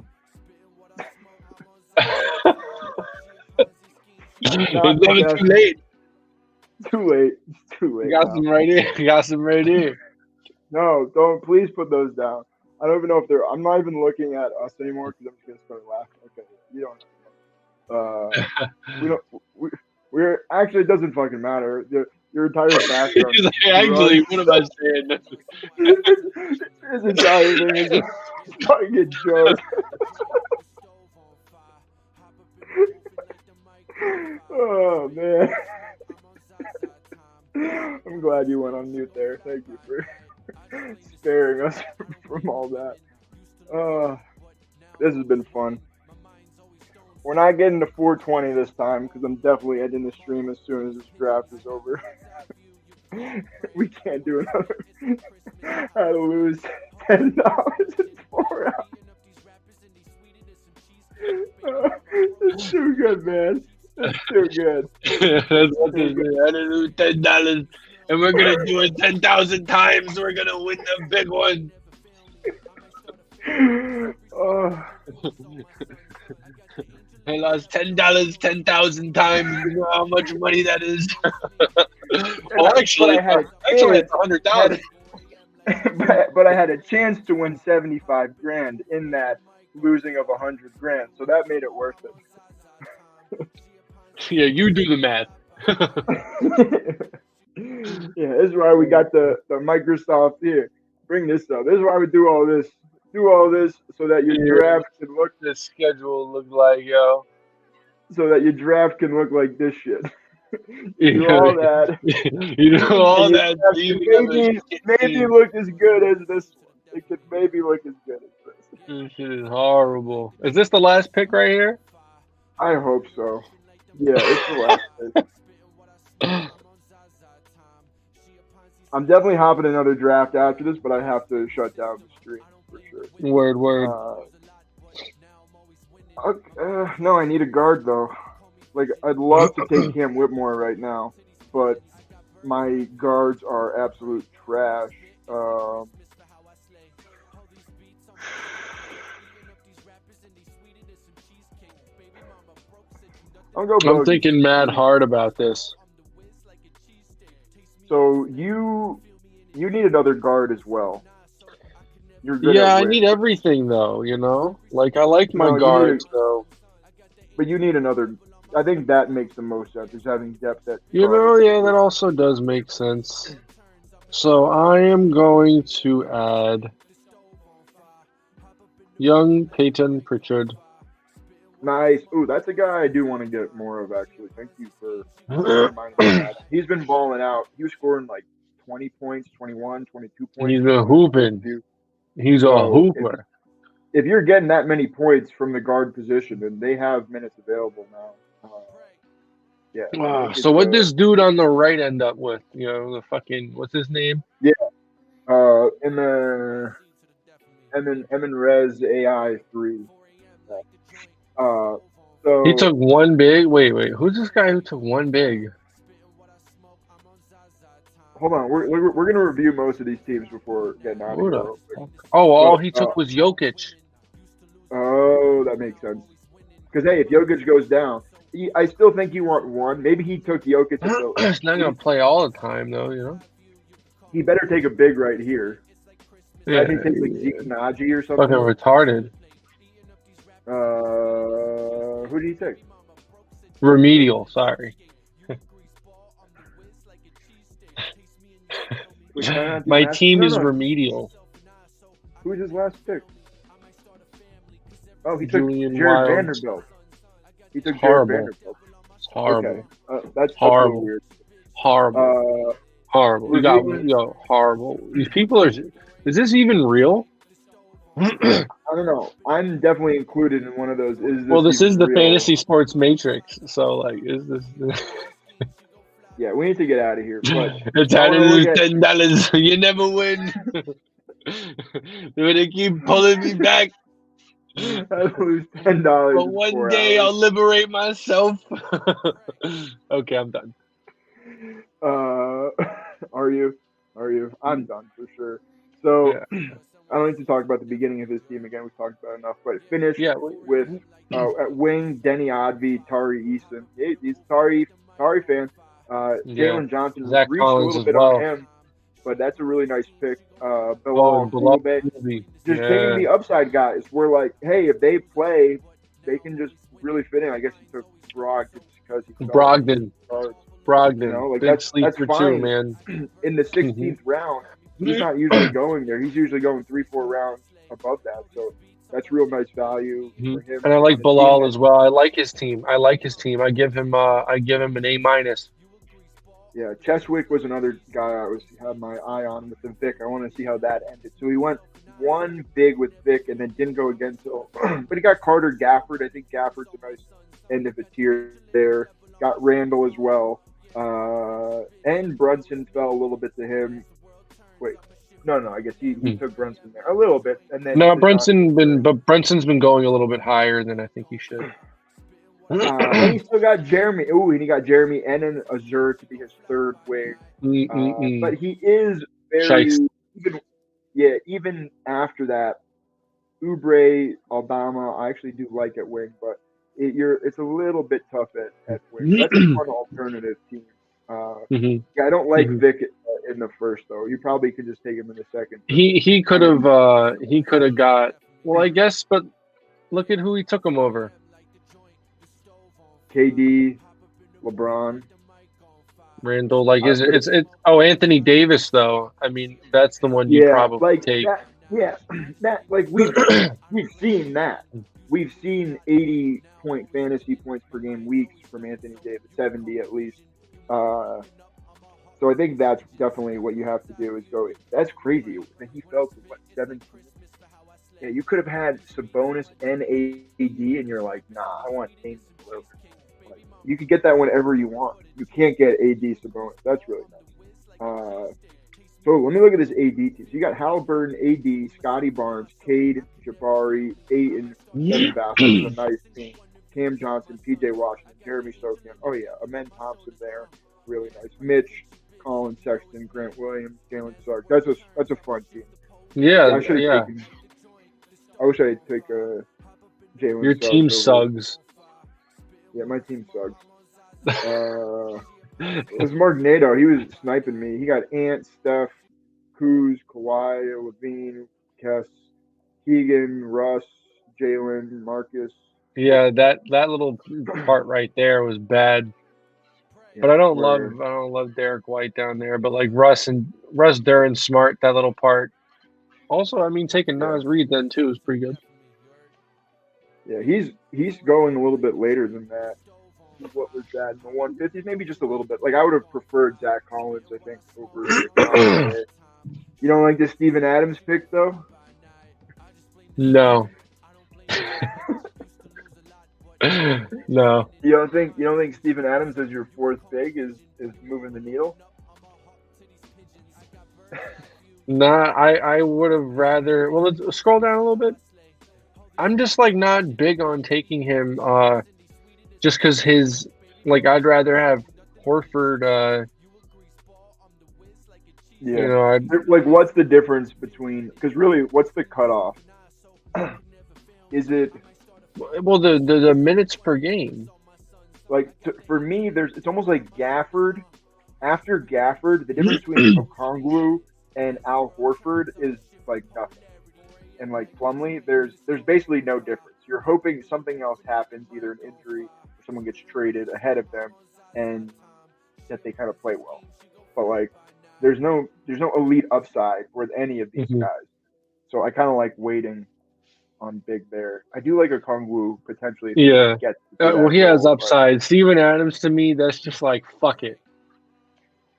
It's never too late. Too late. It's too late. Got some right here. Got some right here. No, don't. Please put those down. I don't even know if they're. I'm not even looking at us anymore because I'm just gonna start laughing. Okay, you don't. We don't. We're actually. It doesn't fucking matter. Your entire background. Actually, what am I saying? This entire thing is a fucking joke. Oh man. I'm glad you went on mute there. Thank you for sparing us from all that. This has been fun. We're not getting to 420 this time because I'm definitely ending the stream as soon as this draft is over. We can't do another. How to lose $10 in 4 hours. It's too good, man. That's too good. That's what this is. I didn't lose $10, and we're gonna do it 10,000 times. We're gonna win the big one. I lost $10 10,000 times. You know how much money that is? Well, actually, it's 100,000. But I had a chance to win 75 grand in that losing of 100 grand, so that made it worth it. Yeah, you do the math. Yeah, this is why we got the Microsoft here. Bring this up. This is why we do all this. Do all this so that your draft can look. The schedule look like, yo. So that your draft can look like this shit. You do all that. You do all that. Maybe look as good as this. It could maybe look as good as this. This shit is horrible. Is this the last pick right here? I hope so. Yeah, it's the last pick. I'm definitely hopping another draft after this, but I have to shut down the stream for sure. Word. No, I need a guard though. Like, I'd love to take Cam Whitmore right now, but my guards are absolute trash. I'm thinking mad hard about this. So you need another guard as well. You're good I need everything though, you know? Like, I like my guards though. But you need another. I think that makes the most sense, is having depth at that also does make sense. So I am going to add young Peyton Pritchard. Nice. Ooh, that's a guy I do want to get more of, actually. Thank you for reminding me of that. He's been balling out. He was scoring like 20 points, 21, 22 points. He's been hooping. He's a hooper. If you're getting that many points from the guard position, then they have minutes available now. So what this dude on the right end up with? You know, the fucking, what's his name? Yeah. Emin Rez AI 3. So he took one big. Wait. Who's this guy who took one big? Hold on. We're gonna review most of these teams before getting out of here. All he took was Jokic. Oh, that makes sense. Because hey, if Jokic goes down, I still think you want one. Maybe he took Jokic. He's not going to play all the time, though, you know? He better take a big right here. Yeah, I think take like Zeke Naji or something. fucking retarded. Who did he take? Remedial, sorry. Wait, can I not do My math? team No, is no. remedial. Who's his last pick? Oh, he Julian took Jared Wilds. Vanderbilt. He took Horrible. Jared Vanderbilt. It's horrible. Okay, that's a Horrible. little weird. Horrible. Horrible. We got horrible. These people are. Is this even real? I don't know. I'm definitely included in one of those. This is the real? fantasy sports matrix. So, like, is this? Yeah, we need to get out of here. But It's I how to wanna lose look at- $10. You never win. They're gonna keep pulling me back. I lose $10. But one day I'll liberate myself. Okay, I'm done. Are you? I'm done for sure. So I don't need to talk about the beginning of his team again. We've talked about enough. But finished with at wing Denny Odby, Tari Eason. He's Tari fan. Jalen Johnson Zach reached Collins a little as bit well. on him, but that's a really nice pick. Bilal Kulube. Just taking the upside guys. We're like, hey, if they play, they can just really fit in. I guess he took Brogdon because he Brogdon. You know, like Big that's sleeper fine. too, man. In the 16th round, he's not usually going there. He's usually going 3-4 rounds above that. So that's real nice value for him. And I like Bilal as well. I like his team. I give him an A-. Yeah, Cheswick was another guy I had my eye on with the Vic. I want to see how that ended. So he went one big with Vic and then didn't go again. So, but he got Carter Gafford. I think Gafford's a nice end of a tier there. Got Randall as well. And Brunson fell a little bit to him. Wait, no. I guess he took Brunson there a little bit, and then Brunson's been going a little bit higher than I think he should. And he still got Jeremy. Ooh, and he got Jeremy and an Azure to be his third wing. But he is very even after that. Ubre, Alabama, I actually do like at wing, but it's a little bit tough at wing. That's a fun alternative team. I don't like Vic in the first though. You probably could just take him in the second. He could have got I guess, but look at who he took him over. KD, LeBron, Randall. Like it's Anthony Davis though. I mean that's the one you probably take. That we've seen that. We've seen 80-point fantasy points per game weeks from Anthony Davis, 70 at least. So I think that's definitely what you have to do is go. That's crazy. He fell to 17. Yeah, you could have had Sabonis and AD, and you're like, nah, I want James Lillard. Like, you could get that whenever you want. You can't get AD Sabonis. That's really nice. So let me look at this AD team. So you got Halliburton, AD, Scotty Barnes, Cade, Jabari, Ayton, Devin Vassell, a nice team. Cam Johnson, PJ Washington, Jeremy Sokin. Oh yeah, Amen Thompson there, really nice. Mitch, Colin Sexton, Grant Williams, Jalen Suggs. That's a fun team. Yeah, I wish I had taken Jalen. Your Suggs team over. sugs. Yeah, my team sucks. It was Mark Nadeau. He was sniping me. He got Ant, Steph, Kuz, Kawhi, Levine, Kess, Keegan, Russ, Jalen, Marcus. Yeah, that little part right there was bad. Yeah, but I don't love Derek White down there. But like Russ Duran Smart, that little part. Also, I mean, taking Nas Reed then too is pretty good. Yeah, he's going a little bit later than that. What was that in the 150s? Maybe just a little bit. Like I would have preferred Zach Collins, I think, over. You don't like the Steven Adams pick though? No. No. You don't think Steven Adams as your fourth pick is moving the needle? Nah, I would have rather. Well, let's scroll down a little bit. I'm just like not big on taking him. Just because I'd rather have Horford. Yeah. You know, like what's the difference between? Because really, what's the cutoff? Is it? Well, the minutes per game. For me, it's almost like Gafford. After Gafford, the difference between Okongwu and Al Horford is like nothing. And like Plumlee, there's basically no difference. You're hoping something else happens, either an injury or someone gets traded ahead of them, and that they kind of play well. But like, there's no elite upside with any of these guys. So I kind of like waiting on big there. I do like a Kongwu potentially. Yeah. Well, he has role, upside. Steven Adams, to me, that's just like, fuck it.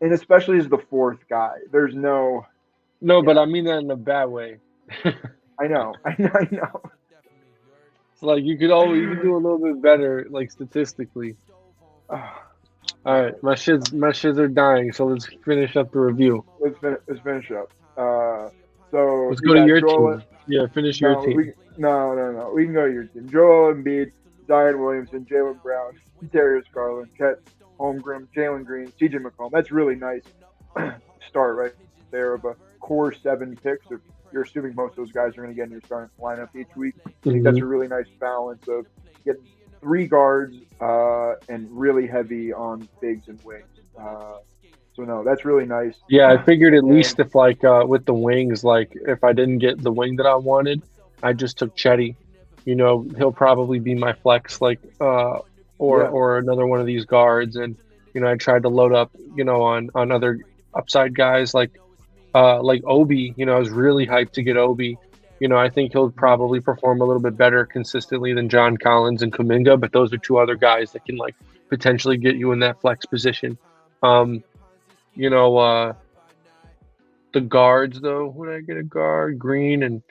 And especially as the fourth guy, there's no. No, but I mean that in a bad way. I know. It's like you could do a little bit better, like statistically. All right, my shits are dying. So let's finish up the review. Let's finish up. So let's go to your team. Yeah, finish your team. No. We can go to your team. Joel Embiid, Zion Williamson, Jaylen Brown, Darius Garland, Chet Holmgren, Jalen Green, CJ McCollum. That's really nice start right there of a core 7 picks. If you're assuming most of those guys are going to get in your starting lineup each week, I think that's a really nice balance of getting 3 guards and really heavy on bigs and wings. So no, that's really nice. Yeah, I figured at least if like with the wings, like if I didn't get the wing that I wanted, I just took Chetty. You know, he'll probably be my flex, like or another one of these guards, and you know, I tried to load up, you know, on other upside guys like Obi. You know, I was really hyped to get Obi. You know, I think he'll probably perform a little bit better consistently than John Collins and Kuminga, but those are 2 other guys that can like potentially get you in that flex position. You know, the guards though. Who did I get? A guard, Green, and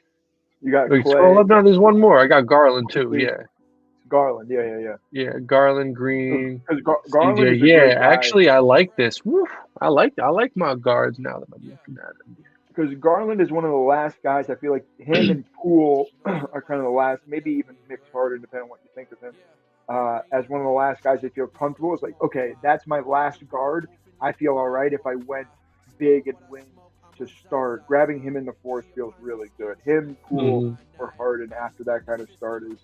you got Clay. Scroll up now. There's one more. I got Garland too. Yeah. Garland. Yeah. Yeah, Garland, Green, Garland. Yeah, actually, I like this. Woo. I like my guards now that I'm looking at them. Because Garland is one of the last guys. I feel like him and Poole are kind of the last. Maybe even Mick Harden, depending on what you think of him. As one of the last guys I feel comfortable. It's like, okay, that's my last guard. I feel all right if I went big and wing to start. Grabbing him in the 4th feels really good. Him, Poole, or Harden after that kind of start is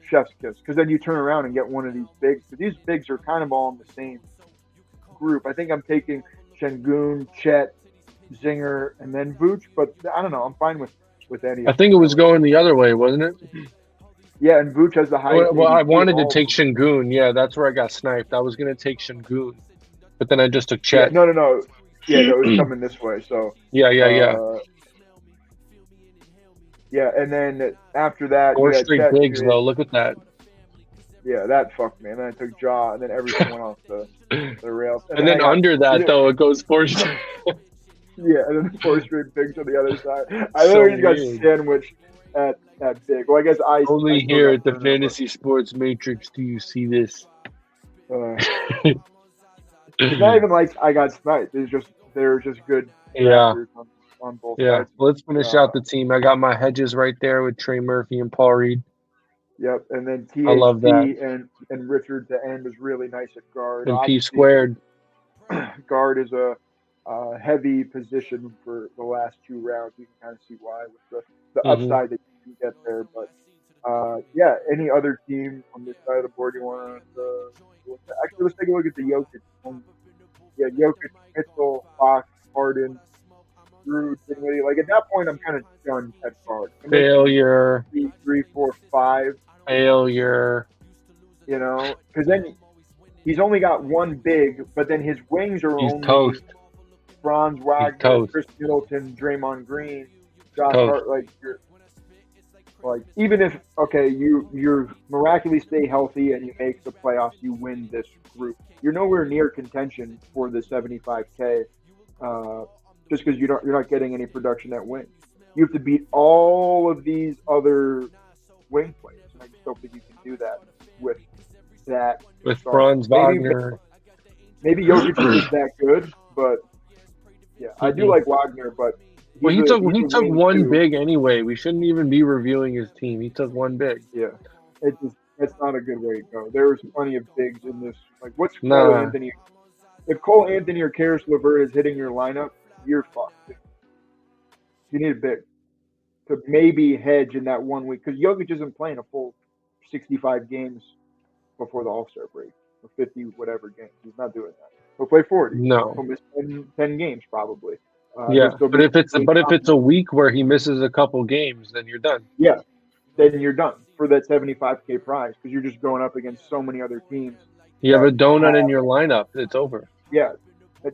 chef's kiss. Because then you turn around and get one of these bigs. But these bigs are kind of all in the same group. I think I'm taking Şengün, Chet, Zinger, and then Vooch. But I don't know. I'm fine with any. I think it was going the other way, wasn't it? Yeah, and Vooch has the highest. Well, I wanted to take Şengün. Yeah, that's where I got sniped. I was going to take Şengün, but then I just took Chet. Yeah, no. Yeah, no, it was coming this way. So yeah. Yeah, and then after that, 4 straight bigs though. Look at that. Yeah, that fucked me. And then I took Jaw, and then everything went off the rails. And then under that though, it goes 4 straight. Yeah, and then 4 straight bigs on the other side. I literally got sandwiched at big. Well, I guess only here at the Fantasy Sports Matrix do you see this. It's not even like I got sniped. They're just good. Yeah. On both sides. Well, let's finish out the team. I got my hedges right there with Trey Murphy and Paul Reed. Yep, and then I love that. And Richard to end was really nice at guard. And P squared. Guard is a heavy position for the last 2 rounds. You can kind of see why with the upside that you can get there. But any other team on this side of the board you want to actually let's take a look at the Jokic. Jokic, Mitchell, Fox, Harden, Drew, Dinwiddie. Like at that point, I'm kind of done at guard. Failure. 3, 4, 5. Failure. You know, because then he's only got 1 big, but then his wings are only toast. Franz Wagner, Chris Middleton, Draymond Green, Josh Hart. Like even if you miraculously stay healthy and you make the playoffs, you win this group. You're nowhere near contention for the 75K, just because you're not getting any production at wing. You have to beat all of these other wing players, and I just don't think you can do that with that. With Franz Wagner, maybe Jokic is that good, but yeah, I do like Wagner, but. Well, he took 1 big anyway. We shouldn't even be reviewing his team. He took 1 big. Yeah, that's not a good way to go. There's plenty of bigs in this. Like, what's Cole Anthony? If Cole Anthony or Karis LeVert is hitting your lineup, you're fucked. You need a big to maybe hedge in that 1 week because Jokic isn't playing a full 65 games before the All-Star break, or 50 whatever games. He's not doing that. He'll play 40. No. He'll miss 10 games probably. Yeah, he'll still but be if it's a week where he misses a couple games, then you're done. yeah, then you're done for that 75K prize because you're just going up against so many other teams. You have a donut in your lineup, it's over. Yeah.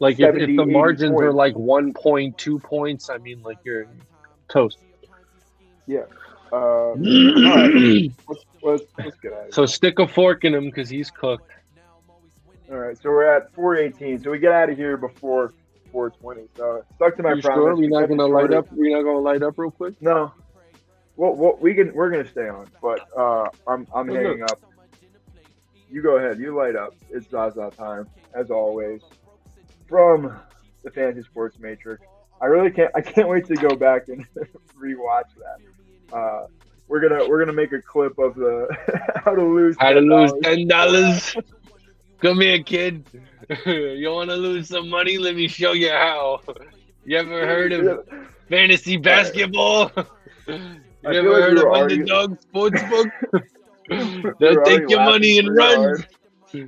Like 70, if the 80 margins are points. like 1 point, 2 points, I mean, like you're toast. Yeah. All right. Let's get out of here. So stick a fork in him because he's cooked. All right. So we're at 4:18. So we get out of here before 4:20. So stuck to my You promise. sure we're not gonna light shorter. up? We're not gonna light up real quick? No. Well, we're gonna stay on, but I'm hanging up. You go ahead. You light up. It's Zaza time as always from the Fantasy Sports Matrix. I can't wait to go back and rewatch that. We're gonna make a clip of the how to lose $10. Come here, kid. You want to lose some money? Let me show you how. You ever heard of fantasy basketball? You ever like heard of already- Underdog'S Sportsbook? They'll take your money and run. We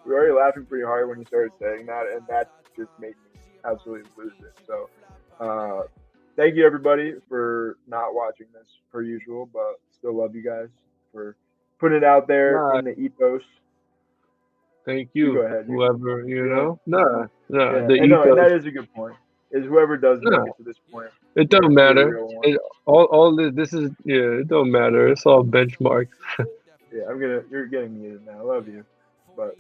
were already laughing pretty hard when you started saying that, and that just made me absolutely lose it. So, thank you everybody for not watching this per usual, but still love you guys for putting it out there in the ethos. Thank you, go ahead. whoever, No. Yeah, The and ethos. that is a good point. Is whoever does make it to this point. It don't the matter. real one. All this is it don't matter. It's all benchmarks. Yeah, you're getting muted now. I love you, but